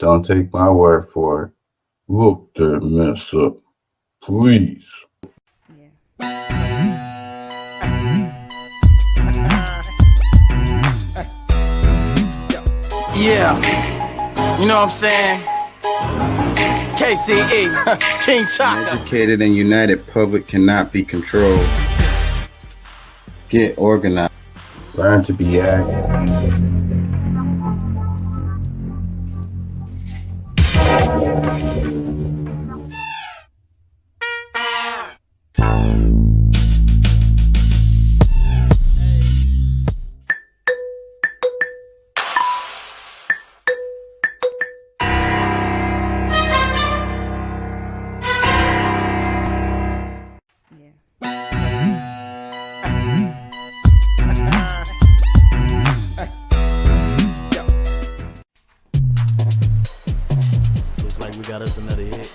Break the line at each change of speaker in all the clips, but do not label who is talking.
Don't take my word for it. Look that mess up, please.
Yeah, you know what I'm saying? KCE, King Chaka.
An educated and united public cannot be controlled. Get organized.
Learn to be active.
Looks like we got us another hit.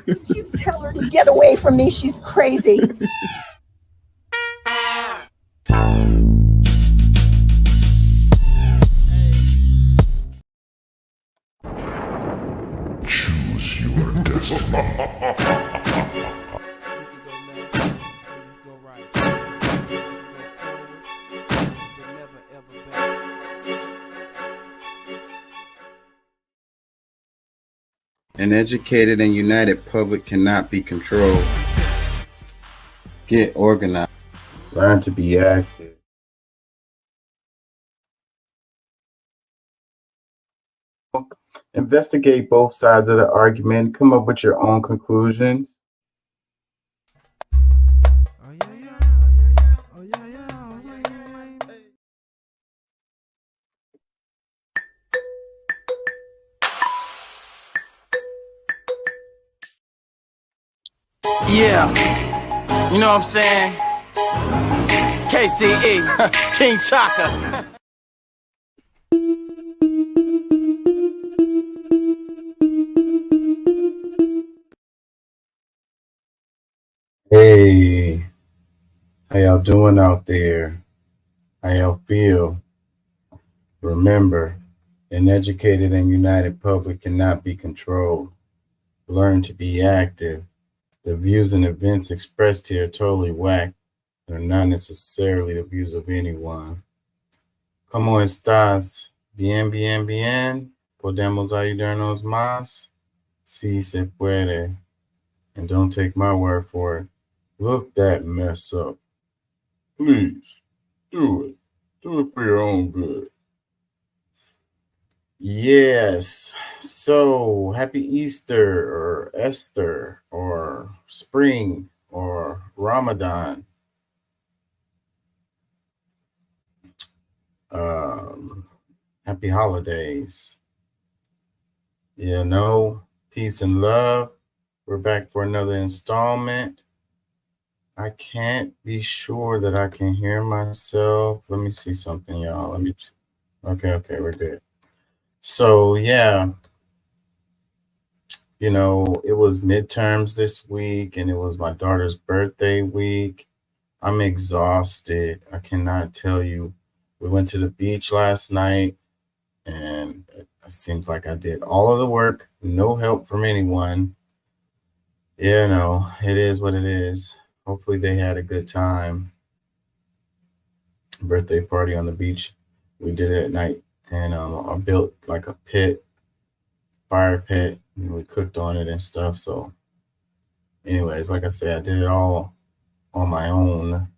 Did you tell her to get away from me? She's crazy.
Choose your destiny.
An educated and united public cannot be controlled. Get organized.
Learn to be active. Investigate both sides of the argument. Come up with your own conclusions.
Yeah, you know what I'm saying? KCE, King Chaka.
Hey, how y'all doing out there? How y'all feel? Remember, an educated and united public cannot be controlled. Learn to be active. The views and events expressed here are totally whack and are not necessarily the views of anyone. ¿Cómo estás? Bien, bien, bien. ¿Podemos ayudarnos más? Sí se puede. And don't take my word for it. Look that mess up. Please, do it. Do it for your own good. Yes. So, happy Easter or Esther or spring or Ramadan. Happy holidays. You know, peace and love. We're back for another installment. I can't be sure that I can hear myself. Let me see something, y'all. Okay, we're good. So, yeah, you know, it was midterms this week and it was my daughter's birthday week. I'm exhausted. I cannot tell you. We went to the beach last night and it seems like I did all of the work, no help from anyone. You know, it is what it is. Hopefully they had a good time. Birthday party on the beach. We did it at night and I built like a pit, fire pit, and we cooked on it and stuff. So anyways, like I said, I did it all on my own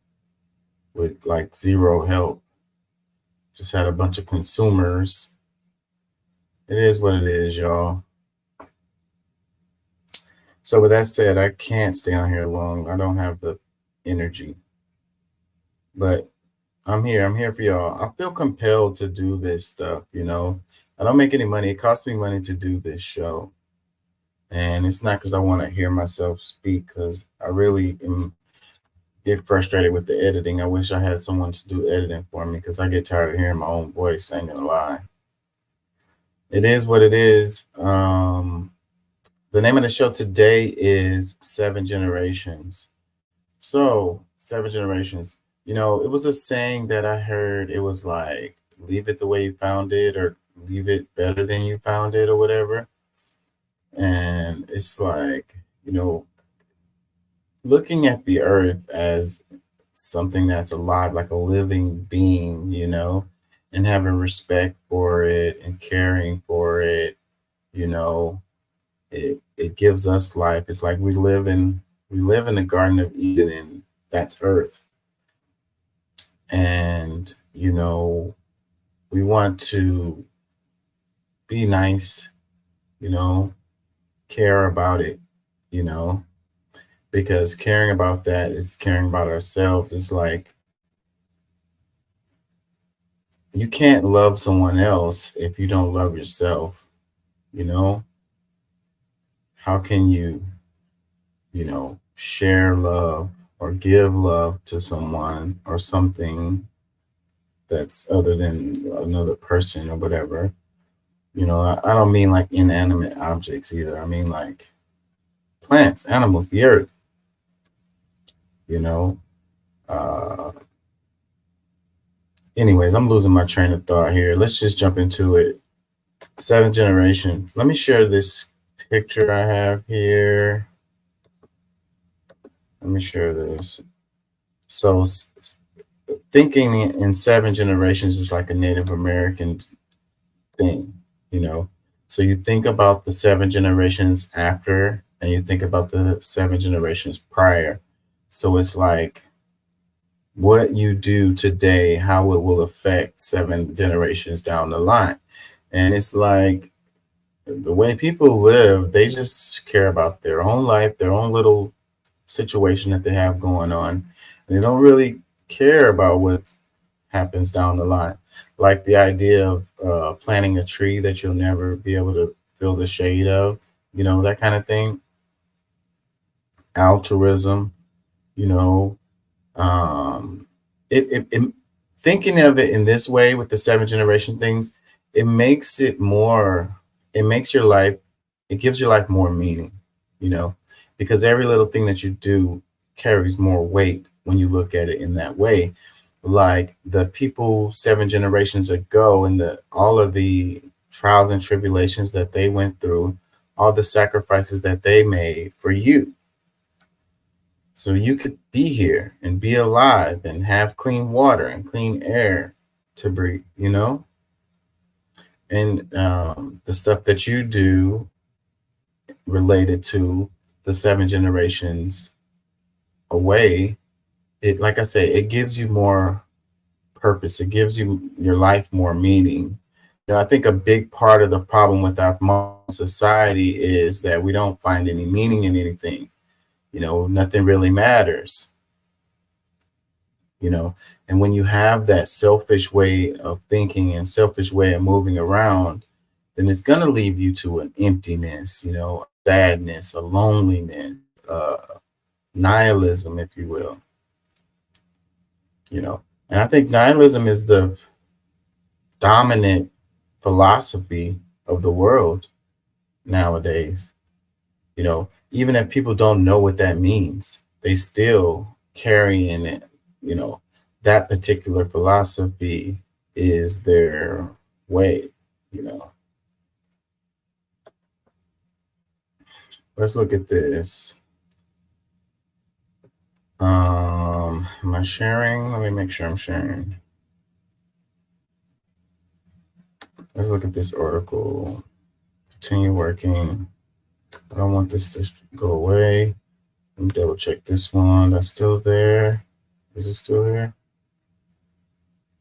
with like zero help. Just had a bunch of consumers. It is what it is, y'all. So with that said, I can't stay on here long. I don't have the energy. But I'm here. I'm here for y'all. I feel compelled to do this stuff, you know. I don't make any money. It costs me money to do this show. And it's not because I want to hear myself speak, because I really get frustrated with the editing. I wish I had someone to do editing for me because I get tired of hearing my own voice saying a lie. It is what it is. The name of the show today is 7 Generations. So 7 Generations, you know, it was a saying that I heard. It was like leave it the way you found it, or leave it better than you found it, or whatever. And it's like, looking at the earth as something that's alive, like a living being, and having respect for it and caring for it, you know, it gives us life. It's like we live in the Garden of Eden, and that's earth. And, we want to be nice, care about it, because caring about that is caring about ourselves. It's like you can't love someone else if you don't love yourself, How can you, share love or give love to someone or something that's other than another person or whatever? I don't mean like inanimate objects either. I mean like plants, animals, the earth, anyways, I'm losing my train of thought here. Let's just jump into it. Seventh generation. Let me share this picture I have here. Let me share this. So thinking in 7 generations is like a Native American thing, So you think about the 7 generations after, and you think about the 7 generations prior. So it's like what you do today, how it will affect 7 generations down the line. And it's like the way people live, they just care about their own life, their own little situation that they have going on. They don't really care about what happens down the line. Like the idea of planting a tree that you'll never be able to feel the shade of, that kind of thing. Altruism, thinking of it in this way with the 7 generation things, it makes your life, it gives your life more meaning, because every little thing that you do carries more weight when you look at it in that way. Like the people 7 generations ago, and all of the trials and tribulations that they went through, all the sacrifices that they made for you, so you could be here and be alive and have clean water and clean air to breathe, and the stuff that you do related to the 7 generations away, it, like I say, it gives you more purpose. It gives your life more meaning. I think a big part of the problem with our modern society is that we don't find any meaning in anything. Nothing really matters. And when you have that selfish way of thinking and selfish way of moving around, then it's going to leave you to an emptiness, sadness, a loneliness, nihilism, if you will. And I think nihilism is the dominant philosophy of the world nowadays. Even if people don't know what that means, they still carry in it, that particular philosophy is their way, Let's look at this. Am I sharing? Let me make sure I'm sharing. Let's look at this article. Continue working. I don't want this to go away. Let me double check this one. That's still there. Is it still here?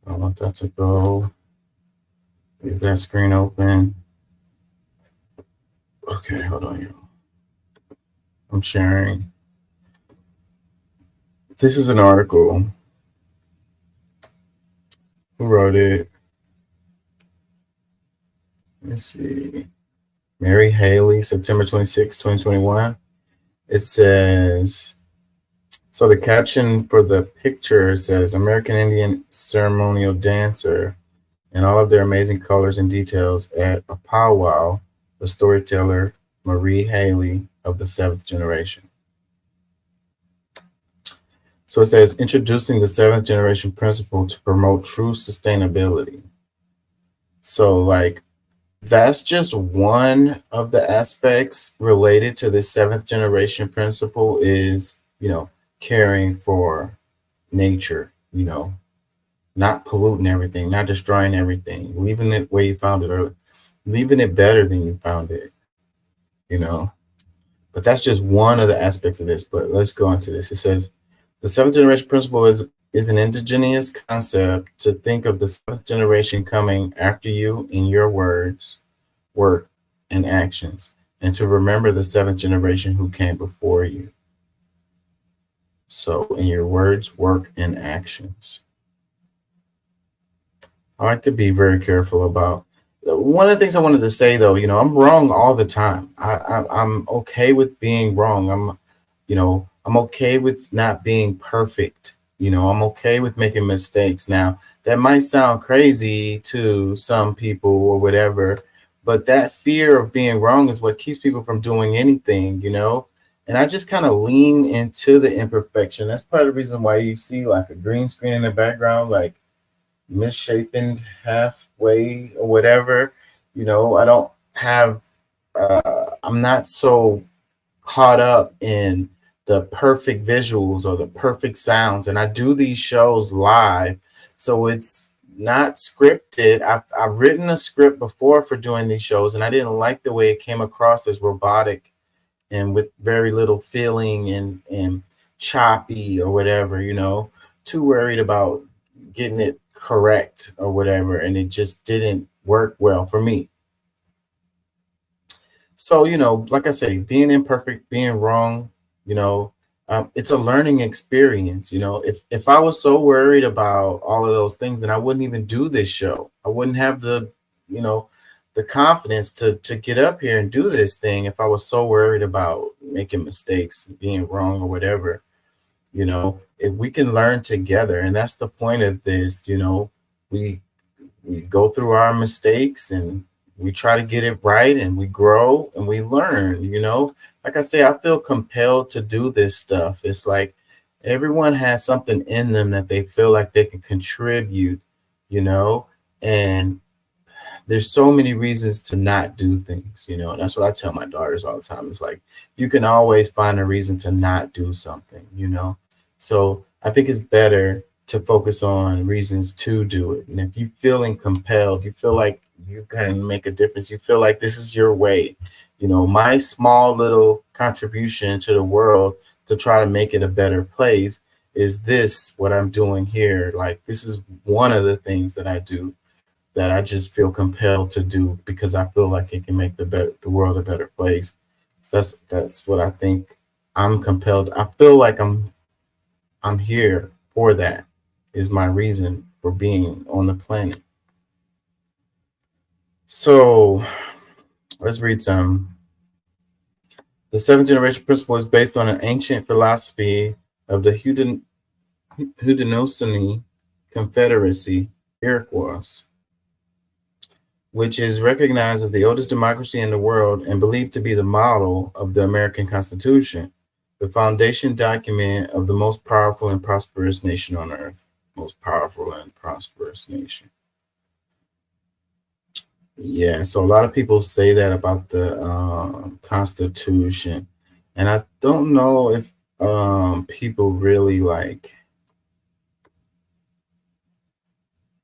I don't want that to go. Leave that screen open. Okay, hold on, y'all. I'm sharing. This is an article. Who wrote it? Let's see. Mary Haley, September 26, 2021. It says, so the caption for the picture says, American Indian ceremonial dancer in all of their amazing colors and details at a powwow, the storyteller Marie Haley of the 7th generation. So it says, introducing the 7th generation principle to promote true sustainability. So like that's just one of the aspects related to the seventh generation principle is, caring for nature, not polluting everything, not destroying everything, leaving it where you found it, or leaving it better than you found it, you know. But that's just one of the aspects of this. But let's go into this. It says the seventh generation principle is an indigenous concept to think of the seventh generation coming after you in your words, work, and actions, and to remember the seventh generation who came before you. So in your words, work, and actions. I like to be very careful about. One of the things I wanted to say, though, I'm wrong all the time. I'm okay with being wrong. I'm okay with not being perfect. I'm okay with making mistakes. Now, that might sound crazy to some people or whatever, but that fear of being wrong is what keeps people from doing anything, And I just kind of lean into the imperfection. That's part of the reason why you see like a green screen in the background, like misshapen halfway or whatever. I don't have I'm not so caught up in the perfect visuals or the perfect sounds, and I do these shows live, so it's not scripted. I've written a script before for doing these shows, and I didn't like the way it came across as robotic and with very little feeling and choppy or whatever, too worried about getting it correct or whatever, and it just didn't work well for me. So, like I say, being imperfect, being wrong, it's a learning experience. If I was so worried about all of those things, then I wouldn't even do this show. I wouldn't have the confidence to get up here and do this thing if I was so worried about making mistakes, being wrong or whatever. If we can learn together, and that's the point of this, we go through our mistakes and we try to get it right, and we grow and we learn. Like I say, I feel compelled to do this stuff. It's like everyone has something in them that they feel like they can contribute, and there's so many reasons to not do things, and that's what I tell my daughters all the time. It's like, you can always find a reason to not do something, So I think it's better to focus on reasons to do it. And if you're feeling compelled, you feel like you can make a difference, you feel like this is your way, my small little contribution to the world to try to make it a better place is this, what I'm doing here. Like, this is one of the things that I do that I just feel compelled to do because I feel like it can make the world a better place. So that's what I think I'm compelled. I feel like I'm here for that, is my reason for being on the planet. So let's read some. The seventh generation principle is based on an ancient philosophy of the Haudenosaunee Confederacy, Iroquois, which is recognized as the oldest democracy in the world and believed to be the model of the American Constitution, the foundation document of the most powerful and prosperous nation on earth. Most powerful and prosperous nation. Yeah, so a lot of people say that about the Constitution, and I don't know if people really like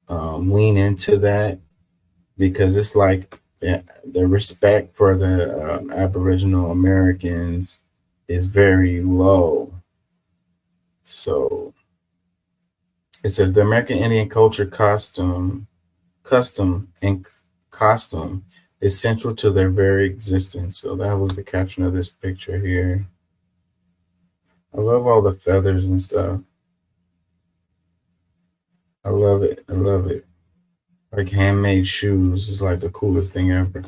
lean into that, because it's like the respect for the Aboriginal Americans is very low. So it says the American Indian culture, custom is central to their very existence. So that was the caption of this picture here. I love all the feathers and stuff. I love it. I love it. Like handmade shoes is like the coolest thing ever.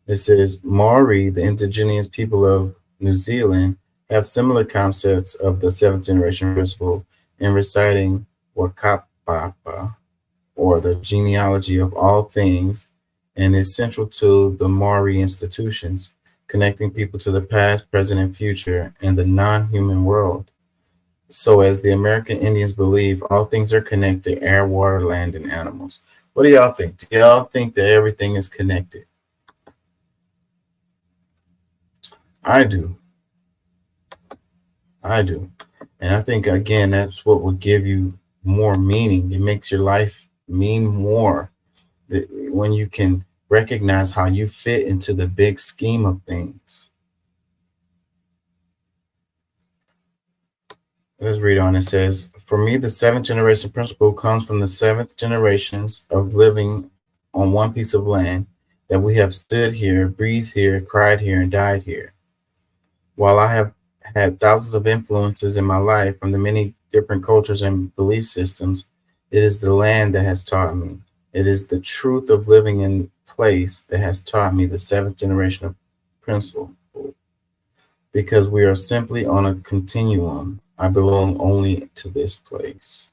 It says Maori, the indigenous people of New Zealand, have similar concepts of the seventh generation principle in reciting Wakapapa, or the genealogy of all things, and is central to the Maori institutions, connecting people to the past, present, and future, and the non-human world. So as the American Indians believe, all things are connected: air, water, land, and animals. What do y'all think? Do y'all think that everything is connected? I do. I do. And I think, again, that's what will give you more meaning. It makes your life mean more when you can recognize how you fit into the big scheme of things. Let's read on. It says, for me, the seventh generation principle comes from the seventh generations of living on one piece of land, that we have stood here, breathed here, cried here, and died here. While I have had thousands of influences in my life from the many different cultures and belief systems, it is the land that has taught me. It is the truth of living in place that has taught me the seventh generation of principle. Because we are simply on a continuum. I belong only to this place.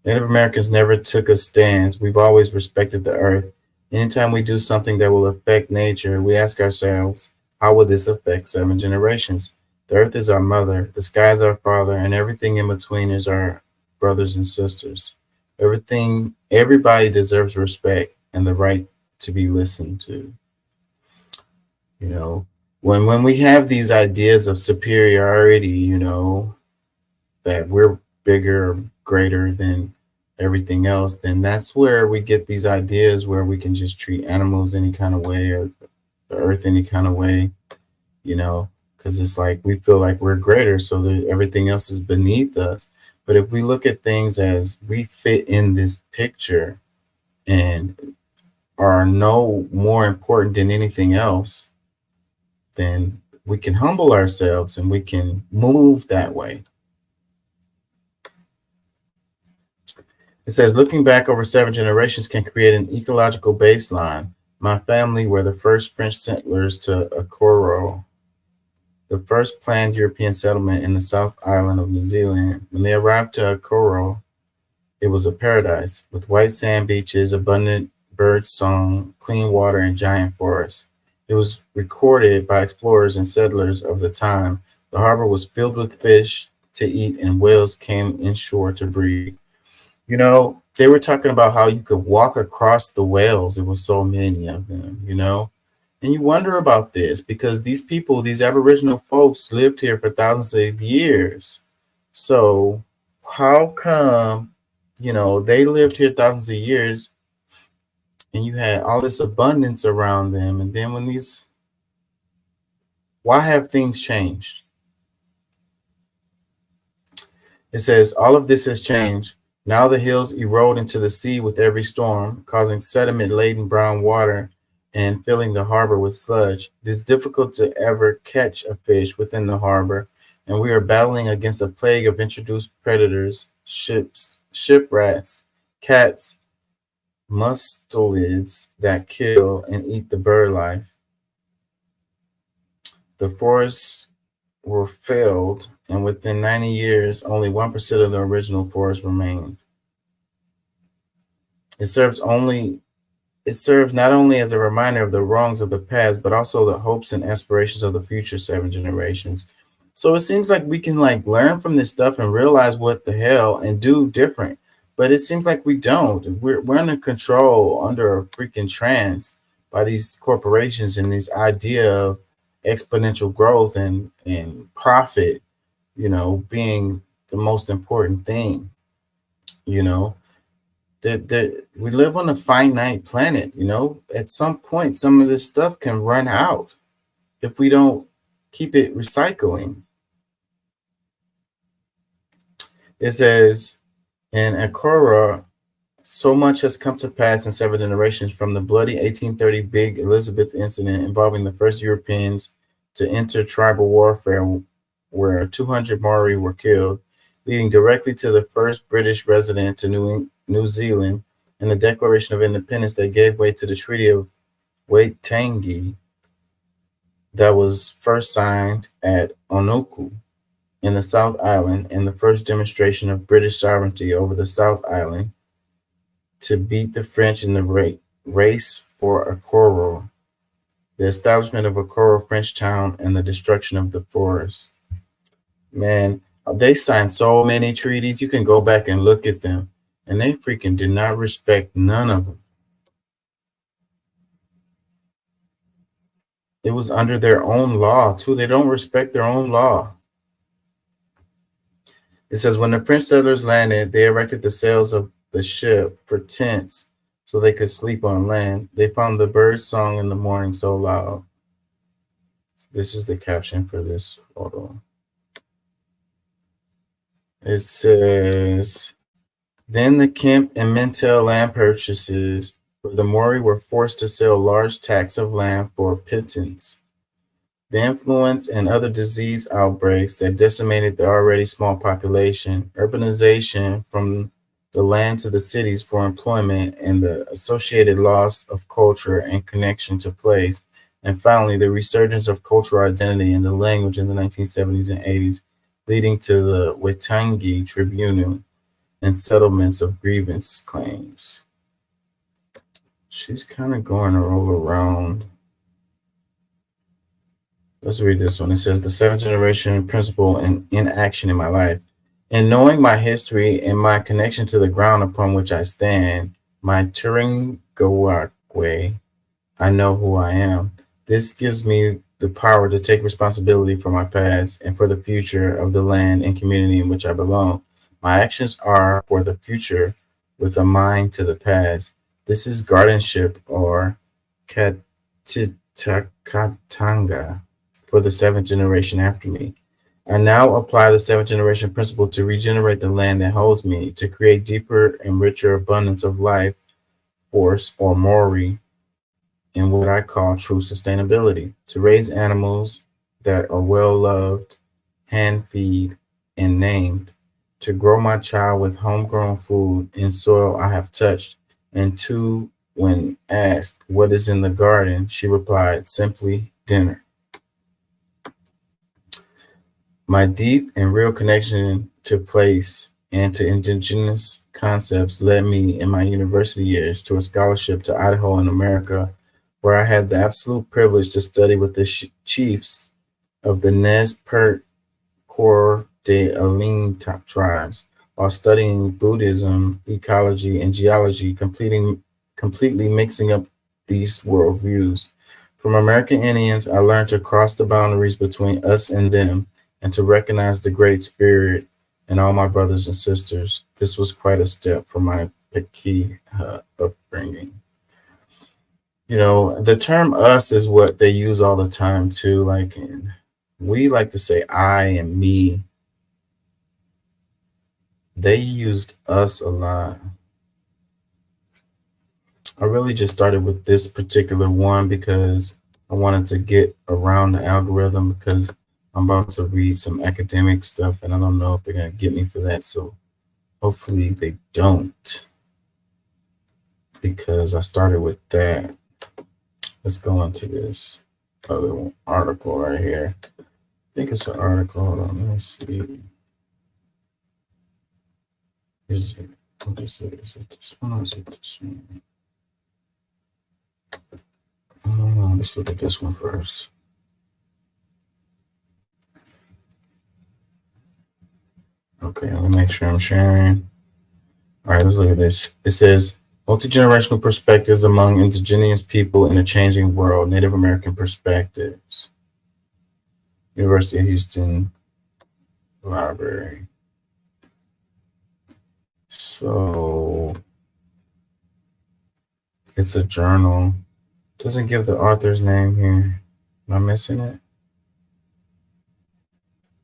Native Americans never took a stance. We've always respected the earth. Anytime we do something that will affect nature, we ask ourselves, how will this affect 7 generations? The earth is our mother, the sky is our father, and everything in between is our brothers and sisters. Everybody deserves respect and the right to be listened to. You know, when we have these ideas of superiority, you know, that we're bigger, greater than everything else, then that's where we get these ideas where we can just treat animals any kind of way or the earth any kind of way, you know, because it's like we feel like we're greater, so that everything else is beneath us. But if we look at things as we fit in this picture and are no more important than anything else, then we can humble ourselves and we can move that way. It says, looking back over 7 generations can create an ecological baseline. My family were the first French settlers to Akoro, the first planned European settlement in the South Island of New Zealand. When they arrived to Akoro, it was a paradise with white sand beaches, abundant bird song, clean water, and giant forests. It was recorded by explorers and settlers of the time. The harbor was filled with fish to eat, and whales came inshore to breed. You know, they were talking about how you could walk across the whales. There was so many of them, you know. And you wonder about this because these people, these Aboriginal folks, lived here for thousands of years. So how come, you know, they lived here thousands of years and you had all this abundance around them? And then why have things changed? It says, all of this has changed. Now the hills erode into the sea with every storm, causing sediment-laden brown water and filling the harbor with sludge. It is difficult to ever catch a fish within the harbor, and we are battling against a plague of introduced predators, ship rats, cats, mustelids that kill and eat the bird life. The forests were felled, and within 90 years, only 1% of the original forest remained. It serves not only as a reminder of the wrongs of the past, but also the hopes and aspirations of the future 7 generations. So it seems like we can like learn from this stuff and realize what the hell and do different. But it seems like we don't. We're under control, under a freaking trance by these corporations and this idea of exponential growth and profit, you know, being the most important thing. You know, that we live on a finite planet. You know, at some point some of this stuff can run out if we don't keep it recycling. It says in Akora, so much has come to pass in 7 generations, from the bloody 1830 Big Elizabeth incident involving the first Europeans to enter tribal warfare, where 200 Maori were killed, leading directly to the first British resident to New Zealand and the Declaration of Independence that gave way to the Treaty of Waitangi that was first signed at Onuku in the South Island, and the first demonstration of British sovereignty over the South Island to beat the French in the race for Akoro, the establishment of Akoro French town, and the destruction of the forest. Man, They signed so many treaties. You can go back and look at them, and they freaking did not respect none of them. It was under their own law, too. They don't respect their own law. It says, when the French settlers landed, they erected the sails of the ship for tents so they could sleep on land. They found the birds' song in the morning so loud. This is the caption for this photo. It says, then the Kemp and Mintel land purchases where the Maori were forced to sell large tracts of land for pittance. The influence and other disease outbreaks that decimated the already small population, urbanization from the land to the cities for employment, and the associated loss of culture and connection to place, and finally the resurgence of cultural identity and the language in the 1970s and 80s, leading to the Waitangi Tribunal and settlements of grievance claims. She's kind of going all around. Let's read this one. It says, the seventh generation principle in action in my life. In knowing my history and my connection to the ground upon which I stand, my Turingawakwe, I know who I am. This gives me the power to take responsibility for my past and for the future of the land and community in which I belong. My actions are for the future with a mind to the past. This is guardianship or Katitakatanga for the seventh generation after me. I now apply the seventh generation principle to regenerate the land that holds me, to create deeper and richer abundance of life force or mori in what I call true sustainability, to raise animals that are well loved, hand feed, and named, to grow my child with homegrown food in soil I have touched, and to, when asked what is in the garden, she replied, simply dinner. My deep and real connection to place and to indigenous concepts led me in my university years to a scholarship to Idaho in America, where I had the absolute privilege to study with the chiefs of the Nez Perce Corps de Alin tribes, while studying Buddhism, ecology, and geology, completely mixing up these worldviews. From American Indians, I learned to cross the boundaries between us and them, and to recognize the Great Spirit in all my brothers and sisters. This was quite a step from my Piki upbringing. You know, the term us is what they use all the time too. Like, we like to say I and me. They used us a lot. I really just started with this particular one because I wanted to get around the algorithm, because I'm about to read some academic stuff and I don't know if they're going to get me for that. So hopefully they don't, because I started with that. Let's go into this other article right here. I think it's an article. Hold on, let me see. Is it, what is it? Is it this one or is it this one? Let's look at this one first. Okay, let me make sure I'm sharing. All right, let's look at this. It says, multi-generational perspectives among indigenous people in a changing world, Native American perspectives. University of Houston Library. So it's a journal. Doesn't give the author's name here. Am I missing it?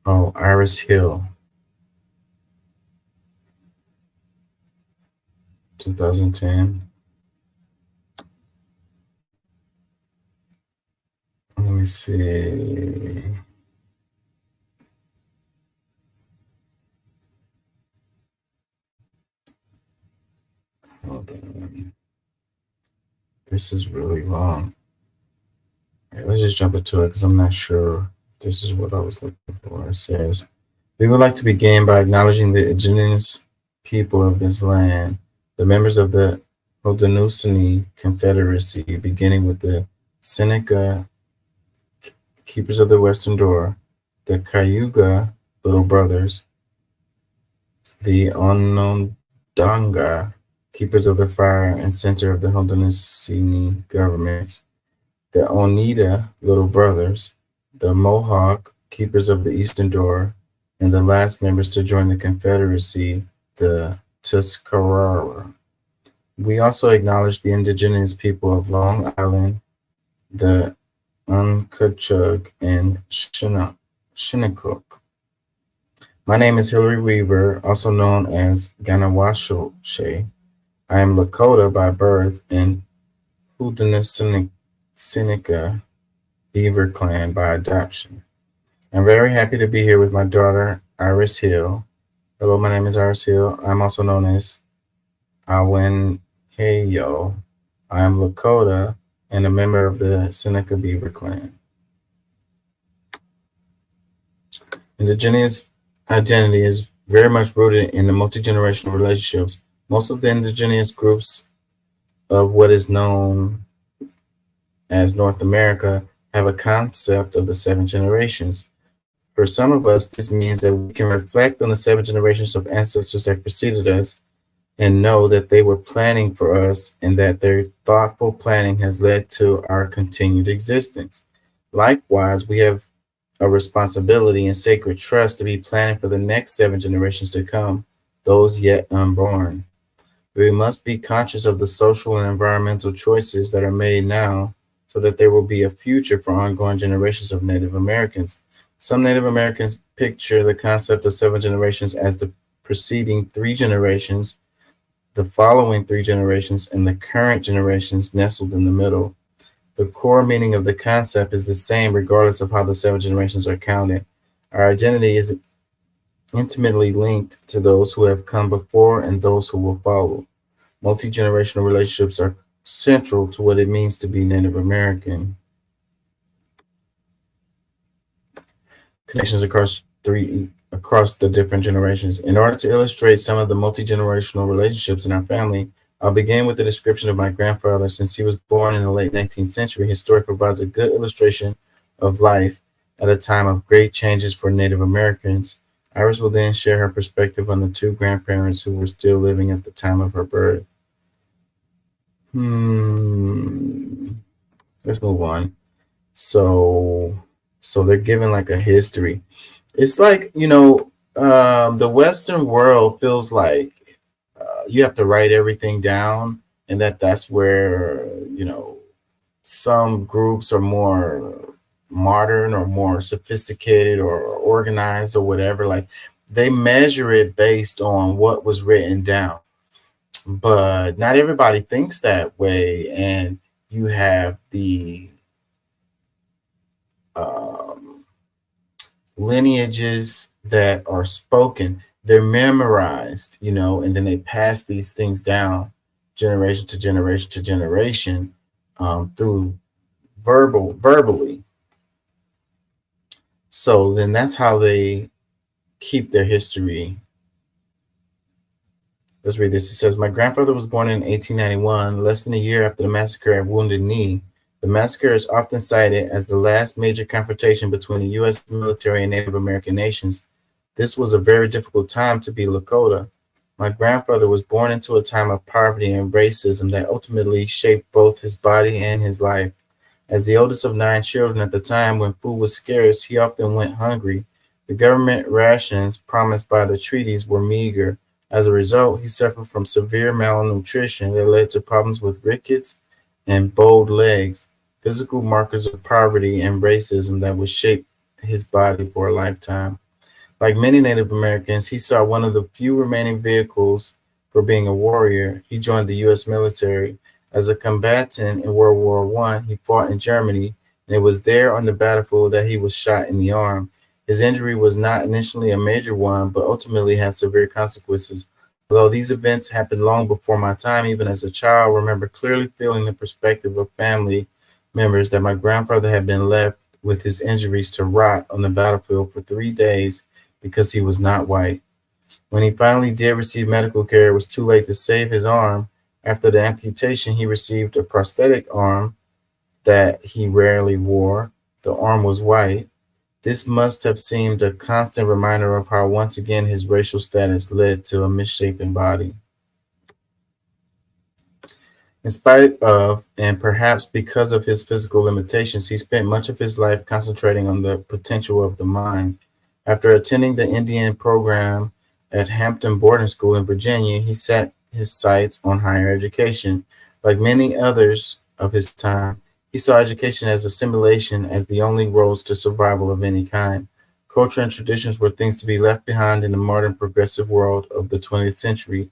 Oh, Iris Hill. 2010. Let me see. Hold on. This is really long. Okay, let's just jump into it because I'm not sure if this is what I was looking for. It says, we would like to begin by acknowledging the indigenous people of this land, the members of the Haudenosaunee Confederacy, beginning with the Seneca Keepers of the Western Door, the Cayuga Little Brothers, the Onondaga, keepers of the fire and center of the Haudenosaunee government, the Oneida, little brothers, the Mohawk, keepers of the eastern door, and the last members to join the Confederacy, the Tuscarora. We also acknowledge the indigenous people of Long Island, the Uncochug and Shinnecock. My name is Hillary Weaver, also known as Ganawashoshe. I am Lakota by birth and Haudenosaunee Beaver Clan by adoption. I'm very happy to be here with my daughter, Iris Hill. Hello, my name is Iris Hill. I'm also known as Awen Heyo. I am Lakota and a member of the Seneca Beaver Clan. Indigenous identity is very much rooted in the multi-generational relationships. Most of the indigenous groups of what is known as North America have a concept of the 7 generations. For some of us, this means that we can reflect on the 7 generations of ancestors that preceded us and know that they were planning for us and that their thoughtful planning has led to our continued existence. Likewise, we have a responsibility and sacred trust to be planning for the next 7 generations to come, those yet unborn. We must be conscious of the social and environmental choices that are made now so that there will be a future for ongoing generations of Native Americans. Some Native Americans picture the concept of 7 generations as the preceding 3 generations, the following 3 generations, and the current generations nestled in the middle. The core meaning of the concept is the same regardless of how the 7 generations are counted. Our identity is intimately linked to those who have come before and those who will follow. Multi-generational relationships are central to what it means to be Native American. Connections across the different generations. In order to illustrate some of the multi-generational relationships in our family, I'll begin with a description of my grandfather. Since he was born in the late 19th century, his story provides a good illustration of life at a time of great changes for Native Americans. Iris will then share her perspective on the 2 grandparents who were still living at the time of her birth. Let's move on. So they're given like a history. It's like, the Western world feels like you have to write everything down, and that's where, some groups are more modern or more sophisticated or organized or whatever. Like they measure it based on what was written down. But not everybody thinks that way, and you have the lineages that are spoken. They're memorized, and then they pass these things down generation to generation to generation through verbally. So then that's how they keep their history. Let's read this. It says, my grandfather was born in 1891, less than a year after the massacre at Wounded Knee. The massacre is often cited as the last major confrontation between the U.S. military and Native American nations. This was a very difficult time to be Lakota. My grandfather was born into a time of poverty and racism that ultimately shaped both his body and his life. As the oldest of 9 children at the time when food was scarce, he often went hungry. The government rations promised by the treaties were meager. As a result, he suffered from severe malnutrition that led to problems with rickets and bowed legs, physical markers of poverty and racism that would shape his body for a lifetime. Like many Native Americans, he saw one of the few remaining vehicles for being a warrior. He joined the U.S. military. As a combatant in World War I, he fought in Germany, and it was there on the battlefield that he was shot in the arm. His injury was not initially a major one, but ultimately had severe consequences. Although these events happened long before my time, even as a child, I remember clearly feeling the perspective of family members that my grandfather had been left with his injuries to rot on the battlefield for 3 days because he was not white. When he finally did receive medical care, it was too late to save his arm. After the amputation, he received a prosthetic arm that he rarely wore. The arm was white. This must have seemed a constant reminder of how once again his racial status led to a misshapen body. In spite of, and perhaps because of his physical limitations, he spent much of his life concentrating on the potential of the mind. After attending the Indian program at Hampton Boarding School in Virginia, he set his sights on higher education. Like many others of his time, he saw education as assimilation as the only roads to survival of any kind. Culture and traditions were things to be left behind in the modern progressive world of the 20th century.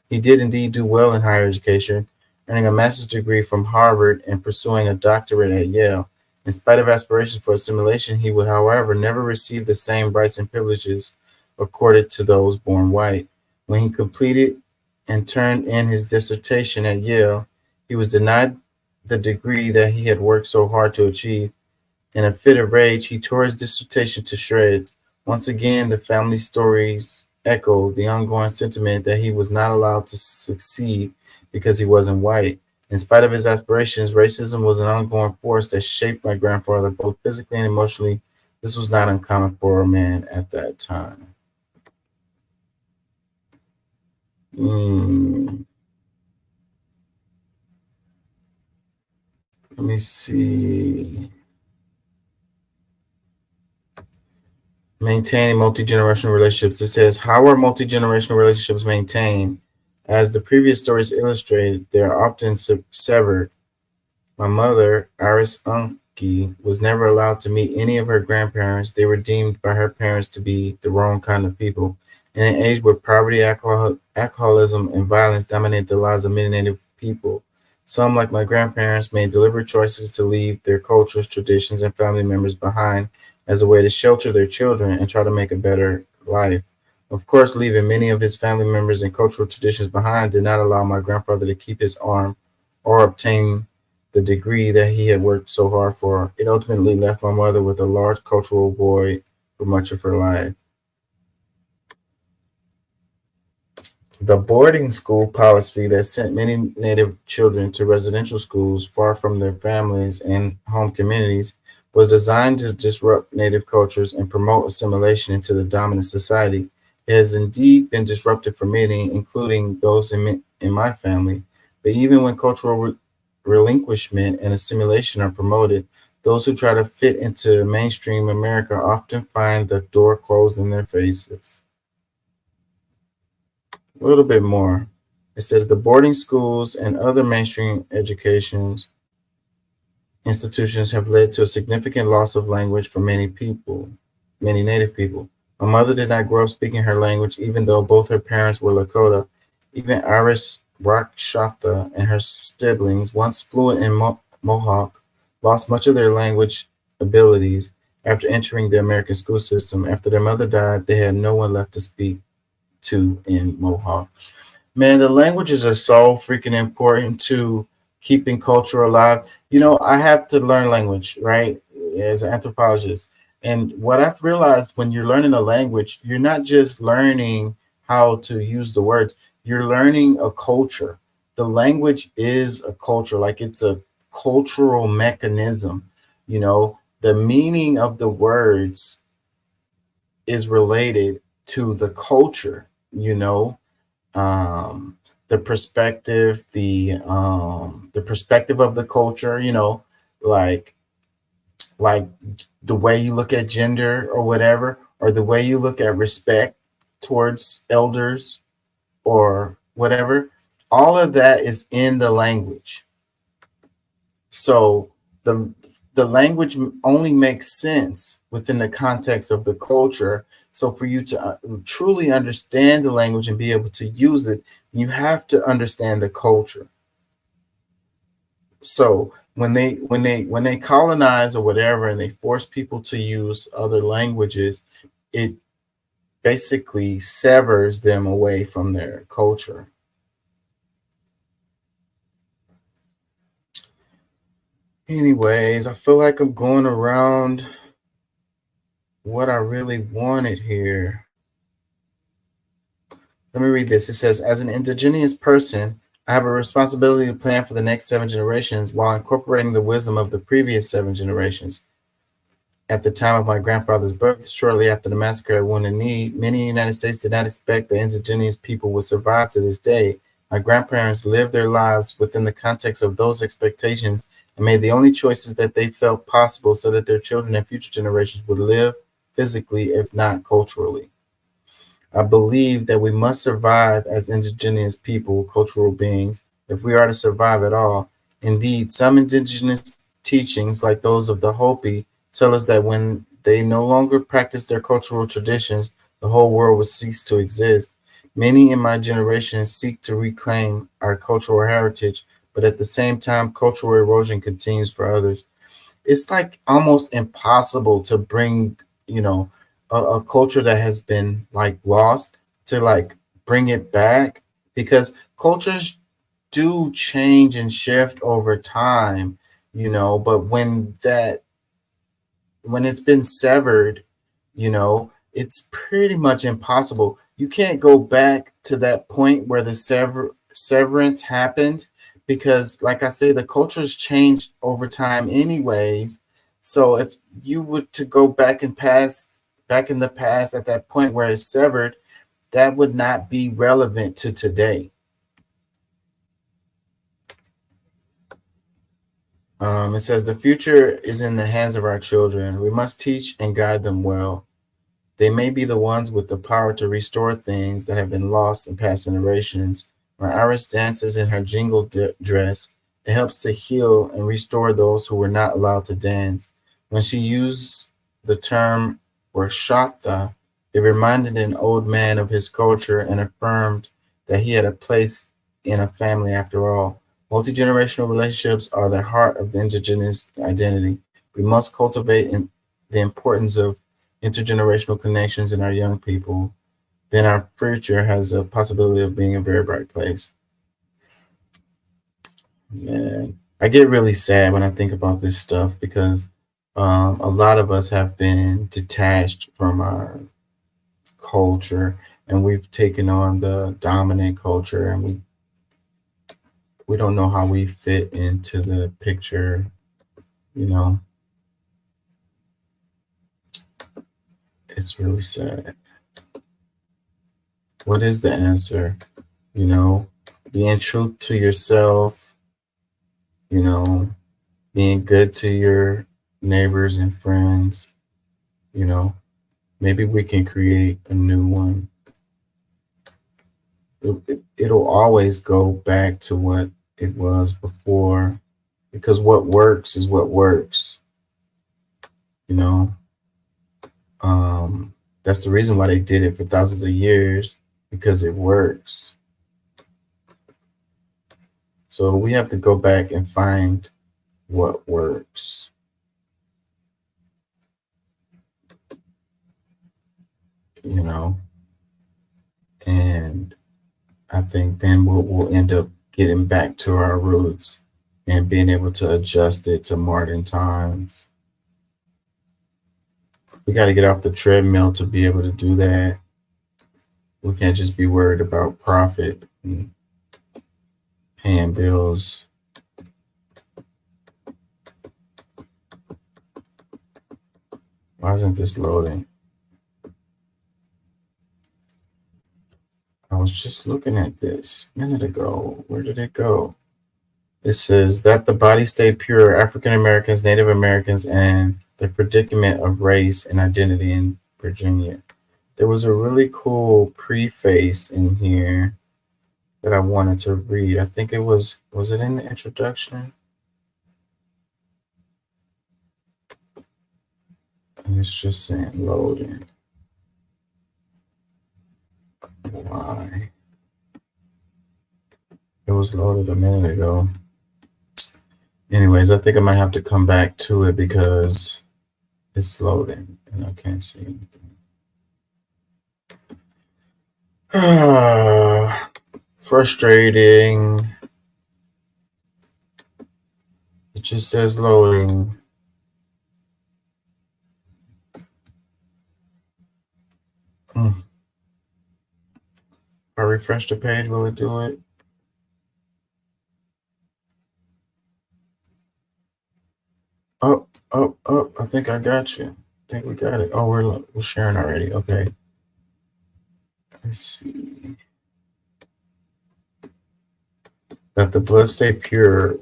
He did indeed do well in higher education, earning a master's degree from Harvard and pursuing a doctorate at Yale. In spite of aspirations for assimilation, he would, however, never receive the same rights and privileges accorded to those born white. When he completed and turned in his dissertation at Yale, he was denied the degree that he had worked so hard to achieve. In a fit of rage, he tore his dissertation to shreds. Once again, the family stories echoed the ongoing sentiment that he was not allowed to succeed because he wasn't white. In spite of his aspirations, racism was an ongoing force that shaped my grandfather both physically and emotionally. This was not uncommon for a man at that time. Let me see. Maintaining multi-generational relationships. It says, how are multi-generational relationships maintained? As the previous stories illustrated, they are often severed. My mother, Iris Unke, was never allowed to meet any of her grandparents. They were deemed by her parents to be the wrong kind of people. In an age where poverty, alcoholism, and violence dominate the lives of many Native people, some, like my grandparents, made deliberate choices to leave their cultures, traditions, and family members behind as a way to shelter their children and try to make a better life. Of course, leaving many of his family members and cultural traditions behind did not allow my grandfather to keep his arm or obtain the degree that he had worked so hard for. It ultimately left my mother with a large cultural void for much of her life. The boarding school policy that sent many Native children to residential schools far from their families and home communities was designed to disrupt Native cultures and promote assimilation into the dominant society. It has indeed been disruptive for many, including those in my family. But even when cultural relinquishment and assimilation are promoted, those who try to fit into mainstream America often find the door closed in their faces. A little bit more. It says the boarding schools and other mainstream educations institutions have led to a significant loss of language for many people, many Native people. My mother did not grow up speaking her language, even though both her parents were Lakota. Even Iris Rakshata and her siblings, once fluent in Mohawk, lost much of their language abilities after entering the American school system. After their mother died, they had no one left to speak to in Mohawk. Man, the languages are so freaking important to keeping culture alive. You know, I have to learn language, right? As an anthropologist. And what I've realized when you're learning a language, you're not just learning how to use the words, you're learning a culture. The language is a culture, like it's a cultural mechanism. You know, the meaning of the words is related to the culture, you know, the perspective of the culture, you know, like the way you look at gender or whatever, or the way you look at respect towards elders or whatever, all of that is in the language. So the language only makes sense within the context of the culture. So for you to truly understand the language and be able to use it, you have to understand the culture. So when they colonize or whatever, and they force people to use other languages, it basically severs them away from their culture. Anyways, I feel like I'm going around what I really wanted here. Let me read this. It says, as an indigenous person, I have a responsibility to plan for the next 7 generations while incorporating the wisdom of the previous 7 generations. at the time of my grandfather's birth, shortly after the massacre at Wounded Knee, many in the United States did not expect that indigenous people would survive to this day. My grandparents lived their lives within the context of those expectations and made the only choices that they felt possible so that their children and future generations would live physically, if not culturally. I believe that we must survive as indigenous people, cultural beings, if we are to survive at all. Indeed, some indigenous teachings, like those of the Hopi, tell us that when they no longer practice their cultural traditions, the whole world will cease to exist. Many in my generation seek to reclaim our cultural heritage, but at the same time, cultural erosion continues for others. It's like almost impossible to bring, a culture that has been like lost to like bring it back, because cultures do change and shift over time, but when it's been severed, it's pretty much impossible. You can't go back to that point where the severance happened, because, like I say, the cultures change over time, anyways. So if you were to go back back in the past at that point where it's severed, that would not be relevant to today. It says the future is in the hands of our children. We must teach and guide them well. They may be the ones with the power to restore things that have been lost in past generations. When Iris dances in her jingle dress, it helps to heal and restore those who were not allowed to dance. When she used the term Rashata, it reminded an old man of his culture and affirmed that he had a place in a family after all. Multi-generational relationships are the heart of the indigenous identity. We must cultivate the importance of intergenerational connections in our young people. Then our future has a possibility of being a very bright place. Man, I get really sad when I think about this stuff, because a lot of us have been detached from our culture, and we've taken on the dominant culture, and we don't know how we fit into the picture, It's really sad. What is the answer? Being true to yourself, being good to your neighbors and friends, maybe we can create a new one. It'll always go back to what it was before, because what works is what works. That's the reason why they did it for thousands of years, because it works. So we have to go back and find what works. And I think then we'll end up getting back to our roots and being able to adjust it to modern times. We got to get off the treadmill to be able to do that. We can't just be worried about profit and paying bills. Why isn't this loading? I was just looking at this a minute ago. Where did it go? It says that the body stayed pure, African Americans, Native Americans, and the predicament of race and identity in Virginia. There was a really cool preface in here that I wanted to read. I think it was it in the introduction? And it's just saying loading. Why? It was loaded a minute ago. Anyways, I think I might have to come back to it because it's loading and I can't see anything. Frustrating. It just says loading. If I refresh the page, will it do it? Oh, Oh, I think I got you. I think we got it. Oh, we're sharing already. Okay. Let's see. That the blood stay pure.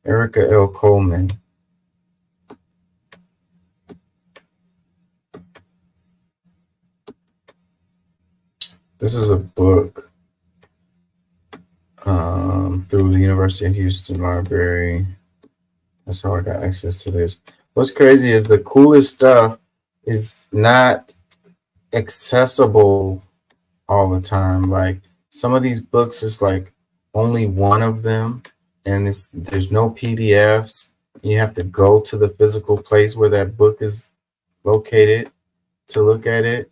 Erica L. Coleman. This is a book through the University of Houston Library. That's how I got access to this. What's crazy is the coolest stuff is not accessible all the time. Like some of these books is like only one of them, and there's no PDFs. You have to go to the physical place where that book is located to look at it.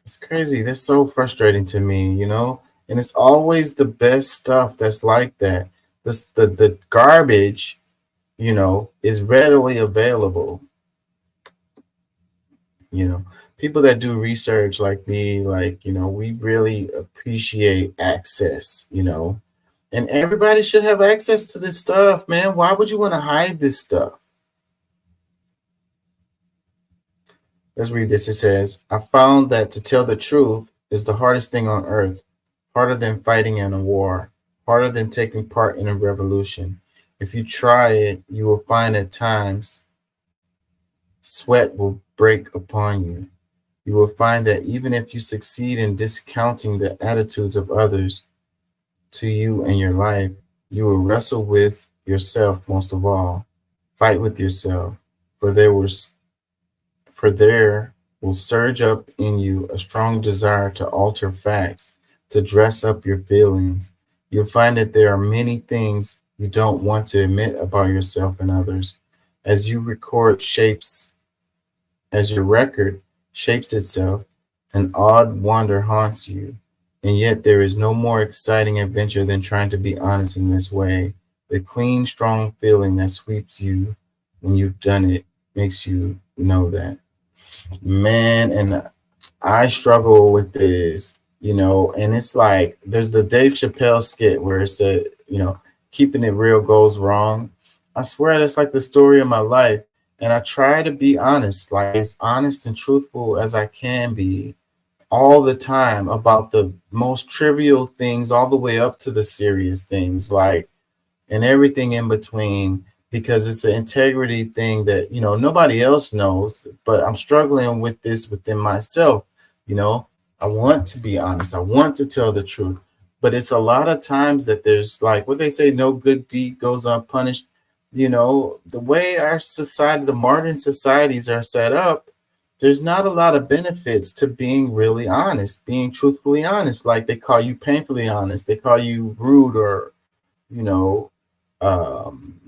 It's crazy. That's so frustrating to me, you know? And it's always the best stuff that's like that. The garbage, you know, is readily available. You know, people that do research like me, like, you know, we really appreciate access, you know, and everybody should have access to this stuff, man. Why would you want to hide this stuff? Let's read this. It says, I found that to tell the truth is the hardest thing on earth, harder than fighting in a war, harder than taking part in a revolution. If you try it, you will find at times sweat will break upon you. You will find that even if you succeed in discounting the attitudes of others to you and your life, you will wrestle with yourself most of all. Fight with yourself, for there will surge up in you a strong desire to alter facts, to dress up your feelings. You'll find that there are many things you don't want to admit about yourself and others. As you record shapes, as your record shapes itself, an odd wonder haunts you. And yet there is no more exciting adventure than trying to be honest in this way. The clean, strong feeling that sweeps you when you've done it makes you know that. Man, and I struggle with this, you know, and it's like there's the Dave Chappelle skit where it said, you know, keeping it real goes wrong. I swear that's like the story of my life. And I try to be honest, like as honest and truthful as I can be all the time about the most trivial things, all the way up to the serious things, like, and everything in between, because it's an integrity thing that, you know, nobody else knows, but I'm struggling with this within myself. You know, I want to be honest, I want to tell the truth, but it's a lot of times that there's like what they say, no good deed goes unpunished. You know, the way our society, the modern societies are set up, there's not a lot of benefits to being really honest, being truthfully honest. Like they call you painfully honest, they call you rude, or, you know, um,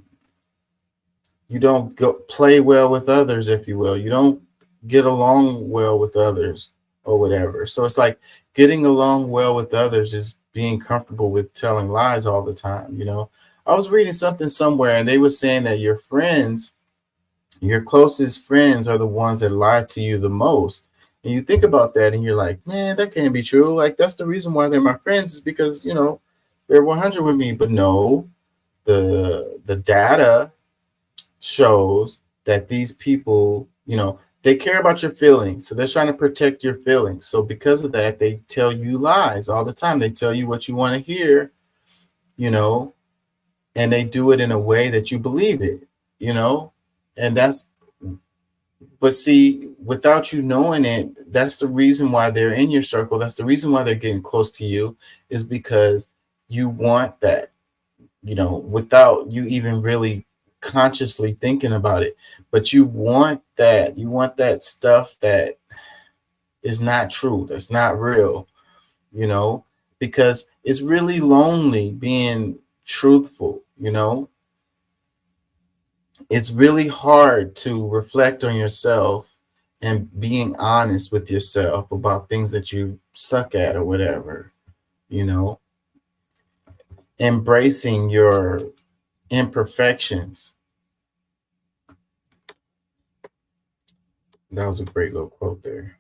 you don't go play well with others, if you will. You don't get along well with others or whatever. So it's like getting along well with others is being comfortable with telling lies all the time. You know, I was reading something somewhere and they were saying that your friends, your closest friends, are the ones that lie to you the most. And you think about that and you're like, man, that can't be true. Like, that's the reason why they're my friends, is because, you know, they're 100 with me. But no, the data shows that these people, you know, they care about your feelings. So they're trying to protect your feelings. So because of that, they tell you lies all the time. They tell you what you want to hear, you know, and they do it in a way that you believe it, you know, and that's, but see, without you knowing it, that's the reason why they're in your circle. That's the reason why they're getting close to you, is because you want that, you know, without you even really consciously thinking about it. But you want that stuff that is not true, that's not real, you know, because it's really lonely being truthful, you know. It's really hard to reflect on yourself and being honest with yourself about things that you suck at or whatever, you know, embracing your imperfections. That was a great little quote there.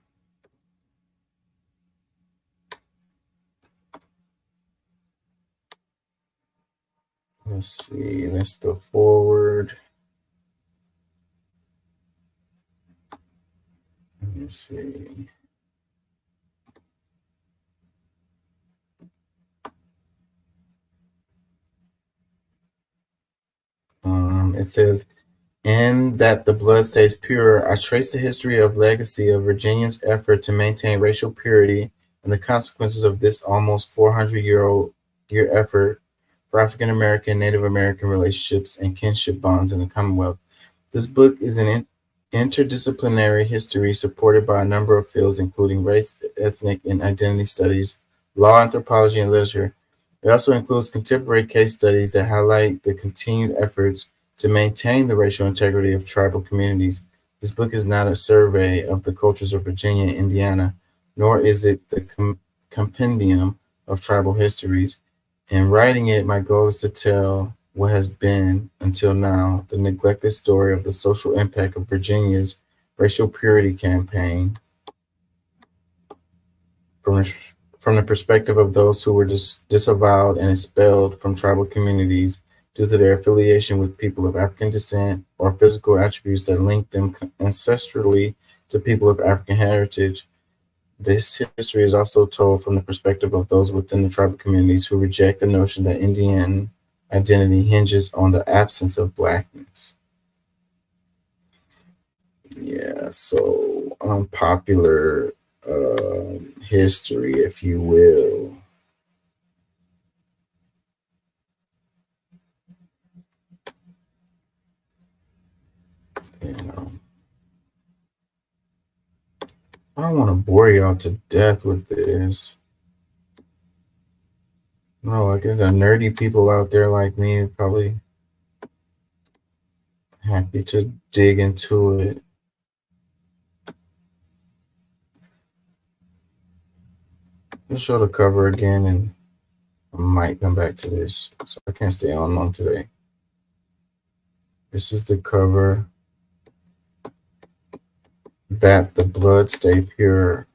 Let's see, that's the forward. me see. It says, in That the Blood Stays Pure, I trace the history of legacy of Virginia's effort to maintain racial purity and the consequences of this almost 400-year effort for African American, Native American relationships and kinship bonds in the Commonwealth. This book is an interdisciplinary history supported by a number of fields, including race, ethnic, and identity studies, law, anthropology, and literature. It also includes contemporary case studies that highlight the continued efforts to maintain the racial integrity of tribal communities. This book is not a survey of the cultures of Virginia and Indiana, nor is it the compendium of tribal histories. In writing it, my goal is to tell what has been, until now, the neglected story of the social impact of Virginia's racial purity campaign from the perspective of those who were disavowed and expelled from tribal communities due to their affiliation with people of African descent or physical attributes that link them ancestrally to people of African heritage. This history is also told from the perspective of those within the tribal communities who reject the notion that Indian identity hinges on the absence of Blackness. Yeah, so unpopular history, if you will. I don't want to bore y'all to death with this. No, I guess the nerdy people out there like me are probably happy to dig into it. Let's show the cover again, and I might come back to this. So I can't stay on long today. This is the cover. That the Blood Stay Pure.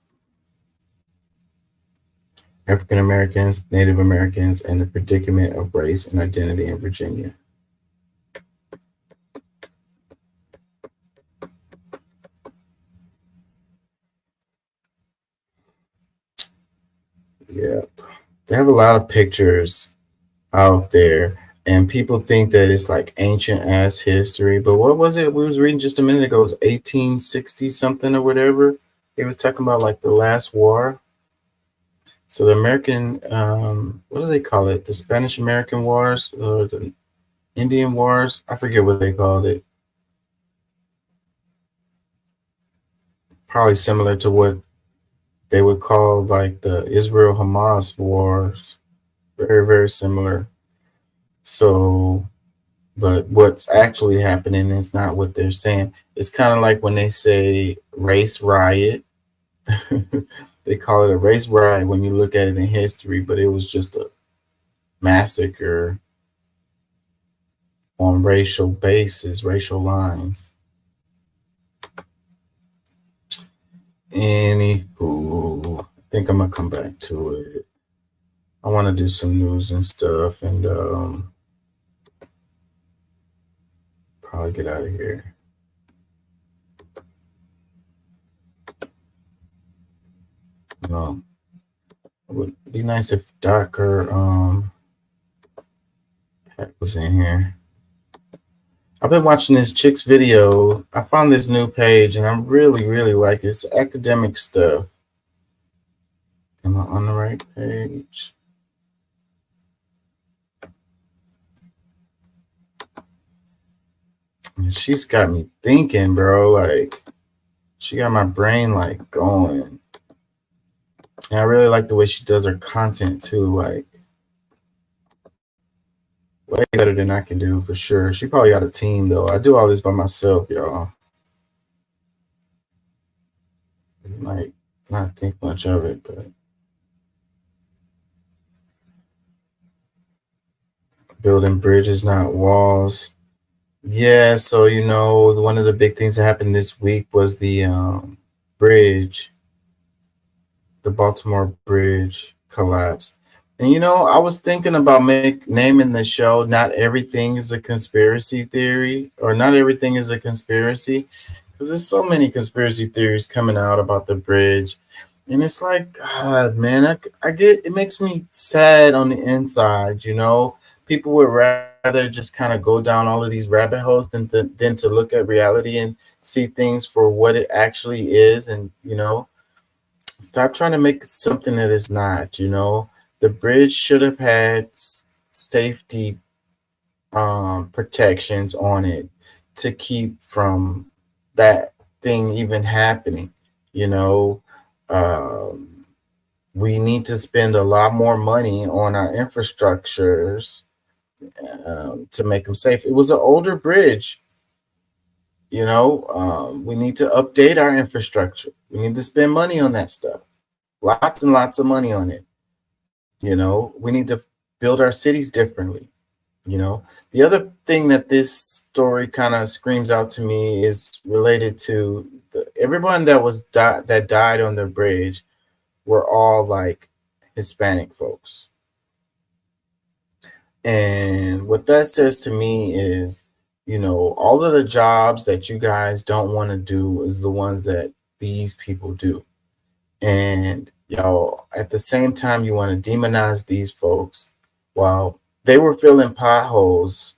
African Americans, Native Americans, and the Predicament of Race and Identity in Virginia. Yep. They have a lot of pictures out there, and people think that it's like ancient ass history. But what was it? We was reading just a minute ago. It was 1860 something or whatever. It was talking about like the last war. So the American, what do they call it? The Spanish American Wars or the Indian Wars? I forget what they called it. Probably similar to what they would call like the Israel-Hamas wars. Very, very similar. So, but what's actually happening is not what they're saying. It's kind of like when they say race riot. They call it a race riot when you look at it in history, but it was just a massacre on racial basis, racial lines. Anywho, I think I'm gonna come back to it. I want to do some news and stuff, and probably get out of here. No, it would be nice if Doc or Pat was in here. I've been watching this chick's video. I found this new page, and I really, really like it. It's academic stuff. Am I on the right page? And she's got me thinking, bro. Like, she got my brain like going. And I really like the way she does her content too. Like, way better than I can do for sure. She probably got a team though. I do all this by myself, y'all. You might not think much of it, but building bridges, not walls. Yeah, so you know, one of the big things that happened this week was the bridge, the Baltimore Bridge collapse. And you know, I was thinking about naming the show "Not Everything is a Conspiracy Theory" or "Not Everything is a Conspiracy," because there's so many conspiracy theories coming out about the bridge, and it's like, God, man, I get, it makes me sad on the inside. People would rather just kind of go down all of these rabbit holes than to look at reality and see things for what it actually is, and stop trying to make it something that it's not. The bridge should have had safety protections on it to keep from that thing even happening. You know, um, we need to spend a lot more money on our infrastructures to make them safe. It was an older bridge. We need to update our infrastructure. We need to spend money on that stuff, lots and lots of money on it. We need to build our cities differently. The other thing that this story kind of screams out to me is related to everyone that died on the bridge were all like Hispanic folks. And what that says to me is, all of the jobs that you guys don't want to do is the ones that these people do. And at the same time, you want to demonize these folks while they were filling potholes.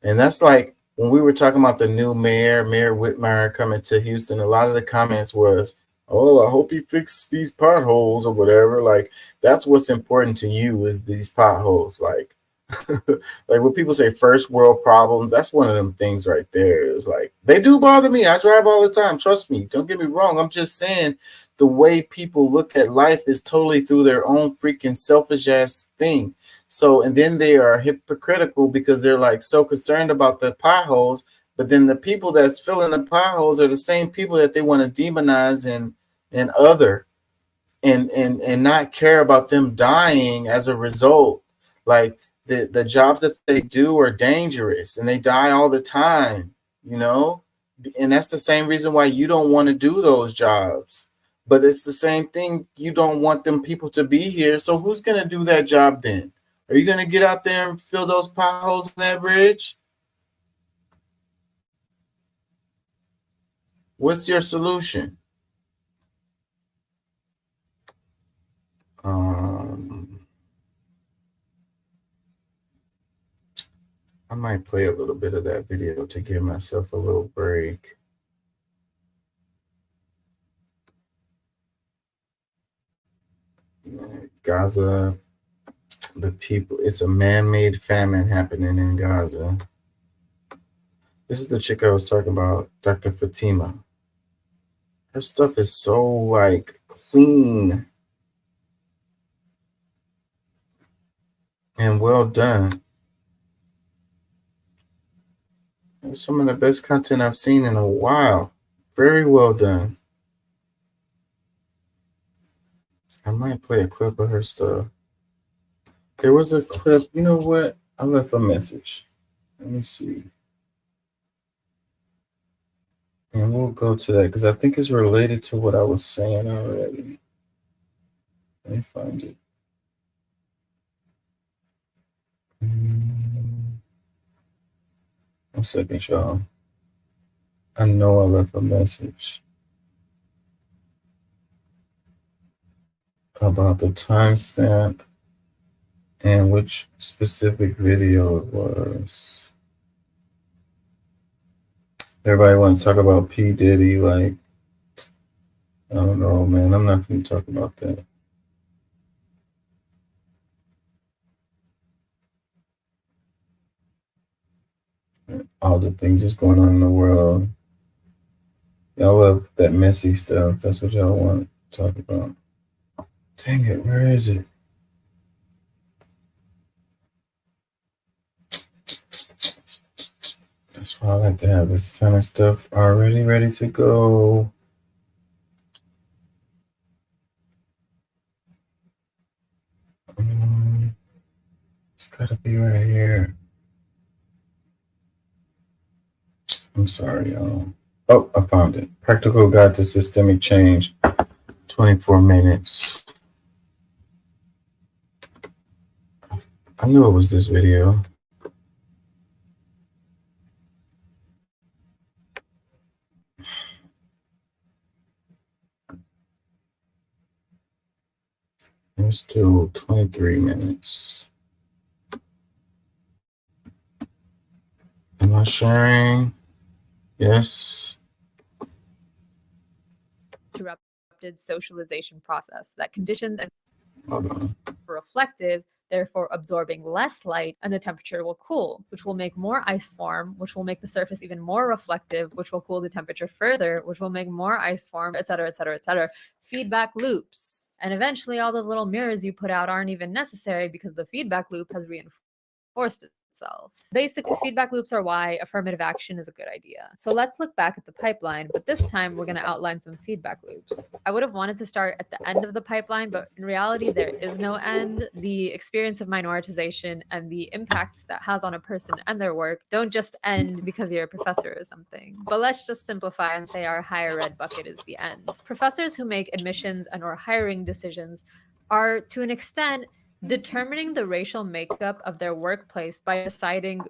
And that's like when we were talking about the new Mayor Whitmire, coming to Houston, a lot of the comments was, oh, I hope he fixes these potholes or whatever. Like, that's what's important to you, is these potholes. Like, like when people say first world problems, that's one of them things right there. It's like, they do bother me. I drive all the time. Trust me. Don't get me wrong. I'm just saying the way people look at life is totally through their own freaking selfish ass thing. So, and then they are hypocritical because they're like so concerned about the potholes, but then the people that's filling the potholes are the same people that they want to demonize and other and not care about them dying as a result. Like, the jobs that they do are dangerous and they die all the time, and that's the same reason why you don't want to do those jobs. But it's the same thing. You don't want them people to be here. So who's going to do that job then? Are you going to get out there and fill those potholes on that bridge? What's your solution? I might play a little bit of that video to give myself a little break. Gaza, the people, it's a man-made famine happening in Gaza. This is the chick I was talking about, Dr. Fatima. Her stuff is so like clean and well done. It's some of the best content I've seen in a while. Very well done. I might play a clip of her stuff. There was a clip, you know what? I left a message. Let me see. And we'll go to that because I think it's related to what I was saying already. Let me find it. One second, y'all. I know I left a message about the timestamp and which specific video it was. Everybody want to talk about P. Diddy, like, I don't know, man. I'm not going to talk about that. All the things that's going on in the world. Y'all love that messy stuff. That's what y'all want to talk about. Dang it, where is it? That's why I like to have this kind of stuff already ready to go. It's gotta be right here. I'm sorry, y'all. Oh, I found it. Practical Guide to Systemic Change. 24 minutes. I knew it was this video. Let's do 23 minutes. Am I sharing? Yes.
Interrupted socialization process that conditions and
Hold on.
reflective, therefore absorbing less light, and the temperature will cool, which will make more ice form, which will make the surface even more reflective, which will cool the temperature further, which will make more ice form, etc., etc., etc. Feedback loops. And eventually all those little mirrors you put out aren't even necessary because the feedback loop has reinforced itself. Basically, feedback loops are why affirmative action is a good idea. So let's look back at the pipeline, but this time we're going to outline some feedback loops. I would have wanted to start at the end of the pipeline, but in reality, there is no end. The experience of minoritization and the impacts that has on a person and their work don't just end because you're a professor or something. But let's just simplify and say our higher ed bucket is the end. Professors who make admissions and or hiring decisions are, to an extent, determining the racial makeup of their workplace by deciding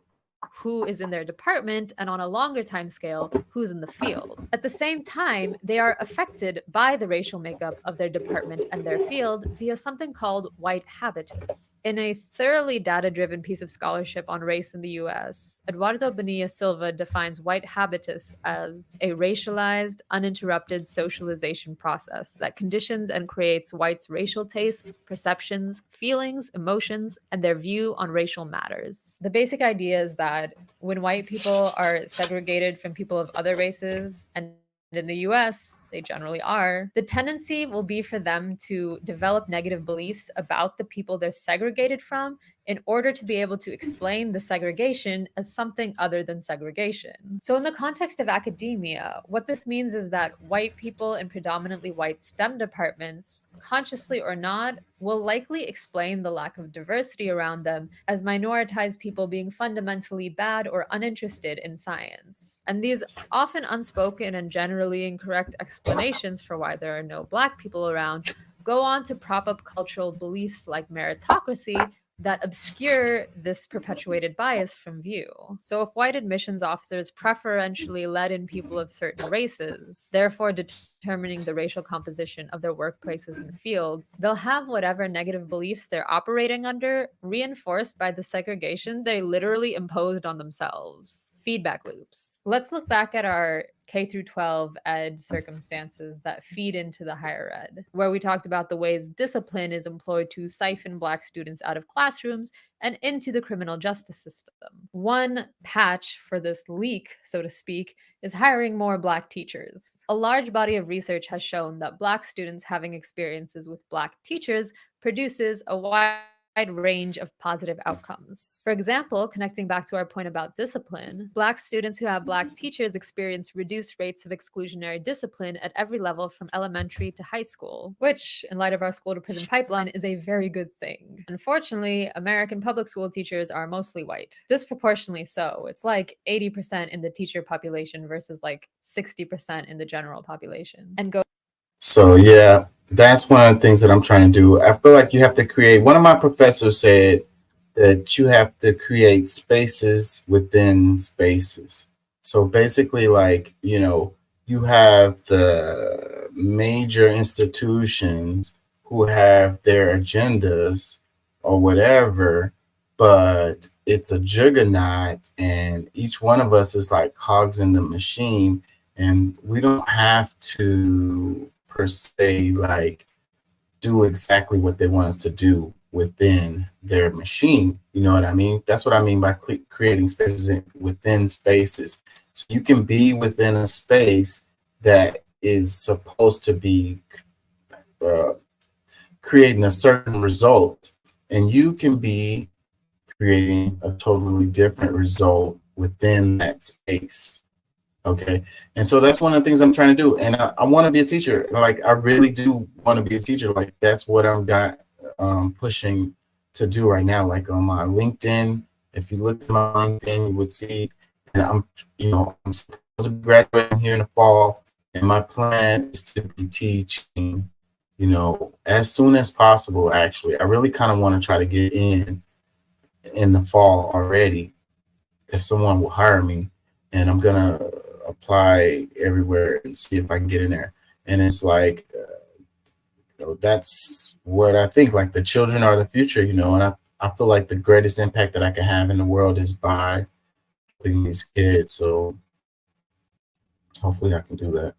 who is in their department and on a longer time scale, who's in the field. At the same time, they are affected by the racial makeup of their department and their field via something called white habitus. In a thoroughly data-driven piece of scholarship on race in the US, Eduardo Bonilla Silva defines white habitus as a racialized, uninterrupted socialization process that conditions and creates whites' racial tastes, perceptions, feelings, emotions, and their view on racial matters. The basic idea is that when white people are segregated from people of other races, and in the US, they generally are, the tendency will be for them to develop negative beliefs about the people they're segregated from in order to be able to explain the segregation as something other than segregation. So in the context of academia, what this means is that white people in predominantly white STEM departments, consciously or not, will likely explain the lack of diversity around them as minoritized people being fundamentally bad or uninterested in science. And these often unspoken and generally incorrect explanations for why there are no Black people around go on to prop up cultural beliefs like meritocracy that obscure this perpetuated bias from view. So if white admissions officers preferentially let in people of certain races, therefore determining the racial composition of their workplaces and fields, they'll have whatever negative beliefs they're operating under reinforced by the segregation they literally imposed on themselves. Feedback loops. Let's look back at our K through 12 ed circumstances that feed into the higher ed, where we talked about the ways discipline is employed to siphon Black students out of classrooms and into the criminal justice system. One patch for this leak, so to speak, is hiring more Black teachers. A large body of research has shown that Black students having experiences with Black teachers produces a wide range of positive outcomes. For example, connecting back to our point about discipline, Black students who have Black teachers experience reduced rates of exclusionary discipline at every level from elementary to high school, which, in light of our school to prison pipeline, is a very good thing. Unfortunately, American public school teachers are mostly white, disproportionately so. It's like 80% in the teacher population versus like 60% in the general population. And
So yeah, that's one of the things that I'm trying to do. I feel like you have to create, one of my professors said that you have to create spaces within spaces. So basically, like, you know, you have the major institutions who have their agendas or whatever, but it's a juggernaut and each one of us is like cogs in the machine, and we don't have to per se like do exactly what they want us to do within their machine. You know what I mean? That's what I mean by creating spaces within spaces. So you can be within a space that is supposed to be creating a certain result, and you can be creating a totally different result within that space. Okay. And so that's one of the things I'm trying to do. And I want to be a teacher. Like, I really do want to be a teacher. Like, that's what I've got pushing to do right now. Like on my LinkedIn, if you look at my LinkedIn, you would see, and I'm supposed to be graduating here in the fall. And my plan is to be teaching, as soon as possible, actually. I really kind of want to try to get in the fall already, if someone will hire me. And I'm going to apply everywhere and see if I can get in there. And it's like So that's what I think. Like the children are the future, and I feel like the greatest impact that I can have in the world is by helping these kids. So hopefully I can do that.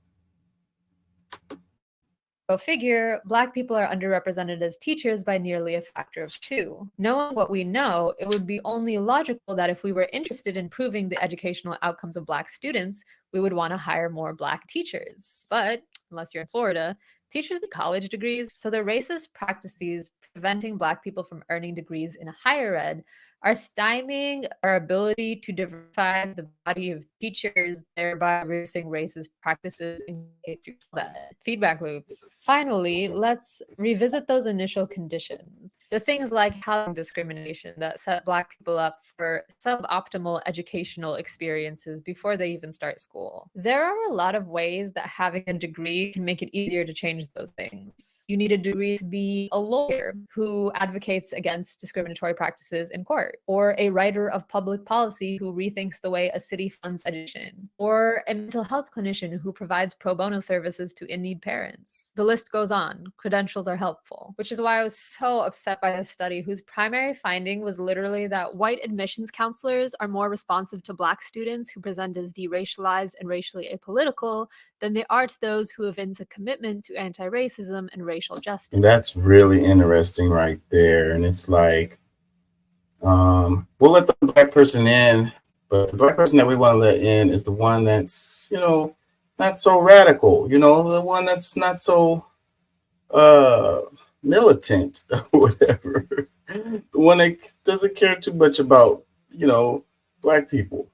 Go figure, Black people are underrepresented as teachers by nearly a factor of 2. Knowing what we know, it would be only logical that if we were interested in improving the educational outcomes of Black students, we would want to hire more Black teachers. But unless you're in Florida, teachers need college degrees, so the racist practices preventing Black people from earning degrees in higher ed are stymieing our ability to diversify the body of teachers, thereby reducing racist practices in K-12 feedback loops. Finally, let's revisit those initial conditions. The things like housing discrimination that set Black people up for suboptimal educational experiences before they even start school. There are a lot of ways that having a degree can make it easier to change those things. You need a degree to be a lawyer who advocates against discriminatory practices in court, or a writer of public policy who rethinks the way a city funds education, or a mental health clinician who provides pro bono services to in-need parents. The list goes on. Credentials are helpful, which is why I was so upset by this study whose primary finding was literally that white admissions counselors are more responsive to Black students who present as deracialized and racially apolitical than they are to those who evince a commitment to anti-racism and racial justice.
And that's really interesting right there. And it's like, we'll let the Black person in, but the Black person that we want to let in is the one that's, not so radical, the one that's not so militant or whatever, the one that doesn't care too much about, Black people.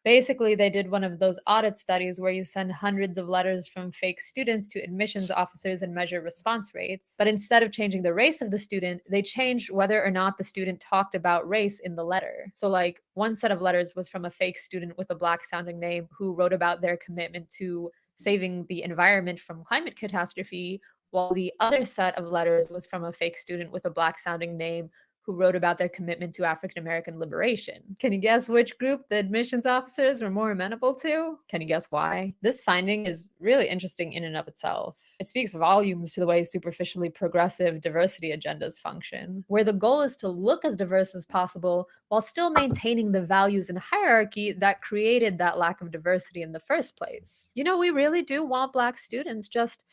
Basically, they did one of those audit studies where you send hundreds of letters from fake students to admissions officers and measure response rates. But instead of changing the race of the student, they changed whether or not the student talked about race in the letter. So like one set of letters was from a fake student with a Black sounding name who wrote about their commitment to saving the environment from climate catastrophe, while the other set of letters was from a fake student with a Black sounding name who wrote about their commitment to African-American liberation. Can you guess which group the admissions officers were more amenable to? Can you guess why? This finding is really interesting in and of itself. It speaks volumes to the way superficially progressive diversity agendas function, where the goal is to look as diverse as possible while still maintaining the values and hierarchy that created that lack of diversity in the first place. We really do want Black students, just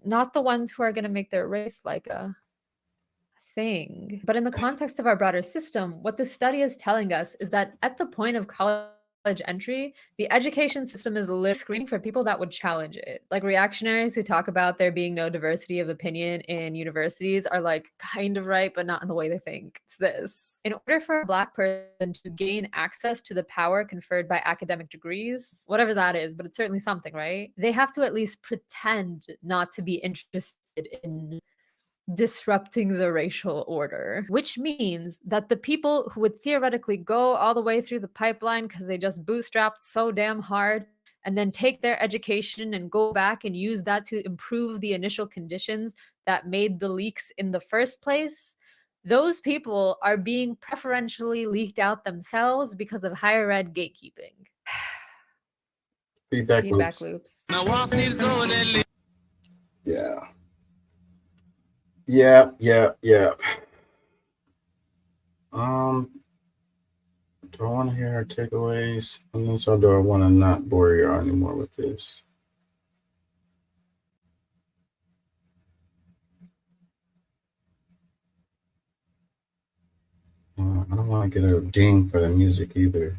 not the ones who are going to make their race like a thing. But in the context of our broader system, what this study is telling us is that at the point of college entry, the education system is literally screening for people that would challenge it. Like reactionaries who talk about there being no diversity of opinion in universities are like kind of right, but not in the way they think. It's this. In order for a Black person to gain access to the power conferred by academic degrees, whatever that is, but it's certainly something, right? They have to at least pretend not to be interested in disrupting the racial order, which means that the people who would theoretically go all the way through the pipeline because they just bootstrapped so damn hard and then take their education and go back and use that to improve the initial conditions that made the leaks in the first place, those people are being preferentially leaked out themselves because of higher ed gatekeeping.
Feedback
loops.
Yeah. Yeah. Do I want to hear her takeaways on this, or do I want to not bore you anymore with this? I don't want to get a ding for the music either.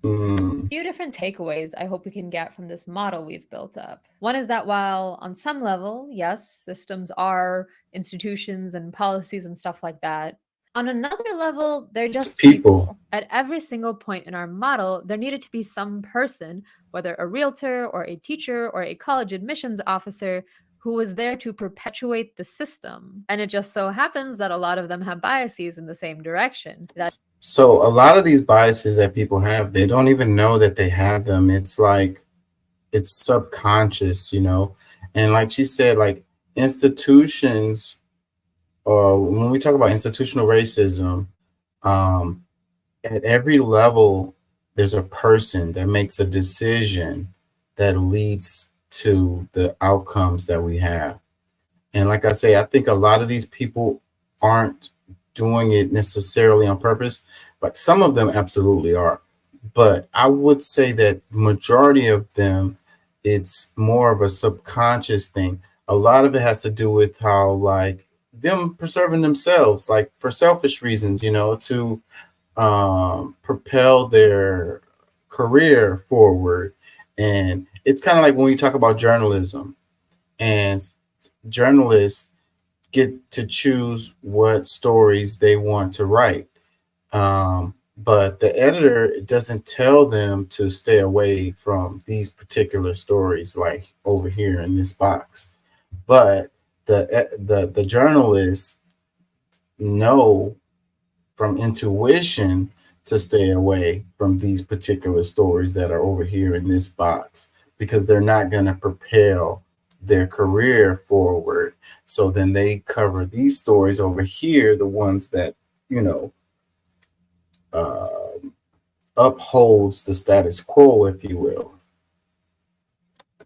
A few different takeaways I hope we can get from this model we've built up. One is that while on some level, yes, systems are institutions and policies and stuff like that, on another level, they're just people. At every single point in our model, there needed to be some person, whether a realtor or a teacher or a college admissions officer, who was there to perpetuate the system. And it just so happens that a lot of them have biases in the same direction.
So a lot of these biases that people have, they don't even know that they have them. It's like, it's subconscious, and like she said, like institutions, or when we talk about institutional racism, at every level, there's a person that makes a decision that leads to the outcomes that we have. And like I say, I think a lot of these people aren't doing it necessarily on purpose, but some of them absolutely are. But I would say that majority of them, it's more of a subconscious thing. A lot of it has to do with how, like, them preserving themselves, like for selfish reasons, to propel their career forward. And it's kind of like when we talk about journalism, and journalists get to choose what stories they want to write. But the editor doesn't tell them to stay away from these particular stories, like over here in this box. But the journalists know from intuition to stay away from these particular stories that are over here in this box, because they're not going to propel their career forward. So then they cover these stories over here, the ones that, upholds the status quo, if you will.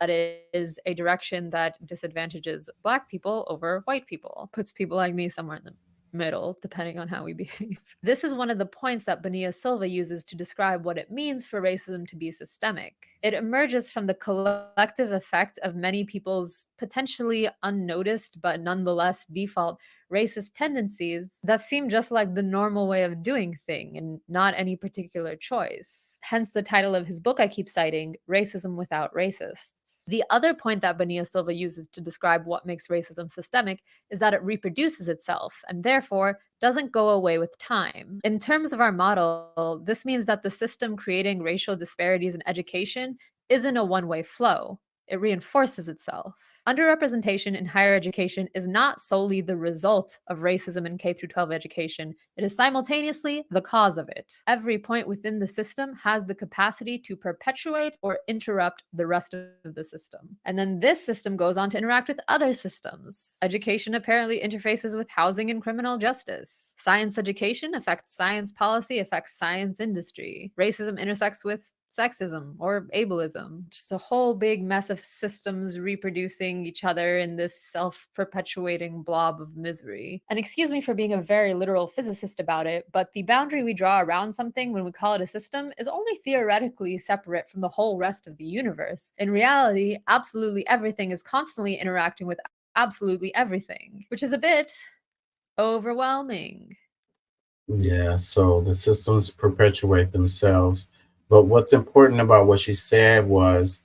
That is a direction that disadvantages Black people over white people, puts people like me somewhere in the middle, depending on how we behave. This is one of the points that Bonilla Silva uses to describe what it means for racism to be systemic. It emerges from the collective effect of many people's potentially unnoticed but nonetheless default racist tendencies that seem just like the normal way of doing thing and not any particular choice. Hence the title of his book I keep citing, Racism Without Racists. The other point that Bonilla Silva uses to describe what makes racism systemic is that it reproduces itself and therefore doesn't go away with time. In terms of our model, this means that the system creating racial disparities in education isn't a one-way flow. It reinforces itself. Underrepresentation in higher education is not solely the result of racism in K-12 education. It is simultaneously the cause of it. Every point within the system has the capacity to perpetuate or interrupt the rest of the system. And then this system goes on to interact with other systems. Education apparently interfaces with housing and criminal justice. Science education affects science policy, affects science industry. Racism intersects with sexism or ableism. Just a whole big mess of systems reproducing each other in this self-perpetuating blob of misery. And excuse me for being a very literal physicist about it, but the boundary we draw around something when we call it a system is only theoretically separate from the whole rest of the universe. In reality, absolutely everything is constantly interacting with absolutely everything, which is a bit overwhelming.
Yeah, so the systems perpetuate themselves. But what's important about what she said was,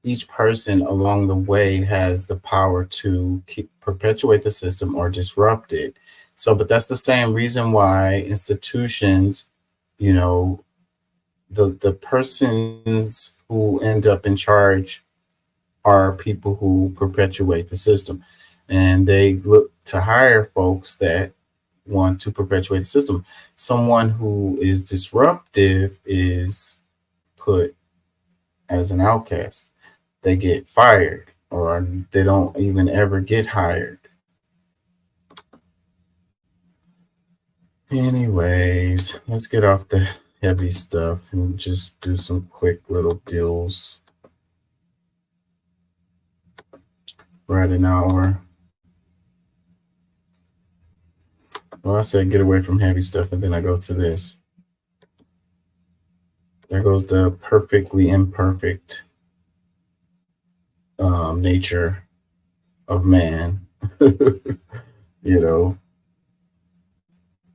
each person along the way has the power to perpetuate the system or disrupt it. So, but that's the same reason why institutions, the persons who end up in charge are people who perpetuate the system. And they look to hire folks that want to perpetuate the system. Someone who is disruptive is put as an outcast. They get fired, or they don't even ever get hired. Anyways, let's get off the heavy stuff and just do some quick little deals. We're at an hour. Well, I said get away from heavy stuff, and then I go to this. There goes the perfectly imperfect nature of man.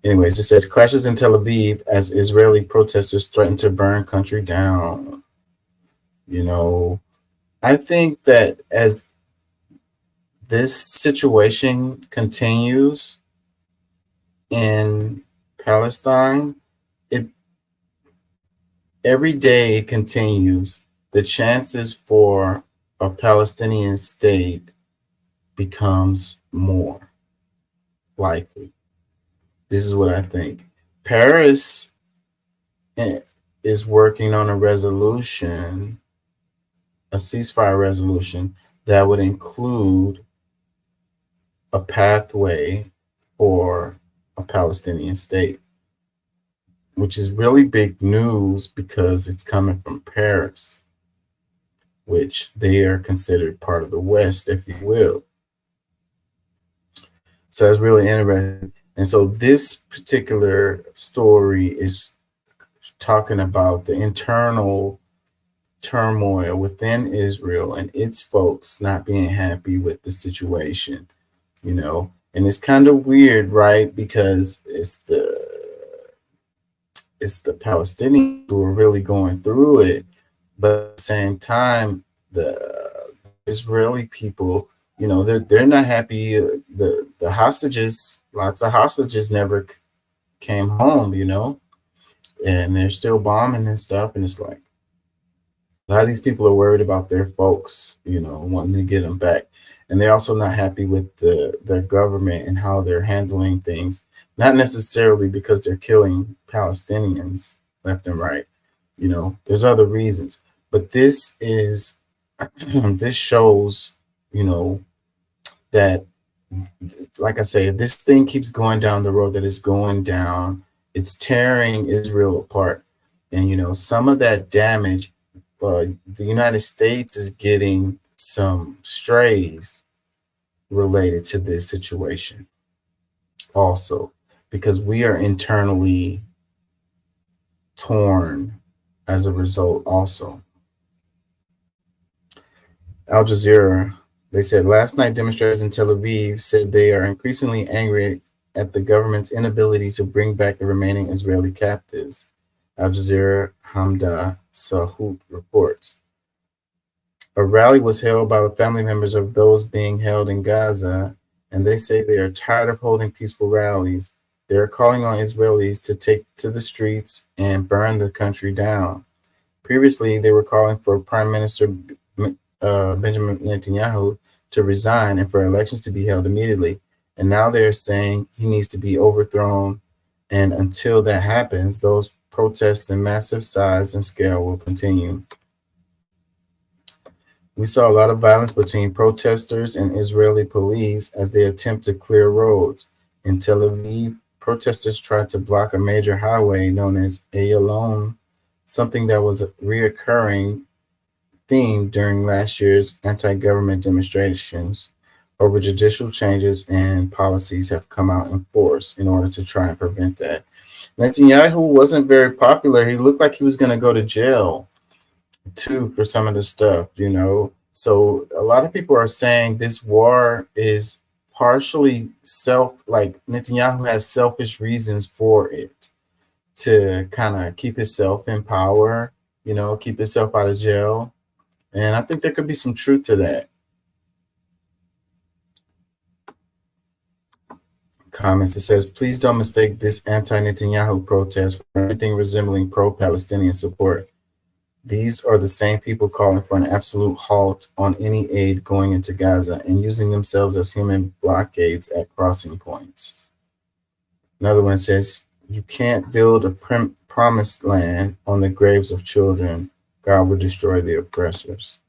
Anyways, it says clashes in Tel Aviv as Israeli protesters threaten to burn country down. I think that as this situation continues in Palestine, every day it continues, the chances for a Palestinian state becomes more likely. This is what I think. Paris is working on a resolution, a ceasefire resolution that would include a pathway for a Palestinian state. which is really big news because it's coming from Paris, which they are considered part of the West, if you will. So that's really interesting. And so this particular story is talking about the internal turmoil within Israel and its folks not being happy with the situation, you know. And it's kind of weird, right? Because it's the Palestinians who are really going through it, but at the same time, the Israeli people, you know, they're not happy. The hostages, lots of hostages never came home, you know, and they're still bombing and stuff. And it's like a lot of these people are worried about their folks, you know, wanting to get them back. And they're also not happy with their government and how they're handling things. Not necessarily because they're killing Palestinians left and right. You know, there's other reasons. But this is, this shows, you know, that, like I say, this thing keeps going down the road that it's going down. It's tearing Israel apart. And, you know, some of that damage, the United States is getting some strays related to this situation also, because we are internally torn as a result also. Al Jazeera, they said last night demonstrators in Tel Aviv said they are increasingly angry at the government's inability to bring back the remaining Israeli captives. Al Jazeera Hamda Sahut reports. A rally was held by the family members of those being held in Gaza, and they say they are tired of holding peaceful rallies. They are calling on Israelis to take to the streets and burn the country down. Previously, they were calling for Prime Minister Benjamin Netanyahu to resign and for elections to be held immediately. And now they're saying he needs to be overthrown. And until that happens, those protests in massive size and scale will continue. We saw a lot of violence between protesters and Israeli police as they attempt to clear roads. In Tel Aviv, protesters tried to block a major highway known as Ayalon, something that was a reoccurring theme during last year's anti-government demonstrations over judicial changes and policies have come out in force in order to try and prevent that. Netanyahu wasn't very popular. He looked like he was going to go to jail too for some of the stuff, you know. So a lot of people are saying this war is partially like Netanyahu has selfish reasons for it, to kind of keep himself in power, you know, keep himself out of jail. And I think there could be some truth to that. Comments, it says, please don't mistake this anti-Netanyahu protest for anything resembling pro-Palestinian support. These are the same people calling for an absolute halt on any aid going into Gaza and using themselves as human blockades at crossing points. Another one says, you can't build a promised land on the graves of children. God will destroy the oppressors.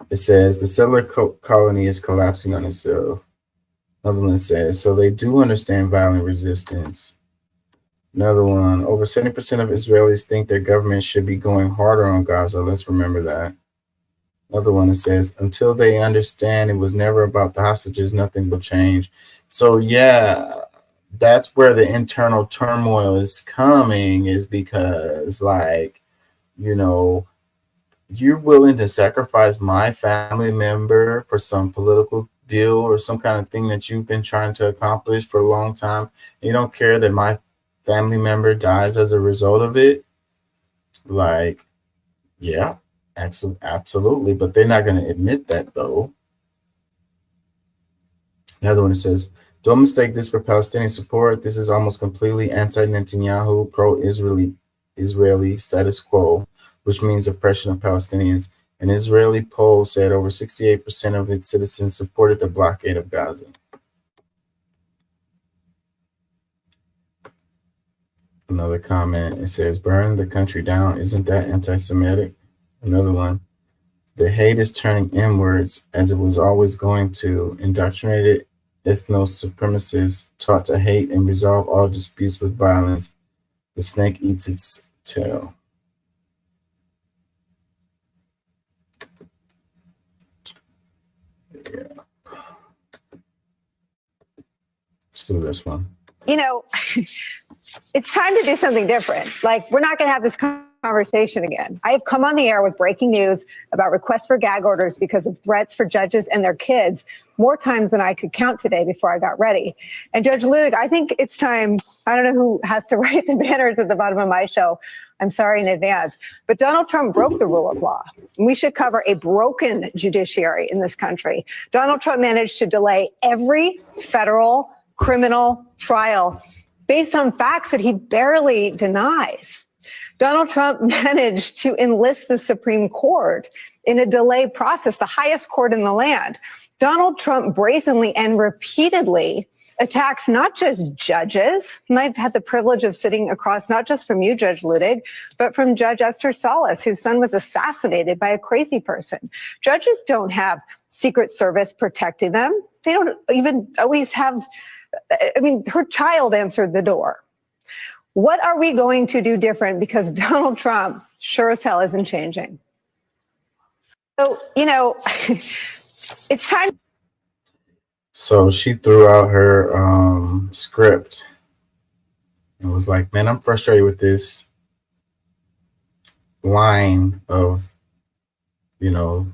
It says, the settler colony is collapsing on itself. Another one says, so they do understand violent resistance. Another one, over 70% of Israelis think their government should be going harder on Gaza. Let's remember that. Another one that says, until they understand it was never about the hostages, nothing will change. So yeah, that's where the internal turmoil is coming, is because, like, you know, you're willing to sacrifice my family member for some political deal or some kind of thing that you've been trying to accomplish for a long time. You don't care that my family member dies as a result of it. Like, yeah, absolutely. But they're not going to admit that, though. Another one that says, don't mistake this for Palestinian support. This is almost completely anti-Netanyahu, pro-Israeli status quo, which means oppression of Palestinians. An Israeli poll said over 68% of its citizens supported the blockade of Gaza. Another comment, it says, burn the country down. Isn't that anti-Semitic? Another one, the hate is turning inwards as it was always going to. Indoctrinated ethno-supremacists taught to hate and resolve all disputes with violence. The snake eats its tail. Yeah. Let's do this one.
You know, it's time to do something different. Like, we're not going to have this conversation again. I have come on the air with breaking news about requests for gag orders because of threats for judges and their kids more times than I could count today before I got ready. And Judge Luttig, I think it's time. I don't know who has to write the banners at the bottom of my show. I'm sorry in advance, but Donald Trump broke the rule of law. We should cover a broken judiciary in this country. Donald Trump managed to delay every federal criminal trial based on facts that he barely denies. Donald Trump managed to enlist the Supreme Court in a delay process, the highest court in the land. Donald Trump brazenly and repeatedly attacks not just judges, and I've had the privilege of sitting across not just from you, Judge Luttig, but from Judge Esther Salas, whose son was assassinated by a crazy person. Judges don't have Secret Service protecting them. They don't even always have, I mean, her child answered the door. What are we going to do different? Because Donald Trump sure as hell isn't changing. So, you know, it's time.
So she threw out her script and was like, man, I'm frustrated with this line of, you know,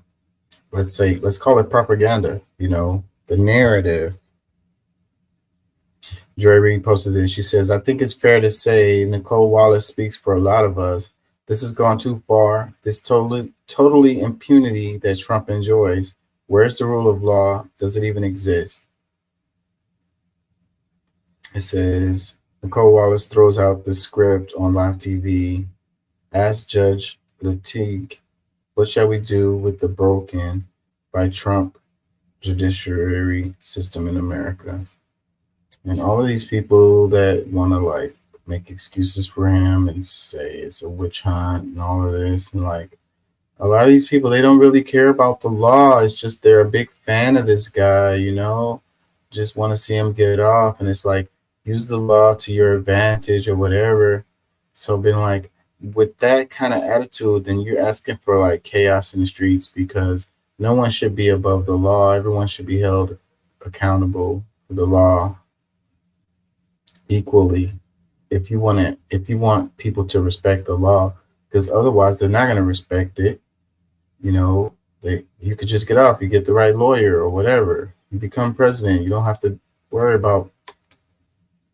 let's call it propaganda, you know, the narrative. Joy Reid posted this. She says, I think it's fair to say Nicole Wallace speaks for a lot of us. This has gone too far. This totally impunity that Trump enjoys. Where's the rule of law? Does it even exist? It says, Nicole Wallace throws out the script on live TV. Ask Judge Luttig, what shall we do with the broken by Trump judiciary system in America? And all of these people that want to like make excuses for him and say it's a witch hunt and all of this, and like a lot of these people, they don't really care about the law. It's just they're a big fan of this guy, you know, just want to see him get off. And it's like, use the law to your advantage or whatever. So been like, with that kind of attitude, then you're asking for like chaos in the streets, because no one should be above the law. Everyone should be held accountable for the law equally. If you want people to respect the law, because otherwise they're not going to respect it. You know, you could just get off. You get the right lawyer or whatever. You become president. You don't have to worry about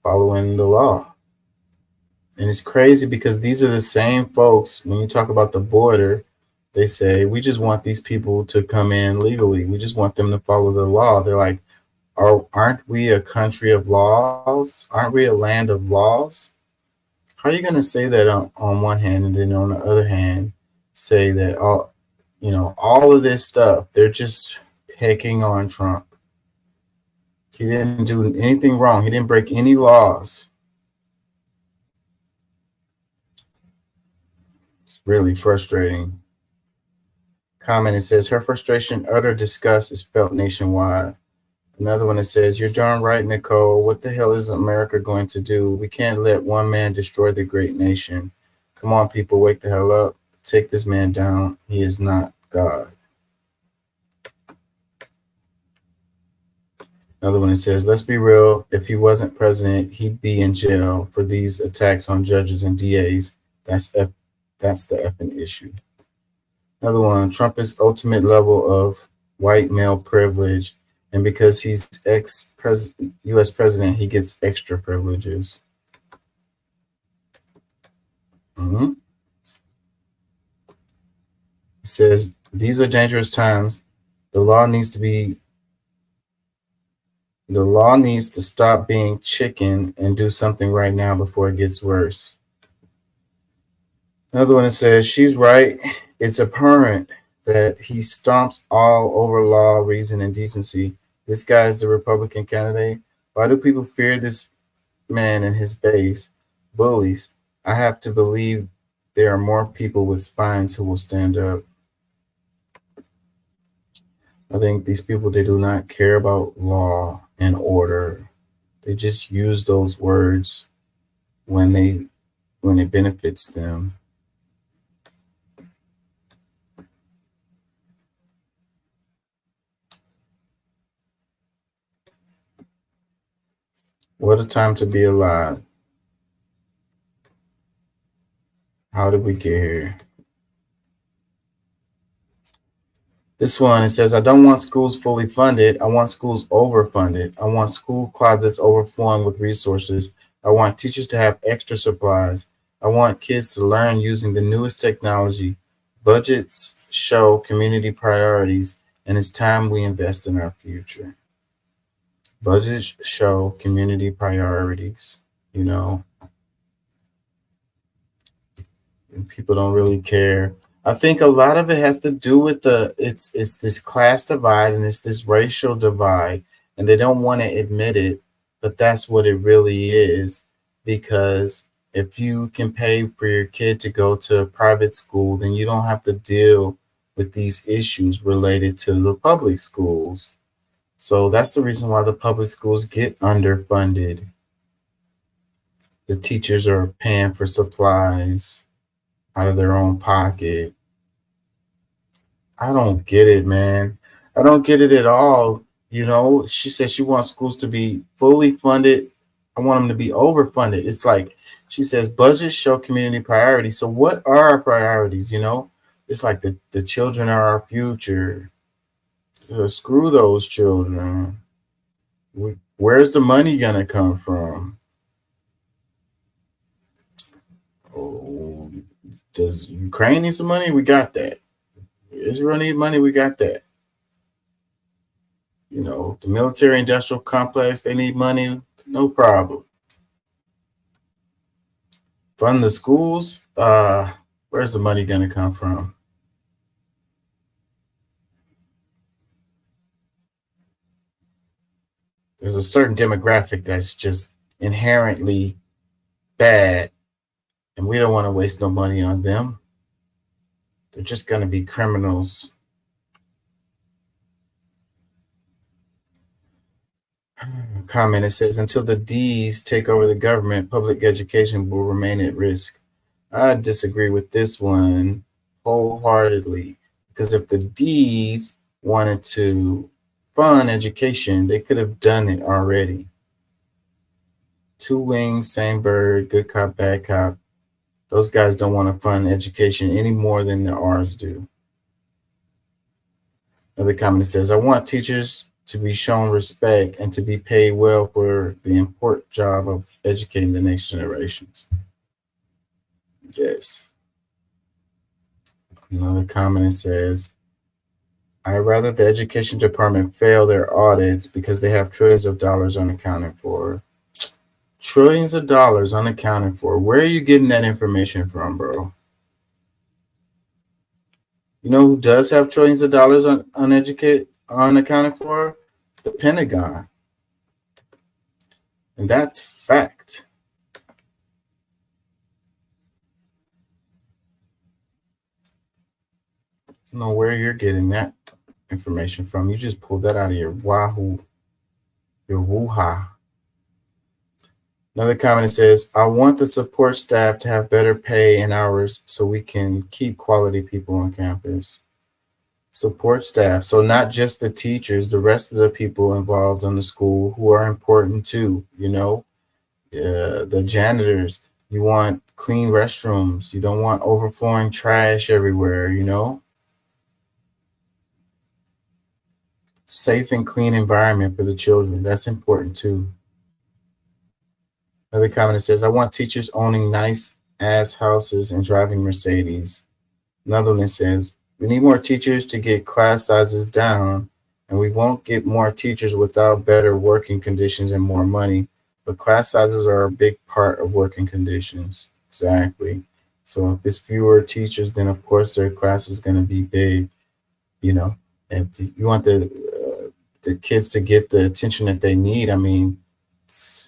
following the law. And it's crazy because these are the same folks, when you talk about the border, they say, we just want these people to come in legally. We just want them to follow the law. They're like, aren't we a country of laws? Aren't we a land of laws? How are you going to say that on one hand, and then on the other hand, say that all of this stuff, they're just picking on Trump. He didn't do anything wrong. He didn't break any laws. It's really frustrating. Comment, it says, her frustration, utter disgust is felt nationwide. Another one that says, you're darn right, Nicole. What the hell is America going to do? We can't let one man destroy the great nation. Come on, people, wake the hell up. Take this man down. He is not God. Another one that says, let's be real. If he wasn't president, he'd be in jail for these attacks on judges and DAs. That's the effing issue. Another one, Trump is ultimate level of white male privilege. And because he's U.S. president, he gets extra privileges. It says, these are dangerous times. The law needs to stop being chicken and do something right now before it gets worse. Another one that says, she's right. It's abhorrent that he stomps all over law, reason, and decency. This guy is the Republican candidate. Why do people fear this man and his base? Bullies. I have to believe there are more people with spines who will stand up. I think these people, they do not care about law and order. They just use those words when it benefits them. What a time to be alive. How did we get here? This one, it says, I don't want schools fully funded. I want schools overfunded. I want school closets overflowing with resources. I want teachers to have extra supplies. I want kids to learn using the newest technology. Budgets show community priorities, and it's time we invest in our future. Budgets show community priorities, you know. And people don't really care. I think a lot of it has to do with it's this class divide and it's this racial divide, and they don't want to admit it, but that's what it really is. Because if you can pay for your kid to go to a private school, then you don't have to deal with these issues related to the public schools. So that's the reason why the public schools get underfunded. The teachers are paying for supplies out of their own pocket. I don't get it, man. I don't get it at all. You know, she said she wants schools to be fully funded. I want them to be overfunded. It's like she says budgets show community priorities. So what are our priorities? You know, it's like the children are our future. So screw those children. Where's the money gonna come from? Oh, does Ukraine need some money? We got that. Israel need money? We got that. You know, the military industrial complex, they need money, no problem. Fund the schools, where's the money gonna come from? There's a certain demographic that's just inherently bad, and we don't want to waste no money on them. They're just going to be criminals. Comment, it says, until the D's take over the government, public education will remain at risk. I disagree with this one wholeheartedly, because if the D's wanted to fund education, they could have done it already. Two wings, same bird, good cop, bad cop. Those guys don't want to fund education any more than the R's do. Another comment says, I want teachers to be shown respect and to be paid well for the important job of educating the next generations. Yes. Another comment says, I'd rather the education department fail their audits because they have trillions of dollars unaccounted for. Trillions of dollars unaccounted for. Where are you getting that information from, bro? You know who does have trillions of dollars unaccounted for? The Pentagon. And that's fact. I don't know where you're getting that information from. You just pulled that out of your wahoo, your woo-ha. Another comment says, I want the support staff to have better pay and hours so we can keep quality people on campus. Support staff, so not just the teachers, the rest of the people involved in the school who are important too, you know, the janitors. You want clean restrooms. You don't want overflowing trash everywhere, you know. Safe and clean environment for the children. That's important too. Another comment says, I want teachers owning nice ass houses and driving Mercedes. Another one says, we need more teachers to get class sizes down, and we won't get more teachers without better working conditions and more money. But class sizes are a big part of working conditions. Exactly. So if it's fewer teachers, then of course their class is going to be big, you know. And if you want the kids to get the attention that they need, I mean,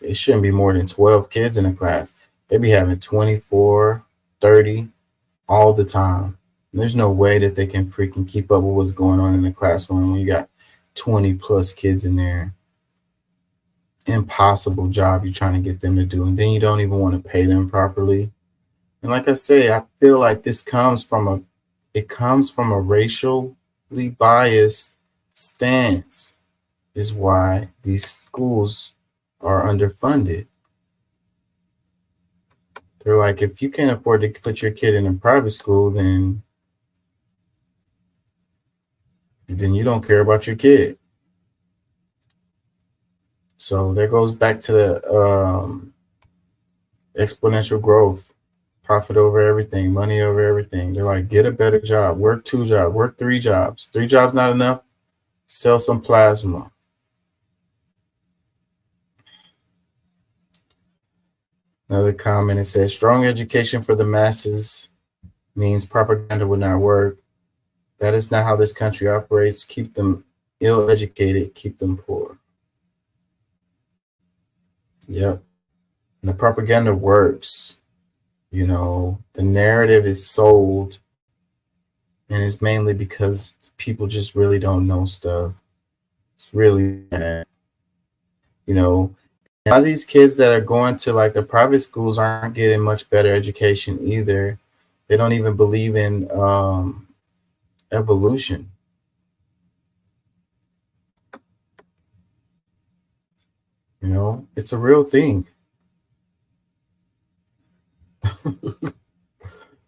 it shouldn't be more than 12 kids in a class. They be having 24, 30 all the time. And there's no way that they can freaking keep up with what's going on in the classroom when you got 20 plus kids in there. Impossible job you're trying to get them to do. And then you don't even want to pay them properly. And like I say, I feel like this comes from a racially biased stance is why these schools are underfunded. They're like, if you can't afford to put your kid in a private school, then you don't care about your kid. So that goes back to the exponential growth, profit over everything, money over everything. They're like, get a better job, work 2 jobs, work 3 jobs. 3 jobs not enough, sell some plasma. Another comment, it says, strong education for the masses means propaganda will not work. That is not how this country operates. Keep them ill-educated, keep them poor. Yep. And the propaganda works. You know, the narrative is sold, and it's mainly because people just really don't know stuff. It's really bad. You know, a lot of these kids that are going to like the private schools aren't getting much better education either. They don't even believe in evolution. You know, it's a real thing.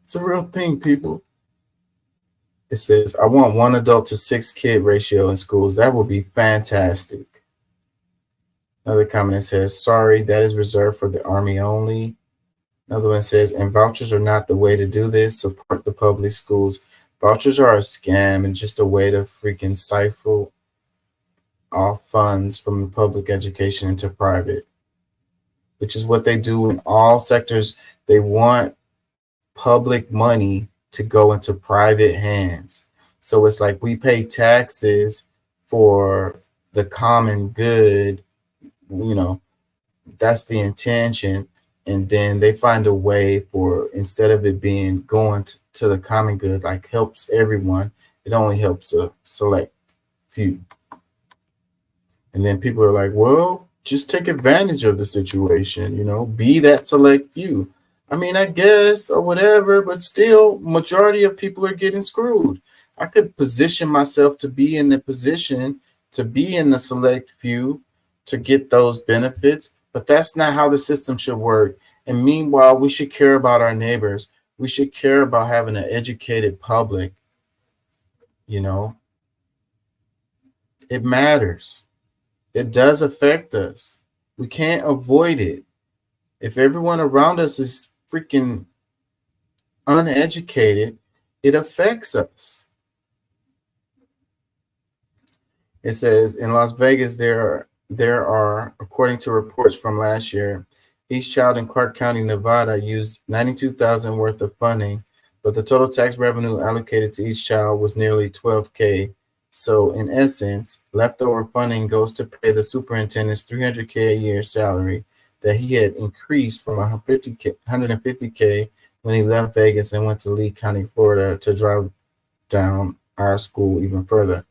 It's a real thing, people. It says, I want 1 adult to 6 kid ratio in schools. That would be fantastic. Another comment says, sorry, that is reserved for the Army only. Another one says, and vouchers are not the way to do this. Support the public schools. Vouchers are a scam and just a way to freaking siphon off funds from the public education into private, which is what they do in all sectors. They want public money to go into private hands. So it's like we pay taxes for the common good, you know, that's the intention. And then they find a way for, instead of it being going to the common good, like helps everyone, it only helps a select few. And then people are like, well, just take advantage of the situation, you know, be that select few. I mean, I guess, or whatever, but still, majority of people are getting screwed. I could position myself to be in the position to be in the select few to get those benefits, but that's not how the system should work. And meanwhile, we should care about our neighbors. We should care about having an educated public. You know, it matters. It does affect us. We can't avoid it. If everyone around us is freaking uneducated, it affects us. It says in Las Vegas, there are, according to reports from last year, each child in Clark County, Nevada used $92,000 worth of funding, but the total tax revenue allocated to each child was nearly $12,000. So in essence, leftover funding goes to pay the superintendent's $300,000 a year salary that he had increased from $150,000 when he left Vegas and went to Lee County, Florida, to drive down our school even further.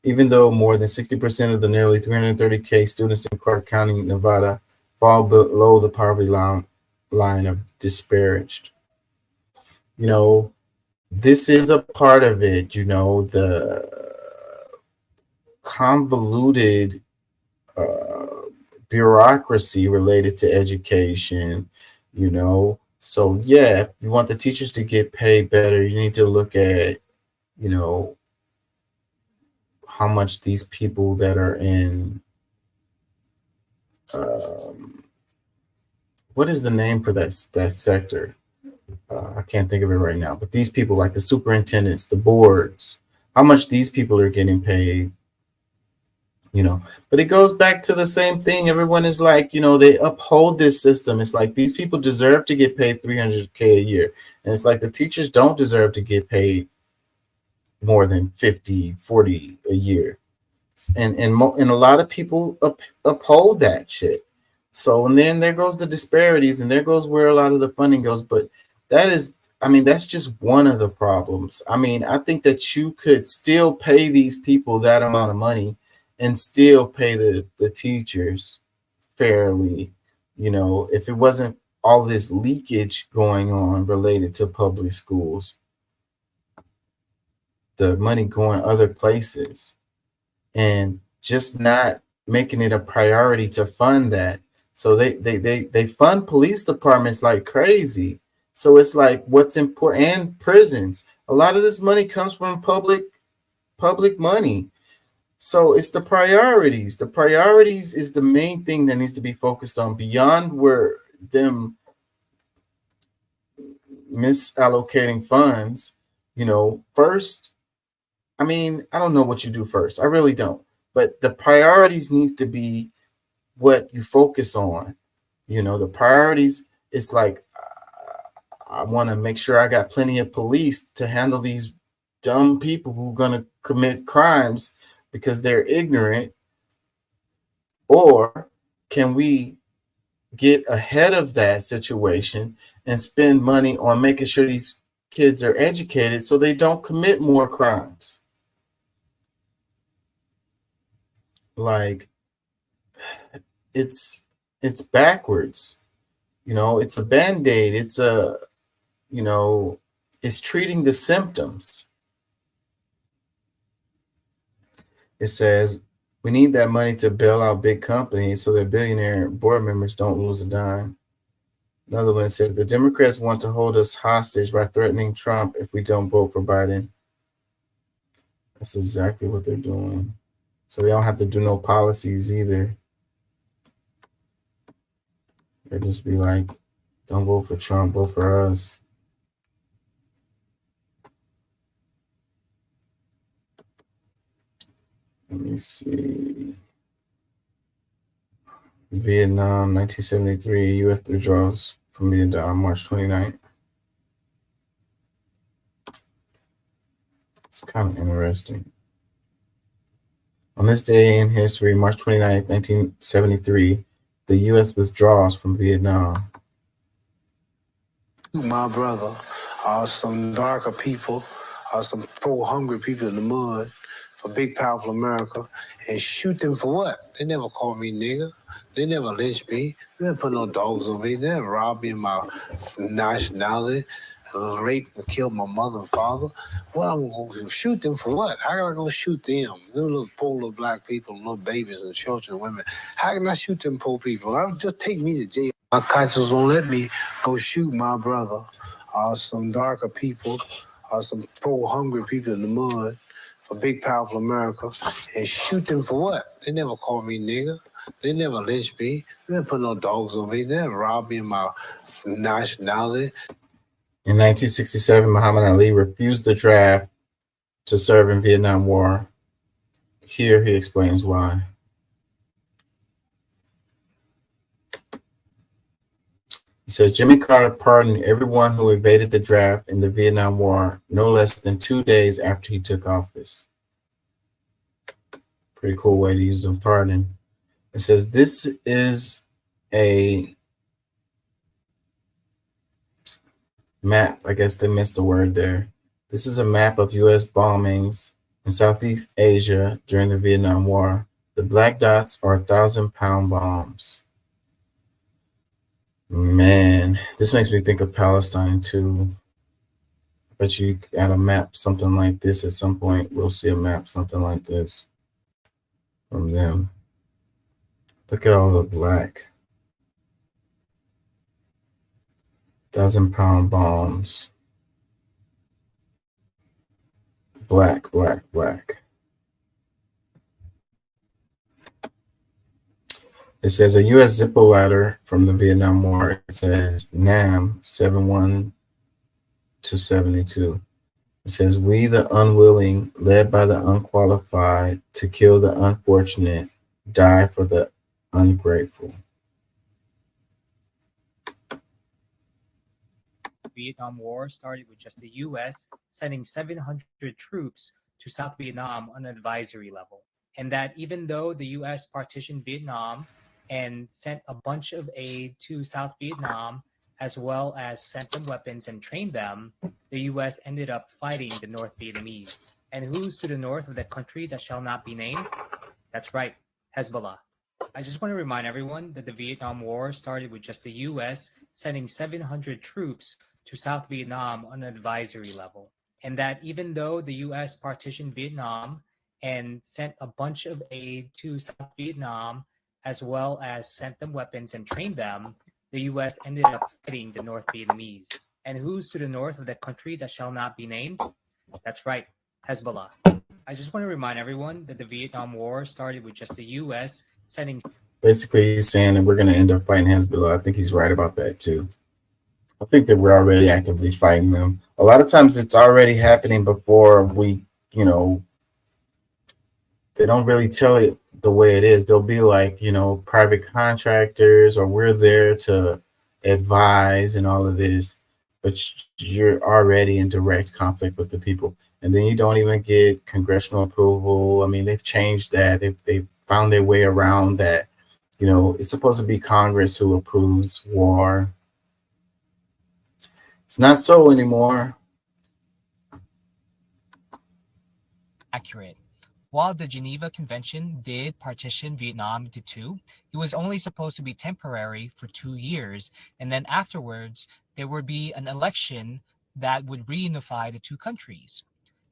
Even though more than 60% of the nearly 330,000 students in Clark County, Nevada, fall below the poverty line of disparaged. You know, this is a part of it, you know, the convoluted bureaucracy related to education, you know. So yeah, if you want the teachers to get paid better, you need to look at, you know, how much these people that are in what is the name for that sector? I can't think of it right now, but these people like the superintendents, the boards, how much these people are getting paid, you know. But it goes back to the same thing. Everyone is like, you know, they uphold this system. It's like these people deserve to get paid $300,000 a year. And it's like the teachers don't deserve to get paid more than 50, 40 a year. And a lot of people uphold that shit. So, and then there goes the disparities, and there goes where a lot of the funding goes. But that is, I mean, that's just one of the problems. I mean, I think that you could still pay these people that amount of money and still pay the teachers fairly. You know, if it wasn't all this leakage going on related to public schools, the money going other places, and just not making it a priority to fund that. So they fund police departments like crazy. So it's like what's important, and prisons. A lot of this money comes from public money. So it's the priorities. The priorities is the main thing that needs to be focused on, beyond where them misallocating funds. You know, first, I mean, I don't know what you do first. I really don't. But the priorities needs to be what you focus on. You know, the priorities, it's like, I want to make sure I got plenty of police to handle these dumb people who are going to commit crimes because they're ignorant. Or can we get ahead of that situation and spend money on making sure these kids are educated so they don't commit more crimes? Like, it's backwards. You know, it's a Band-Aid. It's a, you know, it's treating the symptoms. It says we need that money to bail out big companies so that billionaire board members don't lose a dime. Another one says the Democrats want to hold us hostage by threatening Trump if we don't vote for Biden. That's exactly what they're doing. So they don't have to do no policies either. They just be like, don't vote for Trump, vote for us. Let me see. Vietnam, 1973, U.S. withdraws from Vietnam, March 29th. It's kind of interesting. On this day in history, March 29th, 1973, the U.S. withdraws from Vietnam.
My brother, some darker people, some poor, hungry people in the mud for big, powerful America, and shoot them for what? They never called me nigger. They never lynched me. They never put no dogs on me. They never robbed me of my nationality, raped and killed my mother and father. Well, I'm going to shoot them for what? How can I go shoot them? Them little poor little black people, little babies and children and women. How can I shoot them poor people? I'll just take me to jail. My conscience won't let me go shoot my brother, some darker people, some poor, hungry people in the mud for big, powerful America, and shoot them for what? They never called me nigger. They never lynched me. They never put no dogs on me. They never robbed me of my nationality.
In 1967, Muhammad Ali refused the draft to serve in Vietnam War. Here he explains why. He says Jimmy Carter pardoned everyone who evaded the draft in the Vietnam War no less than 2 days after he took office. Pretty cool way to use the pardon. It says this is a map. I guess they missed the word there. This is a map of U.S. bombings in Southeast Asia during the Vietnam War. The black dots are 1,000-pound bombs. Man, this makes me think of Palestine too. I bet you got a map something like this at some point. We'll see a map something like this from them. Look at all the black. 1,000-pound bombs. Black, black, black. It says a U.S. Zippo ladder from the Vietnam War. It says NAM 71 to 72. It says, we the unwilling, led by the unqualified, to kill the unfortunate, die for the ungrateful.
Vietnam War started with just the U.S. sending 700 troops to South Vietnam on an advisory level. And that even though the U.S. partitioned Vietnam and sent a bunch of aid to South Vietnam, as well as sent them weapons and trained them, the U.S. ended up fighting the North Vietnamese. And who's to the north of that country that shall not be named? That's right, Hezbollah. I just want to remind everyone that the Vietnam War started with just the US sending 700 troops to South Vietnam on an advisory level. And that even though the US partitioned Vietnam and sent a bunch of aid to South Vietnam, as well as sent them weapons and trained them, the US ended up fighting the North Vietnamese. And who's to the north of that country that shall not be named? That's right, Hezbollah. I just want to remind everyone that the Vietnam War started with just the US sending.
Basically, he's saying that we're going to end up fighting Hezbollah. I think he's right about that too. I think that we're already actively fighting them. A lot of times it's already happening before we, they don't really tell it the way it is. They'll be like, private contractors, or we're there to advise and all of this, but you're already in direct conflict with the people. And then you don't even get congressional approval. I mean, they've changed that. They've found their way around that. It's supposed to be Congress who approves war. It's not so anymore.
Accurate. While the Geneva Convention did partition Vietnam into two, it was only supposed to be temporary for 2 years, and then afterwards there would be an election that would reunify the two countries.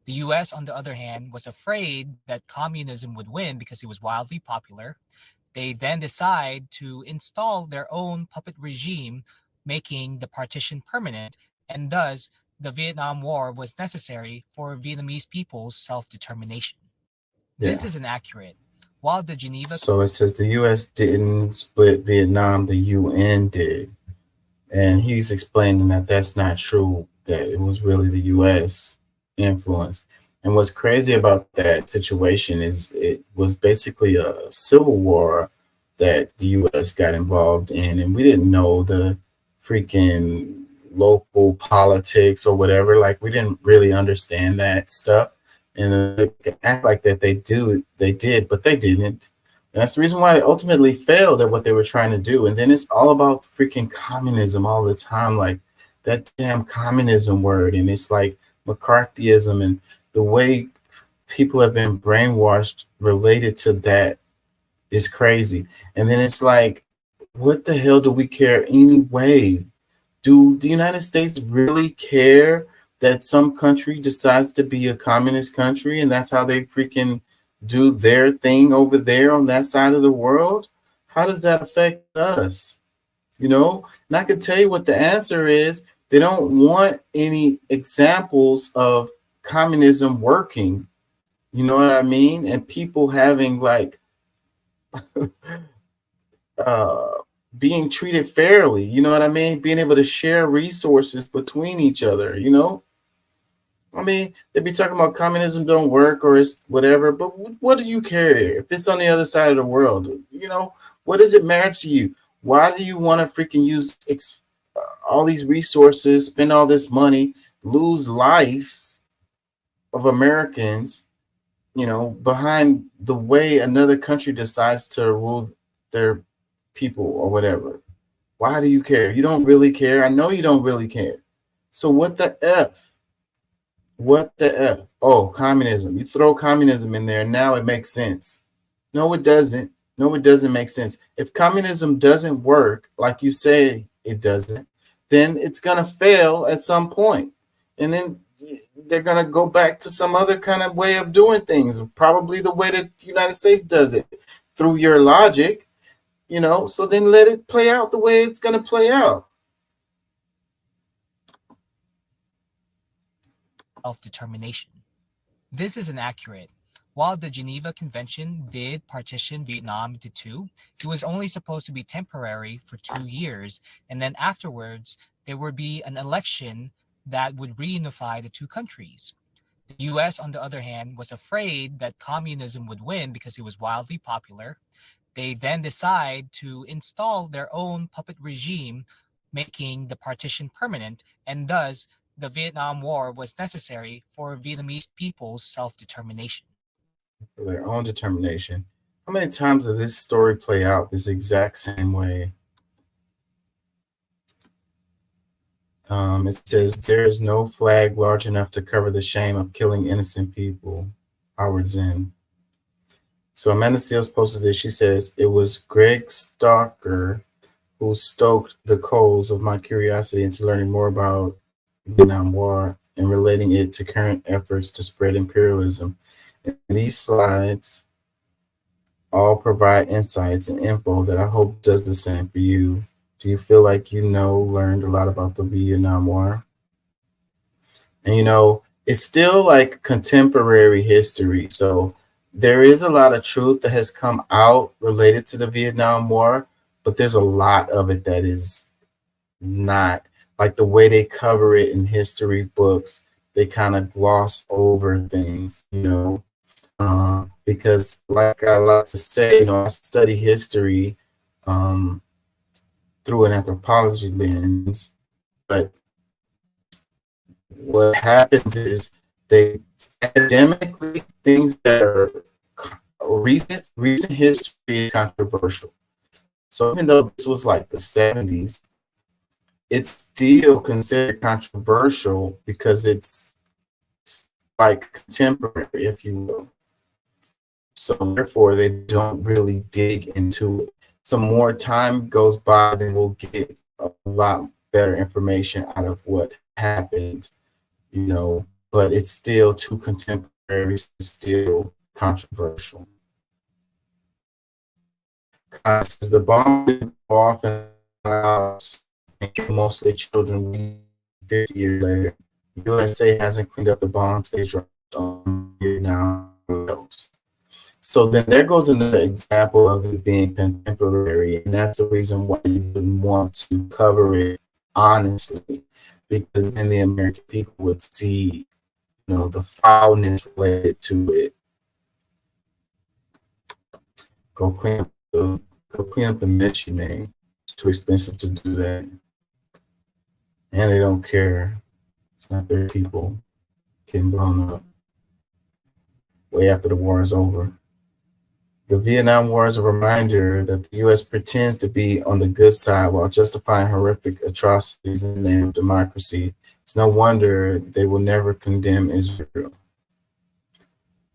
The US, on the other hand, was afraid that communism would win because it was wildly popular. They then decide to install their own puppet regime, making the partition permanent, and thus the Vietnam War was necessary for Vietnamese people's self-determination.
Yeah.
This is inaccurate. While the Geneva...
So it says the US didn't split Vietnam, the UN did. And he's explaining that that's not true, that it was really the US influence. And what's crazy about that situation is it was basically a civil war that the US got involved in, and we didn't know the freaking local politics or whatever. Like, we didn't really understand that stuff, and they act like that they did, but they didn't. And that's the reason why they ultimately failed at what they were trying to do. And then it's all about freaking communism all the time, like that damn communism word. And it's like McCarthyism, and the way people have been brainwashed related to that is crazy. And then it's like, what the hell do we care anyway? Do the United States really care that some country decides to be a communist country and that's how they freaking do their thing over there on that side of the world? How does that affect us? And I can tell you what the answer is. They don't want any examples of communism working, you know what I mean? And people having like being treated fairly, you know what I mean? Being able to share resources between each other, I mean, they'd be talking about communism don't work or it's whatever, but what do you care if it's on the other side of the world? What does it matter to you? Why do you want to freaking use all these resources, spend all this money, lose lives of Americans, behind the way another country decides to rule their people or whatever? Why do you care? You don't really care. I know you don't really care. So what the F? What the F? Oh, communism. You throw communism in there, now it makes sense. No, it doesn't. No, it doesn't make sense. If communism doesn't work like you say it doesn't, then it's going to fail at some point. And then they're going to go back to some other kind of way of doing things, probably the way that the United States does it, through your logic, so then let it play out the way it's going to play out.
Self-determination. This is inaccurate. While the Geneva Convention did partition Vietnam into two, it was only supposed to be temporary for 2 years, and then afterwards there would be an election that would reunify the two countries. The US, on the other hand, was afraid that communism would win because it was wildly popular. They then decide to install their own puppet regime, making the partition permanent, and thus the Vietnam War was necessary for Vietnamese people's self-determination.
For their own determination. How many times does this story play out this exact same way? It says, there is no flag large enough to cover the shame of killing innocent people. Howard Zinn. So Amanda Seals posted this. She says, it was Greg Stalker who stoked the coals of my curiosity into learning more about Vietnam War and relating it to current efforts to spread imperialism. And these slides all provide insights and info that I hope does the same for you. Do you feel like learned a lot about the Vietnam War? And it's still like contemporary history. So there is a lot of truth that has come out related to the Vietnam War, but there's a lot of it that is not, like the way they cover it in history books. They kind of gloss over things, because like I like to say, I study history through an anthropology lens, but what happens is they academically, things that are recent history is controversial. So even though this was like the 70s, it's still considered controversial because it's like contemporary, if you will. So therefore, they don't really dig into it. Some more time goes by, then we'll get a lot better information out of what happened, but it's still too contemporary, it's still controversial. As the bomb often and kill mostly children 50 years later, the USA hasn't cleaned up the bombs they dropped on Vietnam. So then there goes another example of it being contemporary, and that's the reason why you wouldn't want to cover it honestly, because then the American people would see, the foulness related to it. Go clean up the mess you made. It's too expensive to do that, and they don't care. It's not their people getting blown up way after the war is over. The Vietnam War is a reminder that the U.S. pretends to be on the good side while justifying horrific atrocities in the name of democracy. It's no wonder they will never condemn Israel.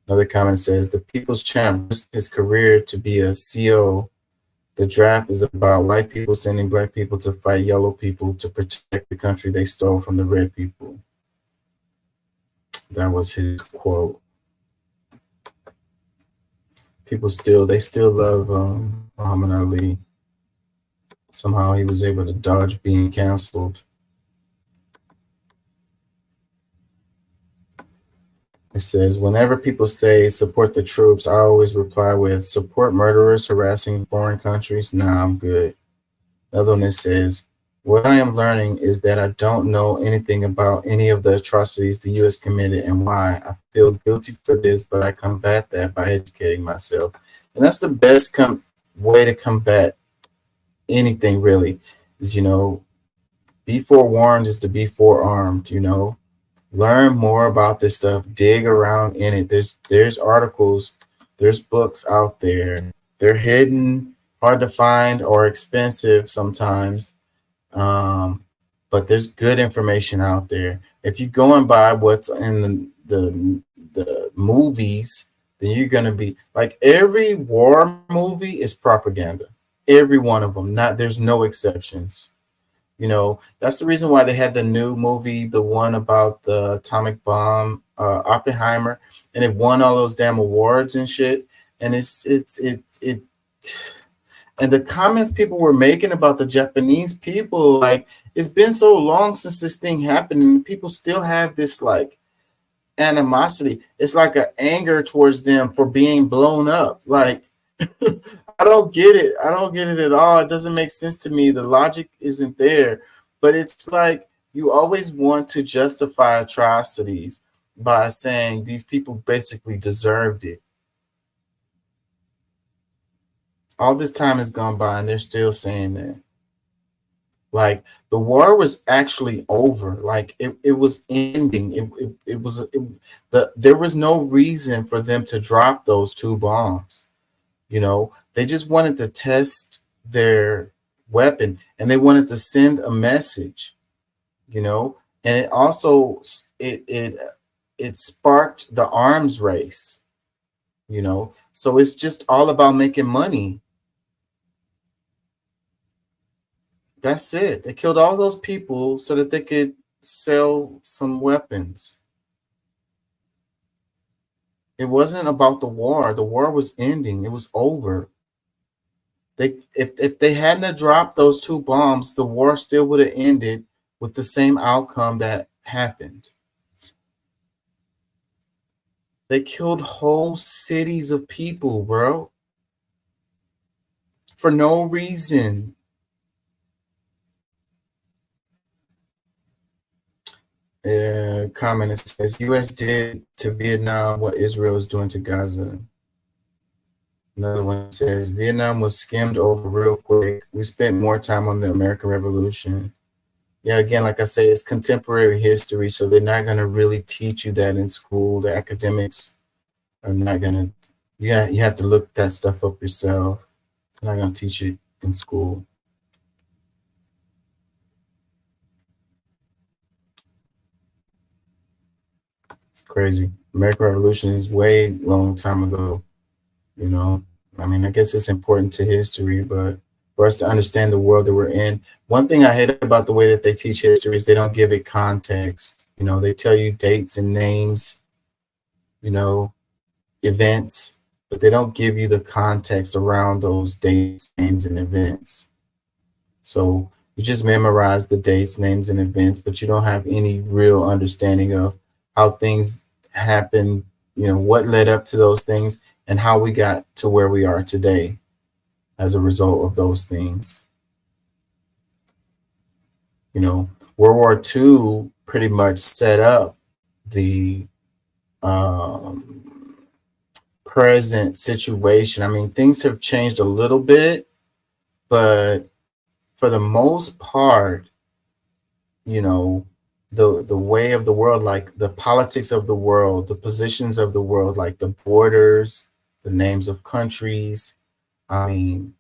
Another comment says, the People's Champ risked his career to be a CO. The draft is about white people sending black people to fight yellow people to protect the country they stole from the red people. That was his quote. People still love Muhammad Ali. Somehow he was able to dodge being canceled. It says, whenever people say support the troops, I always reply with support murderers harassing foreign countries. Nah, I'm good. Another one that says, what I am learning is that I don't know anything about any of the atrocities the U.S. committed and why. I feel guilty for this, but I combat that by educating myself. And that's the best way to combat anything, really, is, be forewarned is to be forearmed, Learn more about this stuff. Dig around in it. There's articles, there's books out there. They're hidden, hard to find, or expensive sometimes. But there's good information out there. If you're going by what's in the movies, then you're going to be like, every war movie is propaganda. Every one of them. There's no exceptions. That's the reason why they had the new movie, the one about the atomic bomb, Oppenheimer, and it won all those damn awards and shit. And and the comments people were making about the Japanese people, like, it's been so long since this thing happened, and people still have this like animosity. It's like an anger towards them for being blown up. Like, I don't get it. I don't get it at all. It doesn't make sense to me. The logic isn't there. But it's like you always want to justify atrocities by saying these people basically deserved it. All this time has gone by and they're still saying that. Like, the war was actually over. Like, it was ending. There was no reason for them to drop those two bombs. They just wanted to test their weapon, and they wanted to send a message, and it also it sparked the arms race. you know. So it's just all about making money. That's it. They killed all those people so that they could sell some weapons. It wasn't about the war. The war was ending. It was over. If they hadn't have dropped those 2 bombs, the war still would have ended with the same outcome that happened. They killed whole cities of people, bro, for no reason. Comment, it says U.S. did to Vietnam what Israel is doing to Gaza. Another one says Vietnam was skimmed over real quick. We spent more time on the American Revolution. Yeah, again, like I say, it's contemporary history, so they're not going to really teach you that in school. The academics are not going to, you have to look that stuff up yourself. They're not going to teach it in school. It's crazy. American Revolution is way long time ago, you know. I mean, I guess it's important to history, but for us to understand the world that we're in, one thing I hate about the way that they teach history is they don't give it context. You know, they tell you dates and names, you know, events, but they don't give you the context around those dates, names, and events. So you just memorize the dates, names, and events, but you don't have any real understanding of how things happen, you know, what led up to those things and how we got to where we are today as a result of those things. You know, World War II pretty much set up the present situation. I mean, things have changed a little bit, but for the most part, you know, the way of the world, like the politics of the world, the positions of the world, like the borders, the names of countries. I mean,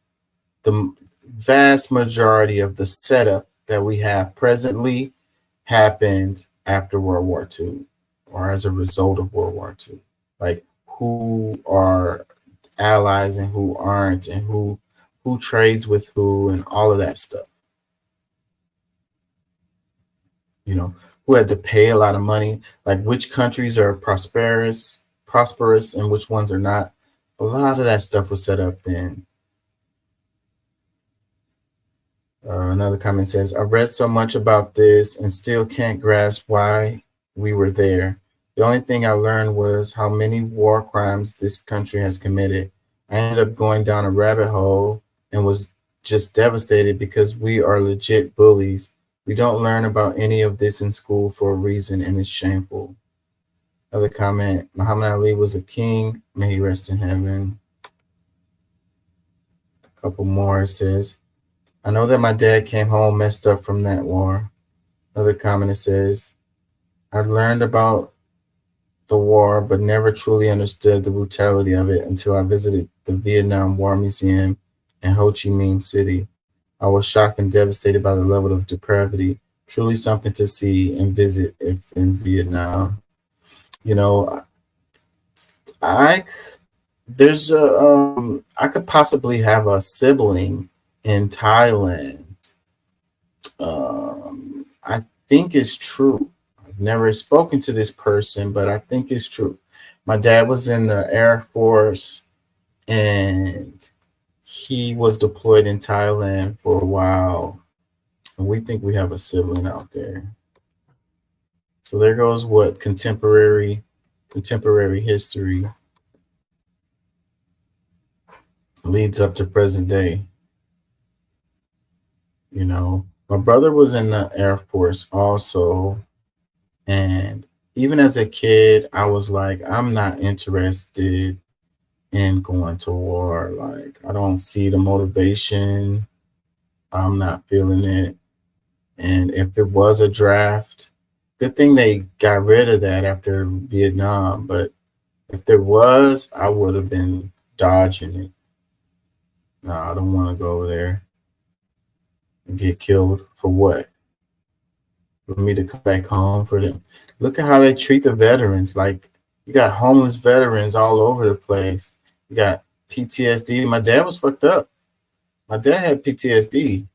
the vast majority of the setup that we have presently happened after World War II or as a result of World War II. Like who are allies and who aren't, and who trades with who, and all of that stuff. You know, who had to pay a lot of money, like which countries are prosperous, and which ones are not. A lot of that stuff was set up then. Another comment says, I've read so much about this and still can't grasp why we were there. The only thing I learned was how many war crimes this country has committed. I ended up going down a rabbit hole and was just devastated because we are legit bullies. We don't learn about any of this in school for a reason, and it's shameful. Another comment, Muhammad Ali was a king. May he rest in heaven. A couple more, it says, I know that my dad came home messed up from that war. Another comment, it says, I learned about the war, but never truly understood the brutality of it until I visited the Vietnam War Museum in Ho Chi Minh City. I was shocked and devastated by the level of depravity. Truly something to see and visit if in Vietnam. You know, I could possibly have a sibling in Thailand. I think it's true. I've never spoken to this person, but I think it's true. My dad was in the Air Force and he was deployed in Thailand for a while. And we think we have a sibling out there. So there goes what contemporary history leads up to present day. You know, my brother was in the Air Force also. And even as a kid, I was like, I'm not interested in going to war. Like, I don't see the motivation. I'm not feeling it. And if it was a draft, good thing they got rid of that after Vietnam. But if there was, I would have been dodging it. No, I don't want to go there and get killed for what? For me to come back home for them. Look at how they treat the veterans. Like, You got homeless veterans all over the place. You got PTSD. My dad was fucked up. My dad had PTSD.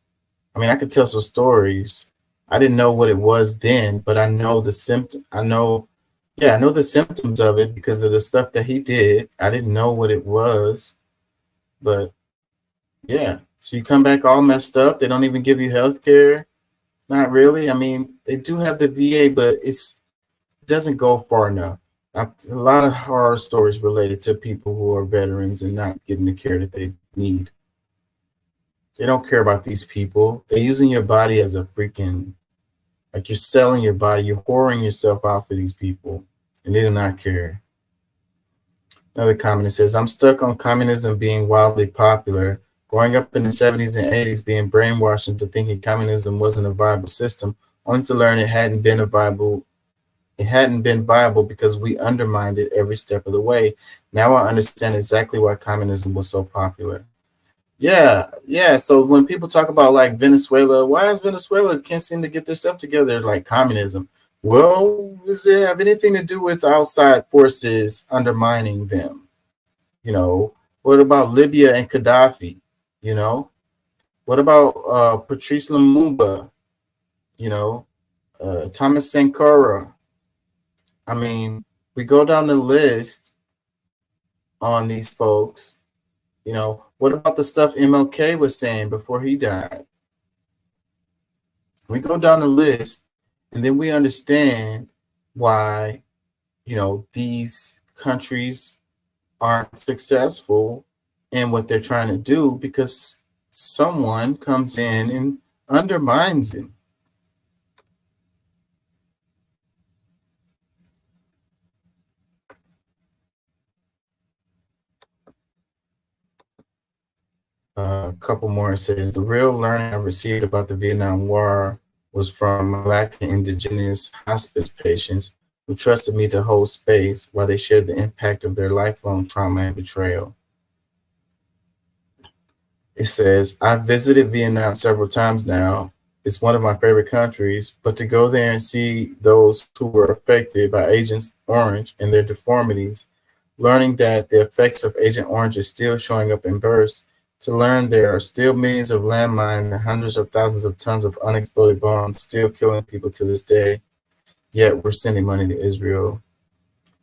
I mean, I could tell some stories. I didn't know what it was then, but I know the symptom. I know the symptoms of it because of the stuff that he did. I didn't know what it was, but yeah. So you come back all messed up. They don't even give you health care. Not really. I mean, they do have the VA, but it doesn't go far enough. A lot of horror stories related to people who are veterans and not getting the care that they need. They don't care about these people. They're using your body as a freaking, like you're selling your body. You're whoring yourself out for these people, and they do not care. Another comment says, I'm stuck on communism being wildly popular. Growing up in the 70s and 80s, being brainwashed into thinking communism wasn't a viable system, only to learn it hadn't been viable because we undermined it every step of the way. Now I understand exactly why communism was so popular. Yeah. So when people talk about like Venezuela, why is Venezuela can't seem to get themselves together like communism? Well, does it have anything to do with outside forces undermining them? You know, what about Libya and Gaddafi? You know, what about Patrice Lumumba? You know, Thomas Sankara. I mean, we go down the list on these folks. You know, what about the stuff MLK was saying before he died? We go down the list and then we understand why, you know, these countries aren't successful in what they're trying to do because someone comes in and undermines them. A couple more. It says, the real learning I received about the Vietnam War was from Black and indigenous hospice patients who trusted me to hold space while they shared the impact of their lifelong trauma and betrayal. It says, I've visited Vietnam several times now. It's one of my favorite countries, but to go there and see those who were affected by Agent Orange and their deformities, learning that the effects of Agent Orange is still showing up in births, to learn there are still millions of landmines and hundreds of thousands of tons of unexploded bombs still killing people to this day, yet we're sending money to Israel.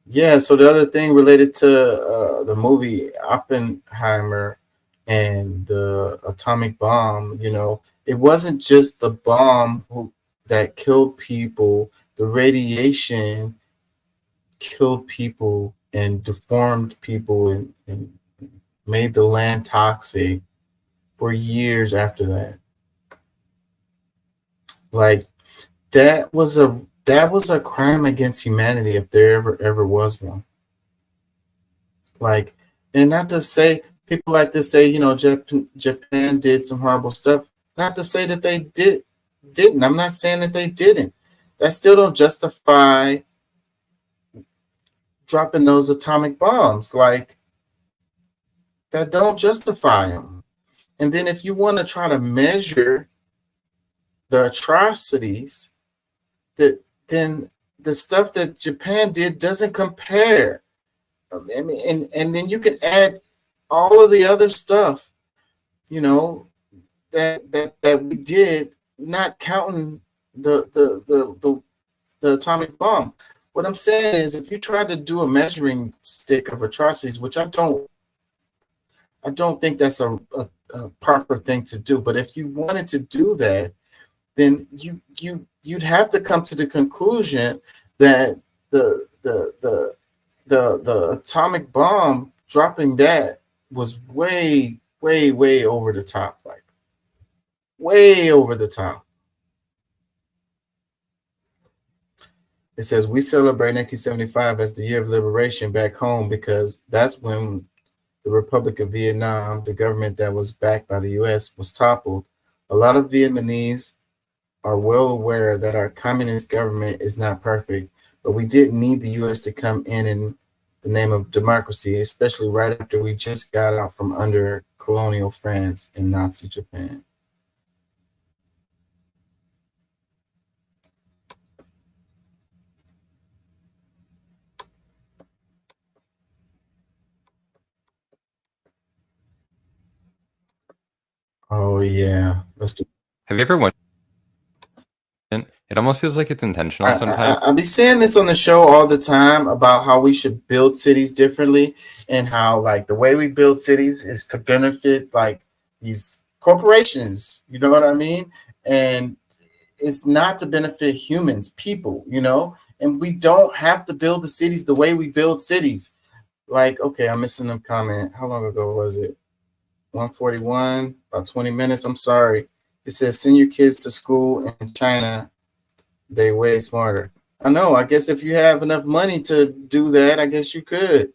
Yeah, so the other thing related to the movie Oppenheimer and the atomic bomb, you know, it wasn't just the bomb that killed people. The radiation killed people and deformed people and made the land toxic for years after that. Like that was a crime against humanity if there ever was one. Like, and not to say people like to say, you know, Japan did some horrible stuff. Not to say that they didn't. I'm not saying that they didn't. That still don't justify dropping those atomic bombs. Like that don't justify them. And then if you want to try to measure the atrocities, then the stuff that Japan did doesn't compare. I mean, and then you can add all of the other stuff, you know, that we did, not counting the atomic bomb. What I'm saying is, if you try to do a measuring stick of atrocities, which I don't think that's a proper thing to do. But if you wanted to do that, then you'd have to come to the conclusion that the atomic bomb dropping that was way over the top, like way over the top. It says we celebrate 1975 as the year of liberation back home because that's when the Republic of Vietnam, the government that was backed by the US, was toppled. A lot of Vietnamese are well aware that our communist government is not perfect, but we didn't need the US to come in the name of democracy, especially right after we just got out from under colonial France and Nazi Japan. Oh yeah, let's do.
Have you ever wondered? It almost feels like it's intentional sometimes.
I be saying this on the show all the time about how we should build cities differently, and how like the way we build cities is to benefit like these corporations. You know what I mean? And it's not to benefit humans, people. You know, and we don't have to build the cities the way we build cities. Like, okay, I'm missing a comment. How long ago was it? 141, about 20 minutes. I'm sorry. It says send your kids to school in China. They way smarter. I know. I guess if you have enough money to do that, I guess you could.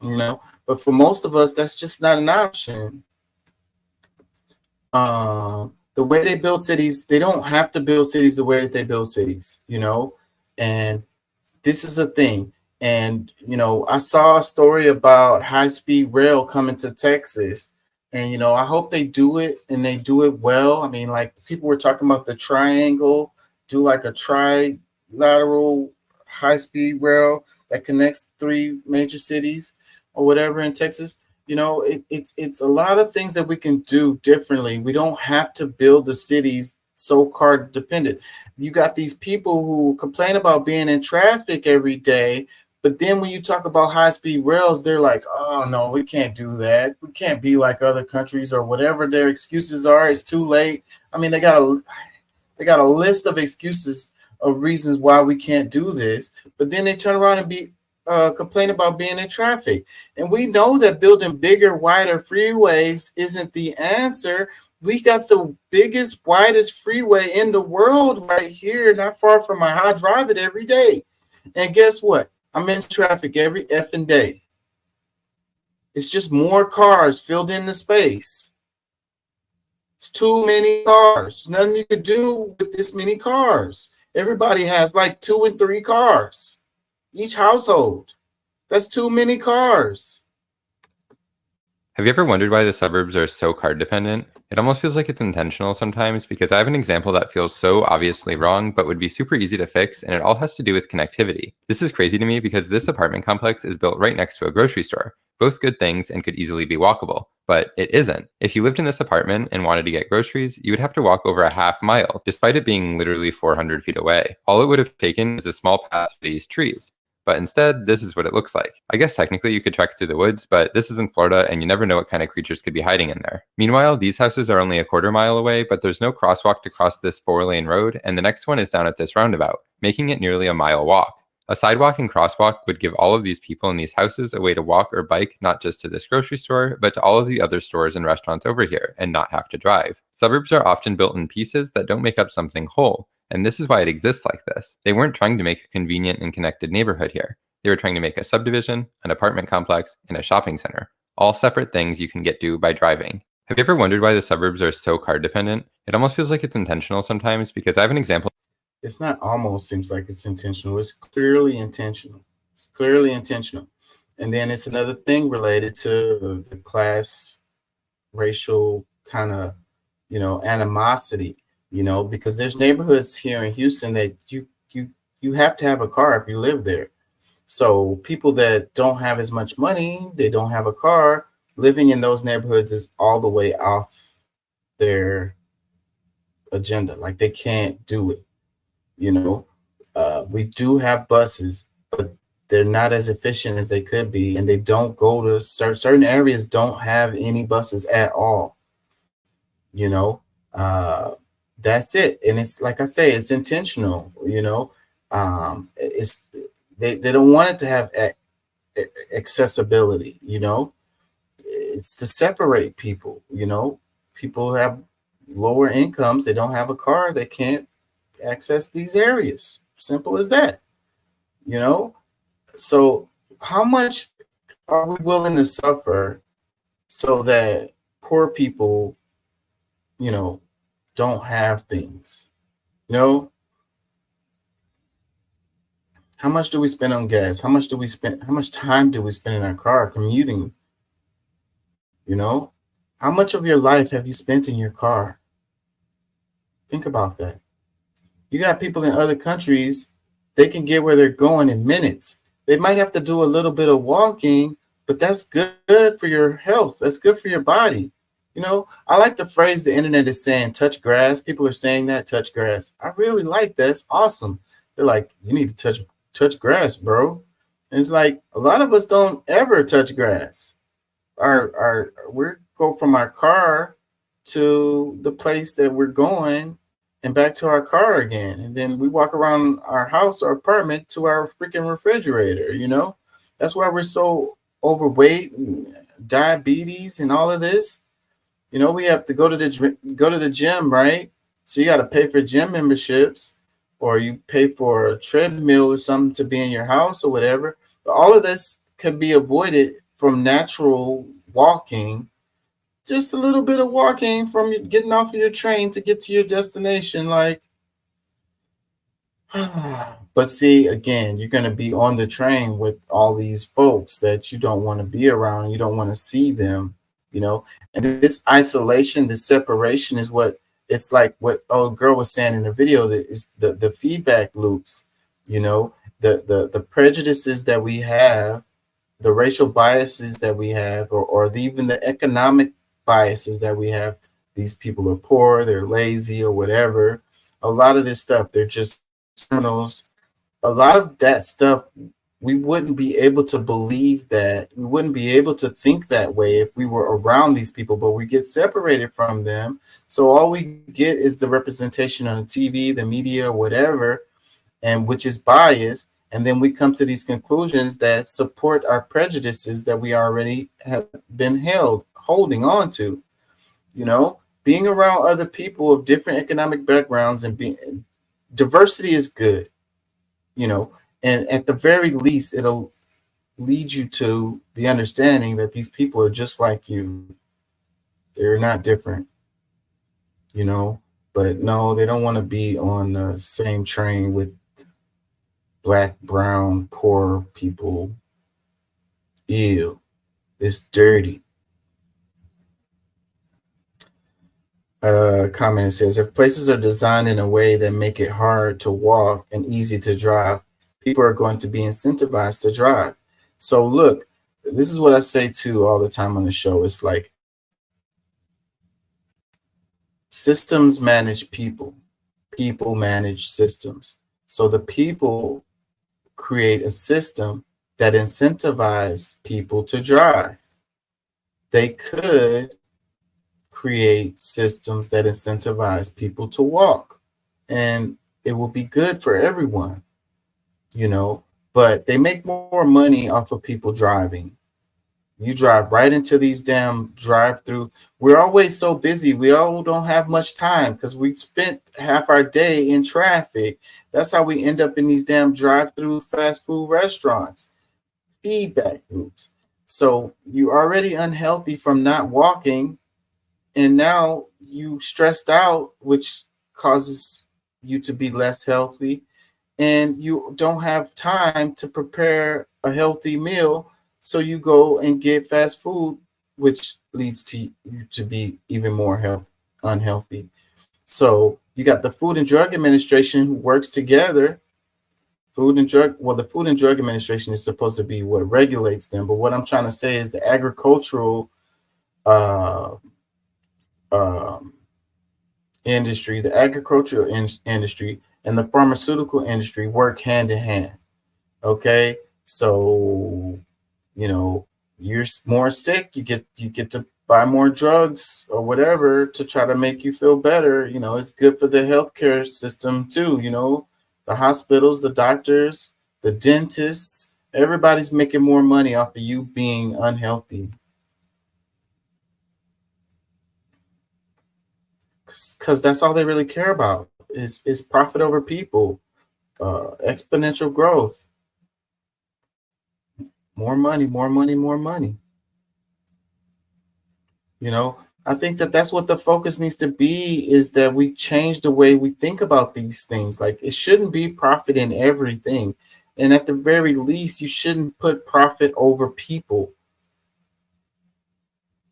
You know, but for most of us, that's just not an option. The way they build cities, they don't have to build cities the way that they build cities. You know, and this is a thing. And you know, I saw a story about high-speed rail coming to Texas. And, you know, I hope they do it and they do it well. I mean, like people were talking about the triangle, do like a trilateral high-speed rail that connects 3 major cities or whatever in Texas. You know, it's a lot of things that we can do differently. We don't have to build the cities so car dependent. You got these people who complain about being in traffic every day. But then when you talk about high-speed rails, they're like, oh, no, we can't do that. We can't be like other countries or whatever their excuses are. It's too late. I mean, they got a list of excuses of reasons why we can't do this. But then they turn around and complain about being in traffic. And we know that building bigger, wider freeways isn't the answer. We got the biggest, widest freeway in the world right here, not far from my house. I drive it every day. And guess what? I'm in traffic every effing day. It's just more cars filled in the space. It's too many cars. Nothing you could do with this many cars. Everybody has like 2 and 3 cars. Each household. That's too many cars.
Have you ever wondered why the suburbs are so car dependent? It almost feels like it's intentional sometimes because I have an example that feels so obviously wrong but would be super easy to fix, and it all has to do with connectivity. This is crazy to me because this apartment complex is built right next to a grocery store. Both good things and could easily be walkable, but it isn't. If you lived in this apartment and wanted to get groceries, you would have to walk over a half mile, despite it being literally 400 feet away. All it would have taken is a small path for these trees. But instead, this is what it looks like. I guess technically you could trek through the woods, but this is in Florida and you never know what kind of creatures could be hiding in there. Meanwhile, these houses are only a quarter mile away, but there's no crosswalk to cross this 4-lane road, and the next one is down at this roundabout, making it nearly a mile walk. A sidewalk and crosswalk would give all of these people in these houses a way to walk or bike not just to this grocery store, but to all of the other stores and restaurants over here and not have to drive. Suburbs are often built in pieces that don't make up something whole, and this is why it exists like this. They weren't trying to make a convenient and connected neighborhood here. They were trying to make a subdivision, an apartment complex, and a shopping center. All separate things you can get to by driving. Have you ever wondered why the suburbs are so car dependent? It almost feels like it's intentional sometimes because I have an example.
It's not almost seems like it's intentional. It's clearly intentional. It's clearly intentional. And then it's another thing related to the class, racial kind of, you know, animosity, you know, because there's neighborhoods here in Houston that you have to have a car if you live there. So people that don't have as much money, they don't have a car, living in those neighborhoods is all the way off their agenda. Like they can't do it. You know, we do have buses, but they're not as efficient as they could be. And they don't go to certain areas don't have any buses at all. You know, that's it. And it's like I say, it's intentional, you know, They don't want it to have accessibility, you know. It's to separate people, you know. People who have lower incomes, they don't have a car, they can't access these areas. Simple as that, you know. So how much are we willing to suffer so that poor people, you know, don't have things, you know? How much do we spend on gas? How much time do we spend in our car commuting? You know, how much of your life have you spent in your car? Think about that. You got people in other countries, they can get where they're going in minutes. They might have to do a little bit of walking, but that's good for your health. That's good for your body. You know, I like the phrase the internet is saying, touch grass. People are saying that, touch grass. I really like that. It's awesome. They're like, you need to touch grass, bro. And it's like a lot of us don't ever touch grass. We go from our car to the place that we're going and back to our car again. And then we walk around our house or apartment to our freaking refrigerator, you know? That's why we're so overweight and diabetes and all of this. You know, we have to go to the gym, right? So you got to pay for gym memberships, or you pay for a treadmill or something to be in your house or whatever. But all of this can be avoided from natural walking. Just a little bit of walking from getting off of your train to get to your destination. Like, but see, again, you're going to be on the train with all these folks that you don't want to be around. You don't want to see them, you know. And this isolation, this separation is what it's like. What old girl was saying in the video, that is the feedback loops, you know, the prejudices that we have, the racial biases that we have, or even the economic biases that we have. These people are poor, they're lazy, or whatever. A lot of this stuff, they're just criminals. A lot of that stuff, we wouldn't be able to believe that. We wouldn't be able to think that way if we were around these people, but we get separated from them. So all we get is the representation on the TV, the media, whatever, and which is biased. And then we come to these conclusions that support our prejudices that we already have been holding on to. You know, being around other people of different economic backgrounds and being diversity is good, you know, and at the very least, it'll lead you to the understanding that these people are just like you. They're not different, you know, but no, they don't want to be on the same train with Black, brown, poor people. Ew, it's dirty. Comment says, if places are designed in a way that make it hard to walk and easy to drive, people are going to be incentivized to drive. So look, this is what I say too all the time on the show. It's like systems manage people. People manage systems. So the people create a system that incentivizes people to drive. They could create systems that incentivize people to walk, and it will be good for everyone, you know, but they make more money off of people driving. You drive right into these damn drive-through. We're always so busy. We all don't have much time because we spent half our day in traffic. That's how we end up in these damn drive-through fast food restaurants. Feedback loops. So you're already unhealthy from not walking, and now you stressed out, which causes you to be less healthy, and you don't have time to prepare a healthy meal. So you go and get fast food, which leads to you to be even more unhealthy. So you got the Food and Drug Administration who works together. The Food and Drug Administration is supposed to be what regulates them. But what I'm trying to say is the agricultural industry, the agricultural industry, and the pharmaceutical industry work hand in hand. Okay, so you know, you're more sick, you get to buy more drugs or whatever to try to make you feel better. You know, it's good for the healthcare system too. You know, the hospitals, the doctors, the dentists, everybody's making more money off of you being unhealthy. Because that's all they really care about is profit over people, exponential growth. More money, more money, more money. You know, I think that's what the focus needs to be, is that we change the way we think about these things. Like, it shouldn't be profit in everything. And at the very least, you shouldn't put profit over people.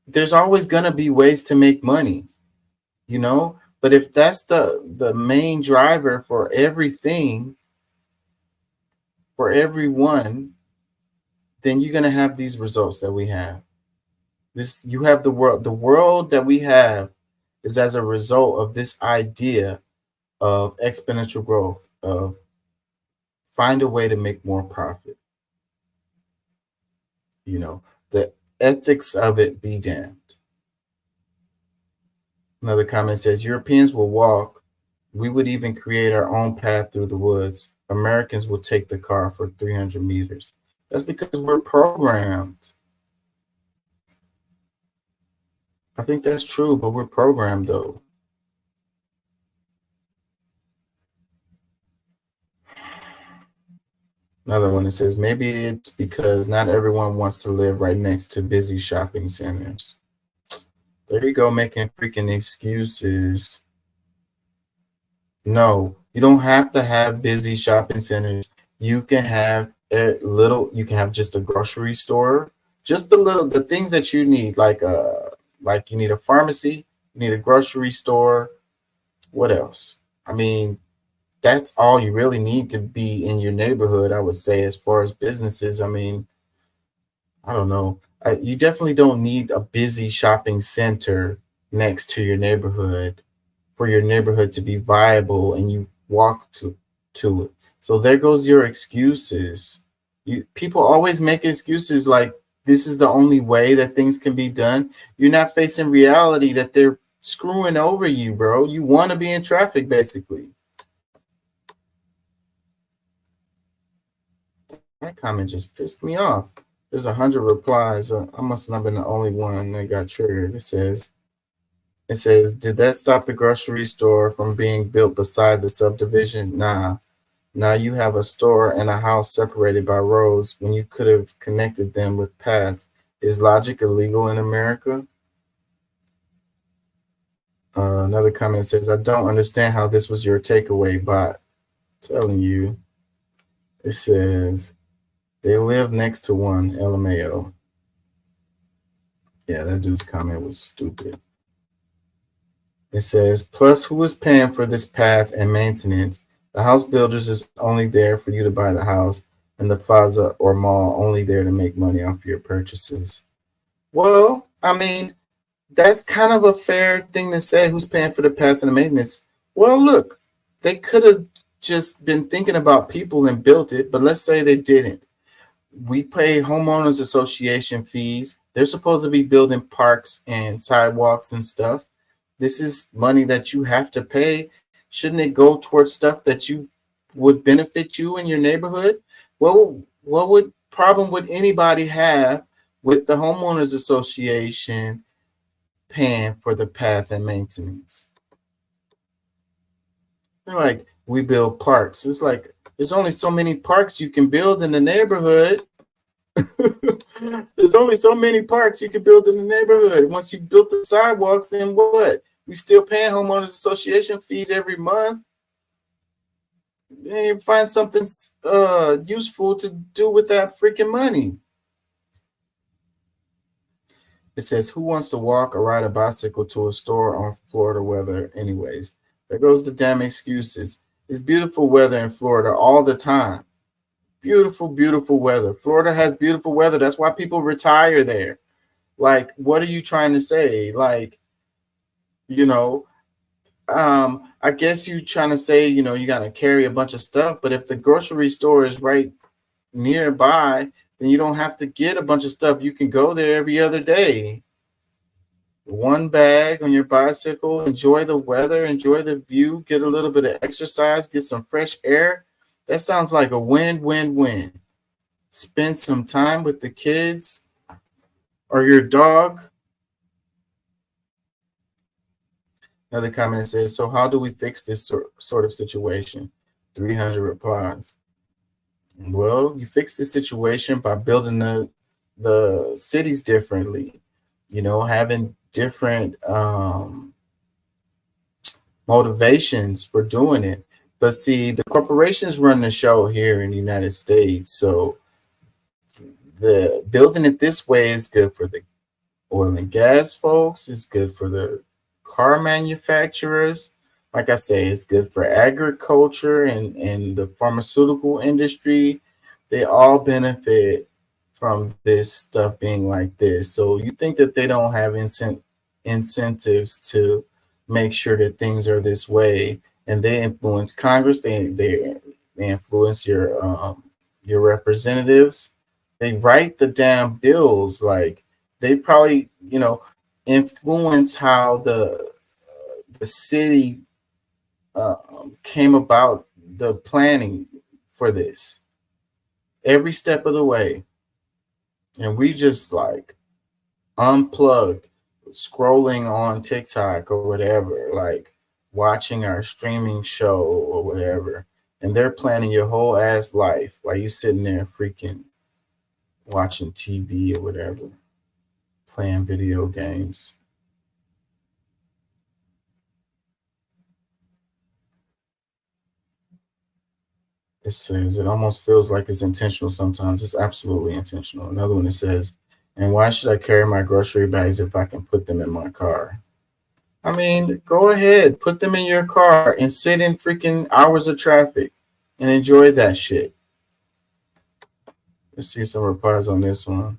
There's always going to be ways to make money, you know, but if that's the main driver for everything, for everyone, then you're going to have these results that we have. This, you have the world. The world that we have is as a result of this idea of exponential growth, of find a way to make more profit. You know, the ethics of it be damned. Another comment says Europeans will walk. We would even create our own path through the woods. Americans will take the car for 300 meters. That's because we're programmed. I think that's true, but we're programmed though. Another one that says maybe it's because not everyone wants to live right next to busy shopping centers. There you go, making freaking excuses. No, you don't have to have busy shopping centers. You can have a little, you can have just a grocery store, just the things that you need, like you need a pharmacy, you need a grocery store. What else? I mean, that's all you really need to be in your neighborhood, I would say, as far as businesses. I mean, I don't know. You definitely don't need a busy shopping center next to your neighborhood for your neighborhood to be viable and you walk to it. So there goes your excuses. People always make excuses like this is the only way that things can be done. You're not facing reality that they're screwing over you, bro. You want to be in traffic, basically. That comment just pissed me off. There's 100 replies. I must not have been the only one that got triggered. It says, did that stop the grocery store from being built beside the subdivision? Nah. Now you have a store and a house separated by roads when you could have connected them with paths. Is logic illegal in America? Another comment says, I don't understand how this was your takeaway, but telling you. It says, they live next to one, LMAO. Yeah, that dude's comment was stupid. It says, plus who is paying for this path and maintenance? The house builders is only there for you to buy the house, and the plaza or mall only there to make money off your purchases. Well, I mean, that's kind of a fair thing to say, who's paying for the path and the maintenance. Well, look, they could have just been thinking about people and built it, but let's say they didn't. We pay homeowners association fees. They're supposed to be building parks and sidewalks and stuff. This is money that you have to pay. Shouldn't it go towards stuff that you would benefit you in your neighborhood? Well, what problem would anybody have with the homeowners association paying for the path and maintenance? They're like, we build parks. It's like, there's only so many parks you can build in the neighborhood. There's only so many parks you can build in the neighborhood. Once you built the sidewalks, then what? We still paying homeowners association fees every month. They find something useful to do with that freaking money. It says, who wants to walk or ride a bicycle to a store on Florida weather anyways? There goes the damn excuses. It's beautiful weather in Florida all the time. Beautiful, beautiful weather. Florida has beautiful weather. That's why people retire there. Like, what are you trying to say? Like, you know, I guess you're trying to say, you know, you got to carry a bunch of stuff. But if the grocery store is right nearby, then you don't have to get a bunch of stuff. You can go there every other day. One bag on your bicycle, enjoy the weather, enjoy the view, get a little bit of exercise, get some fresh air. That sounds like a win-win-win. Spend some time with the kids or your dog. Another comment says, so how do we fix this sort of situation? 300 replies. Well, you fix the situation by building the cities differently, you know, having different motivations for doing it. But see, the corporations run the show here in the United States. So the building it this way is good for the oil and gas folks. It's good for the car manufacturers. Like I say, it's good for agriculture and the pharmaceutical industry. They all benefit from this stuff being like this. So you think that they don't have incentives to make sure that things are this way, and they influence Congress, they influence your representatives, they write the damn bills, like they probably, you know, influence how the city came about the planning for this every step of the way. And we just like unplugged, scrolling on TikTok or whatever, like watching our streaming show or whatever, and they're planning your whole ass life while you sitting there freaking watching TV or whatever, playing video games. It says it almost feels like it's intentional sometimes. It's absolutely intentional. Another one that says, and why should I carry my grocery bags if I can put them in my car? I mean, go ahead, put them in your car and sit in freaking hours of traffic and enjoy that shit. Let's see some replies on this one.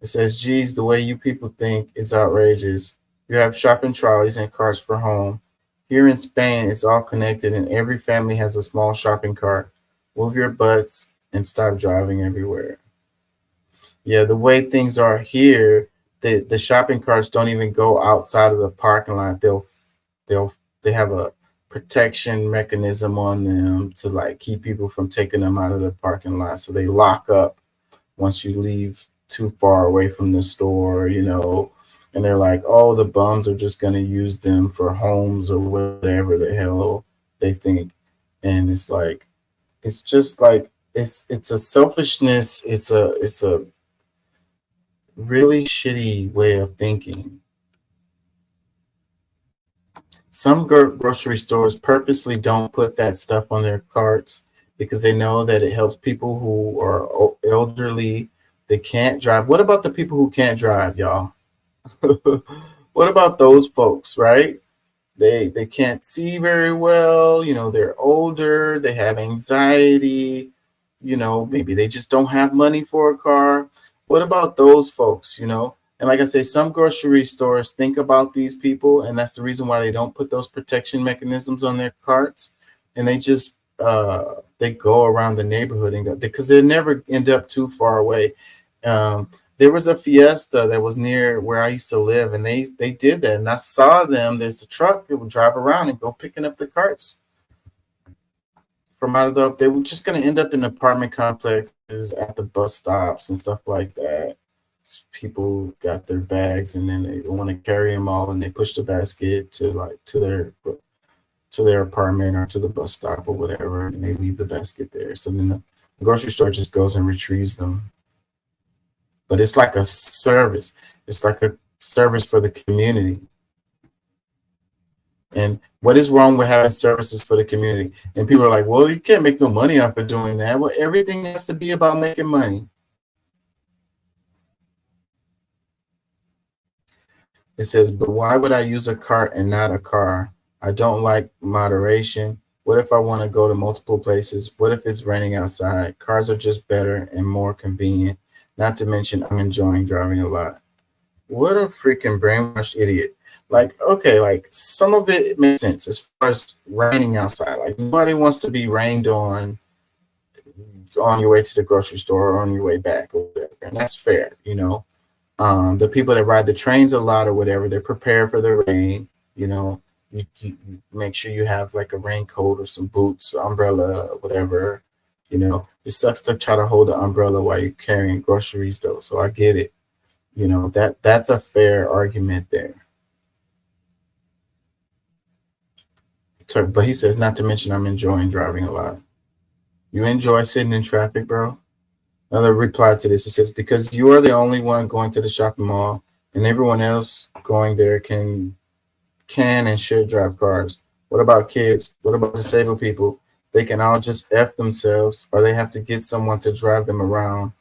It says, geez, the way you people think is outrageous. You have shopping trolleys and carts for home. Here in Spain, it's all connected and every family has a small shopping cart. Move your butts and stop driving everywhere. Yeah, the way things are here, the shopping carts don't even go outside of the parking lot. They have a protection mechanism on them to like keep people from taking them out of the parking lot. So they lock up once you leave too far away from the store, you know, and they're like, oh, the bums are just going to use them for homes or whatever the hell they think. And it's like, it's just like, it's a selfishness. It's a really shitty way of thinking. Some grocery stores purposely don't put that stuff on their carts because they know that it helps people who are elderly. They can't drive. What about the people who can't drive, y'all? What about those folks, right? They can't see very well, you know, they're older, they have anxiety, you know, maybe they just don't have money for a car. What about those folks, you know? And like I say, some grocery stores think about these people, and that's the reason why they don't put those protection mechanisms on their carts. And they just they go around the neighborhood and go, because they never end up too far away. There was a Fiesta that was near where I used to live, and they did that. And I saw them. There's a truck that would drive around and go picking up the carts from out of the. They were just going to end up in apartment complexes at the bus stops and stuff like that. So people got their bags, and then they want to carry them all, and they push the basket to their apartment or to the bus stop or whatever, and they leave the basket there. So then the grocery store just goes and retrieves them. But it's like a service. It's like a service for the community. And what is wrong with having services for the community? And people are like, well, you can't make no money off of doing that. Well, everything has to be about making money. It says, but why would I use a cart and not a car? I don't like moderation. What if I want to go to multiple places? What if it's raining outside? Cars are just better and more convenient. Not to mention, I'm enjoying driving a lot. What a freaking brainwashed idiot. Like, okay, like some of it makes sense as far as raining outside. Like nobody wants to be rained on your way to the grocery store or on your way back or whatever. And that's fair, you know. The people that ride the trains a lot or whatever, they're prepared for the rain, you know. You make sure you have like a raincoat or some boots, umbrella, whatever. You know, it sucks to try to hold the umbrella while you're carrying groceries, though. So I get it. You know, that's a fair argument there. But he says, not to mention, I'm enjoying driving a lot. You enjoy sitting in traffic, bro? Another reply to this, it says, because you are the only one going to the shopping mall, and everyone else going there can and should drive cars. What about kids? What about disabled people? They can all just F themselves, or they have to get someone to drive them around.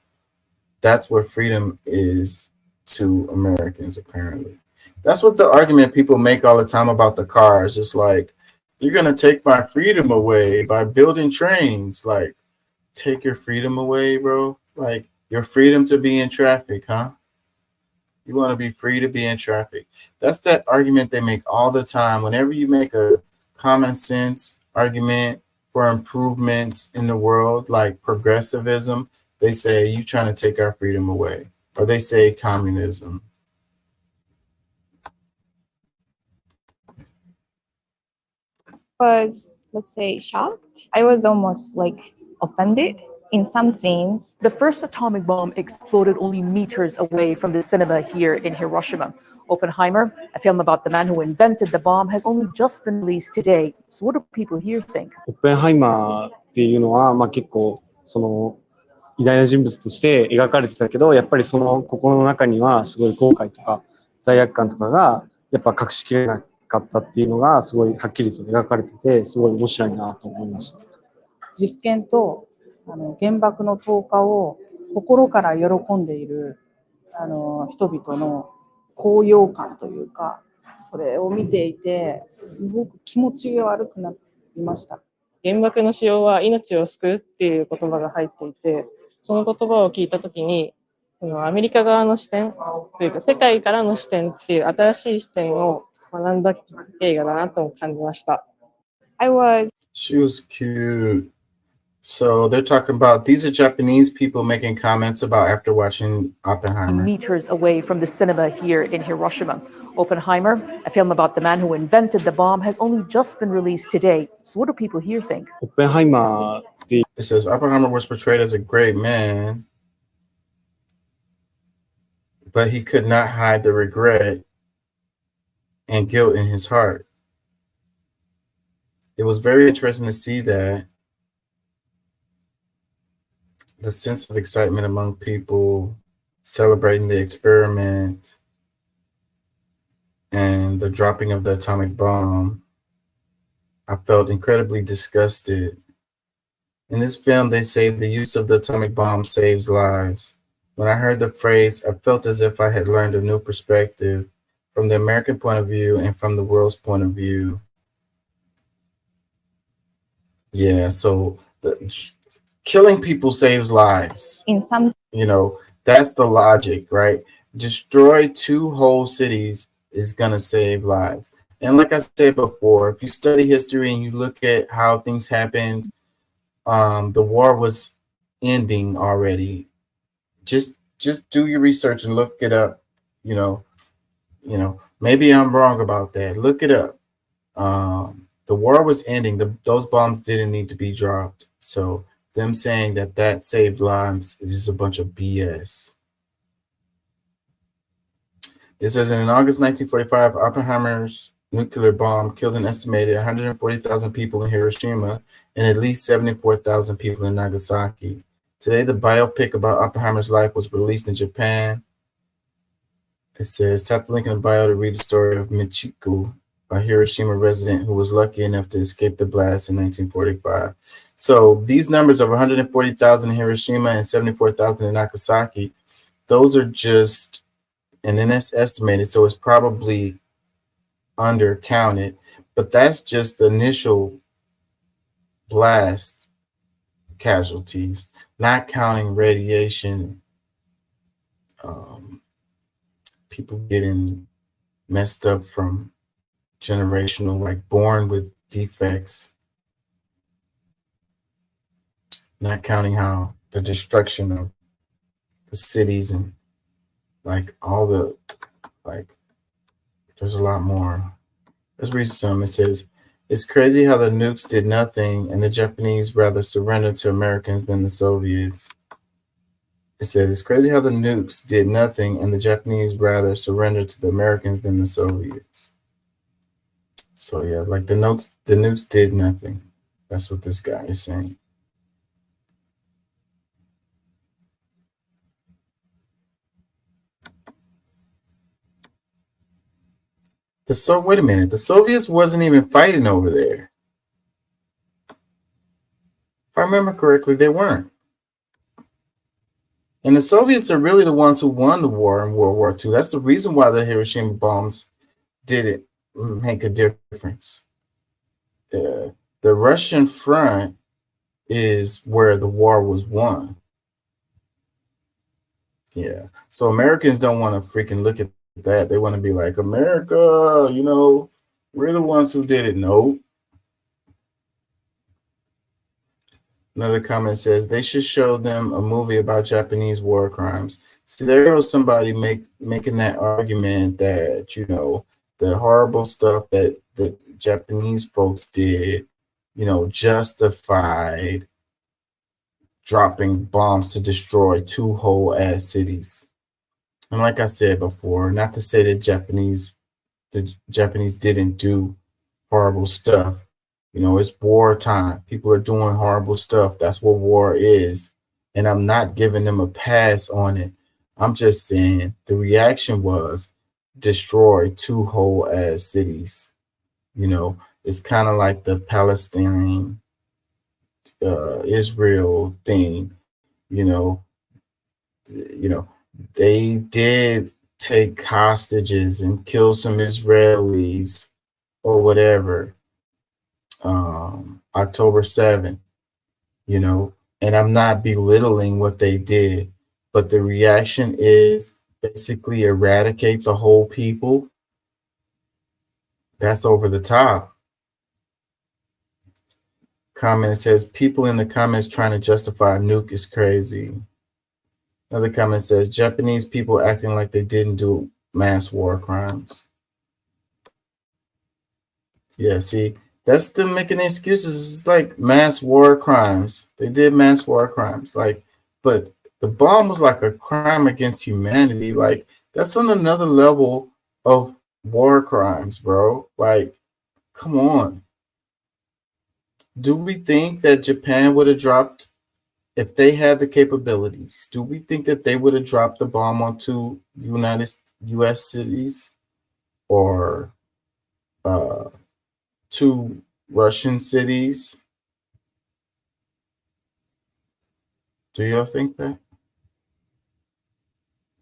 That's what freedom is to Americans, apparently. That's what the argument people make all the time about the cars. Just like, you're going to take my freedom away by building trains. Like, take your freedom away, bro. Like, Your freedom to be in traffic, huh? You want to be free to be in traffic. That's that argument they make all the time. Whenever you make a common sense argument for improvements in the world, like progressivism, they say you trying to take our freedom away, or they say communism.
Was, let's say, shocked. I was almost like offended in some scenes.
The first atomic bomb exploded only meters away from the cinema here in Hiroshima. Oppenheimer, a film about the man who invented the bomb, has only just been released today. So what do people here think?
オッペンハイマーっていうのは、結構その偉大な人物として描かれてたけど、やっぱりその心の中にはすごい後悔とか罪悪感とかがやっぱ隠しきれなかったっていうのがすごいはっきりと描かれてて、すごい面白いなと思いました。
実験と原爆の投下を心から喜んでいる人々の高揚感というか、それを見ていてすごく気持ちが悪くなりました。原爆の使用は命を救うっていう言葉が入っていて、その言葉を聞いたときに、アメリカ側の視点というか世界からの視点っていう新しい視点を学んだ映画だなと感じました。
She was cute. So they're talking about, these are Japanese people making comments about after watching Oppenheimer.
Meters away from the cinema here in Hiroshima. Oppenheimer, a film about the man who invented the bomb, has only just been released today. So what do people here think?
オッペンハイマーっていう
It says Oppenheimer was portrayed as a great man, but he could not hide the regret and guilt in his heart. It was very interesting to see that. The sense of excitement among people celebrating the experiment and the dropping of the atomic bomb. I felt incredibly disgusted. In this film, they say the use of the atomic bomb saves lives. When I heard the phrase, I felt as if I had learned a new perspective from the American point of view and from the world's point of view. Yeah, so killing people saves lives.
In some,
that's the logic, right? Destroy 2 whole cities is gonna save lives. And like I said before, if you study history and you look at how things happened, the war was ending already. Just do your research and look it up. Maybe I'm wrong about that. Look it up. The war was ending. Those bombs didn't need to be dropped. So them saying that saved lives is just a bunch of BS. It says in August 1945, Oppenheimer's nuclear bomb killed an estimated 140,000 people in Hiroshima and at least 74,000 people in Nagasaki. Today, the biopic about Oppenheimer's life was released in Japan. It says, tap the link in the bio to read the story of Michiko, a Hiroshima resident who was lucky enough to escape the blast in 1945. So these numbers of 140,000 in Hiroshima and 74,000 in Nagasaki, those are just, and then it's estimated, so it's probably undercounted, but that's just the initial blast casualties, not counting radiation, people getting messed up from generational, like born with defects, not counting how the destruction of the cities and like all the, like, there's a lot more. Let's read some. It says, it's crazy how the nukes did nothing and the Japanese rather surrendered to Americans than the Soviets. It says, it's crazy how the nukes did nothing and the Japanese rather surrendered to the Americans than the Soviets. So yeah, like the nukes did nothing. That's what this guy is saying. Wait a minute, the Soviets wasn't even fighting over there. If I remember correctly, they weren't. And the Soviets are really the ones who won the war in World War II. That's the reason why the Hiroshima bombs didn't make a difference. The Russian front is where the war was won. Yeah. So Americans don't want to freaking look at that. They want to be like, America, you know, we're the ones who did it. No. Another comment says they should show them a movie about Japanese war crimes. See, there was somebody making that argument that, you know, the horrible stuff that the Japanese folks did, you know, justified dropping bombs to destroy 2 whole ass cities. And like I said before, not to say that the Japanese didn't do horrible stuff. You know, it's wartime. People are doing horrible stuff. That's what war is. And I'm not giving them a pass on it. I'm just saying the reaction was destroy 2 whole ass cities. You know, it's kind of like the Palestine Israel thing. You know, they did take hostages and kill some Israelis or whatever. October 7th, you know, and I'm not belittling what they did, but the reaction is basically eradicate the whole people. That's over the top. Comment says people in the comments trying to justify a nuke is crazy. Another comment says Japanese people acting like they didn't do mass war crimes. Yeah, see, that's them making excuses. It's like mass war crimes. They did mass war crimes. Like, but the bomb was like a crime against humanity. Like, that's on another level of war crimes, bro. Like, come on. Do we think that Japan would have dropped, if they had the capabilities, do we think that they would have dropped the bomb on 2 U.S. cities or 2 Russian cities? Do y'all think that?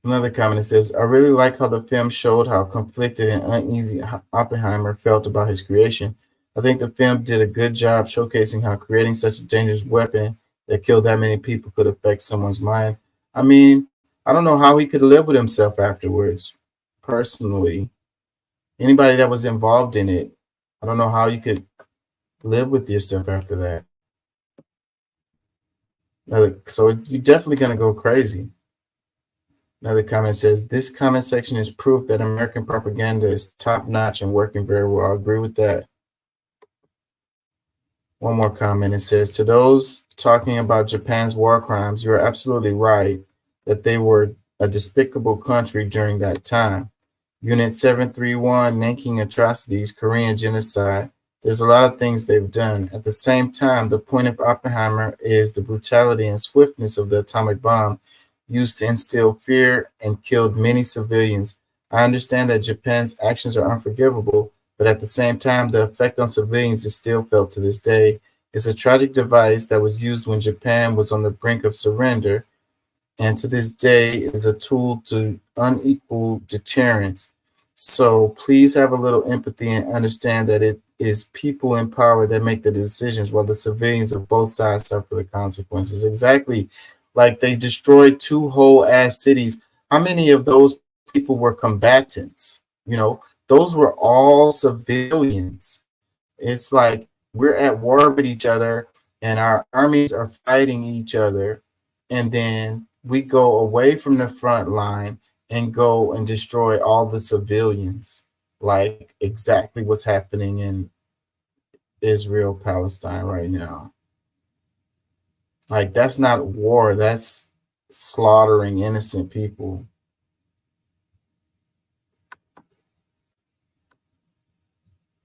Another comment says, I really like how the film showed how conflicted and uneasy Oppenheimer felt about his creation. I think the film did a good job showcasing how creating such a dangerous weapon that killed that many people could affect someone's mind. I mean, I don't know how he could live with himself afterwards, personally. Anybody that was involved in it, I don't know how you could live with yourself after that. So you're definitely going to go crazy. Another comment says, this comment section is proof that American propaganda is top-notch and working very well. I agree with that. One more comment. It says, to those talking about Japan's war crimes, you're absolutely right that they were a despicable country during that time. Unit 731, Nanking atrocities, Korean genocide. There's a lot of things they've done. At the same time, the point of Oppenheimer is the brutality and swiftness of the atomic bomb used to instill fear and killed many civilians. I understand that Japan's actions are unforgivable, but at the same time, the effect on civilians is still felt to this day. It's a tragic device that was used when Japan was on the brink of surrender, and to this day is a tool to unequal deterrence. So please have a little empathy and understand that it is people in power that make the decisions while the civilians of both sides suffer the consequences. Exactly. Like they destroyed 2 whole ass cities. How many of those people were combatants? You know, those were all civilians. It's like we're at war with each other and our armies are fighting each other. And then we go away from the front line and go and destroy all the civilians, like exactly what's happening in Israel, Palestine right now. Like, that's not war, that's slaughtering innocent people.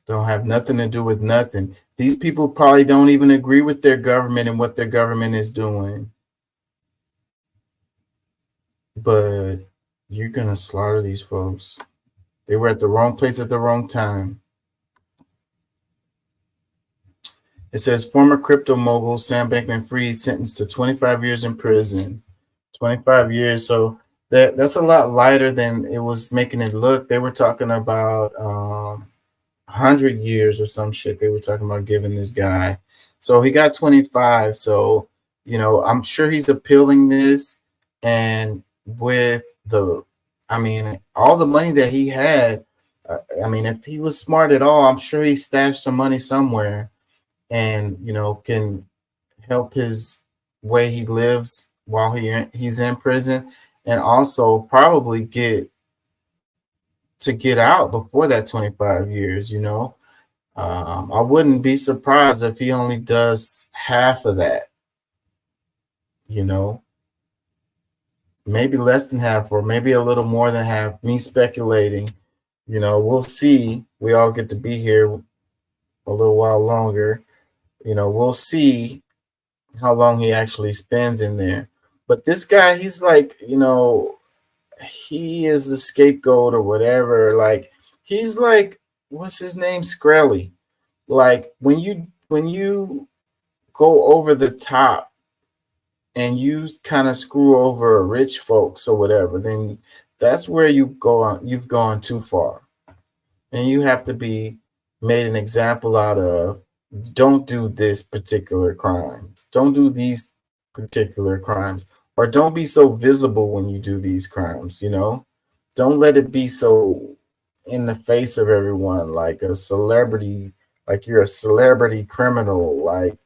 Don't have nothing to do with nothing. These people probably don't even agree with their government and what their government is doing. But you're going to slaughter these folks. They were at the wrong place at the wrong time. It says former crypto mogul Sam Bankman-Fried sentenced to 25 years in prison. 25 years. So that's a lot lighter than it was making it look. They were talking about 100 years or some shit. They were talking about giving this guy. So he got 25. So, you know, I'm sure he's appealing this. And with all the money that he had. If he was smart at all, I'm sure he stashed some money somewhere, and can help his way he lives while he's in prison, and also probably get out before that 25 years. I wouldn't be surprised if he only does half of that. Maybe less than half, or maybe a little more than half. Me speculating. We'll see. We all get to be here a little while longer. We'll see how long he actually spends in there. But this guy, he's like, he is the scapegoat or whatever. Like, he's like, what's his name? Skrelly. Like, when you go over the top and you kind of screw over rich folks or whatever, then that's where you've gone too far. And you have to be made an example out of. Don't do this particular crimes. Don't do these particular crimes. Or don't be so visible when you do these crimes, Don't let it be so in the face of everyone, like a celebrity, like you're a celebrity criminal. Like,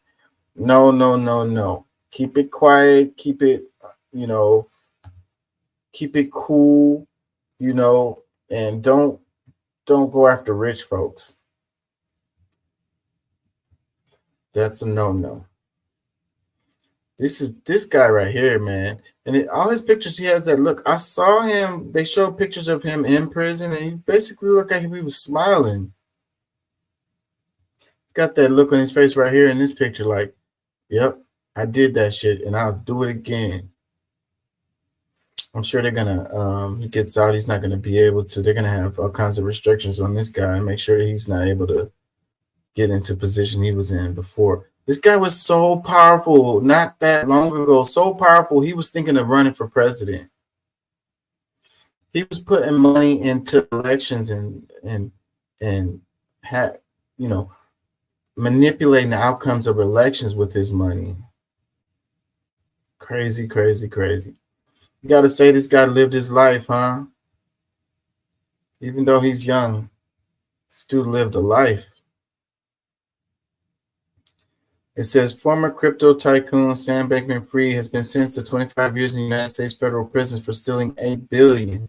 no. Keep it quiet. Keep it, keep it cool, and don't go after rich folks. That's a no. This guy right here, man. And all his pictures, he has that look. I saw him. They showed pictures of him in prison, and he basically looked like he was smiling. Got that look on his face right here in this picture, like, yep, I did that shit, and I'll do it again. I'm sure they're gonna. He gets out, he's not gonna be able to. They're gonna have all kinds of restrictions on this guy and make sure that he's not able to get into position he was in before. This guy was so powerful not that long ago, so powerful he was thinking of running for president. He was putting money into elections and had, manipulating the outcomes of elections with his money. Crazy. You got to say this guy lived his life, huh? Even though he's young, this dude lived a life. It says former crypto tycoon Sam Bankman-Fried has been sentenced to 25 years in the United States federal prison for stealing $8 billion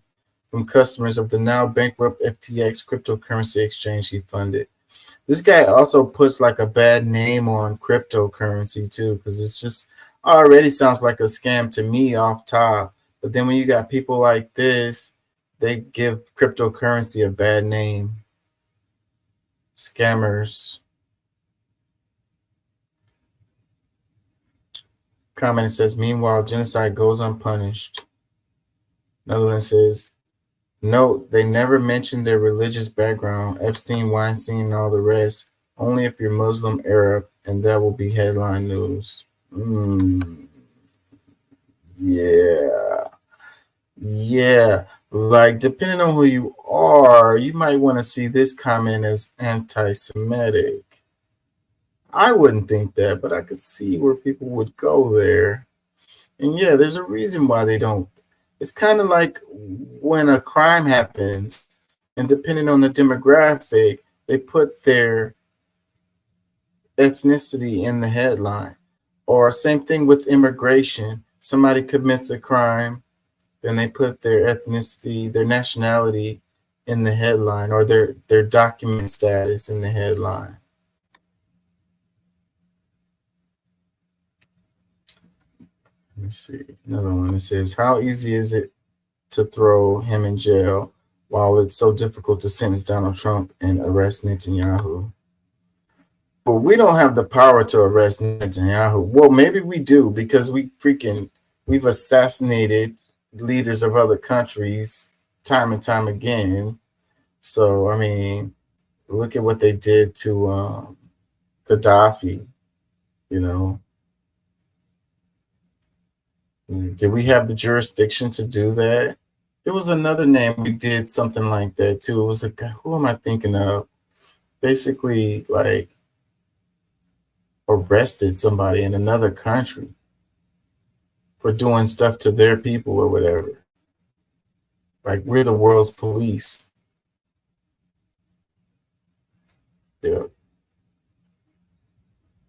from customers of the now bankrupt FTX cryptocurrency exchange he funded. This guy also puts like a bad name on cryptocurrency too, because it's just already sounds like a scam to me off top. But then when you got people like this, they give cryptocurrency a bad name. Scammers. Comment says, meanwhile, genocide goes unpunished. Another one says, note, they never mentioned their religious background, Epstein, Weinstein, and all the rest, only if you're Muslim, Arab, and that will be headline news. Yeah. Like, depending on who you are, you might want to see this comment as anti-Semitic. I wouldn't think that, but I could see where people would go there. And yeah, there's a reason why they don't. It's kind of like when a crime happens, and depending on the demographic, they put their ethnicity in the headline. Or same thing with immigration. Somebody commits a crime, then they put their ethnicity, their nationality in the headline, or their document status in the headline. Let me see. Another one that says, how easy is it to throw him in jail while it's so difficult to sentence Donald Trump and arrest Netanyahu? But we don't have the power to arrest Netanyahu. Well, maybe we do, because we've assassinated leaders of other countries time and time again. So, I mean, look at what they did to Gaddafi, Did we have the jurisdiction to do that? There was another name we did something like that too. It was a guy, who am I thinking of? Basically, like, arrested somebody in another country for doing stuff to their people or whatever. Like we're the world's police. Yeah.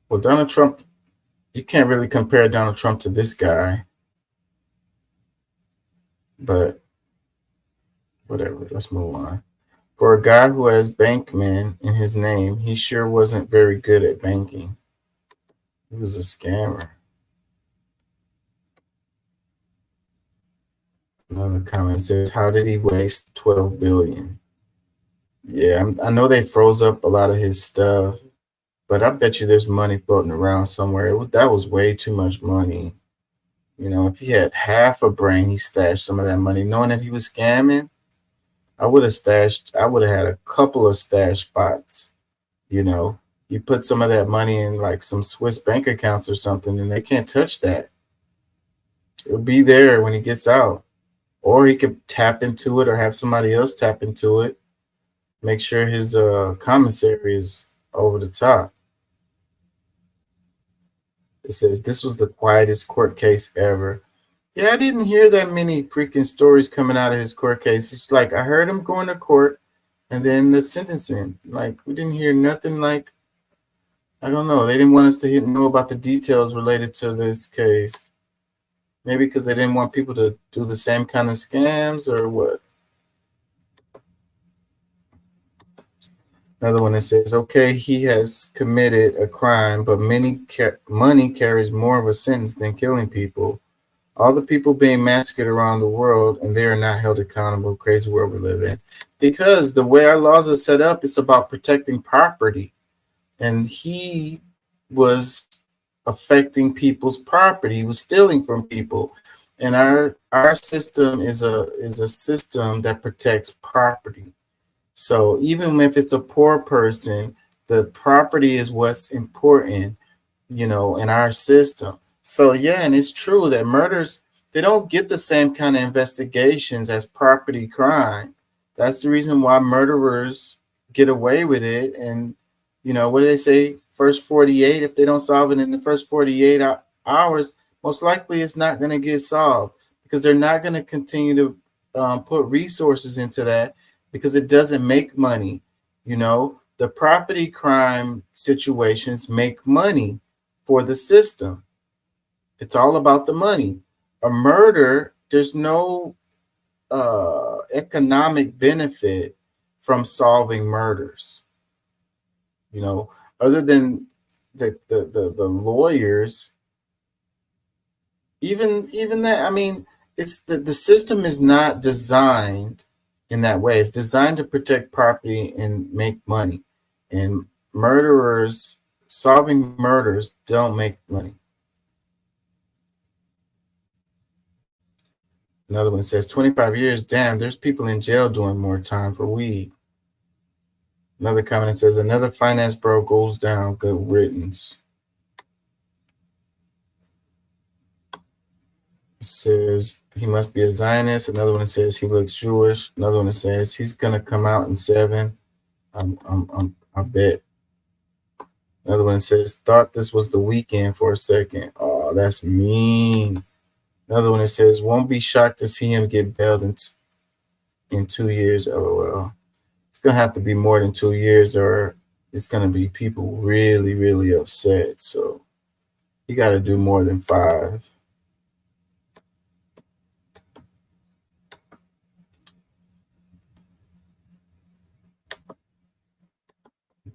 Well, Donald Trump, you can't really compare Donald Trump to this guy. But whatever, let's move on. For a guy who has Bankman in his name, he sure wasn't very good at banking. He was a scammer. Another comment says, how did he waste 12 billion? Yeah, I know they froze up a lot of his stuff, but I bet you there's money floating around somewhere. That was way too much money. You know, if he had half a brain, he stashed some of that money, knowing that he was scamming. I would have had a couple of stash spots. You know, you put some of that money in like some Swiss bank accounts or something, and they can't touch that. It'll be there when he gets out. Or he could tap into it or have somebody else tap into it. Make sure his commissary is over the top. It says, this was the quietest court case ever. Yeah, I didn't hear that many freaking stories coming out of his court case. It's like I heard him going to court and then the sentencing. Like we didn't hear nothing like, I don't know. They didn't want us to know about the details related to this case. Maybe because they didn't want people to do the same kind of scams or what. Another one that says, okay, he has committed a crime, but money carries more of a sentence than killing people. All the people being massacred around the world, and they are not held accountable. Crazy world we live in. Because the way our laws are set up, it's about protecting property. And he was affecting people's property. He was stealing from people. And our system is a system that protects property. So even if it's a poor person, the property is what's important, you know, in our system. So yeah, and it's true that murders, they don't get the same kind of investigations as property crime. That's the reason why murderers get away with it. And, you know, what do they say? First 48, if they don't solve it in the first 48 hours, most likely it's not going to get solved because they're not going to continue to put resources into that because it doesn't make money. You know, the property crime situations make money for the system. It's all about the money. A murder, there's no economic benefit from solving murders. You know, other than the lawyers, even that, I mean, it's the system is not designed in that way. It's designed to protect property and make money. And murderers, solving murders don't make money. Another one says 25 years, damn, there's people in jail doing more time for weed. Another comment says another finance bro goes down, good riddance. It says he must be a Zionist. Another one says he looks Jewish. Another one says he's gonna come out in 7. I bet. Another one says thought this was the weekend for a second. Oh, that's mean. Another one that says won't be shocked to see him get bailed in 2 years. LOL. It's gonna have to be more than 2 years, or it's gonna be people really, really upset. So you got to do more than 5.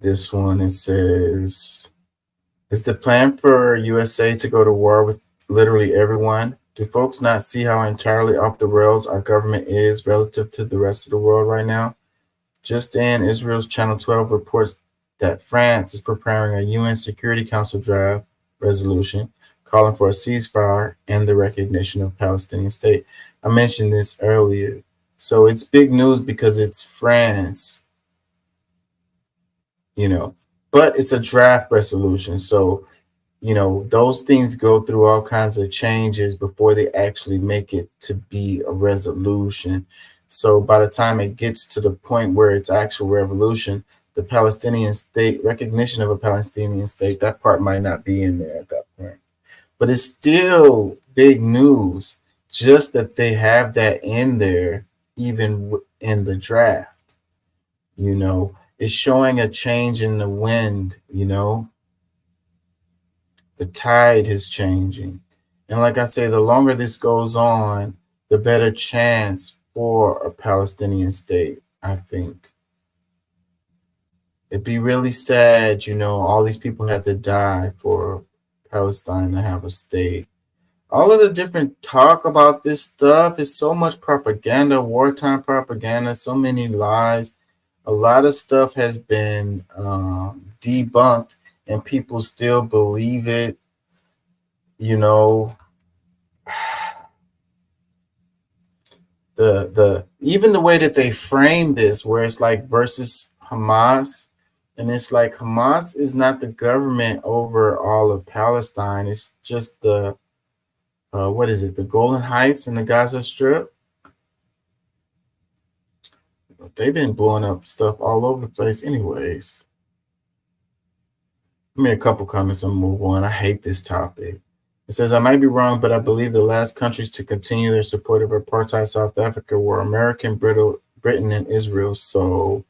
This one, it says, is the plan for USA to go to war with literally everyone? Do folks not see how entirely off the rails our government is relative to the rest of the world right now? Just in, Israel's Channel 12 reports that France is preparing a UN Security Council draft resolution calling for a ceasefire and the recognition of Palestinian state. I mentioned this earlier. So it's big news because it's France, you know, but it's a draft resolution. So, you know, those things go through all kinds of changes before they actually make it to be a resolution. So by the time it gets to the point where it's actual revolution, the Palestinian state, recognition of a Palestinian state, that part might not be in there at that point. But it's still big news. Just that they have that in there even in the draft. You know, it's showing a change in the wind. You know, the tide is changing. And like I say, the longer this goes on, the better chance for a Palestinian state, I think. It'd be really sad, you know, all these people had to die for Palestine to have a state. All of the different talk about this stuff is so much propaganda, wartime propaganda, so many lies. A lot of stuff has been debunked and people still believe it. You know, the even the way that they frame this, where it's like versus Hamas, and it's like Hamas is not the government over all of Palestine. It's just the what is it? The Golan Heights and the Gaza Strip. They've been blowing up stuff all over the place, anyways. I mean, a couple comments and move on. I hate this topic. It says, I might be wrong, but I believe the last countries to continue their support of apartheid South Africa were America, Britain, and Israel. So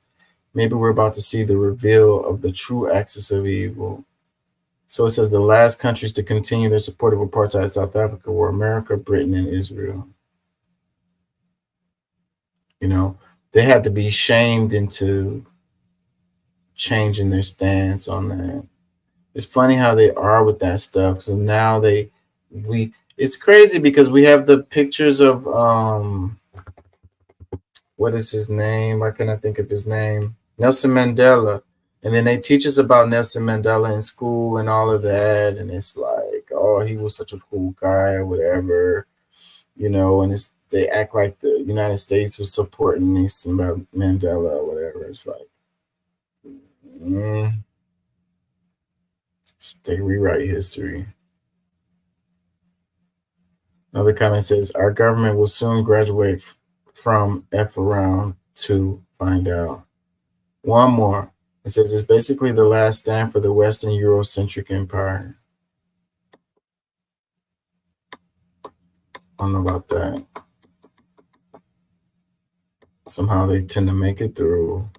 maybe we're about to see the reveal of the true axis of evil. So it says the last countries to continue their support of apartheid South Africa were America, Britain, and Israel. You know, they had to be shamed into changing their stance on that. It's funny how they are with that stuff. So now it's crazy because we have the pictures of what is his name? Why can't I think of his name? Nelson Mandela. And then they teach us about Nelson Mandela in school and all of that. And it's like, oh, he was such a cool guy or whatever, you know, and they act like the United States was supporting Nelson Mandela or whatever. It's like, they rewrite history. Another comment says, our government will soon graduate from F around to find out. One more. It says it's basically the last stand for the Western Eurocentric empire. I don't know about that. Somehow they tend to make it through.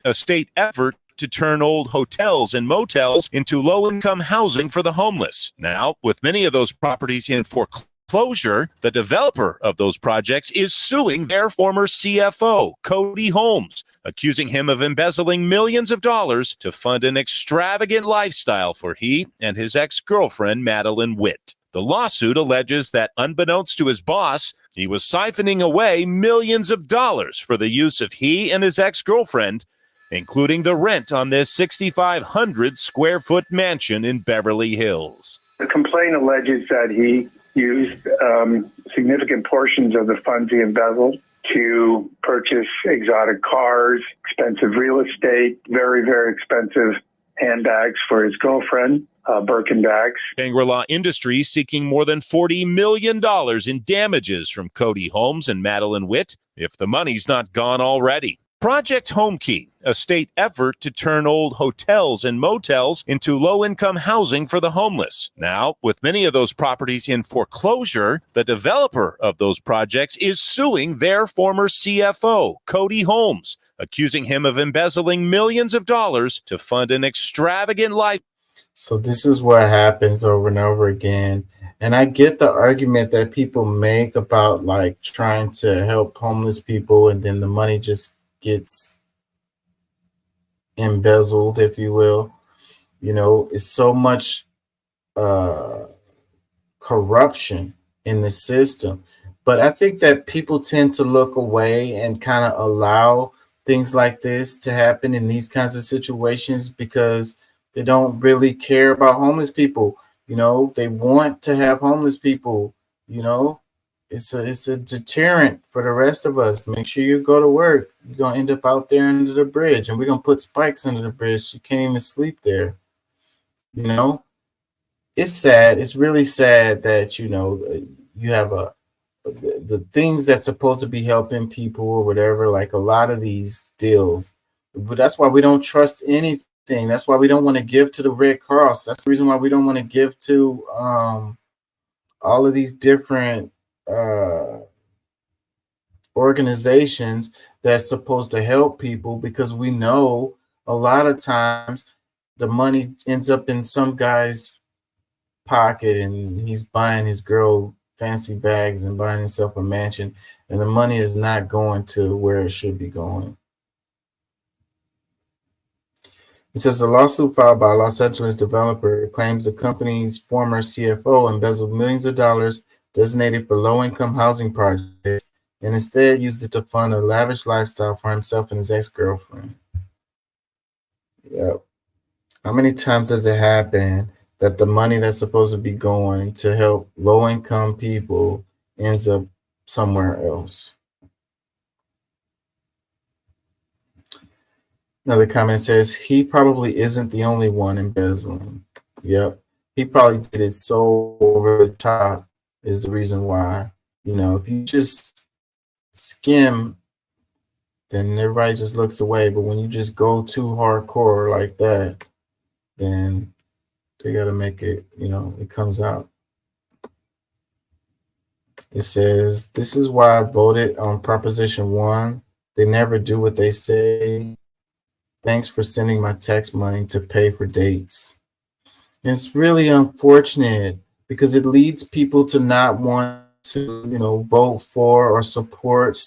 A state effort to turn old hotels and motels into low-income housing for the homeless. Now, with many of those properties in foreclosure, the developer of those projects is suing their former CFO, Cody Holmes, accusing him of embezzling millions of dollars to fund an extravagant lifestyle for he and his ex-girlfriend, Madeline Witt. The lawsuit alleges that, unbeknownst to his boss, he was siphoning away millions of dollars for the use of he and his ex-girlfriend, including the rent on this 6,500 square foot mansion in Beverly Hills.
The complaint alleges that he used significant portions of the funds he embezzled to purchase exotic cars, expensive real estate, very, very expensive handbags for his girlfriend, Birkin bags.
Shangri-La Industries seeking more than $40 million in damages from Cody Holmes and Madeline Witt, if the money's not gone already. Project Homekey, a state effort to turn old hotels and motels into low-income housing for the homeless. Now, with many of those properties in foreclosure, the developer of those projects is suing their former CFO, Cody Holmes, accusing him of embezzling millions of dollars to fund an extravagant life.
So this is what happens over and over again. And I get the argument that people make about like trying to help homeless people and then the money just gets embezzled, if you will. You know, it's so much corruption in the system. But I think that people tend to look away and kind of allow things like this to happen in these kinds of situations because they don't really care about homeless people. You know, they want to have homeless people, you know. It's a deterrent for the rest of us. Make sure you go to work. You're going to end up out there under the bridge, and we're going to put spikes under the bridge. You can't even sleep there. You know, it's sad. It's really sad that, you know, you have the things that's supposed to be helping people or whatever, like a lot of these deals. But that's why we don't trust anything. That's why we don't want to give to the Red Cross. That's the reason why we don't want to give to all of these different organizations that's supposed to help people, because we know a lot of times the money ends up in some guy's pocket and he's buying his girl fancy bags and buying himself a mansion, and the money is not going to where it should be going. It says a lawsuit filed by a Los Angeles developer claims the company's former CFO embezzled millions of dollars designated for low-income housing projects and instead used it to fund a lavish lifestyle for himself and his ex-girlfriend. Yep. How many times does it happen that the money that's supposed to be going to help low-income people ends up somewhere else? Another comment says, he probably isn't the only one embezzling. Yep. He probably did it so over the top is the reason why. You know, if you just skim, then everybody just looks away. But when you just go too hardcore like that, then they got to make it, you know, it comes out. It says, this is why I voted on Proposition 1. They never do what they say. Thanks for sending my tax money to pay for dates. And it's really unfortunate because it leads people to not want to, you know, vote for or support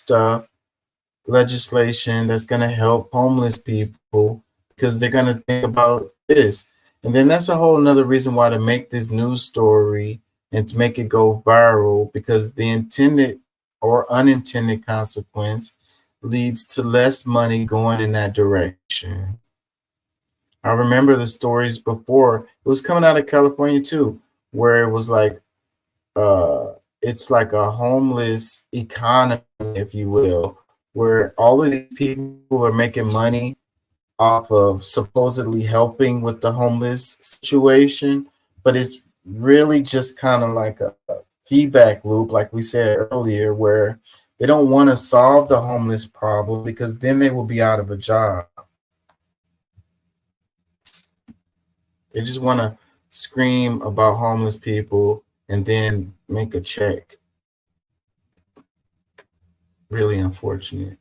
legislation that's going to help homeless people, because they're going to think about this. And then that's a whole nother reason why to make this news story and to make it go viral, because the intended or unintended consequence leads to less money going in that direction. I remember the stories before. It was coming out of California too, where it was like, it's like a homeless economy, if you will, where all of these people are making money off of supposedly helping with the homeless situation, but it's really just kind of like a feedback loop, like we said earlier, where they don't want to solve the homeless problem because then they will be out of a job. They just want to scream about homeless people and then make a check. Really unfortunate.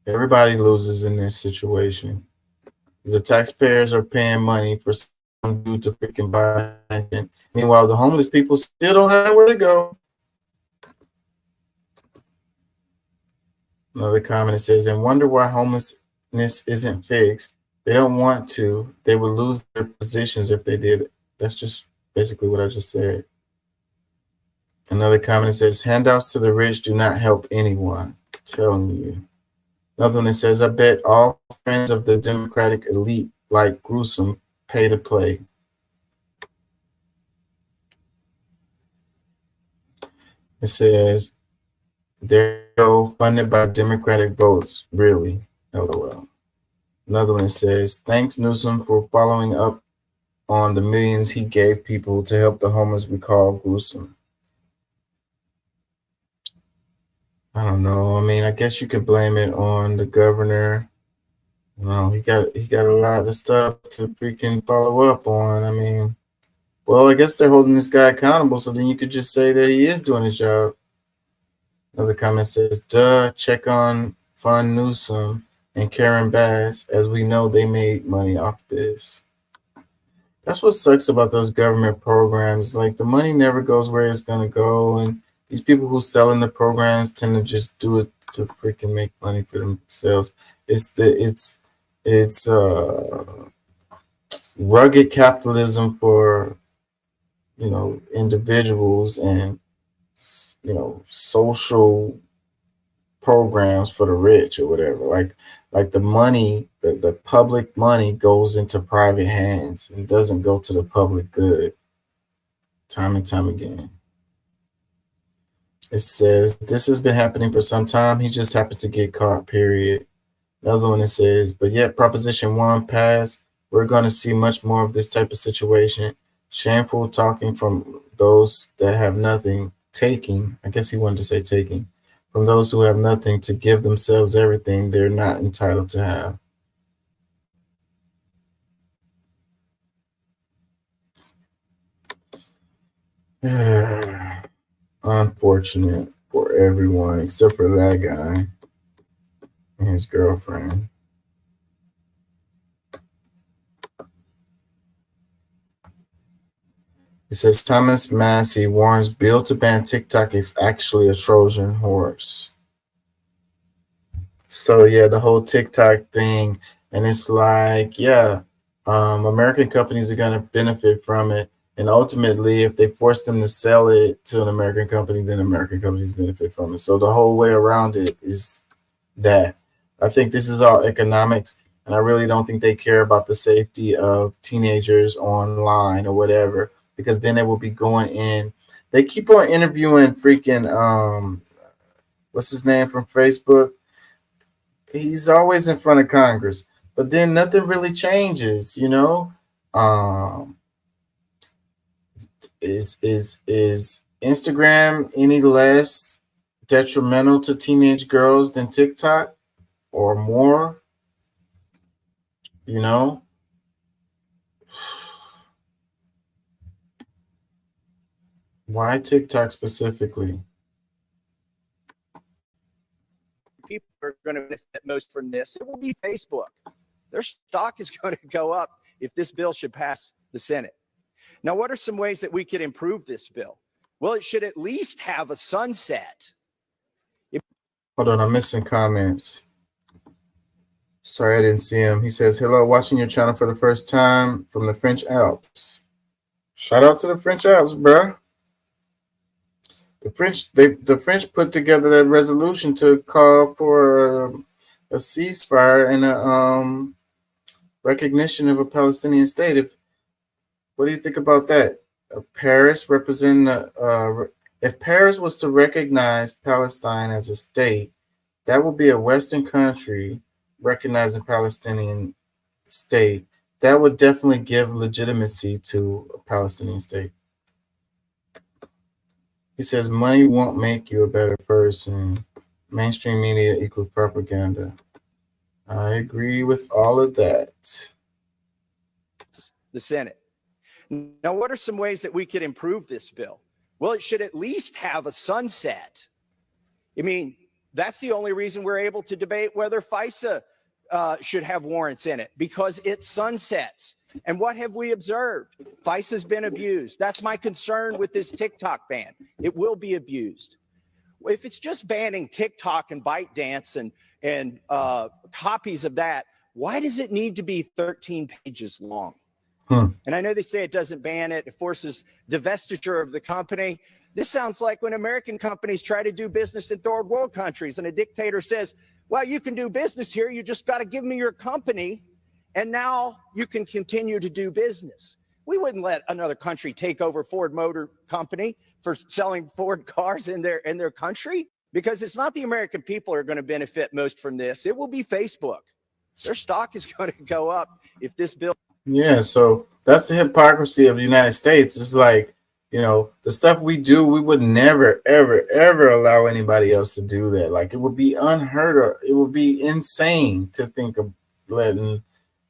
Everybody loses in this situation. The taxpayers are paying money for some dude to freaking buy it. Meanwhile, the homeless people still don't have where to go. Another comment says, and wonder why homelessness isn't fixed. They don't want to. They would lose their positions if they did. That's just basically what I just said. Another comment says, handouts to the rich do not help anyone. I'm telling you. Another one that says, I bet all friends of the Democratic elite like Gruesome pay to play. It says, there you go, funded by Democratic votes. Really? LOL. Another one says, thanks Newsom for following up on the millions he gave people to help the homeless we call Gruesome. I don't know. I mean, I guess you could blame it on the governor. No, he got a lot of stuff to freaking follow up on. I mean, well, I guess they're holding this guy accountable, so then you could just say that he is doing his job. Another comment says, duh, check on Fund Newsom and Karen Bass, as we know they made money off this. That's what sucks about those government programs. Like, the money never goes where it's going to go, and these people who sell in the programs tend to just do it to freaking make money for themselves. It's rugged capitalism for, you know, individuals, and, you know, social programs for the rich or whatever. Like the money, the public money goes into private hands and doesn't go to the public good. Time and time again. It says, this has been happening for some time. He just happened to get caught, period. Another one that says, but yet Proposition 1 passed. We're going to see much more of this type of situation. Shameful talking from those that have nothing, taking, I guess he wanted to say taking, from those who have nothing to give themselves everything they're not entitled to have. Unfortunate. for everyone except for that guy and his girlfriend. It says Thomas Massey warns bill to ban TikTok is actually a Trojan horse. So yeah, the whole TikTok thing, and it's like, yeah, American companies are gonna benefit from it, and ultimately, if they force them to sell it to an American company, then American companies benefit from it. So the whole way around it is that. I think this is all economics, and I really don't think they care about the safety of teenagers online or whatever, because then they will be going in. They keep on interviewing freaking what's his name from Facebook? He's always in front of Congress, but then nothing really changes, you know. Is Instagram any less detrimental to teenage girls than TikTok, or more? You know, why TikTok specifically?
People are going to benefit most from this. It will be Facebook. Their stock is going to go up if this bill should pass the Senate. Now, what are some ways that we could improve this bill? Well, it should at least have a sunset.
Hold on, I'm missing comments. Sorry, I didn't see him. He says, hello, watching your channel for the first time from the French Alps. Shout out to the French Alps, bruh. The French put together that resolution to call for a ceasefire and a recognition of a Palestinian state. What do you think about that? Paris represent if Paris was to recognize Palestine as a state, that would be a Western country recognizing Palestinian state. That would definitely give legitimacy to a Palestinian state. He says, money won't make you a better person. Mainstream media equals propaganda. I agree with all of that.
The Senate. Now, what are some ways that we could improve this bill? Well, it should at least have a sunset. I mean, that's the only reason we're able to debate whether FISA should have warrants in it, because it sunsets. And what have we observed? FISA's been abused. That's my concern with this TikTok ban. It will be abused. If it's just banning TikTok and ByteDance and copies of that, why does it need to be 13 pages long? And I know they say it doesn't ban it. It forces divestiture of the company. This sounds like when American companies try to do business in third world countries and a dictator says, well, you can do business here. You just got to give me your company. And now you can continue to do business. We wouldn't let another country take over Ford Motor Company for selling Ford cars in their country, because it's not the American people who are going to benefit most from this. It will be Facebook. Their stock is going to go up if this bill.
Yeah, so that's the hypocrisy of the United States. It's like, you know, the stuff we do, we would never, ever, ever allow anybody else to do that. Like, it would be unheard of. It would be insane to think of letting,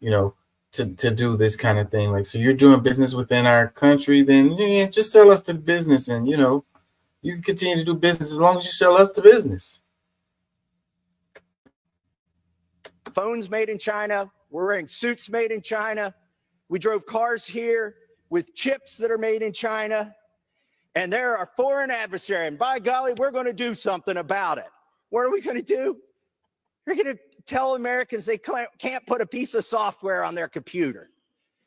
you know, to do this kind of thing. Like, so you're doing business within our country, then yeah, just sell us the business, and, you know, you can continue to do business as long as you sell us the business.
Phones made in China. We're wearing suits made in China. We drove cars here with chips that are made in China, and they're our foreign adversary. And by golly, we're going to do something about it. What are we going to do? We're going to tell Americans they can't put a piece of software on their computer.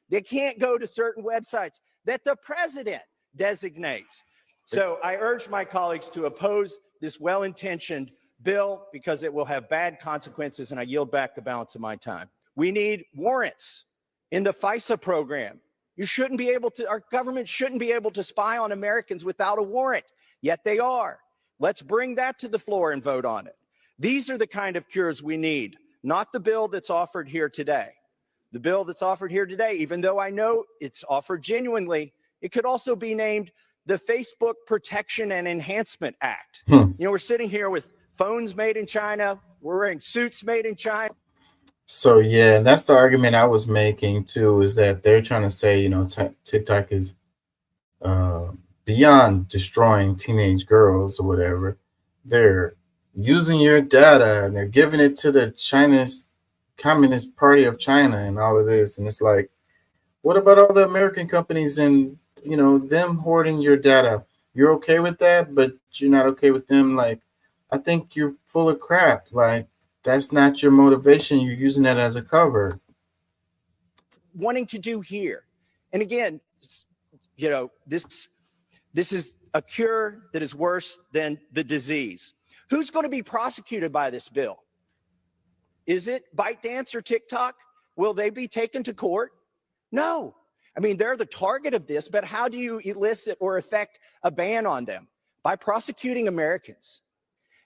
They can't go to certain websites that the president designates. So I urge my colleagues to oppose this well-intentioned bill, because it will have bad consequences, and I yield back the balance of my time. We need warrants in the FISA program. You shouldn't be able to, our government shouldn't be able to spy on Americans without a warrant, yet they are. Let's bring that to the floor and vote on it. These are the kind of cures we need, not the bill that's offered here today. The bill that's offered here today, even though I know it's offered genuinely, it could also be named the Facebook Protection and Enhancement Act. You know, we're sitting here with phones made in China. We're wearing suits made in China.
So yeah, and that's the argument I was making too, is that they're trying to say, you know, TikTok is beyond destroying teenage girls or whatever. they're using your data and they're giving it to the Chinese Communist Party of China and all of this. And it's like, what about all the American companies and, you know, them hoarding your data? You're okay with that, but you're not okay with them. Like, I think you're full of crap. Like, that's not your motivation. You're using that as a cover.
Wanting to do here. And again, you know, this is a cure that is worse than the disease. Who's going to be prosecuted by this bill? Is it ByteDance or TikTok? Will they be taken to court? No. I mean, they're the target of this, but how do you elicit or effect a ban on them? By prosecuting Americans.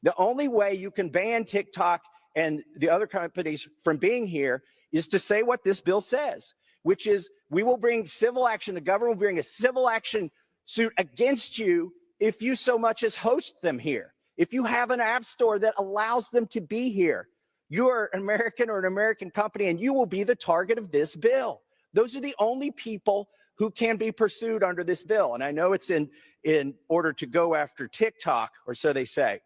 The only way you can ban TikTok and the other companies from being here is to say what this bill says, which is we will bring civil action. The government will bring a civil action suit against you if you so much as host them here. If you have an app store that allows them to be here, you are an American or an American company, and you will be the target of this bill. Those are the only people who can be pursued under this bill. And I know it's in order to go after TikTok, or so they say.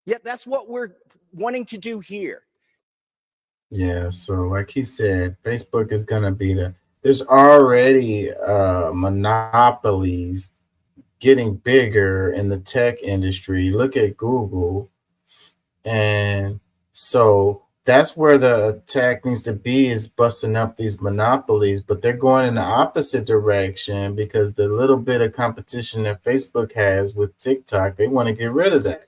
Yet that's what we're wanting to do here.
Yeah, so like he said, Facebook is going to be there's already monopolies getting bigger in the tech industry. Look at Google. And so that's where the attack needs to be, is busting up these monopolies, but they're going in the opposite direction because the little bit of competition that Facebook has with TikTok, they want to get rid of that.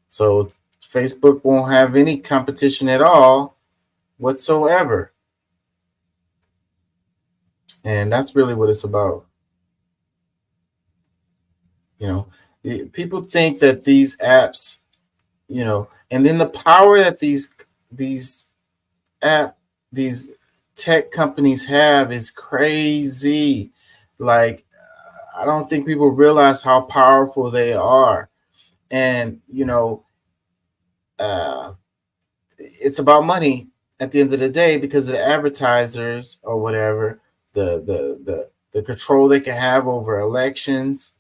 So Facebook won't have any competition at all whatsoever. And that's really what it's about. You know, people think that these apps, you know, and then the power that these tech companies have is crazy. Like, I don't think people realize how powerful they are. And, you know, it's about money at the end of the day, because of the advertisers or whatever, the control they can have over elections,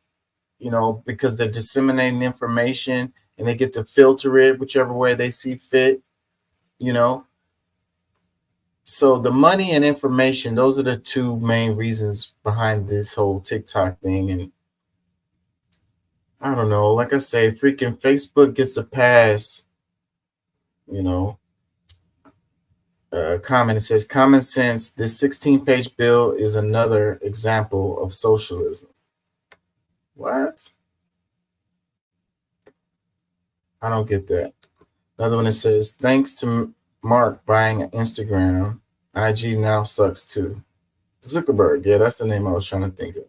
you know, because they're disseminating information and they get to filter it whichever way they see fit, you know. So the money and information, those are the two main reasons behind this whole TikTok thing. And I don't know, like I say, freaking Facebook gets a pass, you know. Comment, it says, common sense, this 16-page bill is another example of socialism. What? I don't get that. Another one that says, thanks to Mark buying Instagram, IG now sucks too. Zuckerberg, yeah, that's the name I was trying to think of.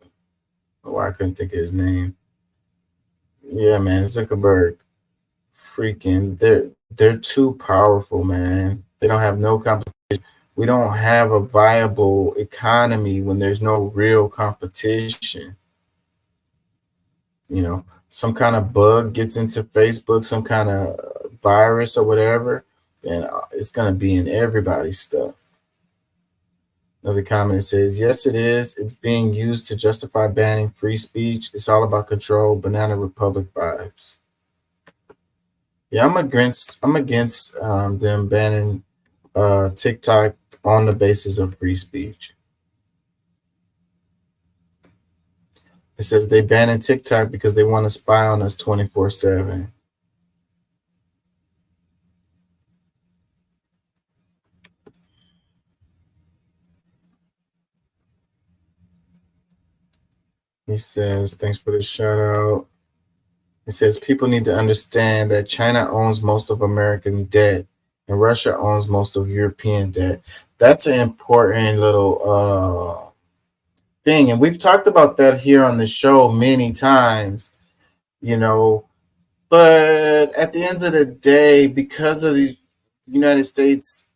Why I couldn't think of his name. Yeah, man, Zuckerberg. Freaking, they're too powerful, man. They don't have no competition. We don't have a viable economy when there's no real competition. You know, some kind of bug gets into Facebook, some kind of virus or whatever, then it's going to be in everybody's stuff. Another comment says, yes, it is. It's being used to justify banning free speech. It's all about control, Banana Republic vibes. Yeah, I'm against them banning TikTok on the basis of free speech. It says they banned TikTok because they want to spy on us 24/7. He says, thanks for the shout out. It says people need to understand that China owns most of American debt and Russia owns most of European debt. That's an important little thing. And we've talked about that here on the show many times, you know, but at the end of the day, because of the United States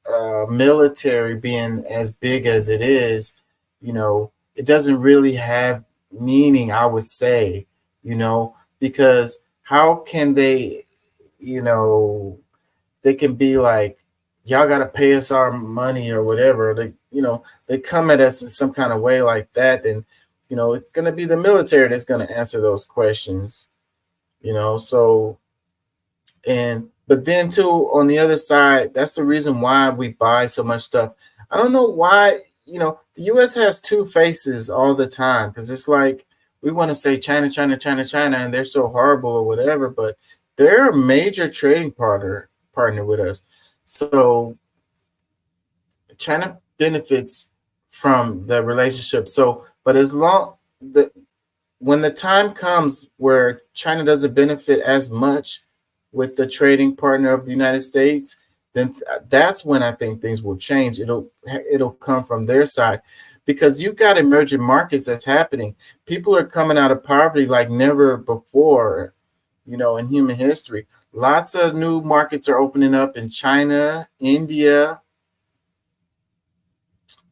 military being as big as it is, you know, it doesn't really have meaning, I would say, you know, because how can they, you know, they can be like, y'all got to pay us our money or whatever. They, you know, they come at us in some kind of way like that. Then, you know, it's going to be the military that's going to answer those questions, you know. So But then too, on the other side, that's the reason why we buy so much stuff. I don't know why, the US has two faces all the time, because it's like we want to say China, China, China, China, and they're so horrible or whatever, but they're a major trading partner with us. So China benefits from the relationship. So, but when the time comes where China doesn't benefit as much with the trading partner of the United States, then that's when I think things will change. It'll come from their side, because you've got emerging markets that's happening. People are coming out of poverty like never before, in human history. Lots of new markets are opening up in China, India.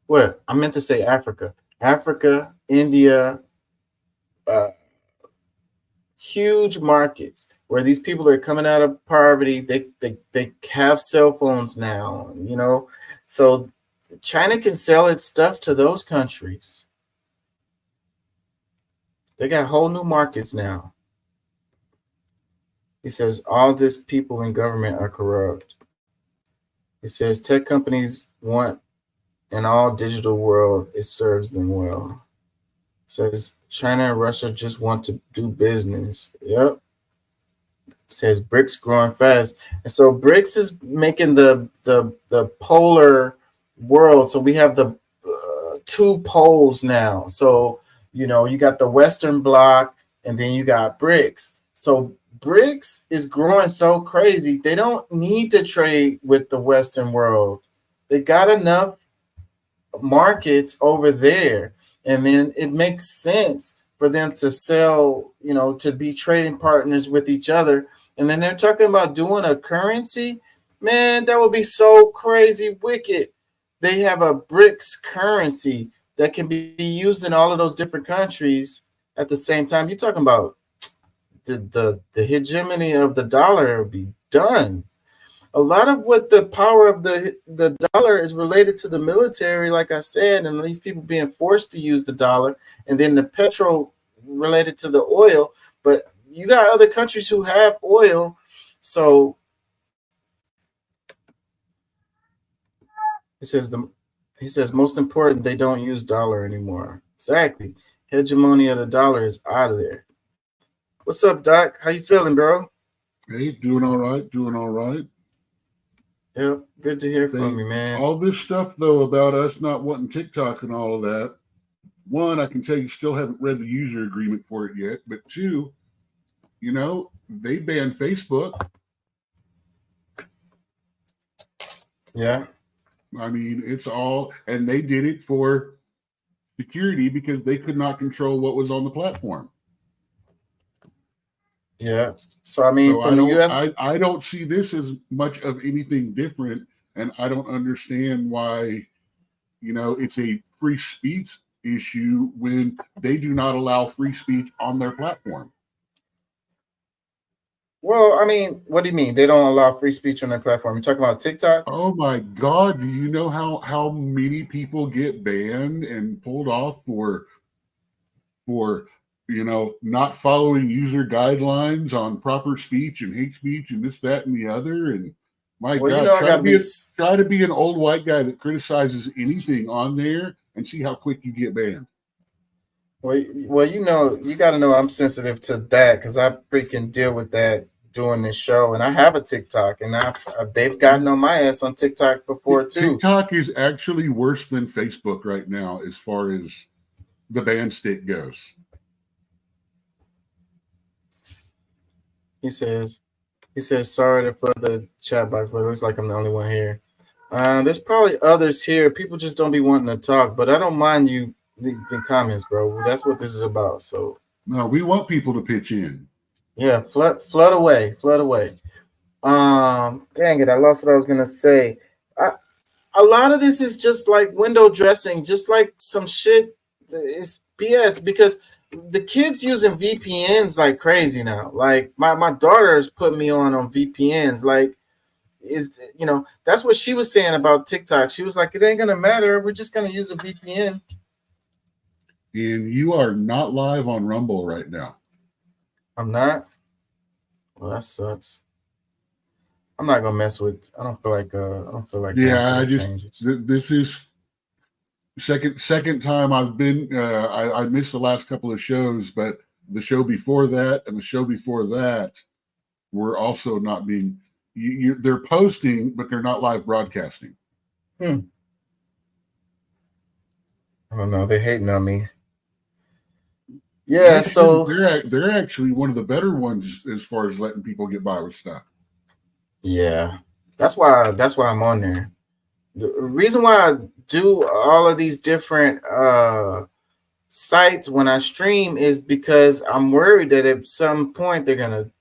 Well, I meant to say Africa, India, huge markets where these people are coming out of poverty. They have cell phones now, so China can sell its stuff to those countries. They got whole new markets now. He says all this people in government are corrupt. He says tech companies want an all digital world. It serves them well. Says China and Russia just want to do business. Yep. Says BRICS growing fast. And so BRICS is making the polar world. So we have the two poles now. So, you got the Western bloc and then you got BRICS. So BRICS is growing so crazy. They don't need to trade with the Western world. They got enough markets over there. And then it makes sense for them to sell, to be trading partners with each other. And then they're talking about doing a currency. Man, that would be so crazy wicked. They have a BRICS currency that can be used in all of those different countries at the same time. You're talking about the hegemony of the dollar will be done. A lot of what the power of the dollar is related to the military, like I said, and these people being forced to use the dollar, and then the petrol related to the oil. But you got other countries who have oil. So he says most important, they don't use dollar anymore. Exactly. Hegemony of the dollar is out of there. What's up, Doc? How you feeling, bro?
Hey, doing all right.
Yep, good to hear from you, man.
All this stuff, though, about us not wanting TikTok and all of that. One, I can tell you still haven't read the user agreement for it yet. But two, they banned Facebook.
Yeah.
I mean, it's all, and they did it for security because they could not control what was on the platform.
Yeah. So I mean,
I don't see this as much of anything different, and I don't understand why, it's a free speech issue when they do not allow free speech on their platform.
Well, I mean, what do you mean they don't allow free speech on their platform? You're talking about TikTok?
Oh my God! Do you know how many people get banned and pulled off for not following user guidelines on proper speech and hate speech and this, that, and the other? And my God, try to be an old white guy that criticizes anything on there and see how quick you get banned.
Well, you got to know I'm sensitive to that because I freaking deal with that doing this show, and I have a TikTok, and they've gotten on my ass on TikTok before too.
TikTok is actually worse than Facebook right now as far as the ban stick goes.
He says, sorry for the chat box, but it looks like I'm the only one here. There's probably others here. People just don't be wanting to talk, but I don't mind you leaving comments, bro. That's what this is about. So
no, we want people to pitch in.
Yeah, flood away. Dang it, I lost what I was gonna say. A lot of this is just like window dressing, just like some shit is BS because the kids using VPNs like crazy now. Like my daughter's put me on VPNs. Like, that's what she was saying about TikTok. She was like, it ain't gonna matter. We're just gonna use a VPN.
And you are not live on Rumble right now.
I'm not. Well, that sucks. I'm not gonna mess with. I don't feel like
Yeah,
going through changes.
This is second time I've been. I missed the last couple of shows, but the show before that and the show before that were also not being. They're posting, but they're not live broadcasting.
I don't know. They're hating on me. Yeah, so
they're actually one of the better ones as far as letting people get by with stuff.
Yeah, that's why I'm on there. The reason why I do all of these different sites when I stream is because I'm worried that at some point they're gonna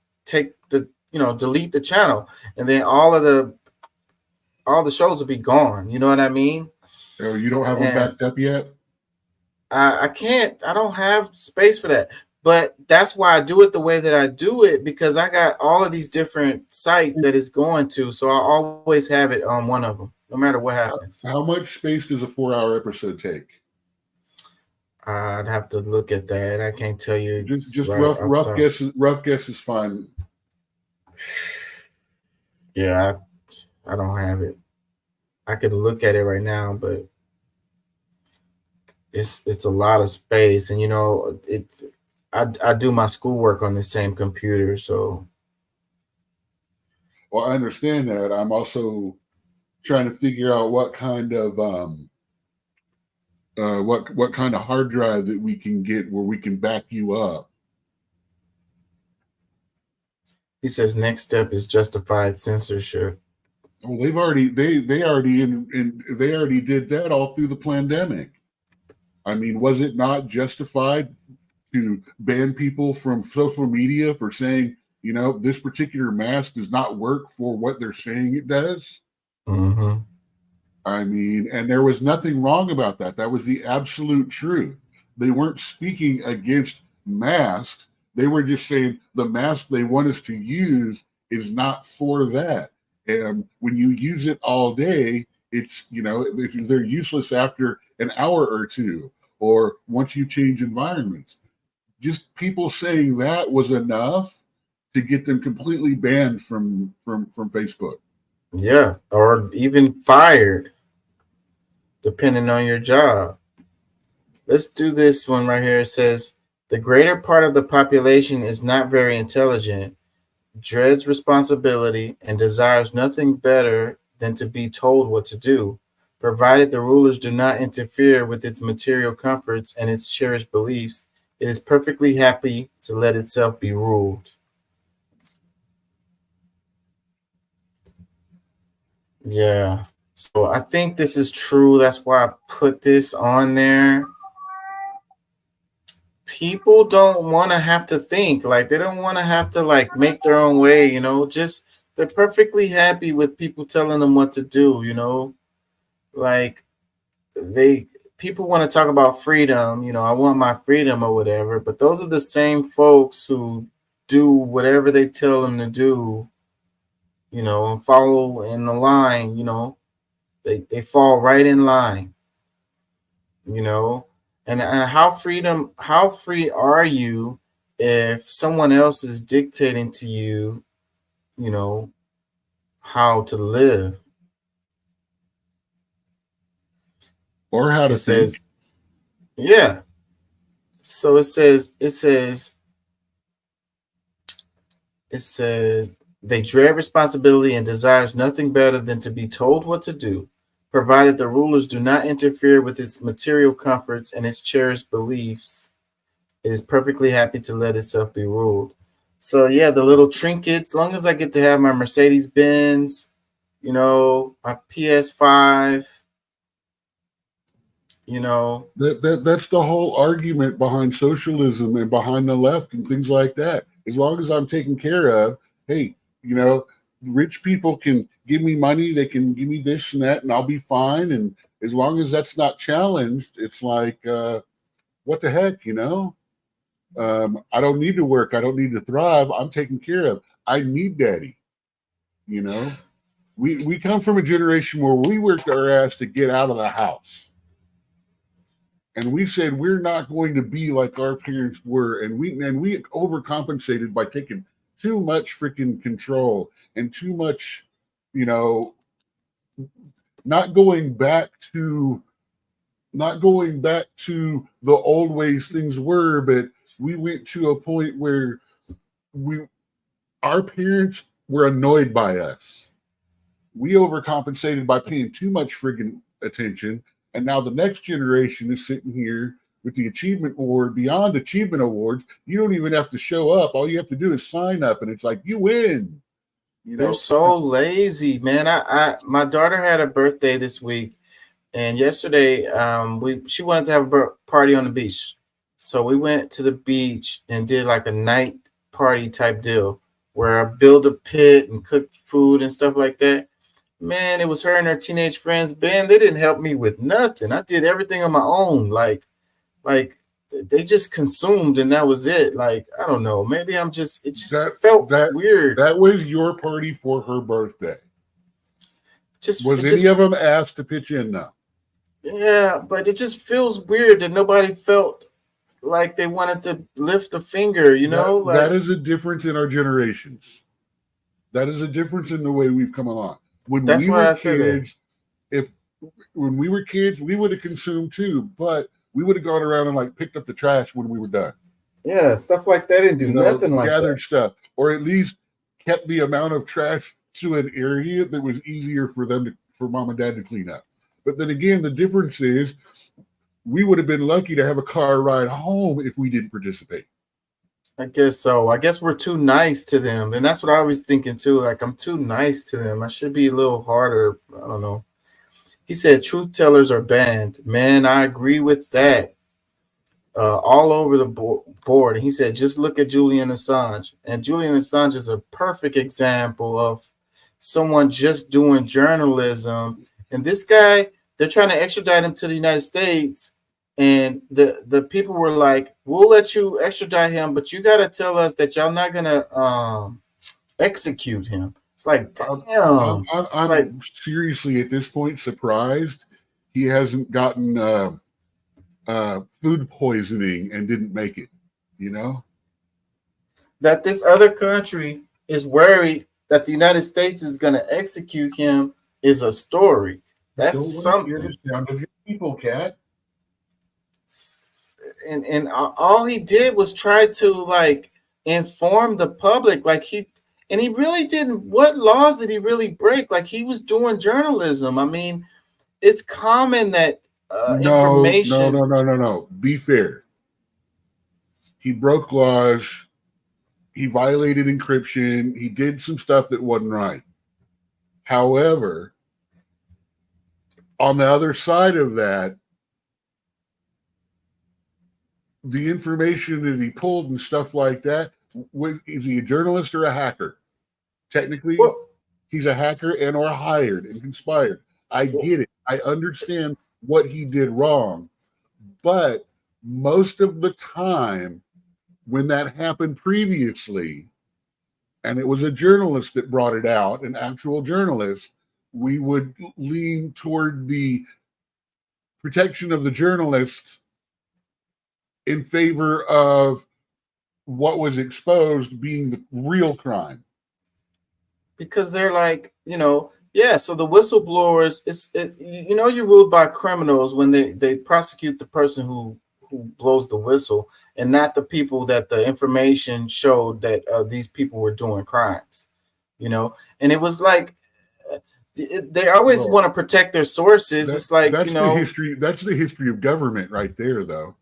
delete the channel, and then all the shows will be gone. You know what I mean?
Oh, you don't have them backed up yet?
I can't. I don't have space for that. But that's why I do it the way that I do it, because I got all of these different sites that it's going to. So I always have it on one of them, no matter what happens.
How much space does a 4-hour episode take?
I'd have to look at that. I can't tell you.
Just rough guess. Rough guess is fine.
Yeah, I don't have it. I could look at it right now, but it's a lot of space, and I do my schoolwork on the same computer, so.
Well, I understand that. I'm also trying to figure out what kind of what kind of hard drive that we can get where we can back you up.
He says next step is justified censorship.
Well, they already did that all through the pandemic. I mean, was it not justified to ban people from social media for saying, this particular mask does not work for what they're saying it does?
Mm-hmm.
I mean, and there was nothing wrong about that. That was the absolute truth. They weren't speaking against masks. They were just saying the mask they want us to use is not for that. And when you use it all day, it's, if they're useless after an hour or two, or once you change environments. Just people saying that was enough to get them completely banned from Facebook.
Yeah, or even fired, depending on your job. Let's do this one right here. It says, the greater part of the population is not very intelligent, dreads responsibility, and desires nothing better than to be told what to do, provided the rulers do not interfere with its material comforts and its cherished beliefs. It is perfectly happy to let itself be ruled. Yeah, so I think this is true. That's why I put this on there. People don't want to have to think. Like, they don't want to have to make their own way, just they're perfectly happy with people telling them what to do, people want to talk about freedom, I want my freedom or whatever, but those are the same folks who do whatever they tell them to do, and follow in the line, they fall right in line, and how free are you if someone else is dictating to you, how to live?
Or how to
think. Yeah. So it says they dread responsibility and desires nothing better than to be told what to do, provided the rulers do not interfere with its material comforts and its cherished beliefs. It is perfectly happy to let itself be ruled. So yeah, the little trinkets, as long as I get to have my Mercedes-Benz, my PS5,
that's the whole argument behind socialism and behind the left and things like that. As long as I'm taken care of, hey, rich people can give me money, they can give me this and that, and I'll be fine. And as long as that's not challenged, it's like, what the heck, I don't need to work, I don't need to thrive, I'm taken care of. I need daddy. We come from a generation where we worked our ass to get out of the house. And we said we're not going to be like our parents were, and we overcompensated by taking too much freaking control and too much you know, not going back to the old ways things were, but we went to a point where our parents were annoyed by us. We overcompensated by paying too much friggin' attention, and now the next generation is sitting here with the achievement award, beyond achievement awards. You don't even have to show up. All you have to do is sign up, and it's like you win. You know,
They're so lazy, man. My daughter had a birthday this week, and yesterday she wanted to have a party on the beach. So we went to the beach and did like a night party type deal where I built a pit and cooked food and stuff like that. Man, it was her and her teenage friends. Ben, they didn't help me with nothing. I did everything on my own. Like they just consumed and that was it. Like, I don't know. Maybe it just felt weird.
That was your party for her birthday. Was any of them asked to pitch in now?
Yeah, but it just feels weird that nobody felt like they wanted to lift a finger, you know?
That is a difference in our generations. That is a difference in the way we've come along. When we were kids, when we were kids, we would have consumed too, but we would have gone around and like picked up the trash when we were done.
Yeah, stuff like that. Didn't do nothing like that.
Gathered stuff, or at least kept the amount of trash to an area that was easier for mom and dad to clean up. But then again, the difference is we would have been lucky to have a car ride home if we didn't participate.
I guess so. I guess we're too nice to them. And that's what I was thinking too. Like, I'm too nice to them. I should be a little harder. I don't know. He said truth tellers are banned. Man, I agree with that. All over the board. And he said, just look at Julian Assange. And Julian Assange is a perfect example of someone just doing journalism. And this guy, they're trying to extradite him to the United States. And the people were like, we'll let you extradite him, but you got to tell us that y'all not going to execute him. It's like, damn.
I'm like, seriously at this point surprised he hasn't gotten food poisoning and didn't make it, you know?
That this other country is worried that the United States is going to execute him is a story. That's something.
Down to your people, Cat.
And all he did was try to like inform the public, like he really didn't. What laws did he really break? Like, he was doing journalism. I mean, it's common that information.
No. Be fair. He broke laws. He violated encryption. He did some stuff that wasn't right. However, on the other side of that, the information that he pulled and stuff like that, is he a journalist or a hacker? Technically, he's a hacker and or hired and conspired. I get it. I understand what he did wrong. But most of the time when that happened previously, and it was a journalist that brought it out, an actual journalist, we would lean toward the protection of the journalist in favor of what was exposed being the real crime.
Because they're like, yeah, so the whistleblowers, it's you're ruled by criminals when they prosecute the person who blows the whistle, and not the people that the information showed that these people were doing crimes, and it was like they always want to protect their sources. It's like,
that's the history of government right there, though.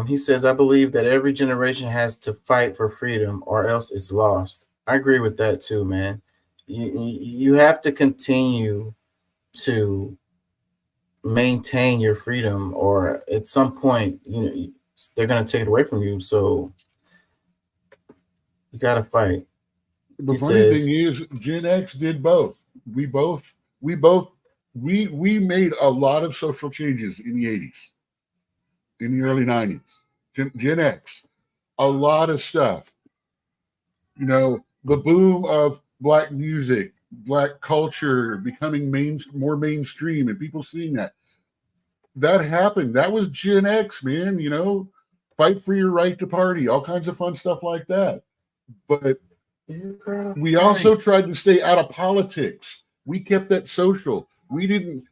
He says, I believe that every generation has to fight for freedom or else it's lost. I agree with that too, man. You have to continue to maintain your freedom, or at some point, they're going to take it away from you. So you got to fight.
The funny thing is, Gen X did both. We made a lot of social changes in the 80s. In the early 90s, Gen X, a lot of stuff. The boom of Black music, Black culture becoming more mainstream, and people seeing that. That happened. That was Gen X, man. Fight for your right to party, all kinds of fun stuff like that. But We also tried to stay out of politics. We kept that social. We didn't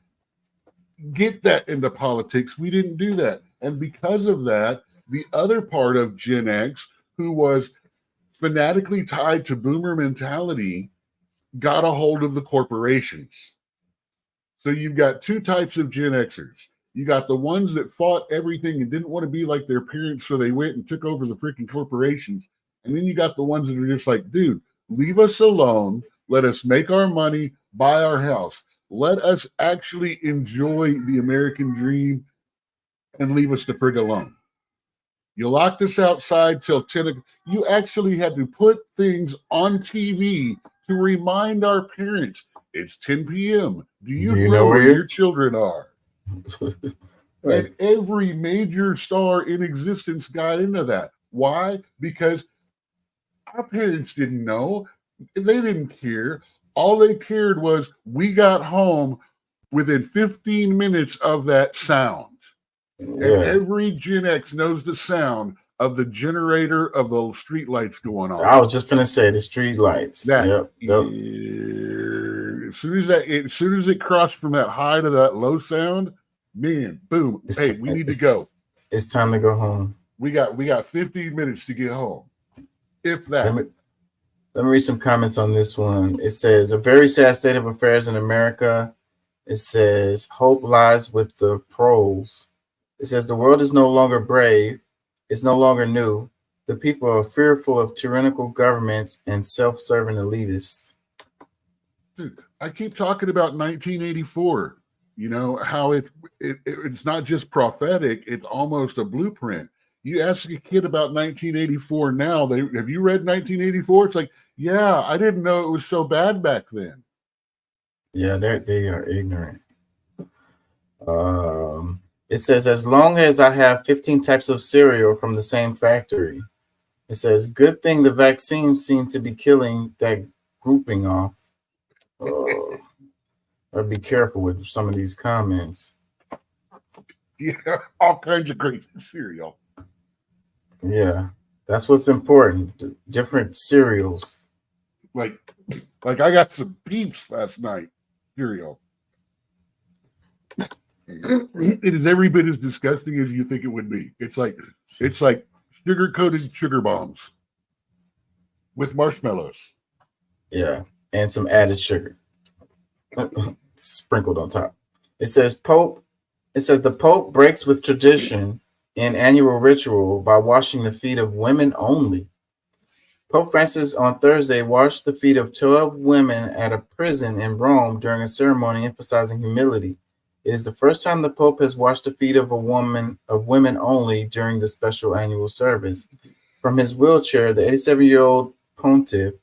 get that into politics. We didn't do that. And because of that, the other part of Gen X, who was fanatically tied to boomer mentality, got a hold of the corporations. So you've got two types of Gen Xers. You got the ones that fought everything and didn't want to be like their parents, so they went and took over the freaking corporations. And then you got the ones that are just like, dude, leave us alone. Let us make our money, buy our house. Let us actually enjoy the American dream and leave us the frig alone. You locked us outside till 10 o'clock. You actually had to put things on TV to remind our parents, it's 10 p.m. Do you know where your children are? And every major star in existence got into that. Why? Because our parents didn't know. They didn't care. All they cared was we got home within 15 minutes of that sound. And every Gen X knows the sound of the generator of the street lights going on.
I was just gonna say the street lights.
Yep. As soon as it crossed from that high to that low sound, man, boom. We need to go.
It's time to go home.
We got 15 minutes to get home. If that.
Let me read some comments on this one. It says, a very sad state of affairs in America. It says, hope lies with the pros. It says, the world is no longer brave. It's no longer new. The people are fearful of tyrannical governments and self-serving elitists.
Dude, I keep talking about 1984. You know, how it's not just prophetic, it's almost a blueprint. You ask a kid about 1984 now, have you read 1984? It's like, yeah, I didn't know it was so bad back then.
Yeah, they are ignorant. It says, as long as I have 15 types of cereal from the same factory. It says, good thing the vaccines seem to be killing that grouping off. I'd be careful with some of these comments.
Yeah, all kinds of great cereal.
Yeah, that's what's important. Different cereals.
Like I got some Peeps last night. Cereal. It is every bit as disgusting as you think it would be. It's like sugar-coated sugar bombs with marshmallows.
Yeah, and some added sugar sprinkled on top. It says the Pope breaks with tradition in annual ritual by washing the feet of women only. Pope Francis on Thursday washed the feet of 12 women at a prison in Rome during a ceremony emphasizing humility. It is the first time the Pope has washed the feet of women only during the special annual service. From his wheelchair, the 87-year-old pontiff,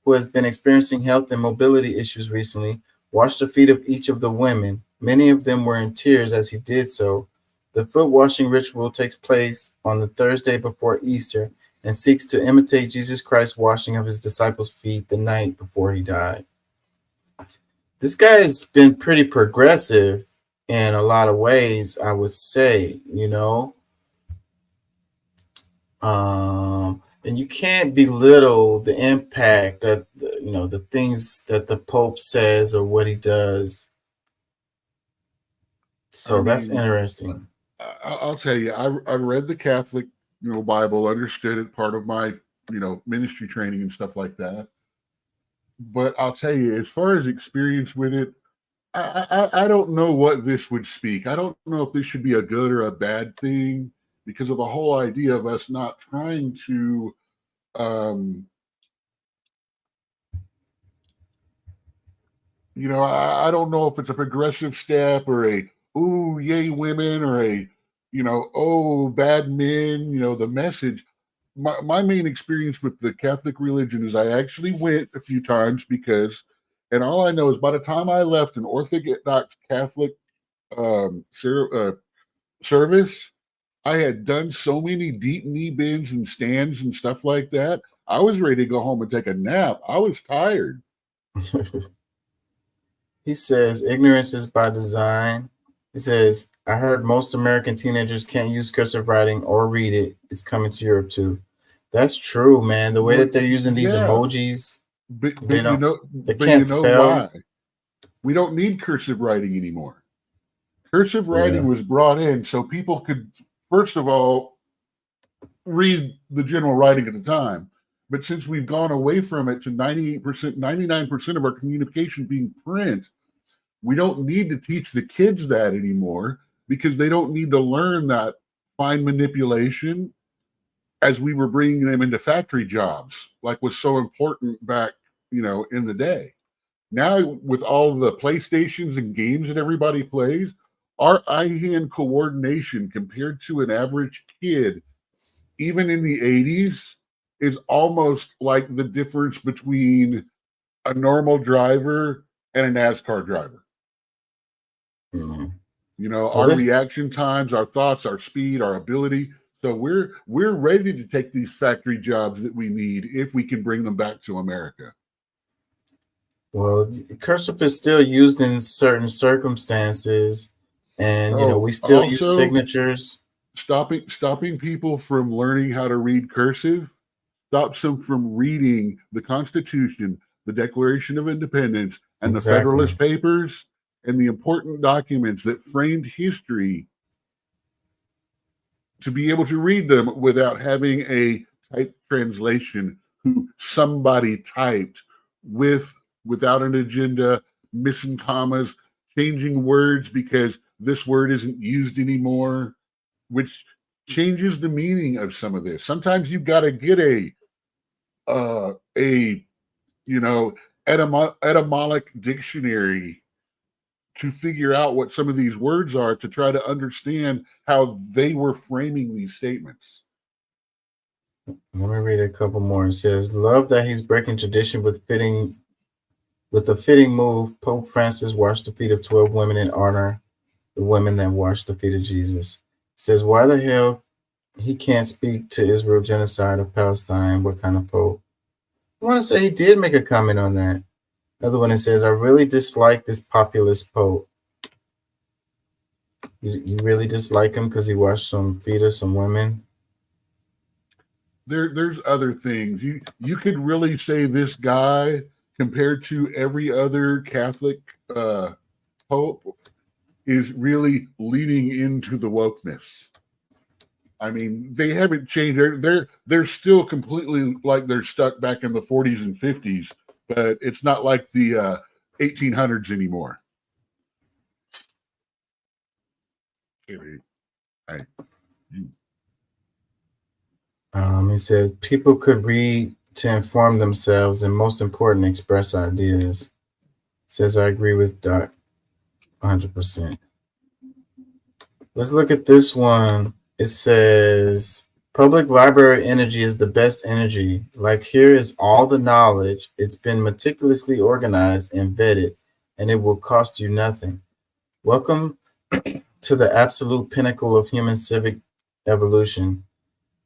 who has been experiencing health and mobility issues recently, washed the feet of each of the women. Many of them were in tears as he did so. The foot washing ritual takes place on the Thursday before Easter and seeks to imitate Jesus Christ's washing of his disciples' feet the night before he died. This guy has been pretty progressive in a lot of ways, I would say, and you can't belittle the impact that, the things that the Pope says or what he does. So that's interesting.
I'll tell you, I read the Catholic, Bible, understood it, part of my, ministry training and stuff like that. But I'll tell you, as far as experience with it, I don't know what this would speak. I don't know if this should be a good or a bad thing because of the whole idea of us not trying to I don't know if it's a progressive step or a ooh yay women or a oh bad men, the message. My main experience with the Catholic religion is I actually went a few times because, and all I know is by the time I left an Orthodox Catholic service, I had done so many deep knee bends and stands and stuff like that. I was ready to go home and take a nap. I was tired.
He says, ignorance is by design. He says, I heard most American teenagers can't use cursive writing or read it. It's coming to Europe too. That's true, man. The way that they're using these
Yeah.
emojis,
But
they
you
don't,
know,
they
but
can't
you know
spell.
why? We don't need cursive writing anymore. Cursive writing
Yeah.
was brought in so people could, first of all, read the general writing at the time. But since we've gone away from it to 98%, 99% of our communication being print, we don't need to teach the kids that anymore because they don't need to learn that fine manipulation as we were bringing them into factory jobs, like was so important back, in the day. Now, with all the PlayStations and games that everybody plays, our eye-hand coordination compared to an average kid, even in the 80s, is almost like the difference between a normal driver and a NASCAR driver. Our reaction times, our thoughts, our speed, our ability. So we're ready to take these factory jobs that we need if we can bring them back to America.
Well, cursive is still used in certain circumstances, and we still use
Also,
signatures.
Stopping people from learning how to read cursive stops them from reading the Constitution, the Declaration of Independence, and the Federalist Papers, and the important documents that framed history, to be able to read them without having a typed translation who somebody typed without an agenda, missing commas, changing words because this word isn't used anymore, which changes the meaning of some of this. Sometimes you've got to get etymologic dictionary to figure out what some of these words are to try to understand how they were framing these statements.
Let me read a couple more. It says, "Love that he's breaking tradition with a fitting move. Pope Francis washed the feet of 12 women in honor the women that washed the feet of Jesus." It says, "Why the hell he can't speak to Israel genocide of Palestine? What kind of pope?" I want to say he did make a comment on that. Another one that says, "I really dislike this populist pope." You really dislike him because he washed some feet of some women?
There's other things. You could really say this guy, compared to every other Catholic pope, is really leaning into the wokeness. I mean, they haven't changed. They're still completely like they're stuck back in the 40s and 50s, but it's not like the 1800s anymore.
He says people could read to inform themselves and, most important, express ideas. Says, "I agree with Doc 100%. Let's look at this one. It says, "Public library energy is the best energy. Like, here is all the knowledge. It's been meticulously organized and vetted, and it will cost you nothing. Welcome to the absolute pinnacle of human civic evolution.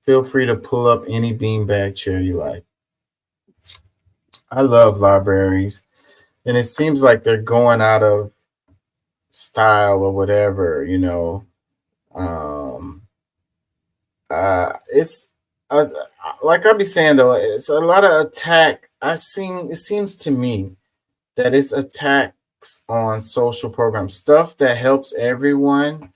Feel free to pull up any beanbag chair you like." I love libraries, and it seems like they're going out of style or whatever, it's like I be saying though, it's a lot of attack. It seems to me that it's attacks on social programs, stuff that helps everyone,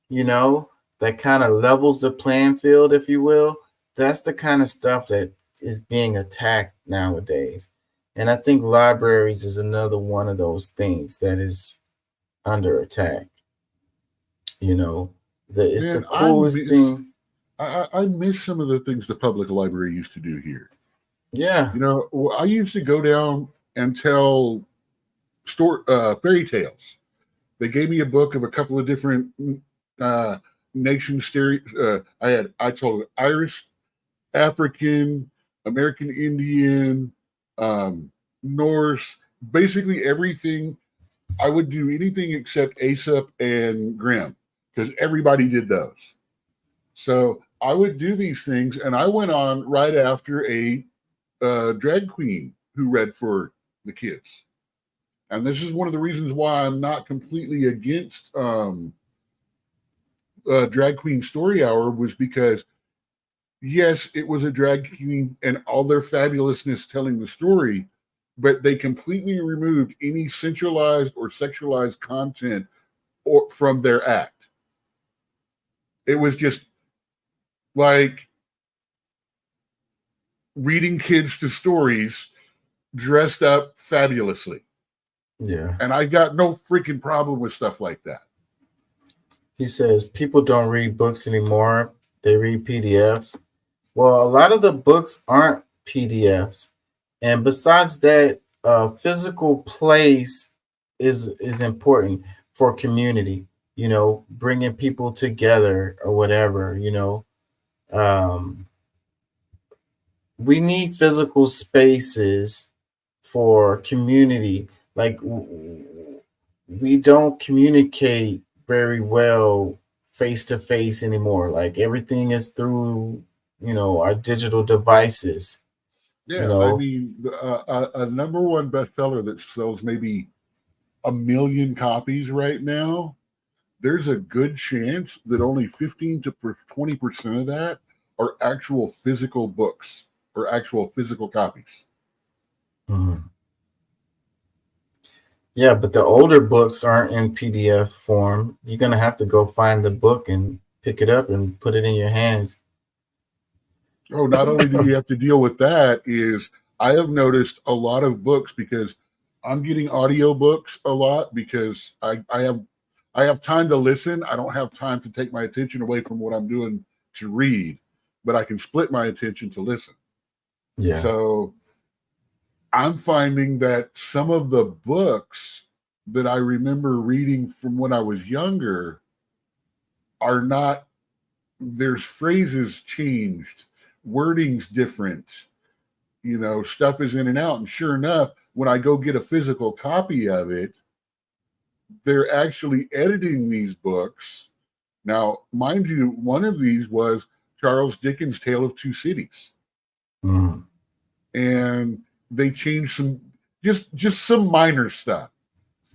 that kind of levels the playing field, if you will. That's the kind of stuff that is being attacked nowadays. And I think libraries is another one of those things that is under attack. It's the coolest thing.
I miss some of the things the public library used to do here.
Yeah.
I used to go down and tell fairy tales. They gave me a book of a couple of different nations. I told Irish, African, American Indian, Norse, basically everything. I would do anything except Aesop and Grimm because everybody did those. So I would do these things, and I went on right after a drag queen who read for the kids. And this is one of the reasons why I'm not completely against Drag Queen Story Hour, was because yes, it was a drag queen and all their fabulousness telling the story, but they completely removed any sensualized or sexualized content or from their act. It was just like reading kids to stories dressed up fabulously.
Yeah.
And I got no freaking problem with stuff like that.
He says people don't read books anymore. They read PDFs. Well, a lot of the books aren't PDFs. And besides that, physical place is important for community, you know, bringing people together or whatever, you know. We need physical spaces for community. Like we don't communicate very well face to face anymore. Like everything is through, you know, our digital devices.
Yeah,
You know,
I mean, a number one bestseller that sells maybe 1 million copies right now, there's a good chance that only 15 to 20% of that are actual physical books or actual physical copies.
mhm. Yeah, but the older books aren't in PDF form. You're gonna have to go find the book and pick it up and put it in your hands.
Oh, not only do you have to deal with that, is I have noticed a lot of books because I'm getting audiobooks a lot because I have time to listen. I don't have time to take my attention away from what I'm doing to read, but I can split my attention to listen.
Yeah.
So I'm finding that some of the books that I remember reading from when I was younger are not, there's phrases changed, wording's different, you know, stuff is in and out. And sure enough, when I go get a physical copy of it, they're actually editing these books. Now, mind you, one of these was Charles Dickens' Tale of Two Cities.
Mm.
And they changed some, just some minor stuff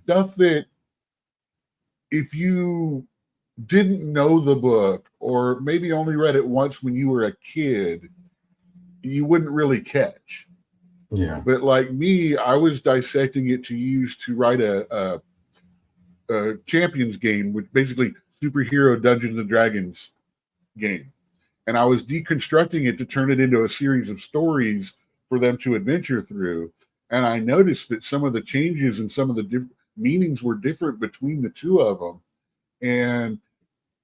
that if you didn't know the book or maybe only read it once when you were a kid, you wouldn't really catch.
Yeah.
But like me, I was dissecting it to use to write a Champions game, which basically superhero Dungeons and Dragons game. And I was deconstructing it to turn it into a series of stories for them to adventure through. And I noticed that some of the changes and some of the meanings were different between the two of them. And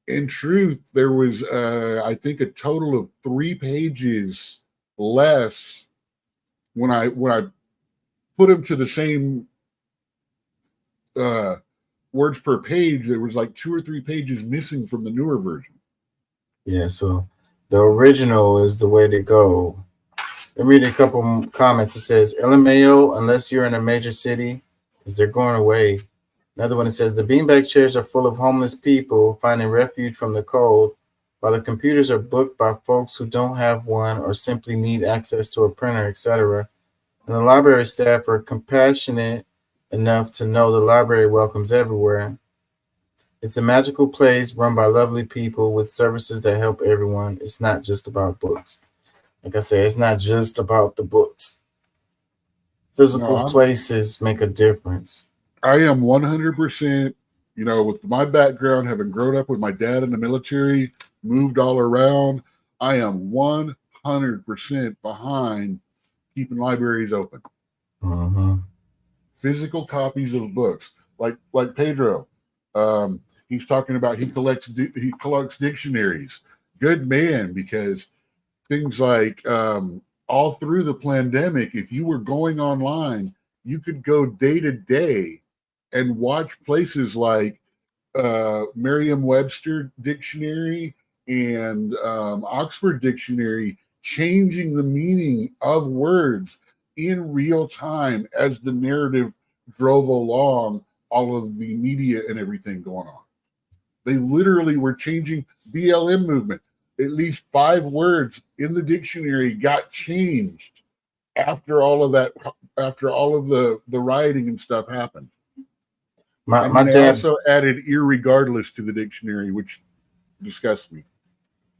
in truth, there was, I think, a total of 3 pages less when I put them to the same words per page. There was like 2 or 3 pages missing from the newer version.
Yeah, so the original is the way to go. Let me read a couple comments. It says, LMAO, unless you're in a major city, because they're going away. Another one, it says, the beanbag chairs are full of homeless people finding refuge from the cold, while the computers are booked by folks who don't have one or simply need access to a printer, etc. And the library staff are compassionate enough to know the library welcomes everywhere. It's a magical place run by lovely people with services that help everyone. It's not just about books. Like I said, it's not just about the books. Physical places make a difference.
I am 100%, you know, with my background, having grown up with my dad in the military, moved all around, I am 100% behind keeping libraries open.
Mm-hmm.
Physical copies of books, like Pedro. He's talking about he collects dictionaries. Good man, because things like all through the pandemic, if you were going online, you could go day to day and watch places like Merriam-Webster Dictionary and Oxford Dictionary changing the meaning of words in real time as the narrative drove along all of the media and everything going on. They literally were changing BLM movement. At least 5 words in the dictionary got changed after all of that, after all of the rioting and stuff happened.
My
they
dad
also added irregardless to the dictionary, which disgusts me.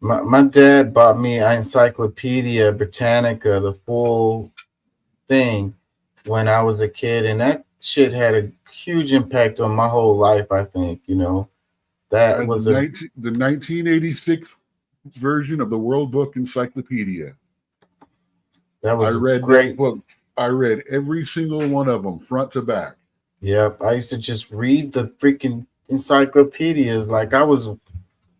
My dad bought me an Encyclopedia Britannica, the full thing, when I was a kid, and that shit had a huge impact on my whole life. I think, you know, that
And
was
the
a
1986 version of the World Book Encyclopedia.
that was
I read
great.
that book. I read every single one of them, front to back.
Yep, I used to just read the freaking encyclopedias like I was a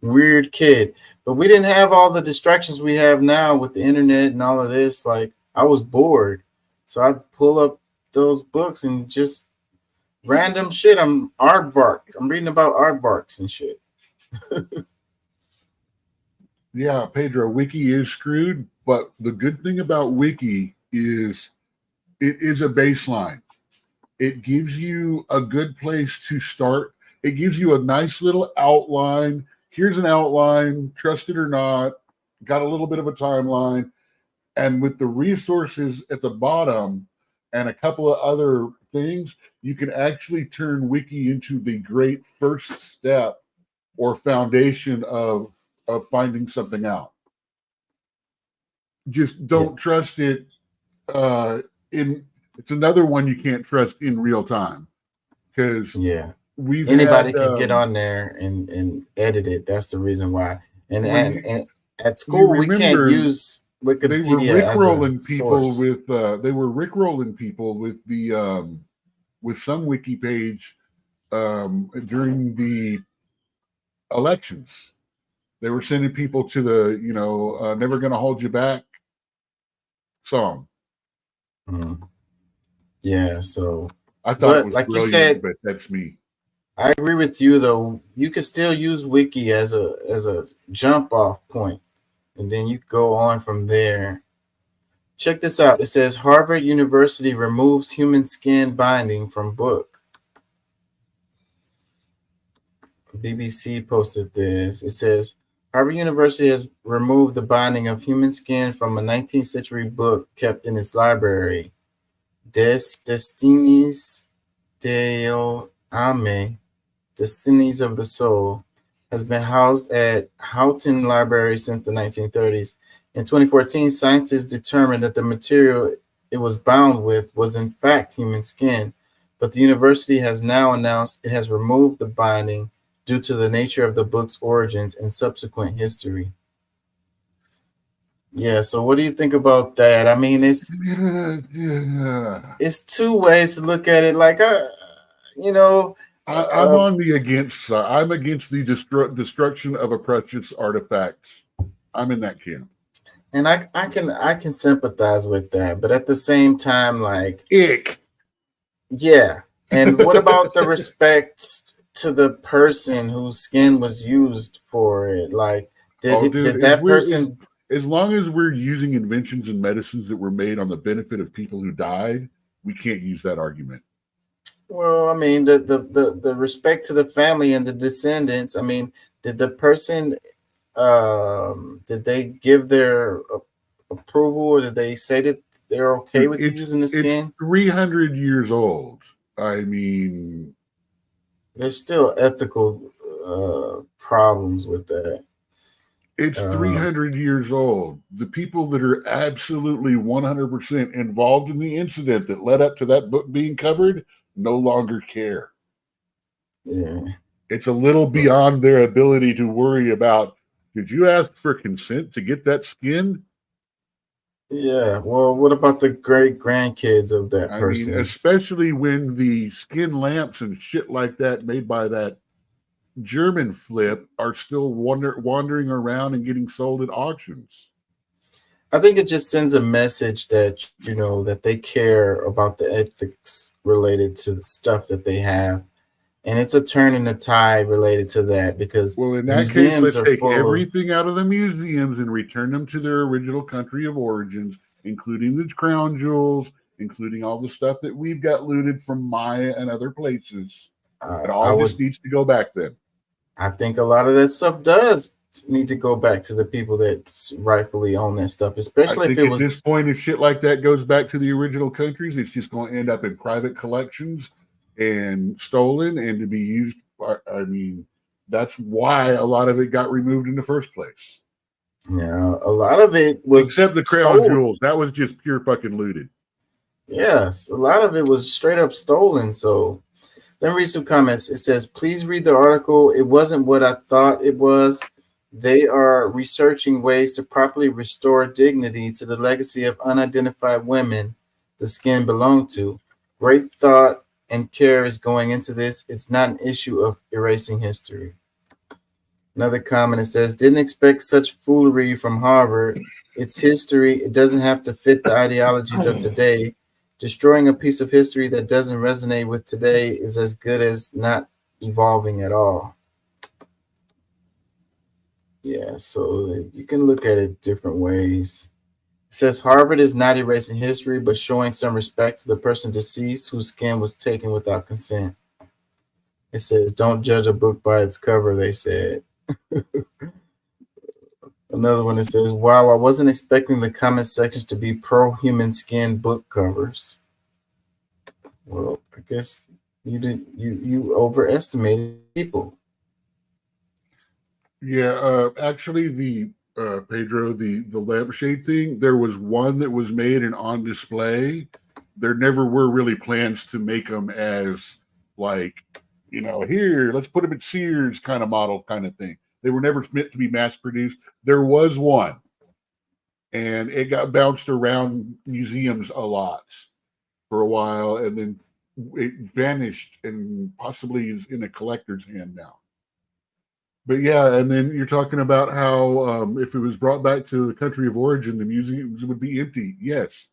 weird kid. But we didn't have all the distractions we have now with the internet and all of this. Like I was bored, so I'd pull up those books and just random shit. I'm aardvark. I'm reading about aardvarks and shit.
Yeah, Pedro, Wiki is screwed, but the good thing about Wiki is it is a baseline. It gives you a good place to start. It gives you a nice little outline. Here's an outline, trust it or not, got a little bit of a timeline. And with the resources at the bottom and a couple of other things, you can actually turn Wiki into the great first step or foundation of finding something out. Just don't trust it it's another one you can't trust in real time, because
anybody can get on there and edit it. That's the reason why. And at school we can't use Wikipedia as a source.
They were rickrolling people with the with some wiki page during the elections. They were sending people to the "Never Gonna Hold You Back" song.
Yeah, so
I thought it was
like
brilliant,
you said,
but that's me.
I agree with you though. You can still use Wiki as a jump off point, and then you go on from there. Check this out. It says Harvard University removes human skin binding from book. BBC posted this. It says Harvard University has removed the binding of human skin from a 19th century book kept in its library. Des Destinies del Ame, Destinies of the Soul, has been housed at Houghton Library since the 1930s. In 2014, scientists determined that the material it was bound with was in fact human skin, but the university has now announced it has removed the binding due to the nature of the book's origins and subsequent history. Yeah, so what do you think about that? I mean, it's two ways to look at it. Like,
I'm on the against side. I'm against the destruction of a precious artifacts. I'm in that camp.
And I can sympathize with that, but at the same time, like, yeah. And what about the respect to the person whose skin was used for it? Like, did that person?
As long as we're using inventions and medicines that were made on the benefit of people who died, we can't use that argument.
Well, I mean, the respect to the family and the descendants. I mean, did the person did they give their approval, or did they say that they're okay with using the skin?
It's 300 years old. I mean,
there's still ethical problems with that.
It's 300 years old. The people that are absolutely 100% involved in the incident that led up to that book being covered no longer care.
Yeah.
It's a little beyond their ability to worry about, did you ask for consent to get that skin?
Yeah. Well, what about the great grandkids of that person?
I mean, especially when the skin lamps and shit like that made by that German flip are still wandering around and getting sold at auctions.
I think it just sends a message that, that they care about the ethics related to the stuff that they have. And it's a turn in the tide related to that, because
in that case, let's take everything out of the museums and return them to their original country of origins, including the crown jewels, including all the stuff that we've got looted from Maya and other places. It all just needs to go back then.
I think a lot of that stuff does need to go back to the people that rightfully own that stuff, especially if it was.
At this point, if shit like that goes back to the original countries, it's just going to end up in private collections and stolen and to be used. I mean, that's why a lot of it got removed in the first place.
Yeah, a lot of it was
except the crown
stolen.
jewels. That was just pure fucking looted.
Yes, a lot of it was straight up stolen. So let me read some comments. It says, please read the article. It wasn't what I thought it was. They are researching ways to properly restore dignity to the legacy of unidentified women the skin belonged to. Great thought and care is going into this. It's not an issue of erasing history. Another comment, it says, didn't expect such foolery from Harvard. It's history. It doesn't have to fit the ideologies of today. Destroying a piece of history that doesn't resonate with today is as good as not evolving at all. Yeah, so you can look at it different ways. It says Harvard is not erasing history, but showing some respect to the person deceased whose skin was taken without consent. It says, don't judge a book by its cover, they said. Another one that says, wow, I wasn't expecting the comment sections to be pro-human skin book covers. Well, I guess you overestimated people.
Yeah, actually, the Pedro, the lampshade thing, there was one that was made and on display. There never were really plans to make them as like, you know, here, let's put them at Sears kind of model kind of thing. They were never meant to be mass produced. There was one, and it got bounced around museums a lot for a while, and then it vanished and possibly is in a collector's hand now. But yeah, and then you're talking about how if it was brought back to the country of origin, the museums would be empty. Yes,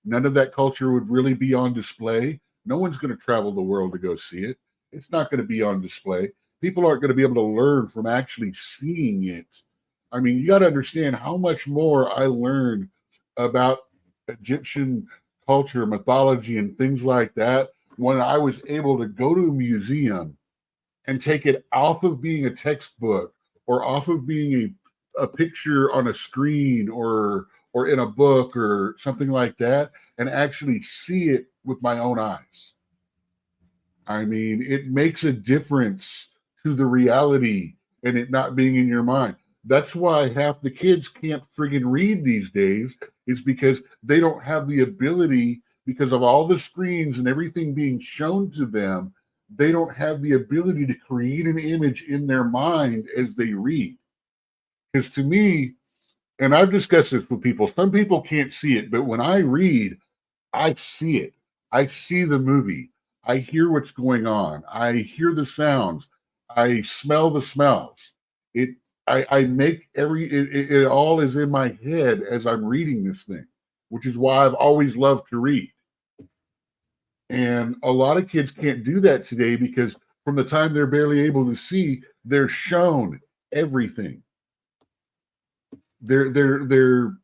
none of that culture would really be on display. No one's going to travel the world to go see it. It's not going to be on display. People aren't going to be able to learn from actually seeing it. I mean, you got to understand how much more I learned about Egyptian culture, mythology, and things like that when I was able to go to a museum and take it off of being a textbook or off of being a picture on a screen or in a book or something like that, and actually see it with my own eyes. I mean, it makes a difference to the reality and it not being in your mind. That's why half the kids can't friggin' read these days, is because they don't have the ability, because of all the screens and everything being shown to them. They don't have the ability to create an image in their mind as they read. Because to me, and I've discussed this with people, some people can't see it, but when I read, I see it. I see the movie. I hear what's going on. I hear the sounds. I smell the smells. I make it all is in my head as I'm reading this thing, which is why I've always loved to read. And a lot of kids can't do that today because from the time they're barely able to see, they're shown everything. Their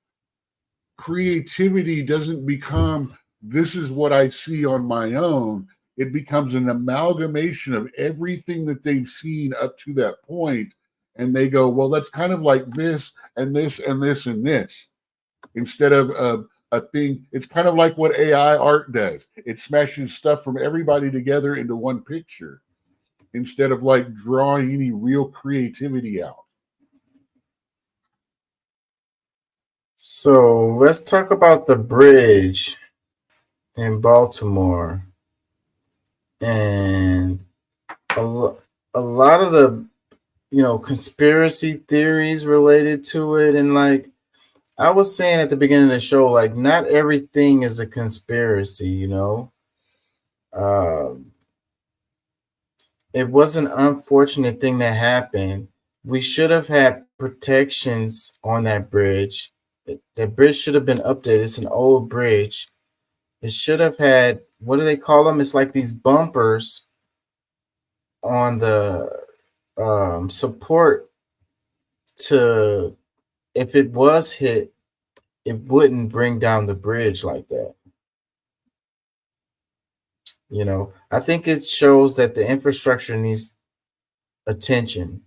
creativity doesn't become, this is what I see on my own. It becomes an amalgamation of everything that they've seen up to that point. And they go, well, that's kind of like this and this and this and this. Instead of a thing, it's kind of like what AI art does. It smashes stuff from everybody together into one picture instead of like drawing any real creativity out.
So let's talk about the bridge in Baltimore. And a lot of the, conspiracy theories related to it. And like I was saying at the beginning of the show, like not everything is a conspiracy, it was an unfortunate thing that happened. We should have had protections on that bridge. That bridge should have been updated. It's an old bridge. It should have had, what do they call them? It's like these bumpers on the support to, if it was hit, it wouldn't bring down the bridge like that. I think it shows that the infrastructure needs attention,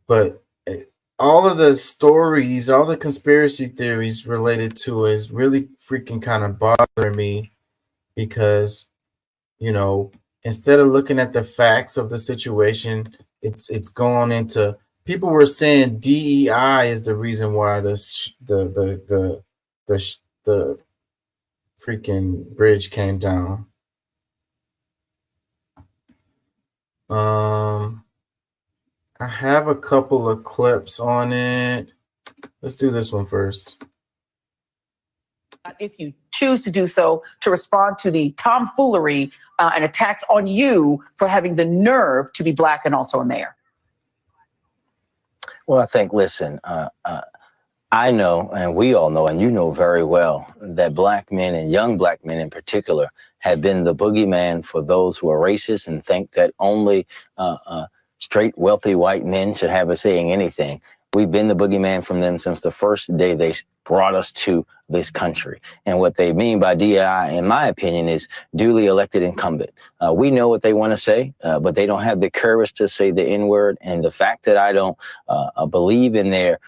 but all of the stories, all the conspiracy theories related to it is really freaking kind of bothering me because, instead of looking at the facts of the situation, it's going into, people were saying DEI is the reason why the freaking bridge came down. I have a couple of clips on it. Let's do this one first.
If you choose to do so, to respond to the tomfoolery and attacks on you for having the nerve to be Black and also a mayor?
Well, I think, listen, I know, and we all know, and you know very well, that Black men and young Black men in particular have been the boogeyman for those who are racist and think that only straight, wealthy white men should have a say in anything. We've been the boogeyman from them since the first day they brought us to this country. And what they mean by DEI, in my opinion, is duly elected incumbent. We know what they want to say, but they don't have the courage to say the N-word. And the fact that I don't believe in their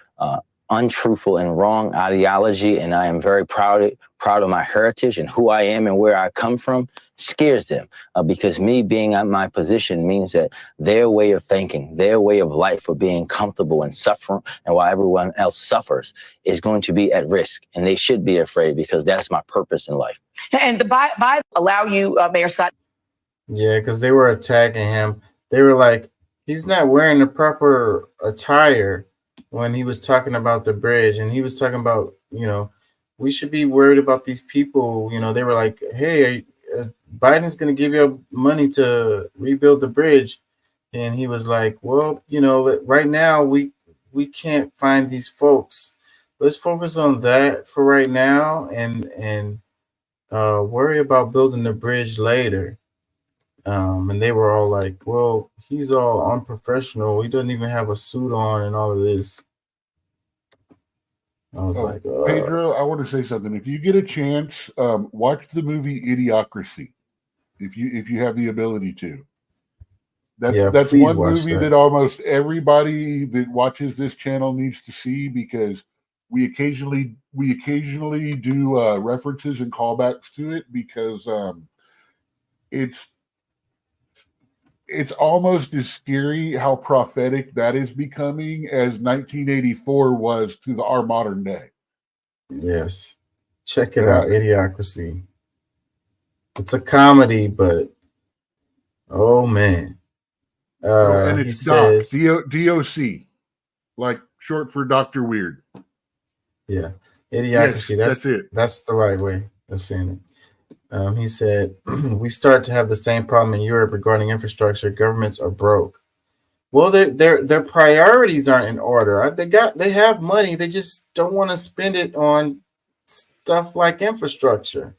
untruthful and wrong ideology, and I am very proud of my heritage and who I am and where I come from, scares them, because me being at my position means that their way of thinking, their way of life of being comfortable and suffering, and while everyone else suffers, is going to be at risk, and they should be afraid, because that's my purpose in life.
And the Bible allow you, Mayor Scott?
Yeah, because they were attacking him. They were like, he's not wearing the proper attire when he was talking about the bridge, and he was talking about, you know, we should be worried about these people. You know, they were like, hey, Biden's going to give you money to rebuild the bridge. And he was like, well, you know, right now we can't find these folks. Let's focus on that for right now and worry about building the bridge later. And they were all like, well, he's all unprofessional. He doesn't even have a suit on and all of this. I was like,
Pedro, I want to say something. If you get a chance, watch the movie Idiocracy. If you have the ability to. That's one movie that almost everybody that watches this channel needs to see, because we occasionally do references and callbacks to it, because it's almost as scary how prophetic that is becoming as 1984 was to our modern day.
Yes. Check it out, Idiocracy. It's a comedy, but oh man.
And
he
it's
says
DOC, like short for Dr. Weird.
Yeah. Idiocracy.
Yes, that's it.
That's the right way of saying it. He said, we start to have the same problem in Europe regarding infrastructure. Governments are broke. Well, their priorities aren't in order. They have money. They just don't want to spend it on stuff like infrastructure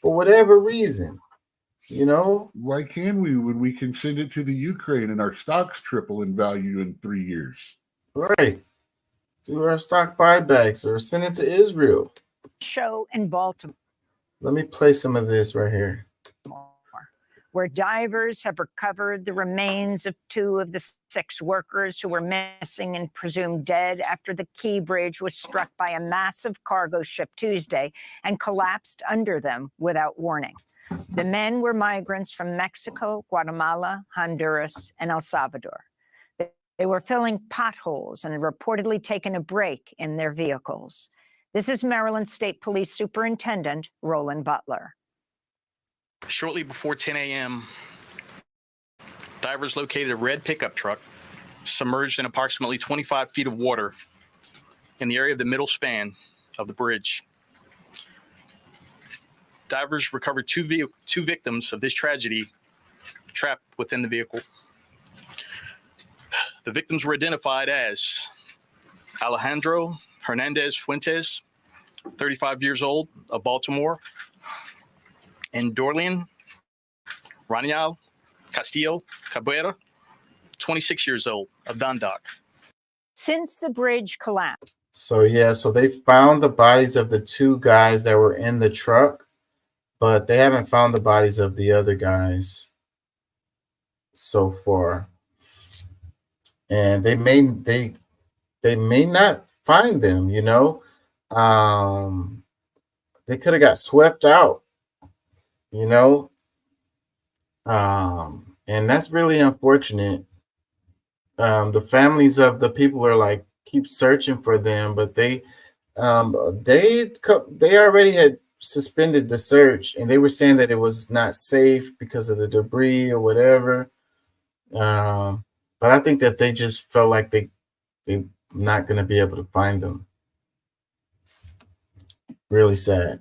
for whatever reason. You know,
why can we when we can send it to the Ukraine and our stocks triple in value in 3 years?
Right. Do our stock buybacks or send it to Israel.
Show in Baltimore,
Let me play some of this right here.
where divers have recovered the remains of 2 of the 6 workers who were missing and presumed dead after the Key Bridge was struck by a massive cargo ship Tuesday and collapsed under them without warning. The men were migrants from Mexico, Guatemala, Honduras, and El Salvador. They were filling potholes and had reportedly taken a break in their vehicles. This is Maryland State Police Superintendent Roland Butler.
Shortly before 10 a.m., divers located a red pickup truck submerged in approximately 25 feet of water in the area of the middle span of the bridge. Divers recovered two victims of this tragedy trapped within the vehicle. The victims were identified as Alejandro Hernandez Fuentes, 35 years old, of Baltimore, and Dorlian Ranial Castillo Cabrera, 26 years old, of Dundalk.
Since the bridge collapsed.
So they found the bodies of the 2 guys that were in the truck, but they haven't found the bodies of the other guys so far. And they may not find them, you know. They could have got swept out, you know. And that's really unfortunate the families of the people are like keep searching for them, but they already had suspended the search, and they were saying that it was not safe because of the debris or whatever. But I think that they just felt like they're not going to be able to find them. Really sad.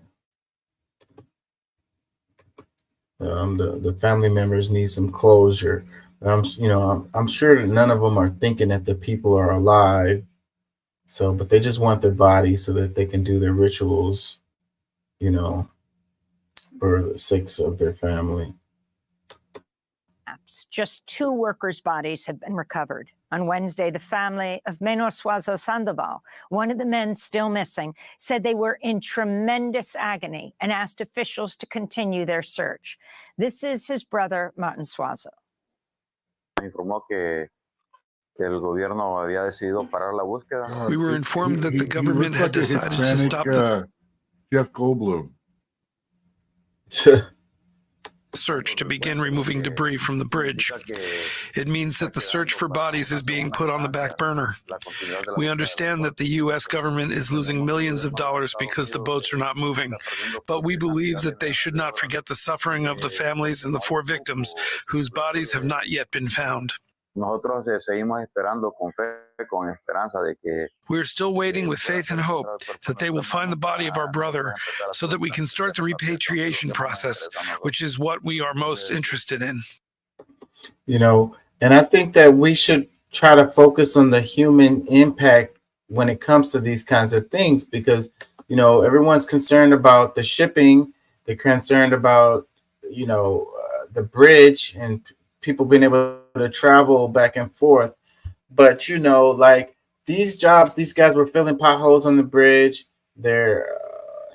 The family members need some closure. I'm sure that none of them are thinking that the people are alive. So, but they just want their bodies so that they can do their rituals, for the sakes of their family.
Just 2 workers' bodies have been recovered. On Wednesday, the family of Menosuazo Sandoval, one of the men still missing, said they were in tremendous agony and asked officials to continue their search. This is his brother, Martin Suazo.
Informó que el gobierno había decidido parar la búsqueda.
We were informed that the government had decided to stop
Jeff Goldblum.
search to begin removing debris from the bridge. It means that the search for bodies is being put on the back burner. We understand that the U.S. government is losing millions of dollars because the boats are not moving, but we believe that they should not forget the suffering of the families and the 4 victims whose bodies have not yet been found.
Nosotros seguimos esperando con fe, con esperanza de que
We're still waiting with faith and hope that they will find the body of our brother so that we can start the repatriation process, which is what we are most interested in.
And I think that we should try to focus on the human impact when it comes to these kinds of things, because, everyone's concerned about the shipping. They're concerned about, the bridge and people being able to travel back and forth. But, like these jobs, these guys were filling potholes on the bridge. They're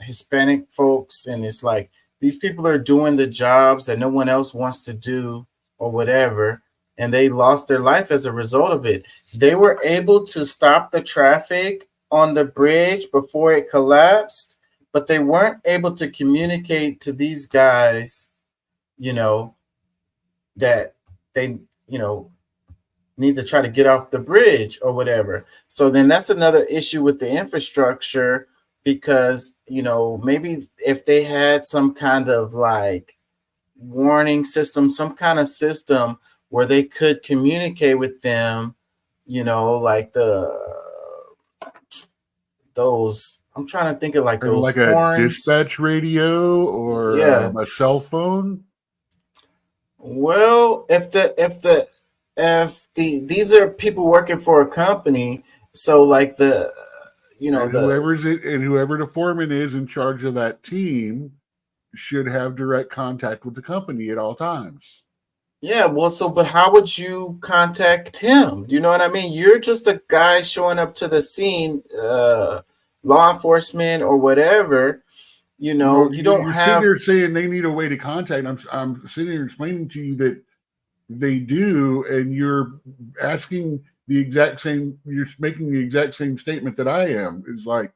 Hispanic folks. And it's like these people are doing the jobs that no one else wants to do or whatever. And they lost their life as a result of it. They were able to stop the traffic on the bridge before it collapsed, but they weren't able to communicate to these guys, that they, need to try to get off the bridge or whatever. So then that's another issue with the infrastructure, because, maybe if they had some kind of like warning system, some kind of system where they could communicate with them, like those, I'm trying to think of like those
like
horns.
A dispatch radio or a cell phone.
Well, if these are people working for a company, so like
whoever the foreman is in charge of that team should have direct contact with the company at all times.
Yeah, well, but how would you contact him? Do you know what I mean? You're just a guy showing up to the scene, law enforcement or whatever. You don't
you're
have.
Sitting here saying they need a way to contact. I'm sitting here explaining to you that they do, and you're asking the exact same. You're making the exact same statement that I am. It's like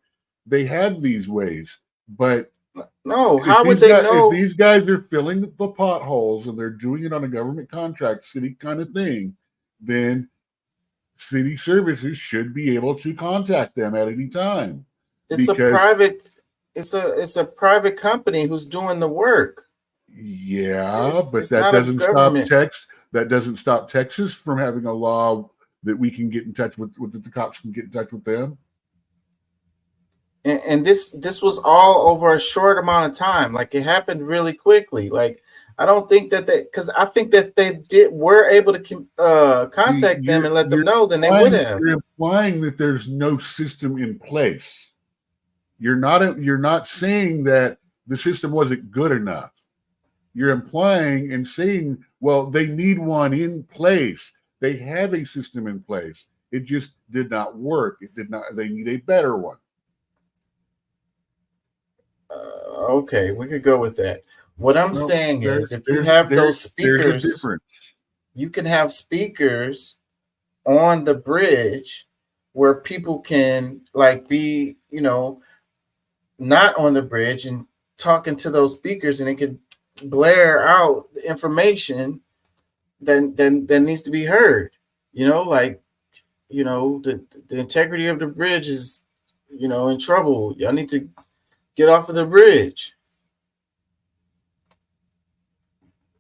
they have these ways, but
no. How would they know?
If these guys are filling the potholes and they're doing it on a government contract, city kind of thing, then city services should be able to contact them at any time.
It's a private company who's doing the work.
Yeah, but that doesn't stop Texas. That doesn't stop Texas from having a law that we can get in touch with that the cops can get in touch with them.
And this was all over a short amount of time. Like it happened really quickly. Like I don't think because I think that they were able to contact them and let them know, then they would have.
You're implying that there's no system in place. You're not saying that the system wasn't good enough. You're implying and saying, well, they need one in place. They have a system in place. It just did not work. It did not. They need a better one.
Okay, we could go with that. What I'm saying is, if you have those speakers, you can have speakers on the bridge where people can like be, not on the bridge and talking to those speakers, and it could blare out the information that needs to be heard. Like, the integrity of the bridge is, in trouble. Y'all need to get off of the bridge.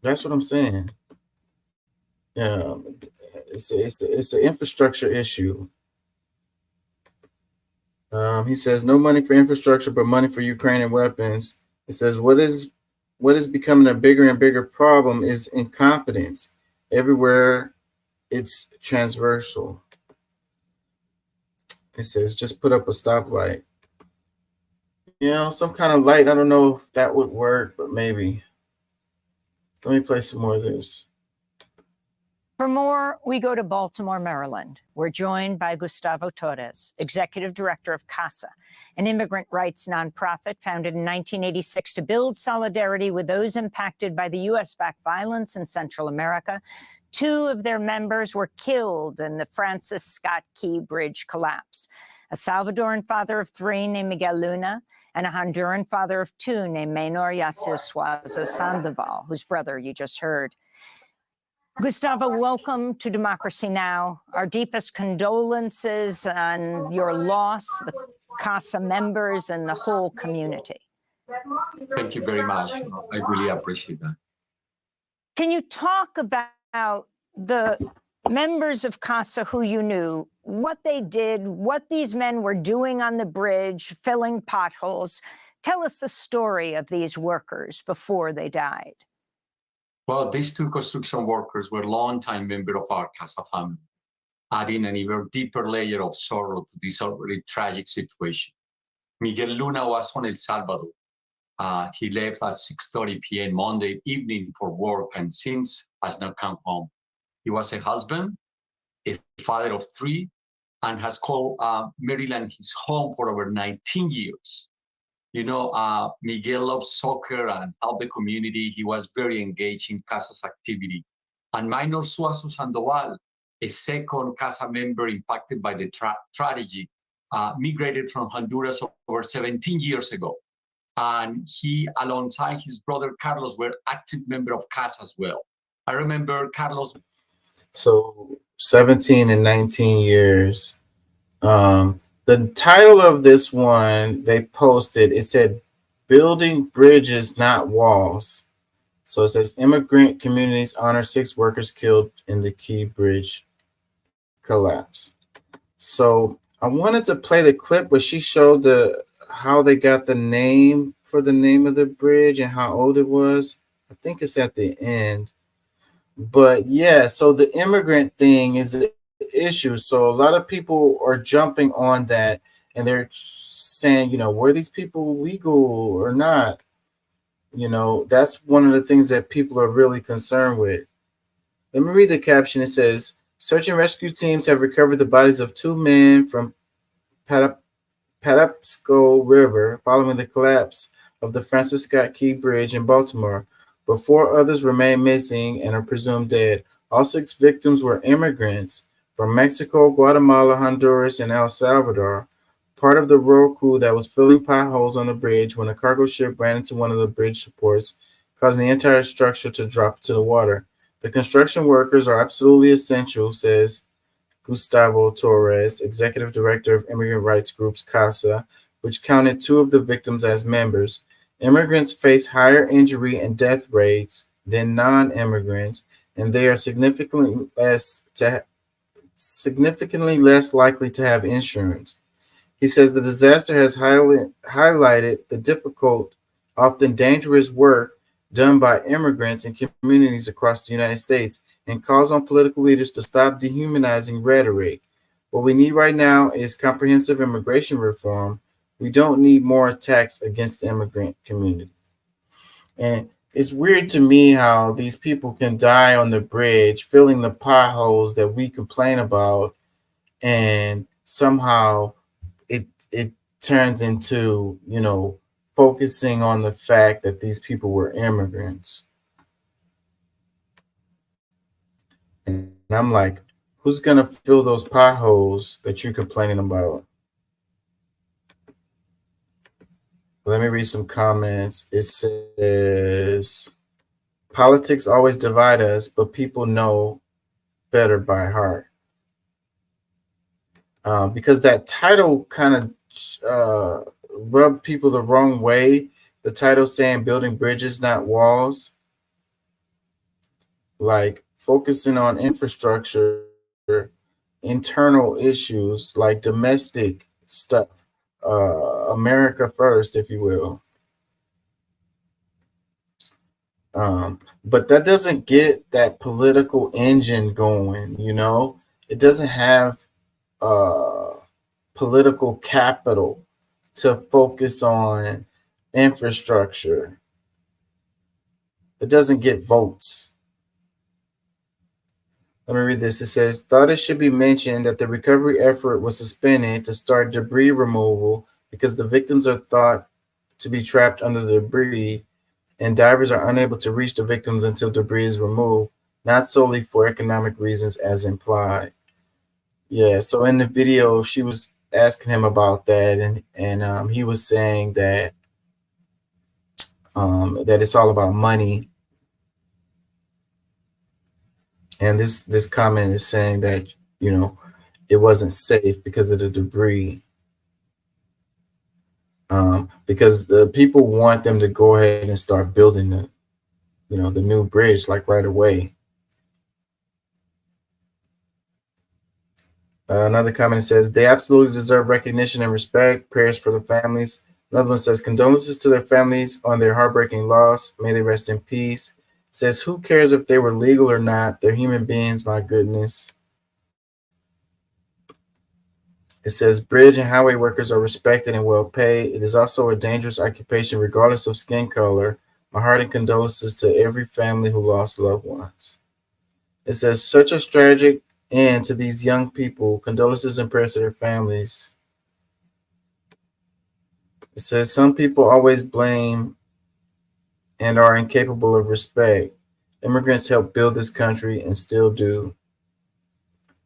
That's what I'm saying. Yeah, it's an infrastructure issue. He says no money for infrastructure, but money for Ukrainian weapons. It says what is becoming a bigger and bigger problem is incompetence. Everywhere it's transversal. It says just put up a stoplight. Some kind of light. I don't know if that would work, but maybe. Let me play some more of this.
For more, we go to Baltimore, Maryland. We're joined by Gustavo Torres, Executive Director of CASA, an immigrant rights nonprofit founded in 1986 to build solidarity with those impacted by the U.S.-backed violence in Central America. 2 of their members were killed in the Francis Scott Key Bridge collapse. A Salvadoran father of 3 named Miguel Luna, and a Honduran father of 2 named Maynor Yasir Suazo Sandoval, whose brother you just heard. Gustavo, welcome to Democracy Now! Our deepest condolences on your loss, the CASA members, and the whole community.
Thank you very much. I really appreciate that.
Can you talk about the members of CASA who you knew, what they did, what these men were doing on the bridge, filling potholes? Tell us the story of these workers before they died.
Well, these 2 construction workers were longtime members of our CASA family, adding an even deeper layer of sorrow to this already tragic situation. Miguel Luna was from El Salvador. He left at 6:30 p.m. Monday evening for work and since has not come home. He was a husband, a father of 3, and has called Maryland his home for over 19 years. Miguel loves soccer and helped the community. He was very engaged in CASA's activity. And Maynor Suazo Sandoval, a second CASA member impacted by the tragedy, migrated from Honduras over 17 years ago. And he, alongside his brother Carlos, were active member of CASA as well. I remember Carlos.
So 17 and 19 years. The title of this one they posted, it said building bridges, not walls. So it says immigrant communities honor 6 workers killed in the Key Bridge collapse. So I wanted to play the clip where she showed how they got the name for the name of the bridge and how old it was. I think it's at the end. But yeah, so the immigrant thing is an issue. So a lot of people are jumping on that and they're saying, were these people legal or not? That's one of the things that people are really concerned with. Let me read the caption. It says, search and rescue teams have recovered the bodies of 2 men from Patapsco River following the collapse of the Francis Scott Key Bridge in Baltimore, but 4 others remain missing and are presumed dead. All 6 victims were immigrants from Mexico, Guatemala, Honduras, and El Salvador, part of the road crew that was filling potholes on the bridge when a cargo ship ran into one of the bridge supports, causing the entire structure to drop to the water. The construction workers are absolutely essential, says Gustavo Torres, Executive Director of immigrant rights groups CASA, which counted 2 of the victims as members. Immigrants face higher injury and death rates than non-immigrants, and they are significantly less likely to have insurance. He says the disaster has highlighted the difficult, often dangerous work done by immigrants in communities across the United States and calls on political leaders to stop dehumanizing rhetoric. What we need right now is comprehensive immigration reform. We don't need more attacks against the immigrant community. And it's weird to me how these people can die on the bridge, filling the potholes that we complain about, and somehow it turns into, focusing on the fact that these people were immigrants. And I'm like, who's going to fill those potholes that you're complaining about? Let me read some comments. It says, politics always divide us, but people know better by heart. because that title kind of rubbed people the wrong way. The title saying building bridges, not walls, like focusing on infrastructure, internal issues like domestic stuff, America first, if you will. But that doesn't get that political engine going, you know? It doesn't have political capital to focus on infrastructure. It doesn't get votes. Let me read this. It says, thought it should be mentioned that the recovery effort was suspended to start debris removal because the victims are thought to be trapped under the debris, and divers are unable to reach the victims until debris is removed, not solely for economic reasons as implied. Yeah, so in the video, she was asking him about that, and he was saying that that it's all about money. And this comment is saying that, you know, it wasn't safe because of the debris. Because the people want them to go ahead and start building the, you know, the new bridge like right away. Another comment says they absolutely deserve recognition and respect. Prayers for the families. Another one says condolences to their families on their heartbreaking loss. May they rest in peace. Says who cares if they were legal or not? They're human beings. My goodness. It says bridge and highway workers are respected and well paid. It is also a dangerous occupation regardless of skin color. My heart and condolences to every family who lost loved ones. It says such a tragic end to these young people. Condolences and prayers to their families. It says some people always blame and are incapable of respect. Immigrants helped build this country and still do.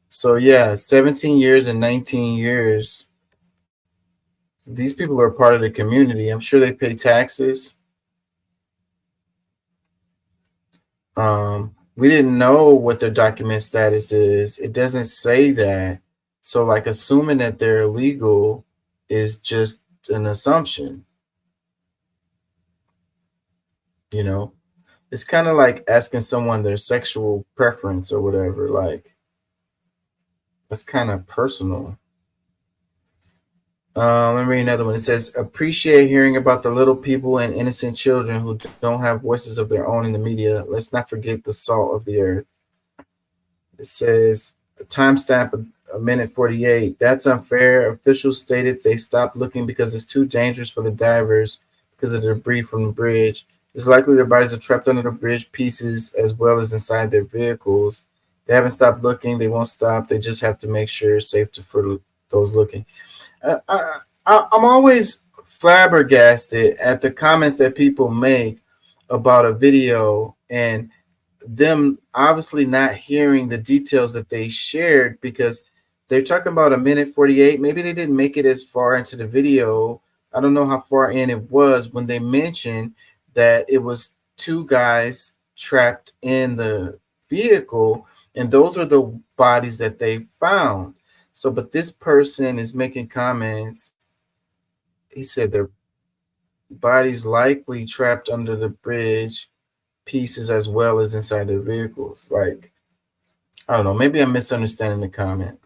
So yeah, 17 years and 19 years. These people are part of the community. I'm sure they pay taxes. We didn't know what their document status is. It doesn't say that. So like assuming that they're illegal is just an assumption. You know, it's kind of like asking someone their sexual preference or whatever. Like, that's kind of personal. Let me read another one. It says, appreciate hearing about the little people and innocent children who don't have voices of their own in the media. Let's not forget the salt of the earth. It says, a timestamp, a minute 48. That's unfair. Officials stated they stopped looking because it's too dangerous for the divers because of the debris from the bridge. It's likely their bodies are trapped under the bridge pieces as well as inside their vehicles. They haven't stopped looking. They won't stop. They just have to make sure it's safe for those looking. I'm always flabbergasted at the comments that people make about a video and them obviously not hearing the details that they shared because they're talking about a minute 48. Maybe they didn't make it as far into the video. I don't know how far in it was when they mentioned that it was two guys trapped in the vehicle, and those are the bodies that they found. So, but this person is making comments. He said their bodies likely trapped under the bridge pieces as well as inside their vehicles. Like, I don't know, maybe I'm misunderstanding the comment.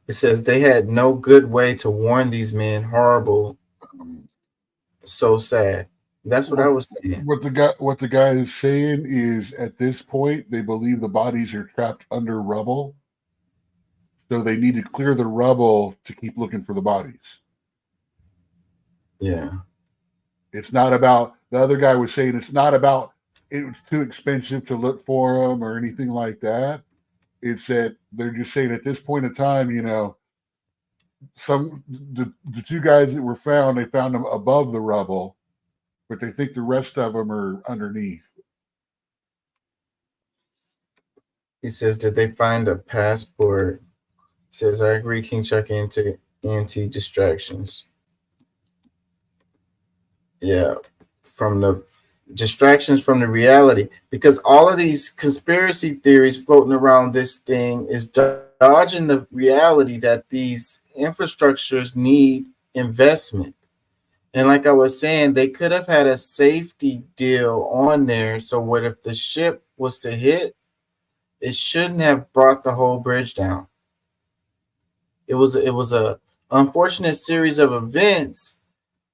It says they had no good way to warn these men. Horrible. So sad. That's what I was saying.
What the guy is saying is at this point they believe the bodies are trapped under rubble. So they need to clear the rubble to keep looking for the bodies.
Yeah.
It's not about, the other guy was saying it's not about it was too expensive to look for them or anything like that. It's that they're just saying at this point in time, you know, the two guys that were found, they found them above the rubble, but they think the rest of them are underneath.
He says, did they find a passport? He says, I agree, King Chuck, anti-distractions. Yeah, from the distractions from the reality, because all of these conspiracy theories floating around this thing is dodging the reality that these infrastructures need investment. And like I was saying, they could have had a safety deal on there. So what if the ship was to hit, it shouldn't have brought the whole bridge down. It was a unfortunate series of events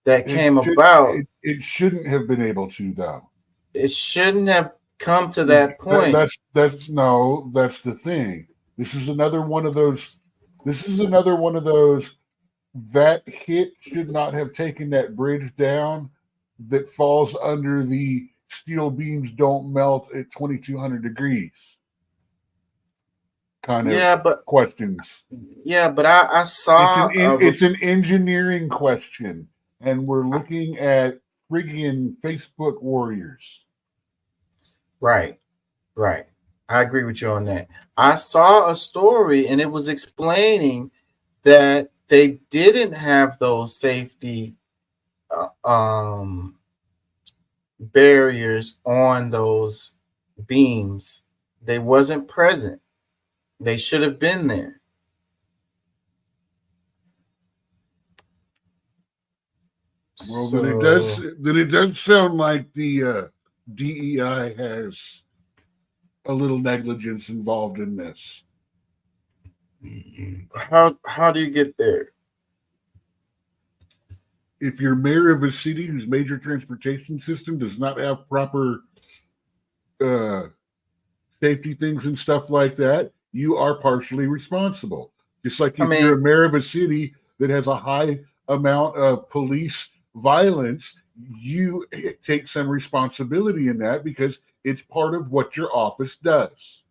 that came about.
It shouldn't have been able to, though.
It shouldn't have come to that point.
That's the thing. This is another one of those. That hit should not have taken that bridge down. That falls under the steel beams don't melt at 2,200 degrees. Kind of questions.
Yeah, but I saw
it's an engineering question, and we're looking at friggin' Facebook warriors.
Right. I agree with you on that. I saw a story, and it was explaining that they didn't have those safety barriers on those beams. They wasn't present. They should have been there.
Well, then it does sound like the DEI has a little negligence involved in this.
How do you get there?
If you're mayor of a city whose major transportation system does not have proper safety things and stuff like that, you are partially responsible. Just like if you're a mayor of a city that has a high amount of police violence, you take some responsibility in that because it's part of what your office does.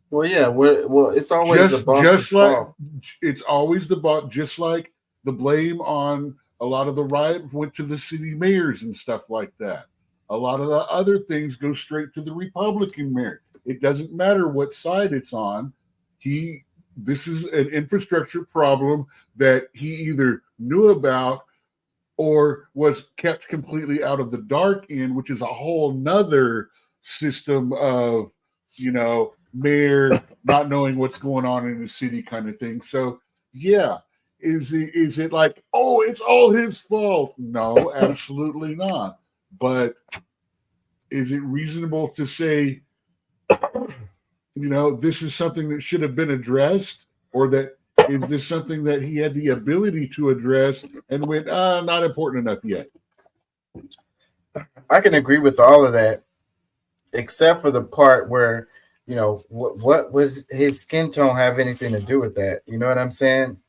Well, yeah. Well, it's always the boss's fault.
It's always the boss. Just like the blame on a lot of the riot went to the city mayors and stuff like that. A lot of the other things go straight to the Republican mayor. It doesn't matter what side it's on. This is an infrastructure problem that he either knew about or was kept completely out of the dark in, which is a whole nother system of, mayor not knowing what's going on in the city kind of thing. So, yeah, is it like, oh, it's all his fault? No, absolutely not. But is it reasonable to say, this is something that should have been addressed, or that is this something that he had the ability to address and went, not important enough yet?
I can agree with all of that, except for the part where, what was his skin tone have anything to do with that? You know what I'm saying?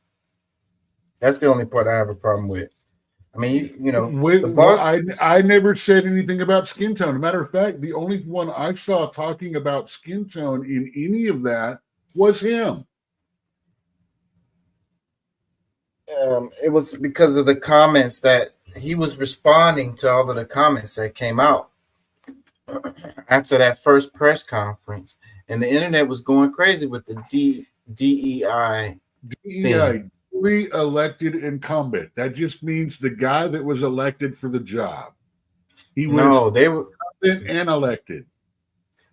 That's the only part I have a problem with. I mean, the boss.
I never said anything about skin tone. As a matter of fact, the only one I saw talking about skin tone in any of that was him.
It was because of the comments that he was responding to, all of the comments that came out after that first press conference, and the internet was going crazy with the DEI.
Duly elected incumbent. That just means the guy that was elected for the job. He was
they were
incumbent and elected.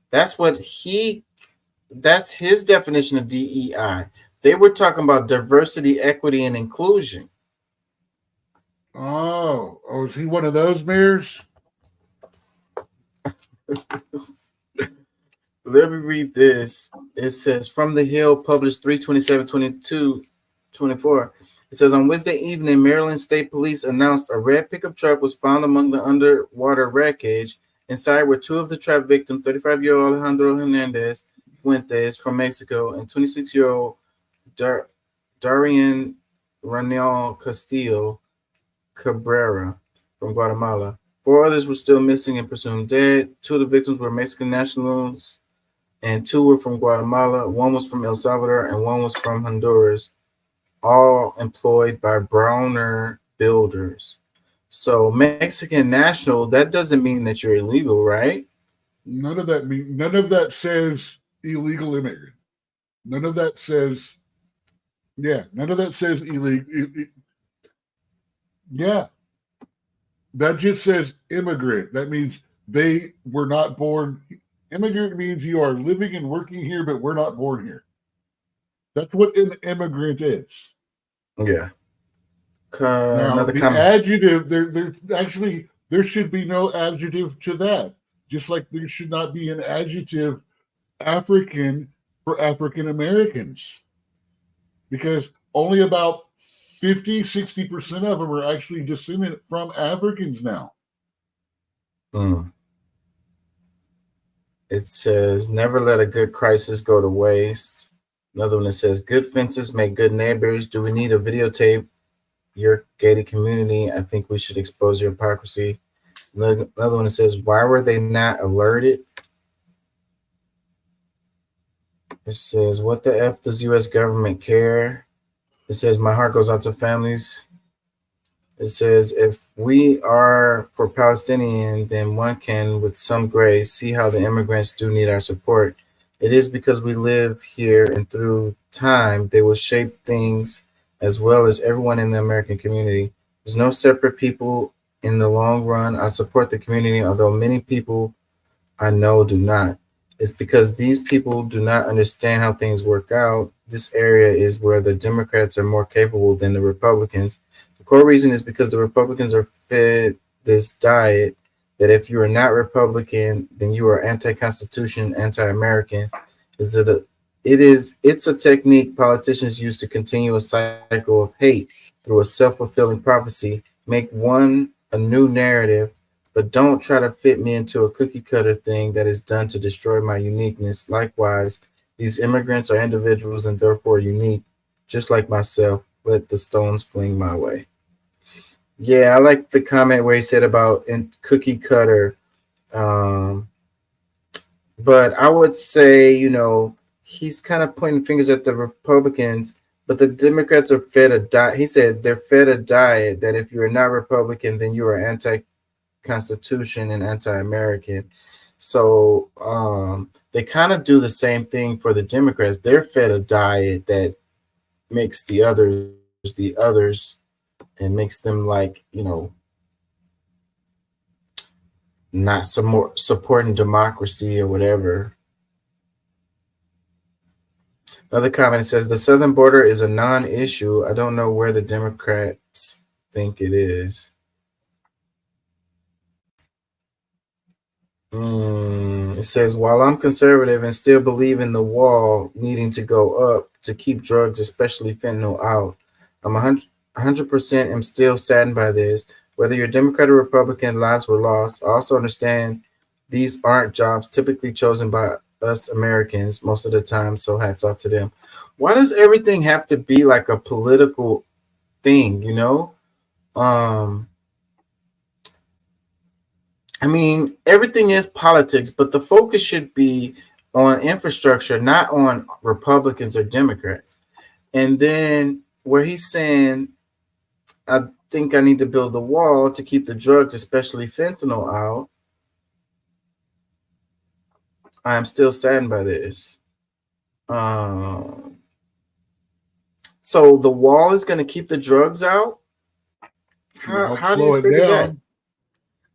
That's his definition of DEI. They were talking about diversity, equity, and inclusion.
Oh, is he one of those mayors?
Let me read this. It says, from the Hill, published 3/27/22/24. It says, on Wednesday evening, Maryland State Police announced a red pickup truck was found among the underwater wreckage. Inside were two of the trap victims, 35-year-old Alejandro Hernandez Fuentes from Mexico and 26-year-old Darian Ranel Castillo Cabrera from Guatemala. 4 others were still missing and presumed dead. 2 of the victims were Mexican nationals, and 2 were from Guatemala. 1 was from El Salvador, and 1 was from Honduras, all employed by Browner Builders. So Mexican national, that doesn't mean that you're illegal, right?
None of that says illegal immigrant. None of that says illegal. Yeah. That just says immigrant. That means They were not born. Immigrant means you are living and working here, but we're not born here. That's what an immigrant is.
Yeah.
Now,
Another
the
comment.
adjective, there should be no adjective to that. Just like there should not be an adjective African for African Americans. Because only about 50-60% of them are actually descendant from Africans now.
It says, never let a good crisis go to waste. Another one that says, good fences make good neighbors. Do we need a videotape your gated community? I think we should expose your hypocrisy. Another one that says, why were they not alerted? It says, what the F does U.S. government care? It says, my heart goes out to families. It says, if we are for Palestinian, then one can, with some grace, see how the immigrants do need our support. It is because we live here, and through time, they will shape things as well as everyone in the American community. There's no separate people in the long run. I support the community, although many people I know do not. It's because these people do not understand how things work out. This area is where the Democrats are more capable than the Republicans. The core reason is because the Republicans are fed this diet that if you are not Republican, then you are anti-Constitution, anti-American. It's a technique politicians use to continue a cycle of hate through a self-fulfilling prophecy. Make a new narrative, but don't try to fit me into a cookie cutter thing that is done to destroy my uniqueness. Likewise, these immigrants are individuals and therefore unique, just like myself. Let the stones fling my way. Yeah, I like the comment where he said about cookie cutter. But I would say, he's kind of pointing fingers at the Republicans, but the Democrats are fed a diet. He said they're fed a diet that if you're not Republican, then you are anti-Constitution and anti-American. So they kind of do the same thing for the Democrats. They're fed a diet that makes the others and makes them not supporting democracy or whatever. Another comment says the southern border is a non-issue. I don't know where the Democrats think it is. It says, while I'm conservative and still believe in the wall needing to go up to keep drugs, especially fentanyl, out, I'm 100% am still saddened by this. Whether you're Democrat or Republican, lives were lost. I also understand these aren't jobs typically chosen by us Americans most of the time, so hats off to them. Why does everything have to be like a political thing, I mean, everything is politics, but the focus should be on infrastructure, not on Republicans or Democrats. And then where he's saying, I think I need to build a wall to keep the drugs, especially fentanyl, out. I'm still saddened by this. So the wall is going to keep the drugs out? How do you figure that?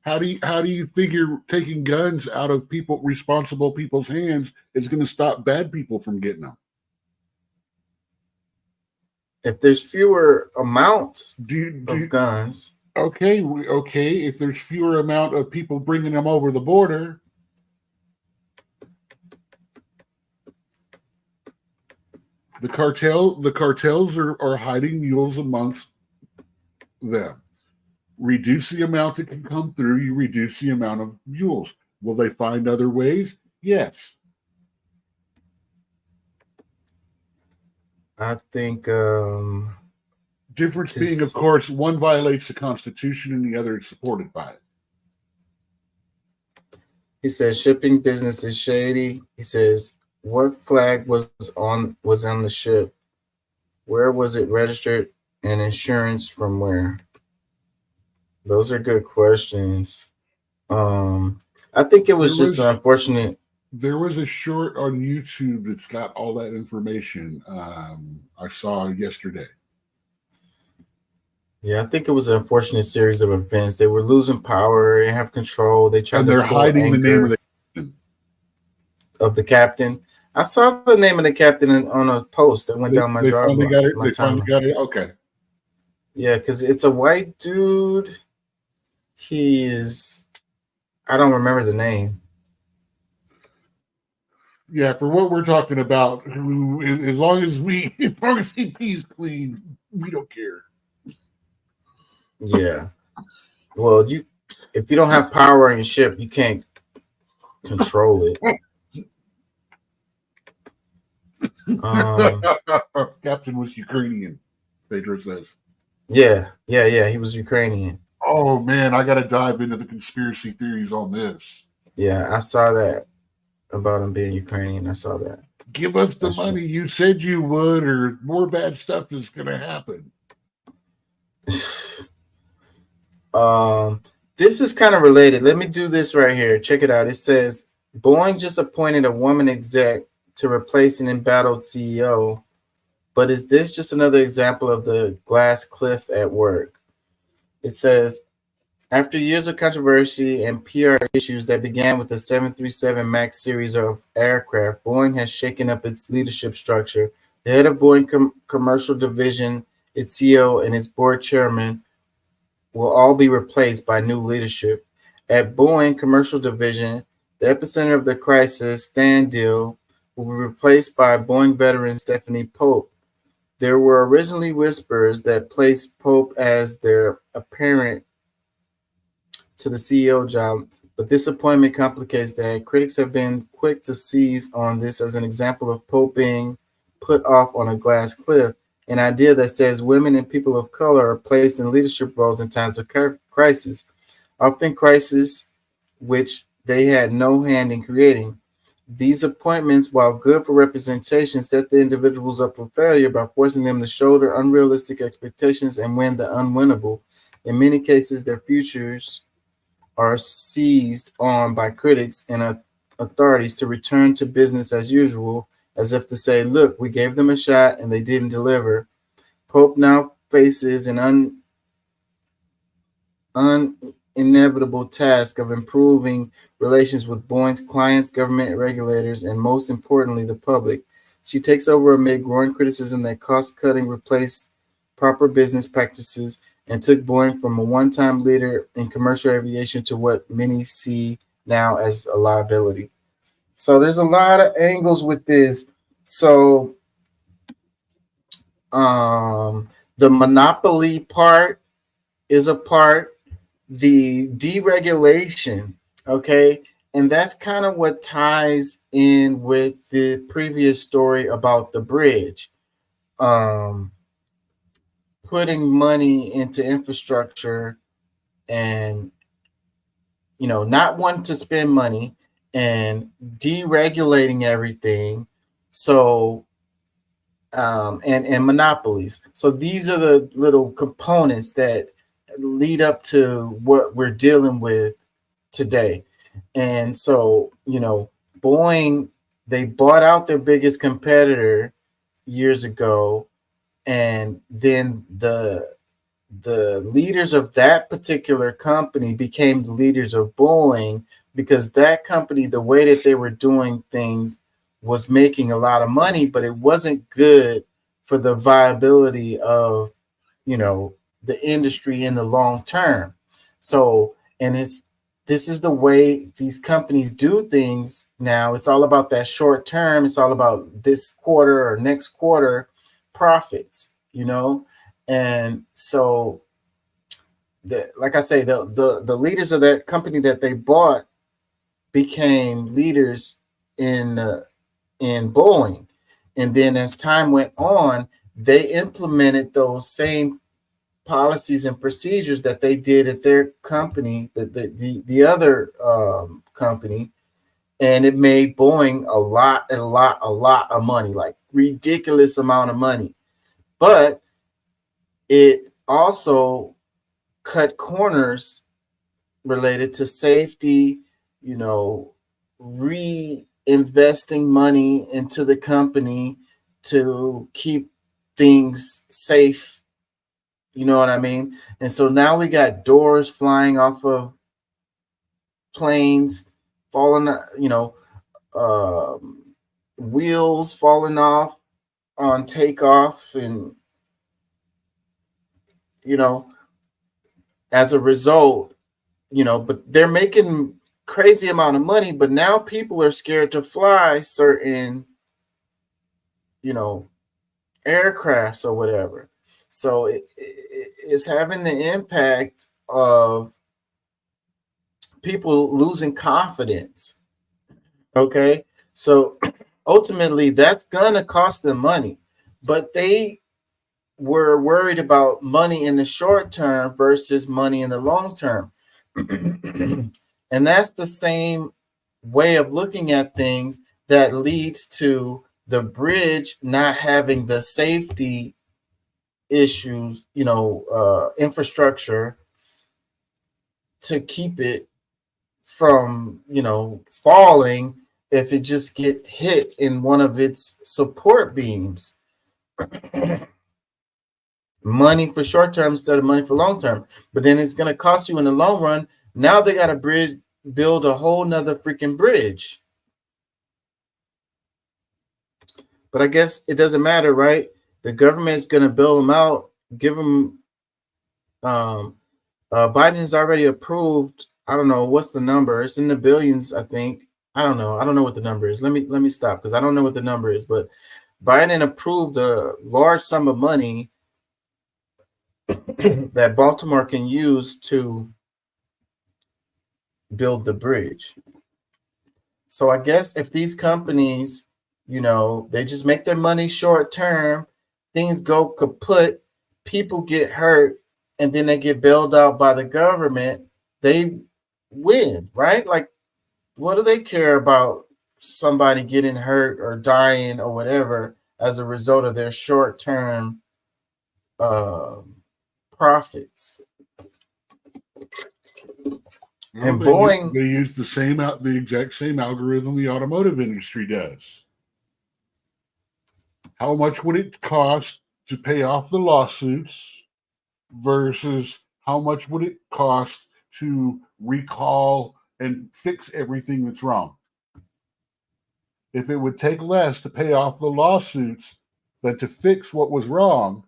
How do you figure taking guns out of responsible people's hands is going to stop bad people from getting them?
If there's fewer amounts of guns.
Okay. If there's fewer amount of people bringing them over the border. The cartels are hiding mules amongst them. Reduce the amount that can come through, you reduce the amount of mules. Will they find other ways? Yes.
I think
difference being, of course, one violates the Constitution and the other is supported by it.
He says shipping business is shady. He says, what flag was on the ship? Where was it registered? And insurance from where? Those are good questions. I think it was just unfortunate.
There was a short on YouTube that's got all that information. I saw yesterday.
Yeah, I think it was an unfortunate series of events. They were losing power and have control. They tried
And
to
they're
pull
hiding the name
anchor
of
the captain. I saw the name of the captain on a post that went down my
they finally
driveway.
got it.
My
They finally
timeline.
got it. Okay.
Yeah, because it's a white dude. He is. I don't remember the name.
Yeah, for what we're talking about, as long as CP's clean, we don't care.
Yeah. Well, if you don't have power on your ship, you can't control it.
Captain was Ukrainian, Pedro says.
Yeah. He was Ukrainian.
Oh man, I gotta dive into the conspiracy theories on this.
Yeah, I saw that about him being Ukrainian. I saw that.
Give us the
That's true.
money you said you would, or more bad stuff is gonna happen.
This is kind of related. Let me do this right here. Check it out. It says Boeing just appointed a woman exec to replace an embattled CEO. But is this just another example of the glass cliff at work? It says, after years of controversy and PR issues that began with the 737 MAX series of aircraft, Boeing has shaken up its leadership structure. The head of Boeing commercial division, its CEO, and its board chairman will all be replaced by new leadership. At Boeing commercial division, the epicenter of the crisis, Stan Deal, will be replaced by Boeing veteran Stephanie Pope. There were originally whispers that placed Pope as their apparent to the CEO job, but this appointment complicates that. Critics have been quick to seize on this as an example of Pope being put off on a glass cliff, an idea that says women and people of color are placed in leadership roles in times of crisis, often crisis which they had no hand in creating. These appointments, while good for representation, set the individuals up for failure by forcing them to shoulder unrealistic expectations and win the unwinnable. In many cases, their futures are seized on by critics and authorities to return to business as usual, as if to say, look, we gave them a shot and they didn't deliver. Pope now faces an inevitable task of improving relations with Boeing's clients, government regulators, and most importantly, the public. She takes over amid growing criticism that cost-cutting replaced proper business practices and took Boeing from a one-time leader in commercial aviation to what many see now as a liability. So there's a lot of angles with this. So the monopoly part is a part, the deregulation, okay? And that's kind of what ties in with the previous story about the bridge. Putting money into infrastructure and, not wanting to spend money and deregulating everything. So, and monopolies. So these are the little components that lead up to what we're dealing with today. And so, Boeing, they bought out their biggest competitor years ago, and then the leaders of that particular company became the leaders of Boeing, because that company, the way that they were doing things was making a lot of money, but it wasn't good for the viability of, the industry in the long term. So, and this is the way these companies do things now. It's all about that short term. It's all about this quarter or next quarter profits, And so, like I say, the leaders of that company that they bought became leaders in Boeing, and then as time went on, they implemented those same policies and procedures that they did at their company, the other company, and it made Boeing a lot of money, like ridiculous amount of money. But it also cut corners related to safety, reinvesting money into the company to keep things safe, You know what I mean? And so now we got doors flying off of planes, falling, wheels falling off on takeoff, and as a result, but they're making crazy amount of money, but now people are scared to fly certain aircrafts or whatever. So it's having the impact of people losing confidence. Okay, so ultimately that's gonna cost them money, but they were worried about money in the short term versus money in the long term. And that's the same way of looking at things that leads to the bridge not having the safety issues, infrastructure to keep it from, falling if it just gets hit in one of its support beams. Money for short term instead of money for long term, but then it's going to cost you in the long run. Now they got to build a whole nother freaking bridge. But I guess it doesn't matter, right? The government is going to bail them out, give them. Biden's already approved. I don't know what's the number. It's in the billions, I think. I don't know. I don't know what the number is. Let me stop because I don't know what the number is. But Biden approved a large sum of money that Baltimore can use to build the bridge. So I guess if these companies, they just make their money short term, things go kaput, people get hurt, and then they get bailed out by the government, they win, right? Like, what do they care about somebody getting hurt or dying or whatever as a result of their short term profits? And Boeing,
they use the exact same algorithm the automotive industry does. How much would it cost to pay off the lawsuits versus how much would it cost to recall and fix everything that's wrong? If it would take less to pay off the lawsuits than to fix what was wrong,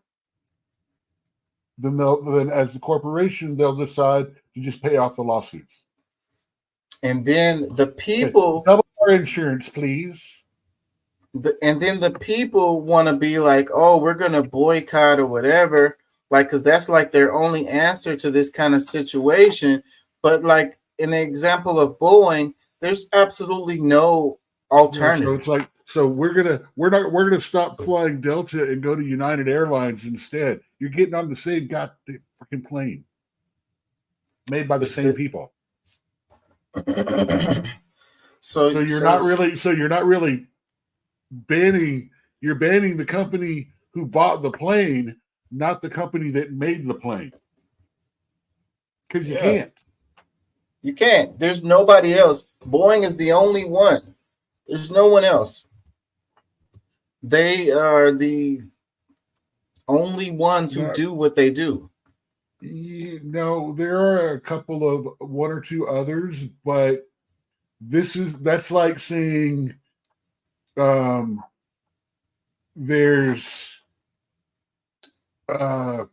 then as the corporation, they'll decide to just pay off the lawsuits.
And then the people,
double our insurance, please.
And then the people want to be like, oh, we're going to boycott or whatever, like, because that's like their only answer to this kind of situation. But like in the example of Boeing, there's absolutely no alternative.
So it's like, we're gonna stop flying Delta and go to United Airlines instead. You're getting on the same goddamn freaking plane made by the same people. So you're not really banning. You're banning the company who bought the plane, not the company that made the plane. Because you can't.
You can't. There's nobody else. Boeing is the only one. There's no one else. They are the only ones who do what they do.
No, there are a couple of one or two others, but that's like saying there's
I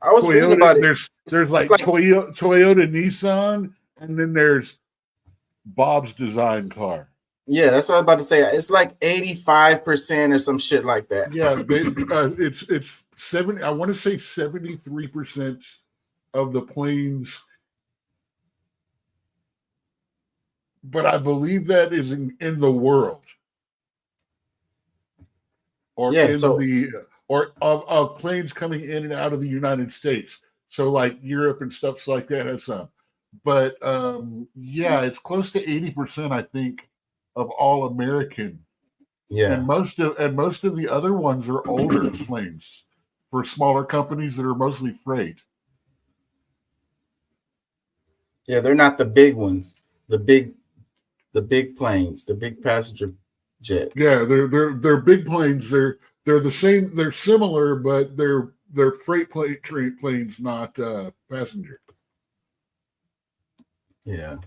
was reading about it.
There's like Toyota, Nissan, and then there's Bob's Design Car.
Yeah, that's what I was about to say. It's like 85% or some shit like that.
Yeah, it's 70. I want to say 73% of the planes, but I believe that is in the world, or of planes coming in and out of the United States. So like Europe and stuff like that has some, but it's close to 80%, I think, of all American.
Yeah,
and most of the other ones are older planes for smaller companies that are mostly freight.
Yeah, they're not the big ones. The big planes, the big passenger jets.
Yeah, they're big planes. They're the same. They're similar, but they're they're freight planes, not passenger.
Yeah.
And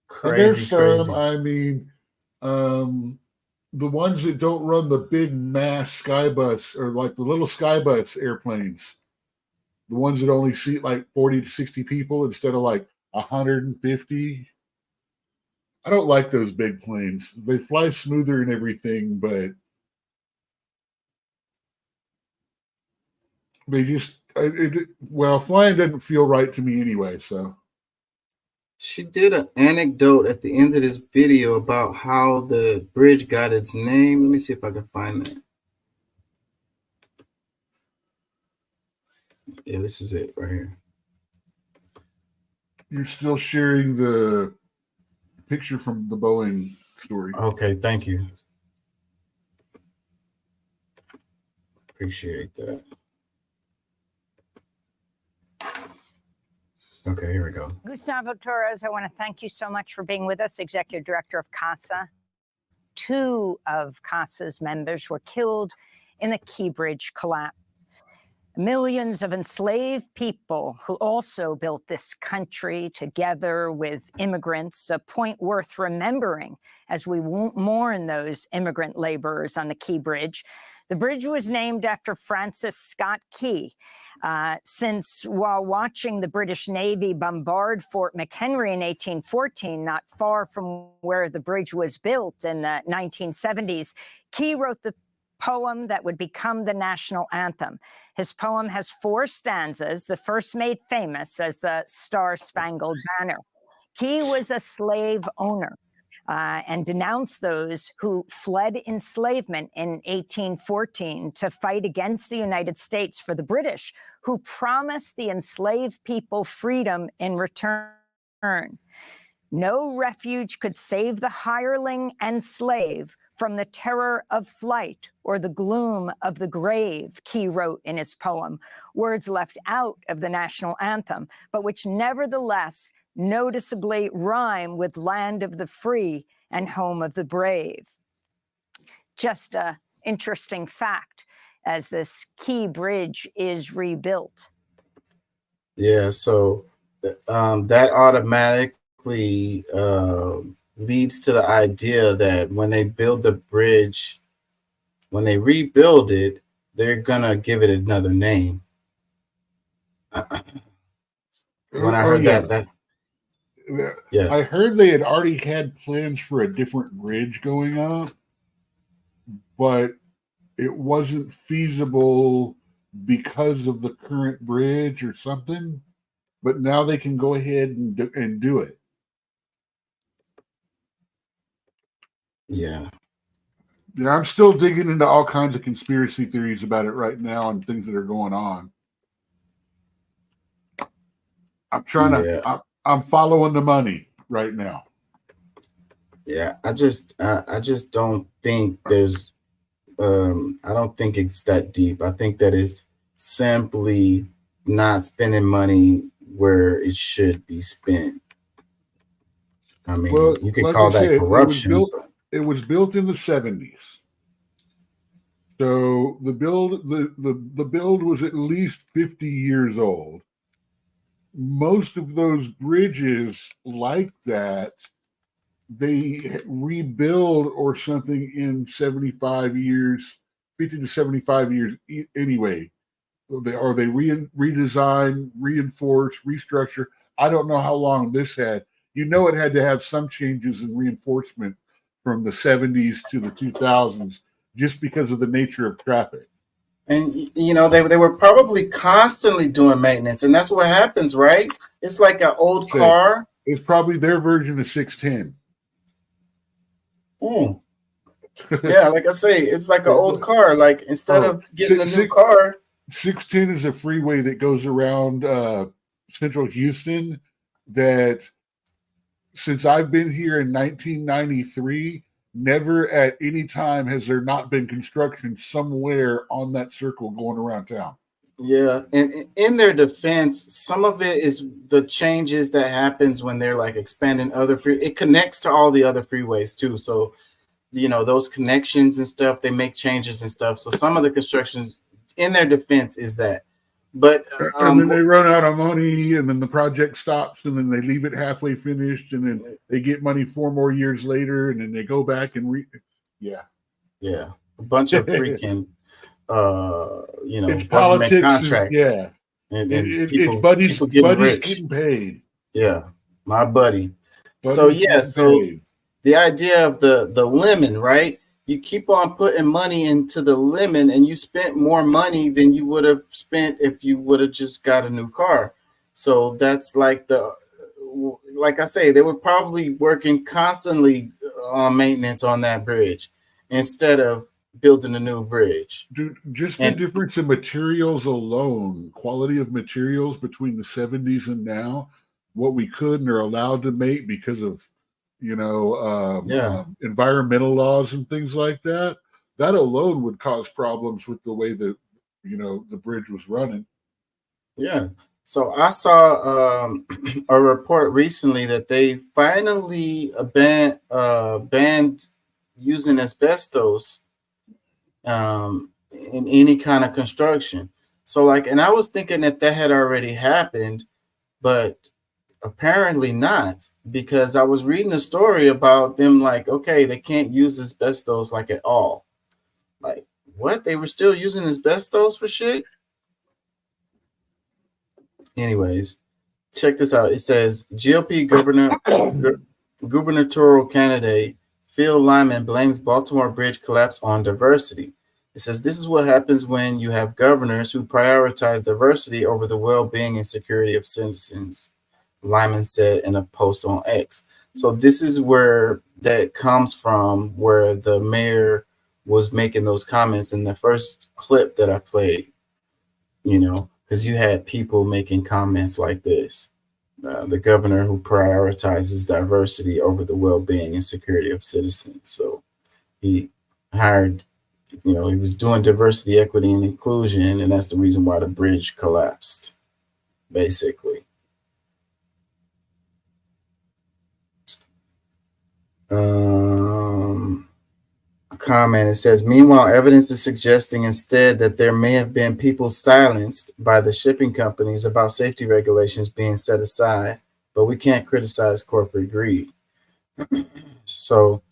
Crazy,
there's some,
crazy.
I mean, the ones that don't run the big mass skybus or like the little skybus airplanes, the ones that only seat like 40 to 60 people instead of like 150. I don't like those big planes. They fly smoother and everything, but they just, well, flying doesn't feel right to me anyway, so.
She did an anecdote at the end of this video about how the bridge got its name. Let me see if I can find that. Yeah, this is it right here.
You're still sharing the picture from the Boeing story.
Okay, thank you. Appreciate that. Okay, here we go.
Gustavo Torres, I want to thank you so much for being with us, Executive Director of CASA. 2 of CASA's members were killed in the Key Bridge collapse. Millions of enslaved people who also built this country together with immigrants, a point worth remembering as we mourn those immigrant laborers on the Key Bridge. The bridge was named after Francis Scott Key, since while watching the British Navy bombard Fort McHenry in 1814, not far from where the bridge was built in the 1970s, Key wrote the poem that would become the national anthem. His poem has 4 stanzas, the first made famous as the Star-Spangled Banner. Key was a slave owner and denounced those who fled enslavement in 1814 to fight against the United States for the British, who promised the enslaved people freedom in return. No refuge could save the hireling and slave from the terror of flight or the gloom of the grave, Key wrote in his poem, words left out of the national anthem, but which nevertheless noticeably rhyme with land of the free and home of the brave. Just an interesting fact as this Key Bridge is rebuilt.
Yeah, so that automatically leads to the idea that when they build the bridge, when they rebuild it, they're gonna give it another name. When I heard
Yeah. I heard they had already had plans for a different bridge going up, but it wasn't feasible because of the current bridge or something. But now they can go ahead and do it.
Yeah.
Yeah, I'm still digging into all kinds of conspiracy theories about it right now and things that are going on. I'm trying to. I'm following the money right now.
Yeah, I just don't think there's. I don't think it's that deep. I think that is simply not spending money where it should be spent. I mean, you could call that corruption.
It was built in the 70s. So the build was at least 50 years old. Most of those bridges like that, they rebuild or something in 75 years, 50 to 75 years anyway. They redesign, reinforce, restructure. I don't know how long this had. You know, it had to have some changes in reinforcement from the 70s to the 2000s just because of the nature of traffic.
And, you know, they were probably constantly doing maintenance, and that's what happens, right? It's like an old car.
It's probably their version of 610.
Yeah, like I say, it's like an old car. Like, instead of getting a new car.
610 is a freeway that goes around central Houston that, since I've been here in 1993, never at any time has there not been construction somewhere on that circle going around town.
Yeah, and in their defense, some of it is the changes that happens when they're like expanding other it connects to all the other freeways too. So, you know, those connections and stuff, they make changes and stuff. So some of the constructions, in their defense, is that But
and then they run out of money, and then the project stops, and then they leave it halfway finished, and then they get money 4 more years later, and then they go back and
yeah, a bunch of freaking
it's
government
politics,
contracts. And people,
it's buddies,
people getting rich.
getting paid.
Yeah, my buddy.
Buddies
So
paid.
the idea of the lemon, right? You keep on putting money into the lemon, and you spent more money than you would have spent if you would have just got a new car. So that's like I say, they were probably working constantly on maintenance on that bridge instead of building a new bridge.
Dude, just the difference in materials alone, quality of materials between the 70s and now, what we could and are allowed to make because of environmental laws and things like that, that alone would cause problems with the way that the bridge was running.
Yeah. So I saw a report recently that they finally banned using asbestos in any kind of construction. So and I was thinking that had already happened, but apparently not, because I was reading a story about them okay, they can't use asbestos at all. What? They were still using asbestos for shit? Anyways, check this out. It says GOP gubernatorial candidate Phil Lyman blames Baltimore bridge collapse on diversity. It says this is what happens when you have governors who prioritize diversity over the well-being and security of citizens, Lyman said in a post on X. So this is where that comes from, where the mayor was making those comments in the first clip that I played, because you had people making comments like this. The governor who prioritizes diversity over the well-being and security of citizens. So he hired, he was doing diversity, equity, and inclusion, and that's the reason why the bridge collapsed, basically. Comment, it says, meanwhile, evidence is suggesting instead that there may have been people silenced by the shipping companies about safety regulations being set aside, but we can't criticize corporate greed. So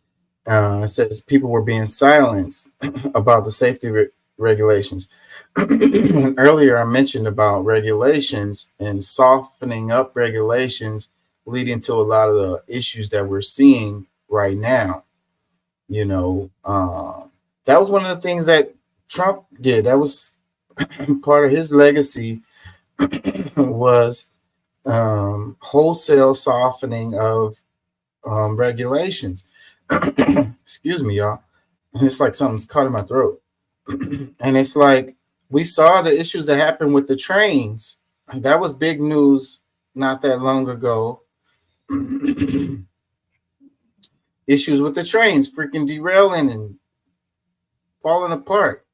it says people were being silenced about the safety regulations. Earlier I mentioned about regulations and softening up regulations leading to a lot of the issues that we're seeing right now. That was one of the things that Trump did. That was part of his legacy was wholesale softening of regulations. Excuse me, y'all. It's like something's caught in my throat. And it's like we saw the issues that happened with the trains. That was big news not that long ago. Issues with the trains freaking derailing and falling apart.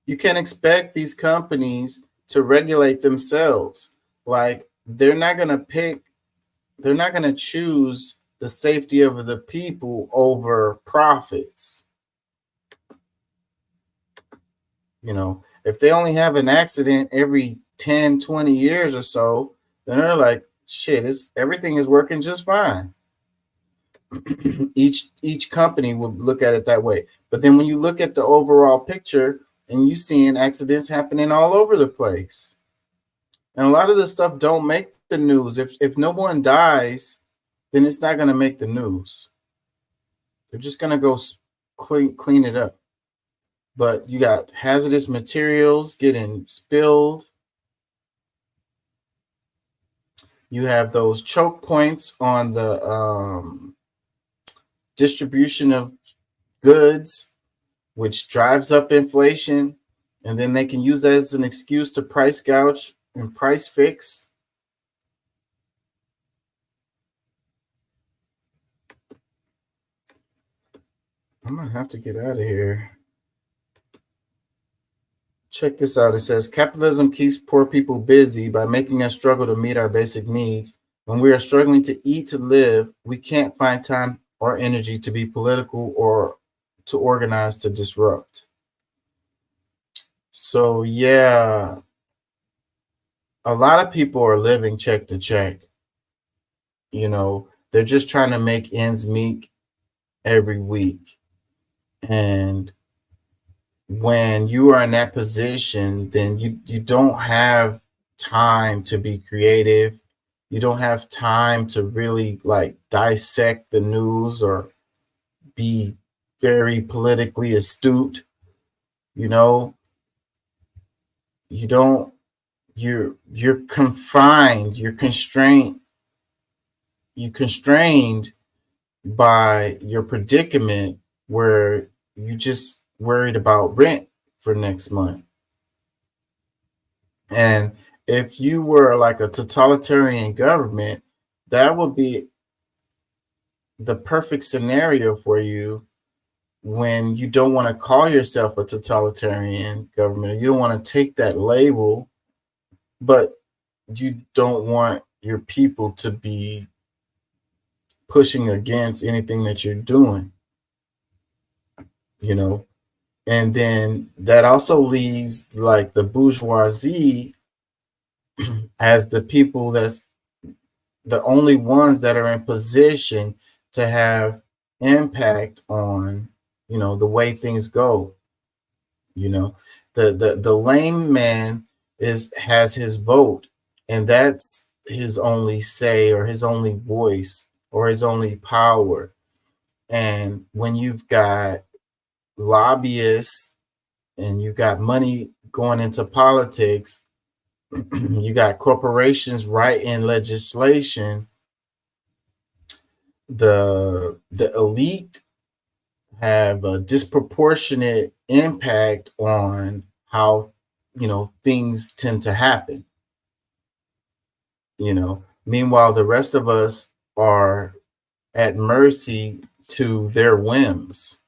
You can expect these companies to regulate themselves. They're not going to choose the safety of the people over profits. If they only have an accident every 10, 20 years or so, then they're like, shit, everything is working just fine. Each company will look at it that way. But then when you look at the overall picture and you seeing accidents happening all over the place, and a lot of this stuff don't make the news. If no one dies, then it's not going to make the news. They're just going to go clean it up. But you got hazardous materials getting spilled. You have those choke points on the distribution of goods, which drives up inflation. And then they can use that as an excuse to price gouge and price fix. I'm going to have to get out of here. Check this out. It says, capitalism keeps poor people busy by making us struggle to meet our basic needs. When we are struggling to eat to live, we can't find time or energy to be political or to organize to disrupt. So yeah, a lot of people are living check to check. You know, they're just trying to make ends meet every week. And when you are in that position, then you don't have time to be creative. You don't have time to really like dissect the news or be very politically astute. You know, you don't, you're confined, you're constrained by your predicament where you just worried about rent for next month. And if you were like a totalitarian government, that would be the perfect scenario for you when you don't want to call yourself a totalitarian government. You don't want to take that label, but you don't want your people to be pushing against anything that you're doing, you know. And then that also leaves like the bourgeoisie as the people that's the only ones that are in position to have impact on, you know, the way things go. You know, the lame man has his vote, and that's his only say or his only voice or his only power. And when you've got lobbyists and you got money going into politics, you got corporations writing legislation, the elite have a disproportionate impact on how, you know, things tend to happen. You know, meanwhile, the rest of us are at mercy to their whims.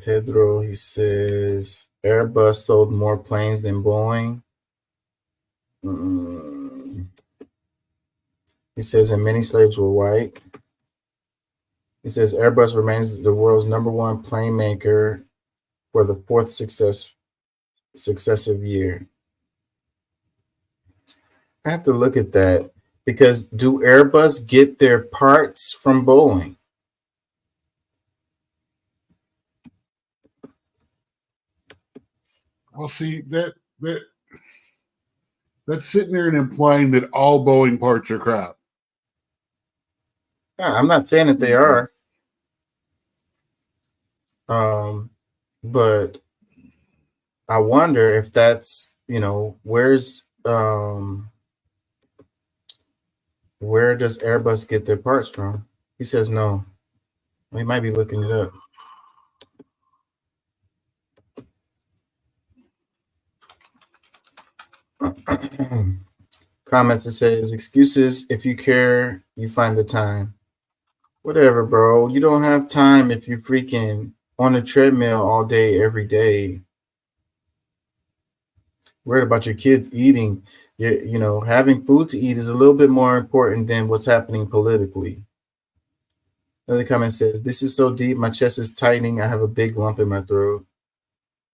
Pedro, he says, Airbus sold more planes than Boeing. He says, and many slaves were white. He says, Airbus remains the world's #1 plane maker for the 4th successive year. I have to look at that, because do Airbus get their parts from Boeing?
Well, see, that's sitting there and implying that all Boeing parts are crap.
Yeah, I'm not saying that they are. But I wonder if that's, you know, where does Airbus get their parts from? He says no. We might be looking it up. Comments, it says, excuses, if you care, you find the time. Whatever, bro. You don't have time if you're freaking on a treadmill all day, every day. Worried about your kids eating. You know, having food to eat is a little bit more important than what's happening politically. Another comment says, this is so deep, my chest is tightening. I have a big lump in my throat.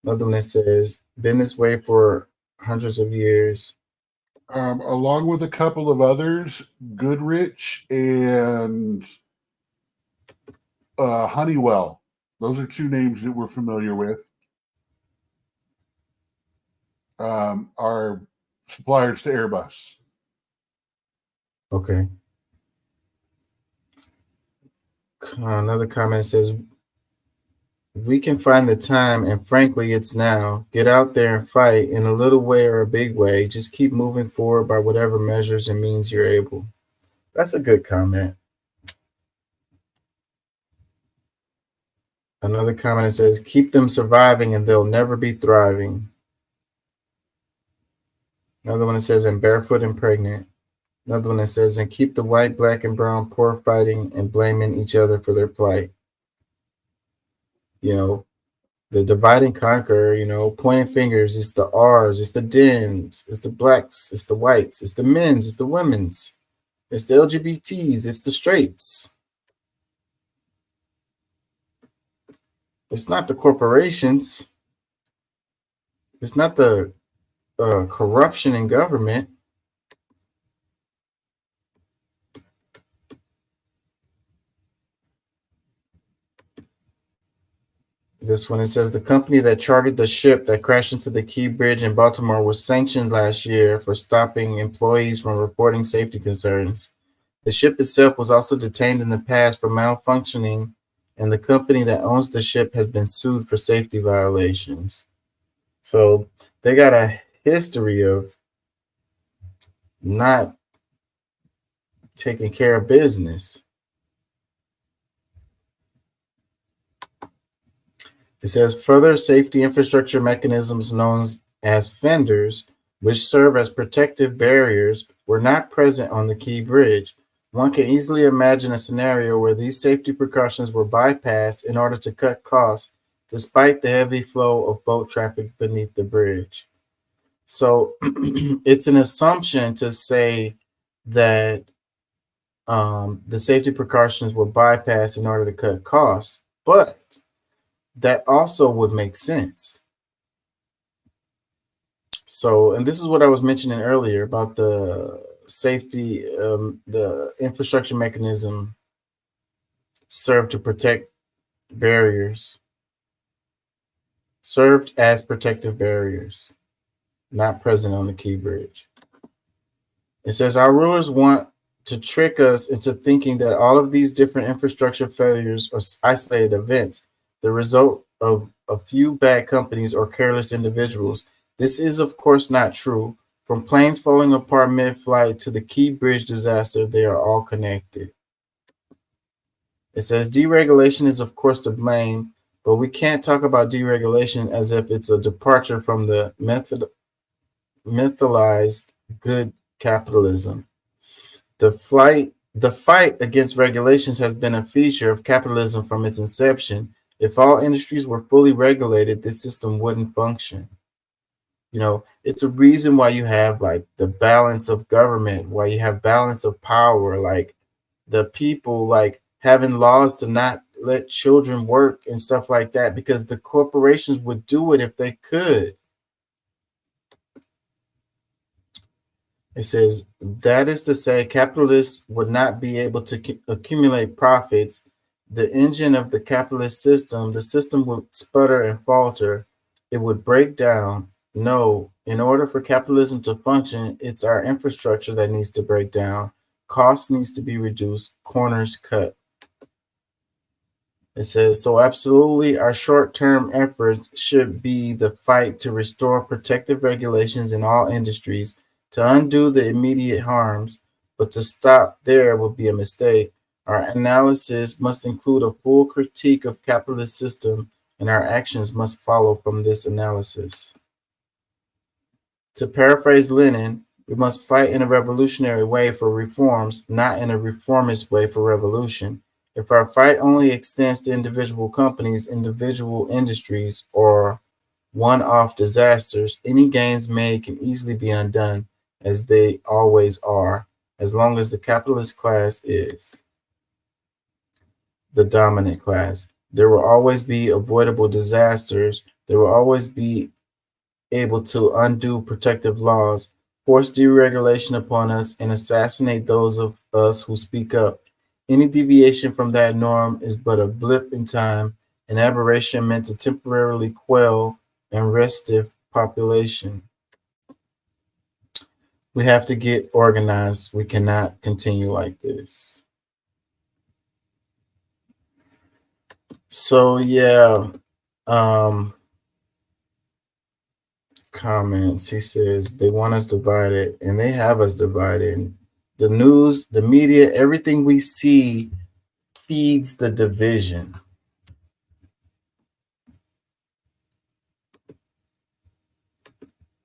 Another one that says, been this way for hundreds of years.
Along with a couple of others, Goodrich and Honeywell. Those are two names that we're familiar with. Are suppliers to Airbus.
Okay. Another comment says, we can find the time, and frankly, it's now. Get out there and fight in a little way or a big way. Just keep moving forward by whatever measures and means you're able. That's a good comment. Another comment that says, keep them surviving and they'll never be thriving. Another one that says, and barefoot and pregnant. Another one that says, and keep the white, black, and brown poor fighting and blaming each other for their plight. You know, the divide and conquer, you know, pointing fingers, it's the R's, it's the Dems, it's the blacks, it's the whites, it's the men's, it's the women's, it's the LGBTs, it's the straights. It's not the corporations. It's not the corruption in government. This one, it says the company that chartered the ship that crashed into the Key Bridge in Baltimore was sanctioned last year for stopping employees from reporting safety concerns. The ship itself was also detained in the past for malfunctioning, and the company that owns the ship has been sued for safety violations. So they got a history of not taking care of business. It says further safety infrastructure mechanisms known as fenders, which serve as protective barriers, were not present on the Key Bridge. One can easily imagine a scenario where these safety precautions were bypassed in order to cut costs, despite the heavy flow of boat traffic beneath the bridge. So it's an assumption to say that the safety precautions were bypassed in order to cut costs, but that also would make sense. So, and this is what I was mentioning earlier about the safety, the infrastructure mechanism served to protect barriers, served as protective barriers, not present on the Key Bridge. It says our rulers want to trick us into thinking that all of these different infrastructure failures are isolated events, the result of a few bad companies or careless individuals. This is, of course, not true. From planes falling apart mid-flight to the Key Bridge disaster, they are all connected. It says deregulation is, of course, to blame, but we can't talk about deregulation as if it's a departure from the mythologized good capitalism. The fight against regulations has been a feature of capitalism from its inception. If all industries were fully regulated, this system wouldn't function. You know, it's a reason why you have like the balance of government, why you have balance of power, like the people like having laws to not let children work and stuff like that, because the corporations would do it if they could. It says, that is to say, capitalists would not be able to accumulate profits. The engine of the capitalist system, the system would sputter and falter. It would break down. No, in order for capitalism to function, it's our infrastructure that needs to break down. Cost needs to be reduced, corners cut. It says, so absolutely our short-term efforts should be the fight to restore protective regulations in all industries, to undo the immediate harms, but to stop there would be a mistake. Our analysis must include a full critique of capitalist system, and our actions must follow from this analysis. To paraphrase Lenin, we must fight in a revolutionary way for reforms, not in a reformist way for revolution. If our fight only extends to individual companies, individual industries, or one-off disasters, any gains made can easily be undone, as they always are, as long as the capitalist class is the dominant class. There will always be avoidable disasters. There will always be able to undo protective laws, force deregulation upon us, and assassinate those of us who speak up. Any deviation from that norm is but a blip in time, an aberration meant to temporarily quell and restive population. We have to get organized. We cannot continue like this. So yeah, comments. He says they want us divided, and they have us divided. The news, the media, everything we see feeds the division.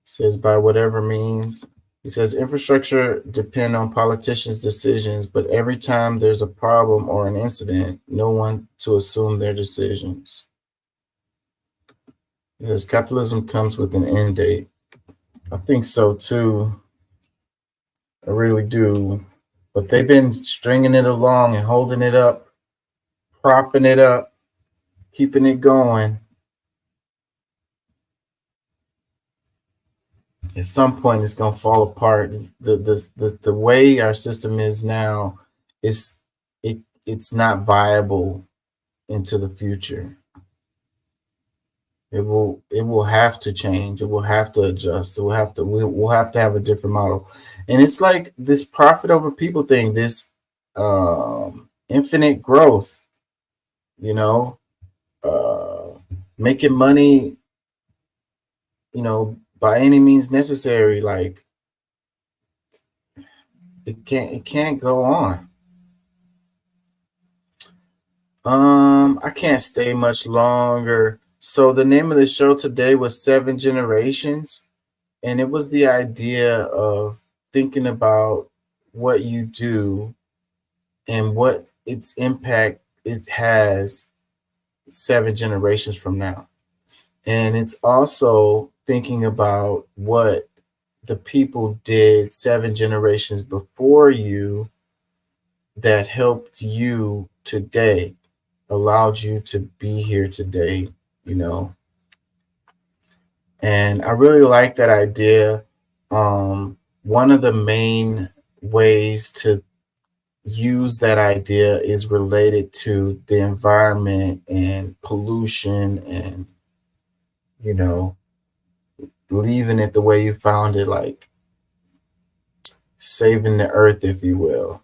Says by whatever means. He says infrastructure depend on politicians' decisions, but every time there's a problem or an incident, no one to assume their decisions. He says capitalism comes with an end date. I think so too. I really do. But they've been stringing it along and holding it up, propping it up. keeping it going. At some point, it's gonna fall apart. The way our system is now, it's not viable into the future. It will have to change. It will have to adjust. We'll have to have a different model. And it's like this profit over people thing, this infinite growth, you know, making money, you know, by any means necessary. Like it can't go on. I can't stay much longer. So the name of the show today was 7 Generations, and it was the idea of thinking about what you do and what its impact it has 7 generations from now. And it's also thinking about what the people did 7 generations before you that helped you today, allowed you to be here today, you know. And I really like that idea. One of the main ways to use that idea is related to the environment and pollution and, you know, leaving it the way you found it, like saving the earth, if you will.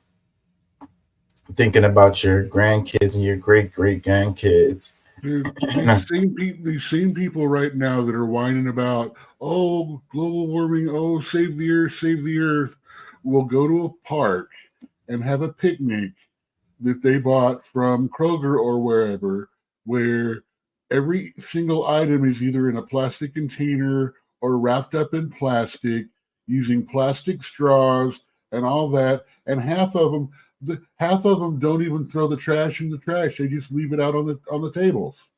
Thinking about your grandkids and your great-great-grandkids.
Dude, these same people right now that are whining about, oh, global warming, oh, save the earth, will go to a park and have a picnic that they bought from Kroger or wherever, where every single item is either in a plastic container or wrapped up in plastic, using plastic straws and all that, and half of them don't even throw the trash in the trash. They just leave it out on the tables.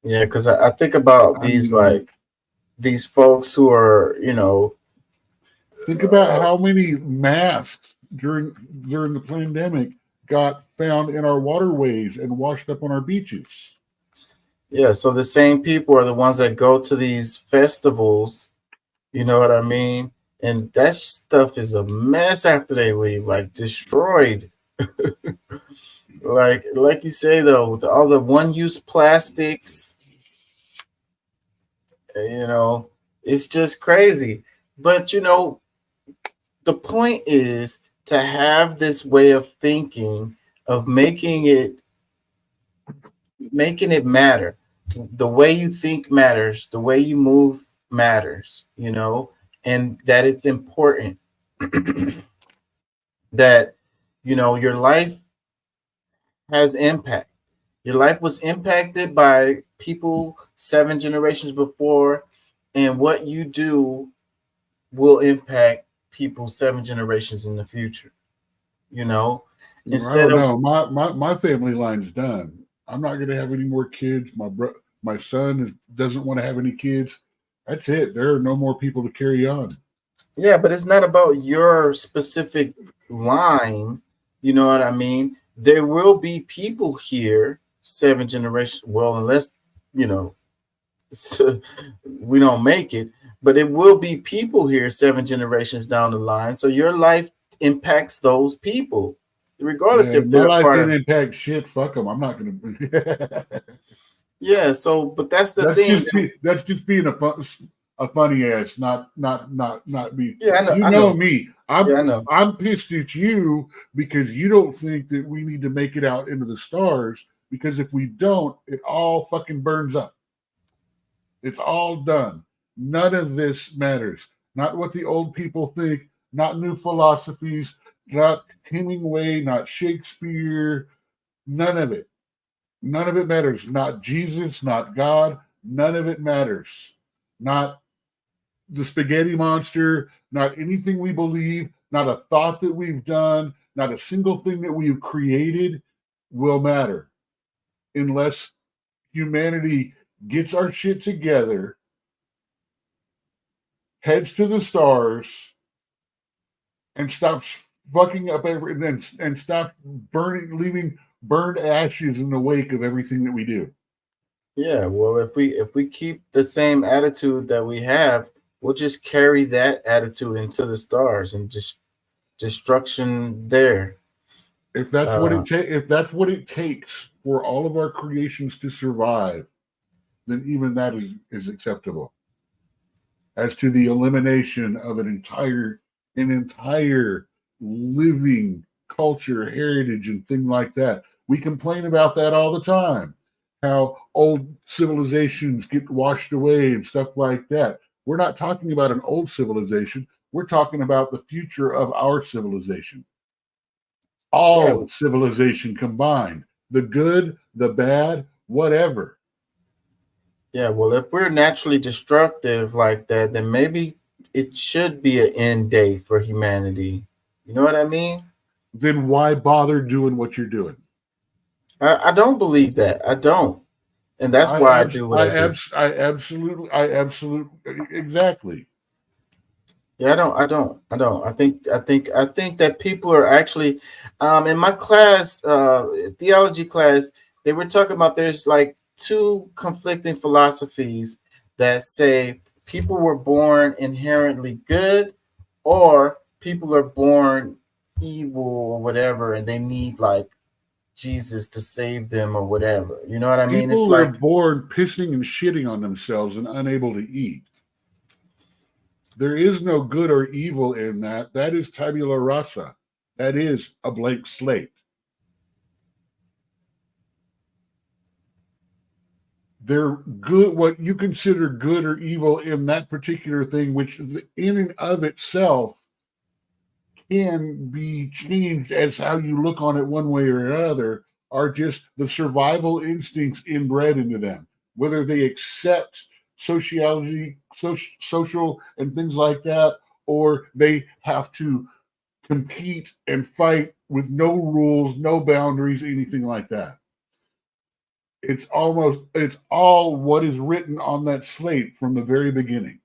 Yeah, because I think about these folks who are, you know.
Think about how many masks during the pandemic got found in our waterways and washed up on our beaches.
Yeah, so the same people are the ones that go to these festivals, you know what I mean? And that stuff is a mess after they leave, like destroyed. like you say though, all the one-use plastics, you know, it's just crazy. But you know, the point is to have this way of thinking, of making it matter. The way you think matters, the way you move matters, you know, and that it's important that, you know, your life has impact. Your life was impacted by people 7 generations before, and what you do will impact people 7 generations in the future, you know.
I don't know. My family line's done. I'm not going to have any more kids. My son doesn't want to have any kids. That's it. There are no more people to carry on.
Yeah, but it's not about your specific line. You know what I mean? There will be people here 7 generations. Well, unless, you know, we don't make it, but it will be people here 7 generations down the line. So your life impacts those people, regardless if they're
my life
part
didn't
of.
impact shit. Fuck them. I'm not going to.
Yeah. So, but that's the thing.
That's just being a funny ass, not me.
Yeah, I know.
You
I
know
know
me.
I know.
I'm pissed at you because you don't think that we need to make it out into the stars, because if we don't, it all fucking burns up. It's all done. None of this matters. Not what the old people think, not new philosophies, not Hemingway, not Shakespeare, none of it. None of it matters. Not Jesus, not God, none of it matters. Not the spaghetti monster, not anything we believe, not a thought that we've done, not a single thing that we've created will matter unless humanity gets our shit together, heads to the stars, and stops fucking up and stop leaving burned ashes in the wake of everything that we do.
Yeah, well, if we keep the same attitude that we have, we'll just carry that attitude into the stars and just destruction there.
If that's what it takes for all of our creations to survive, then even that is acceptable. As to the elimination of an entire living culture, heritage, and thing like that. We complain about that all the time. How old civilizations get washed away and stuff like that. We're not talking about an old civilization. We're talking about the future of our civilization. All civilization combined, the good, the bad, whatever.
Yeah, well, if we're naturally destructive like that, then maybe it should be an end date for humanity. You know what I mean?
Then why bother doing what you're doing?
I don't believe that. I don't. And that's why I do what I do.
I absolutely, exactly.
Yeah, I don't. I think that people are actually, in my class, theology class, they were talking about there's like two conflicting philosophies that say people were born inherently good, or people are born evil or whatever, and they need like Jesus to save them or whatever. You know what I mean?
People are born pissing and shitting on themselves and unable to eat. There is no good or evil in that. That is tabula rasa. That is a blank slate. They're good, what you consider good or evil in that particular thing, which in and of itself can be changed as how you look on it one way or another, are just the survival instincts inbred into them. Whether they accept sociology, social and things like that, or they have to compete and fight with no rules, no boundaries, anything like that. It's all what is written on that slate from the very beginning.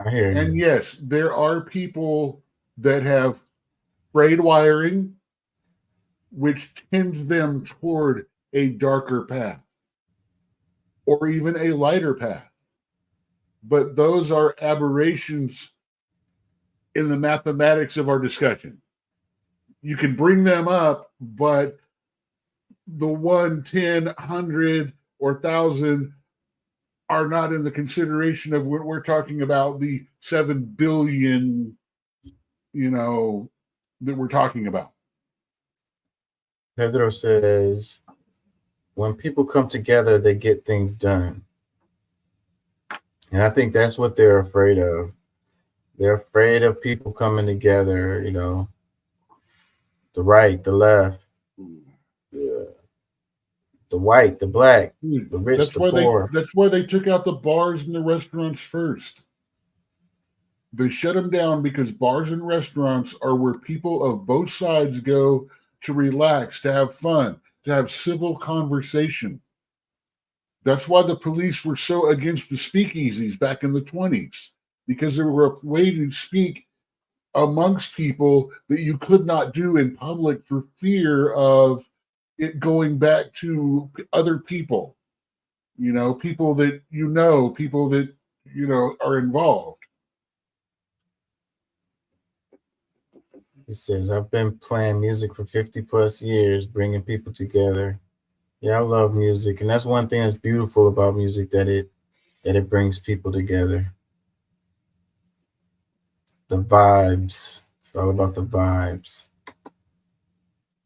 I hear you.
And yes, there are people that have frayed wiring, which tends them toward a darker path or even a lighter path. But those are aberrations in the mathematics of our discussion. You can bring them up, but the 1, 10, 100, or 1,000 are not in the consideration of what we're talking about, the 7 billion, that we're talking about.
Pedro says, when people come together, they get things done. And I think that's what they're afraid of. They're afraid of people coming together, the right, the left, the white, the black, the rich, the poor.
That's why they took out the bars and the restaurants first. They shut them down because bars and restaurants are where people of both sides go to relax, to have fun, to have civil conversation. That's why the police were so against the speakeasies back in the 1920s, because there were a way to speak amongst people that you could not do in public for fear of it going back to other people, people that people that are involved.
He says, I've been playing music for 50 plus years, bringing people together. Yeah, I love music. And that's one thing that's beautiful about music, that it brings people together. The vibes. It's all about the vibes. He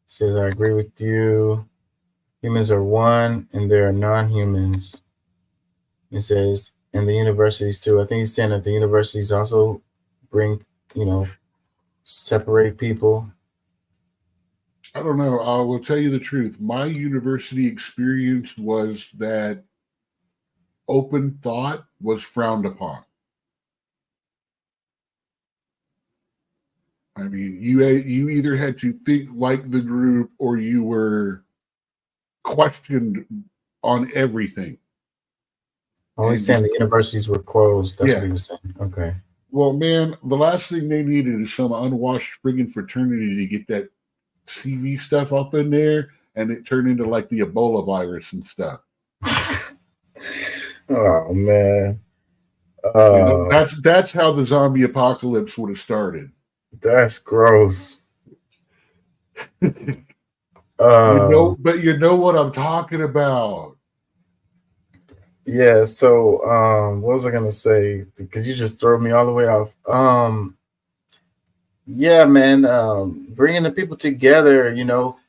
says, I agree with you. Humans are one and there are non-humans. He says, and the universities too. I think he's saying that the universities also bring, separate people.
I don't know. I will tell you the truth. My university experience was that open thought was frowned upon. I mean, you either had to think like the group or you were questioned on everything.
Oh, he's saying the universities were closed. That's what he was saying. Okay.
Well, man, the last thing they needed is some unwashed friggin' fraternity to get that CV stuff up in there and it turned into like the Ebola virus and stuff.
Oh man.
That's how the zombie apocalypse would have started.
That's gross.
But you know what I'm talking about.
Yeah, so what was I gonna say? Because you just throw me all the way off. Yeah, man, bringing the people together,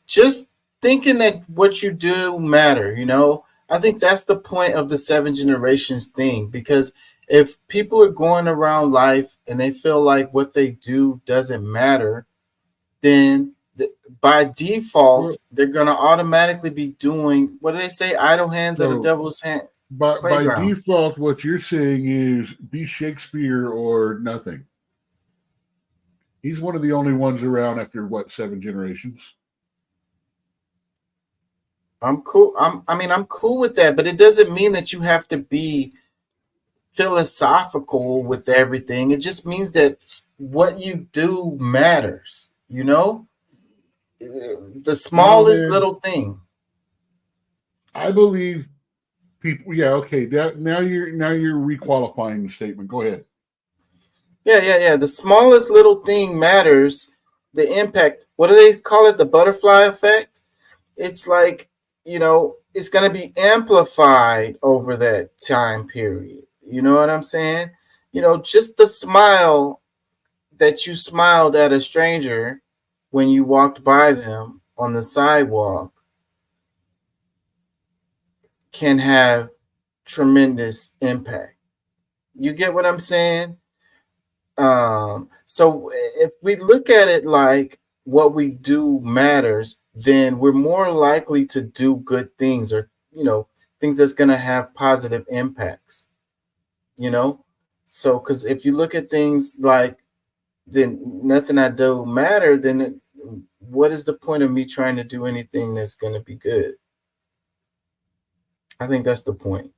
just thinking that what you do matter, I think that's the point of the 7 generations thing, because if people are going around life and they feel like what they do doesn't matter, then by default, they're going to automatically be doing, what do they say? Idle hands are the devil's hand.
By default, what you're saying is be Shakespeare or nothing. He's one of the only ones around after 7 generations.
I'm cool. I'm cool with that, but it doesn't mean that you have to be philosophical with everything. It just means that what you do matters, the smallest little thing.
I believe people. Yeah. Okay. Now you're requalifying the statement. Go ahead.
Yeah. The smallest little thing matters. The impact. What do they call it? The butterfly effect. It's like, it's going to be amplified over that time period. You know what I'm saying? Just the smile that you smiled at a stranger when you walked by them on the sidewalk can have tremendous impact. You get what I'm saying? So if we look at it like what we do matters, then we're more likely to do good things, or things that's going to have positive impacts. So because if you look at things like, then nothing I do matter, then what is the point of me trying to do anything that's going to be good? I think that's the point.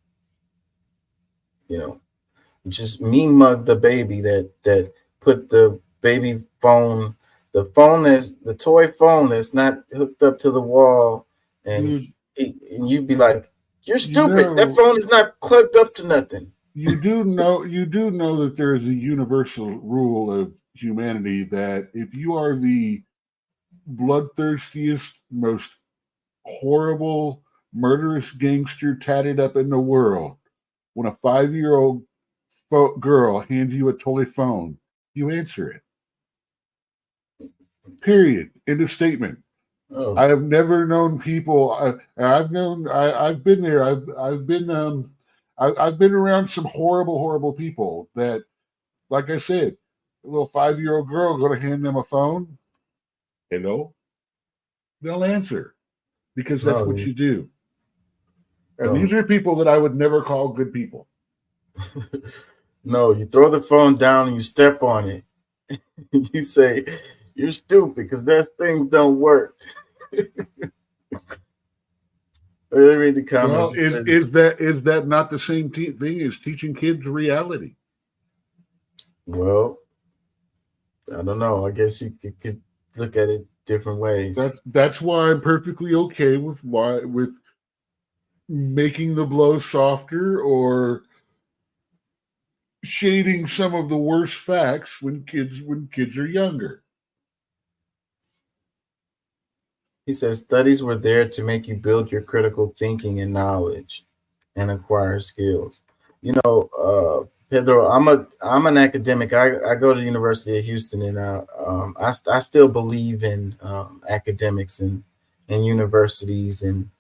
Just me mug the baby that put the baby phone, the toy phone that's not hooked up to the wall, and you'd be like, you're stupid. That phone is not plugged up to nothing.
You do know that there is a universal rule of humanity that if you are the bloodthirstiest, most horrible, murderous gangster tatted up in the world, when a 5-year-old girl hands you a toy phone, you answer it. Period. End of statement.
Oh.
I have never known people. I've been there. I've been around some horrible people that, like I said, a little 5-year-old girl going to hand them a phone. Hello? They'll answer, because that's what you do. And these are people that I would never call good people.
No, you throw the phone down and you step on it. You say, you're stupid because that things don't work. Let me read the comments.
Well, is that not the same thing as teaching kids reality?
Well, I don't know. I guess you could look at it different ways.
That's why I'm perfectly okay with making the blow softer or shading some of the worst facts when kids are younger.
He says studies were there to make you build your critical thinking and knowledge and acquire skills. Pedro, I'm an academic. I go to the University of Houston, and I still believe in academics and universities, and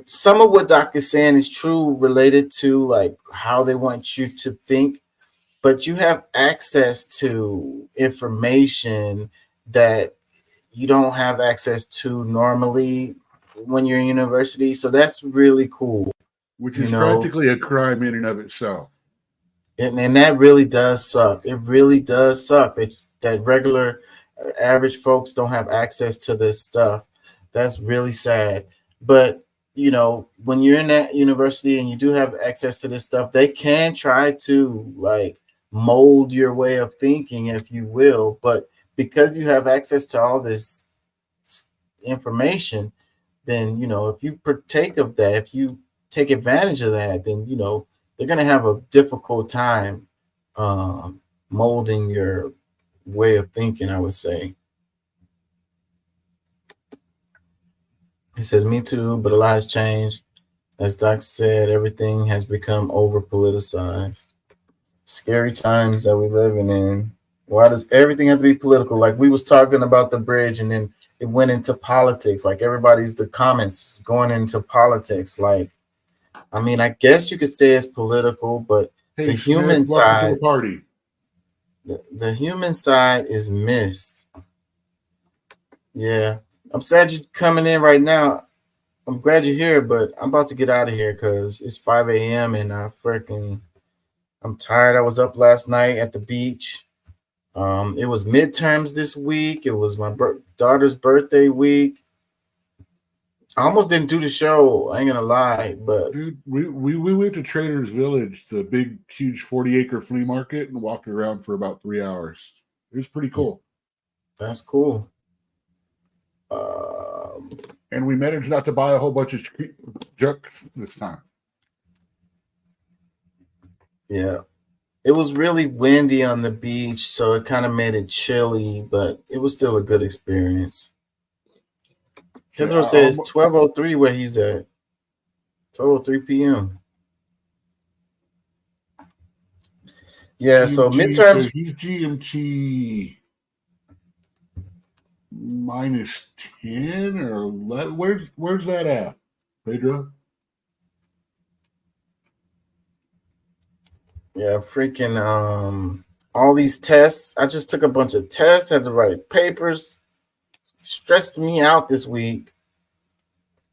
some of what Doc is saying is true related to like how they want you to think, but you have access to information that you don't have access to normally when you're in university. So that's really cool.
Which is practically a crime in and of itself.
And that really does suck. It really does suck that regular average folks don't have access to this stuff. That's really sad. But when you're in that university and you do have access to this stuff, they can try to like mold your way of thinking, if you will, but because you have access to all this information, then, you know, if you partake of that, if you take advantage of that, then, you know, they're going to have a difficult time molding your way of thinking, I would say. He says, me too, but a lot has changed. As Doc said, everything has become over politicized. Scary times that we're living in. Why does everything have to be political? Like we was talking about the bridge, and then it went into politics. Like the comments going into politics. Like, I mean, I guess you could say it's political, but
Hey,
the human
Smith, welcome to
side,
the party.
the human side is missed. Yeah, I'm sad you're coming in right now. I'm glad you're here, but I'm about to get out of here because it's 5 a.m. and I'm tired. I was up last night at the beach. It was midterms this week. It was my daughter's birthday week. I almost didn't do the show. I ain't gonna lie, but
Dude, we went to Trader's Village, the big, huge 40-acre flea market, and walked around for about 3 hours. It was pretty cool.
That's cool.
And we managed not to buy a whole bunch of junk this time.
Yeah. It was really windy on the beach, so it kind of made it chilly, but it was still a good experience. Pedro says 12:03 where he's at. 12:03 p.m. Yeah, so midterms.
He's GMT minus 10 or 11. Where's that at, Pedro?
Yeah, freaking all these tests. I just took a bunch of tests, had to write papers. Stressed me out this week.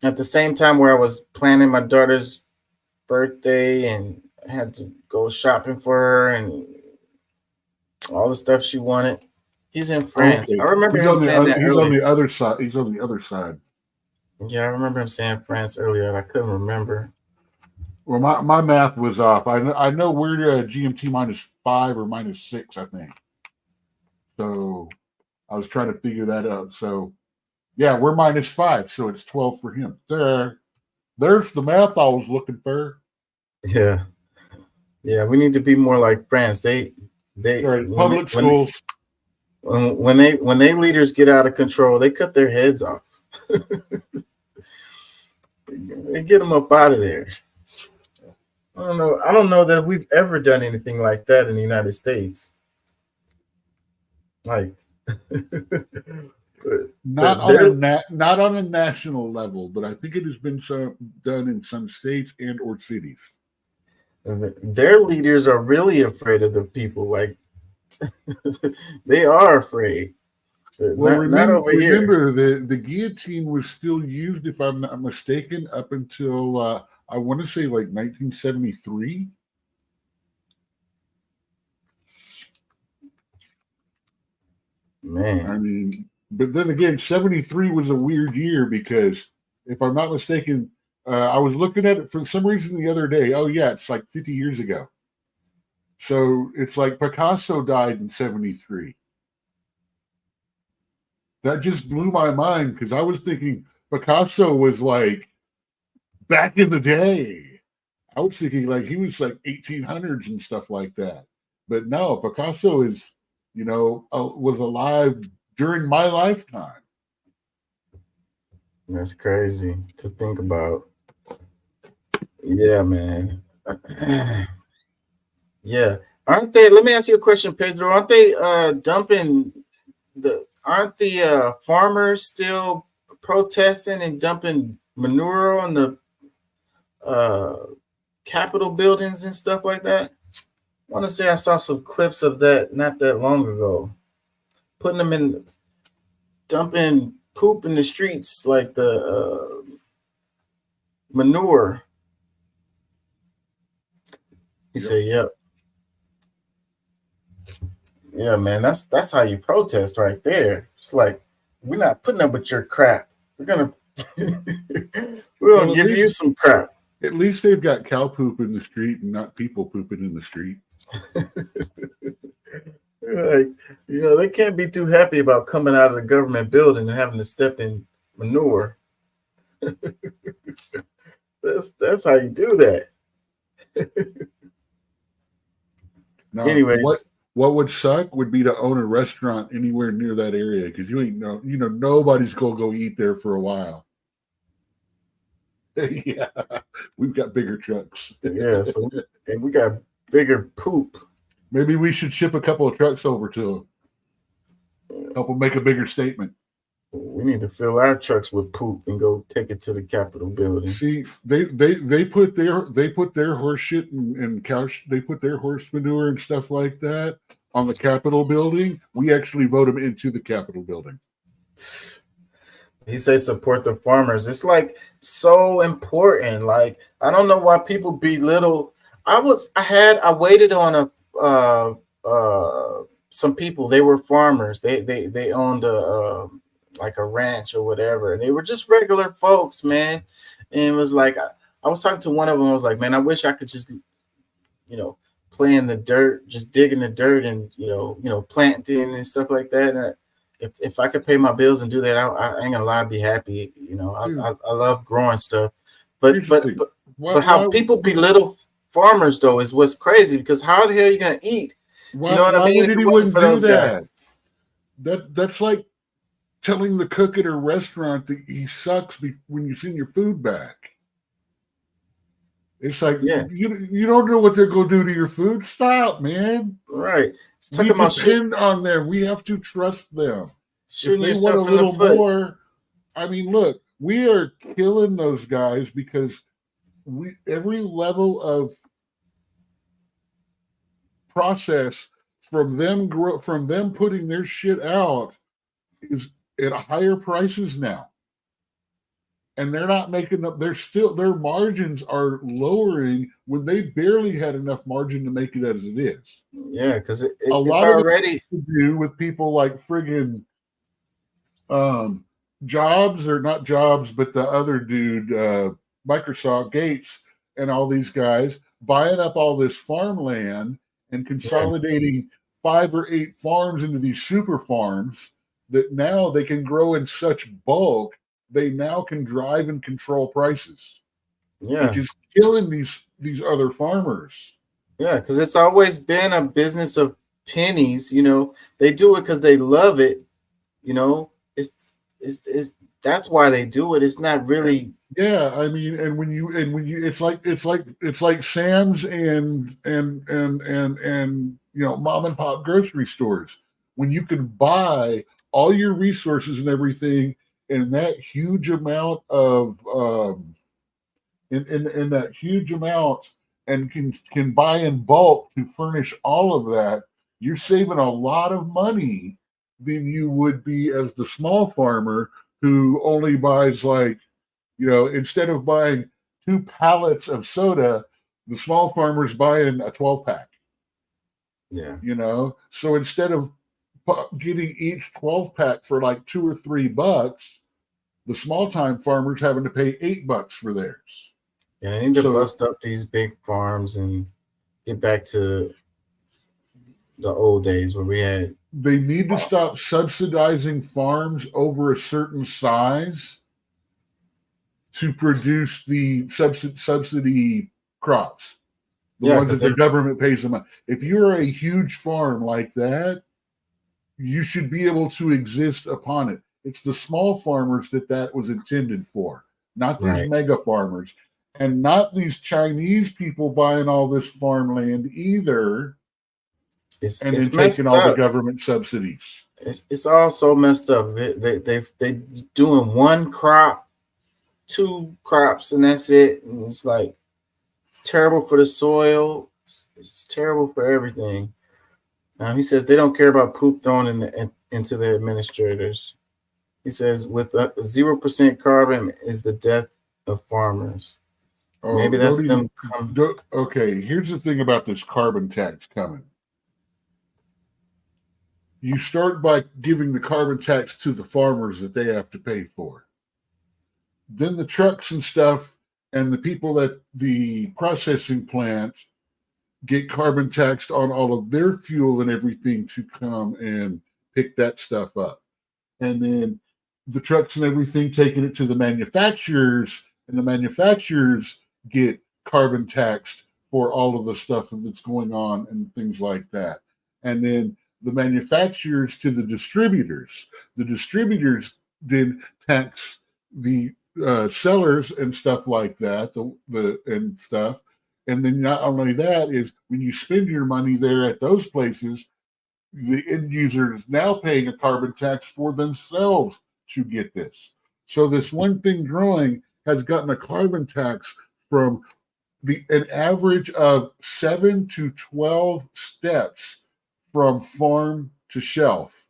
At the same time where I was planning my daughter's birthday and I had to go shopping for her and all the stuff she wanted. He's in France.
Okay.
I remember
He's
him
on
saying that
he's
earlier.
on the other side. He's on the other side.
Yeah, I remember him saying France earlier and I couldn't remember.
Well, my math was off. I know we're GMT minus 5 or minus 6, I think. So I was trying to figure that out. So yeah, we're minus 5, so it's 12 for him. There's the math I was looking for.
Yeah. Yeah, we need to be more like France. They
public schools.
When they leaders get out of control, they cut their heads off. They get them up out of there. I don't know that we've ever done anything like that in the United States. Like
not on a national level, but I think it has been done in some states and or cities.
Their leaders are really afraid of the people. Like they are afraid.
Well,
not over here.
remember the guillotine was still used, if I'm not mistaken, up until I want to say like 1973.
Man,
I mean, but then again, 73 was a weird year because, if I'm not mistaken, I was looking at it for some reason the other day. Oh yeah, it's like 50 years ago. So it's like Picasso died in 73. That just blew my mind because I was thinking Picasso was like back in the day. I was thinking like he was like 1800s and stuff like that. But no, Picasso is, was alive during my lifetime.
That's crazy to think about. Yeah, man. Yeah. Aren't they, let me ask you a question, Pedro. Aren't they aren't the farmers still protesting and dumping manure on the Capitol buildings and stuff like that? I want to say I saw some clips of that not that long ago. Putting them in, dumping poop in the streets like the manure. He said, "Yep, yeah, man. That's how you protest right there. It's like we're not putting up with your crap. We're gonna give you some crap."
At least they've got cow poop in the street and not people pooping in the street.
Like, they can't be too happy about coming out of the government building and having to step in manure. That's how you do that.
Now,
Anyways,
what would suck would be to own a restaurant anywhere near that area because nobody's gonna go eat there for a while. Yeah, we've got bigger trucks.
yeah, and we got bigger poop.
Maybe we should ship a couple of trucks over to them. Help them make a bigger statement.
We need to fill our trucks with poop and go take it to the Capitol building.
See, they put their horse shit and couch. They put their horse manure and stuff like that on the Capitol building. We actually vote them into the Capitol building.
He says support the farmers. It's like so important. Like, I don't know why people belittle. I waited on some people. They were farmers. They owned a like a ranch or whatever, and they were just regular folks, man. And it was like I was talking to one of them. I was like, man, I wish I could just play in the dirt, just dig in the dirt and planting and stuff like that. And if I could pay my bills and do that, I ain't gonna lie, I'd be happy. I love growing stuff, but how people belittle farmers though is what's crazy, because how the hell are you gonna eat?
Why,
you know what I mean?
Would anyone do that? That's like telling the cook at a restaurant that he sucks when you send your food back. It's like, you don't know what they're going to do to your food. Stop, man.
Right.
We depend on them. We have to trust them.
Shooting
if they want a
yourself in the
little
foot.
more, I mean, look, we are killing those guys because every level of process from them putting their shit out is at higher prices now, and they're not making up. Their margins are lowering when they barely had enough margin to make it as it is.
Yeah, because it's
a lot
already
of it to do with people like friggin' Jobs, or not Jobs, but the other dude, Microsoft, Gates, and all these guys buying up all this farmland and consolidating 5 or 8 farms into these super farms that now they can grow in such bulk, they now can drive and control prices.
Yeah.
Which is killing these other farmers.
Yeah, because it's always been a business of pennies. They do it because they love it. It's that's why they do it. It's not really.
Yeah, I mean, and when you it's like Sam's and mom and pop grocery stores, when you can buy all your resources and everything in that huge amount of in that huge amount, and can buy in bulk to furnish all of that, you're saving a lot of money than you would be as the small farmer who only buys instead of buying 2 pallets of soda, the small farmer's buying a 12-pack.
Yeah.
So instead of getting each 12-pack for like $2 or $3, the small-time farmer's having to pay $8 for theirs.
Yeah, they need to bust up these big farms and get back to the old days where we had.
They need to stop subsidizing farms over a certain size to produce the subsidy crops. The ones that the government pays them. If you're a huge farm like that, you should be able to exist upon it. It's the small farmers that was intended for, not these mega farmers, and not these Chinese people buying all this farmland either.
It's
then taking all the government subsidies.
It's all so messed up. They doing 1 crop, 2 crops, and that's it. And it's like, it's terrible for the soil. It's terrible for everything. He says they don't care about poop thrown into the administrators. He says with 0% carbon is the death of farmers. Maybe that's them.
Okay, here's the thing about this carbon tax coming. You start by giving the carbon tax to the farmers that they have to pay for. Then the trucks and stuff and the people at the processing plant get carbon taxed on all of their fuel and everything to come and pick that stuff up. And then the trucks and everything taking it to the manufacturers, and the manufacturers get carbon taxed for all of the stuff that's going on and things like that. And then the manufacturers to the distributors. The distributors then tax the sellers and stuff like that, and stuff. And then not only that is when you spend your money there at those places, the end user is now paying a carbon tax for themselves to get this. So this one thing growing has gotten a carbon tax from an average of 7 to 12 steps from farm to shelf.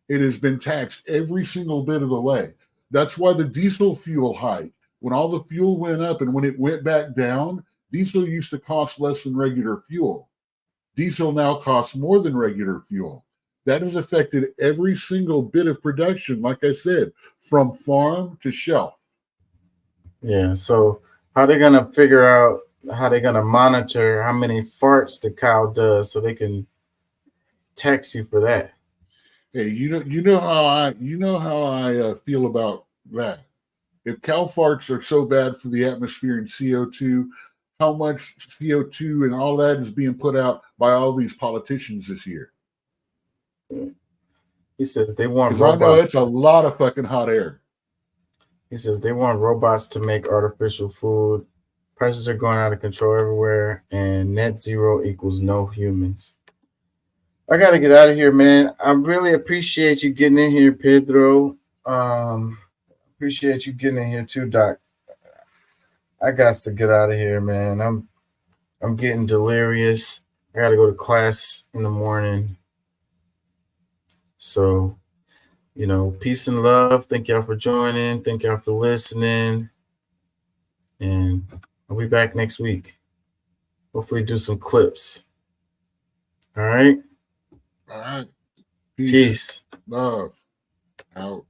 It has been taxed every single bit of the way. That's why the diesel fuel hike, when all the fuel went up and when it went back down, diesel used to cost less than regular fuel. Diesel now costs more than regular fuel. That has affected every single bit of production, like I said, from farm to shelf.
Yeah, so how they gonna figure out how they're gonna monitor how many farts the cow does so they can tax you for that?
Hey, you know how I feel about that. If cow farts are so bad for the atmosphere and CO2, how much CO2 and all that is being put out by all these politicians this year?
He says they want
Because I know
robots.
it's a lot of fucking hot air.
He says they want robots to make artificial food. Prices are going out of control everywhere, and net zero equals no humans. I got to get out of here, man. I really appreciate you getting in here, Pedro. Appreciate you getting in here too, Doc. I got to get out of here, man. I'm getting delirious. I got to go to class in the morning. So, peace and love. Thank y'all for joining. Thank y'all for listening. And I'll be back next week. Hopefully do some clips. All right.
All right.
Peace.
Love. Out.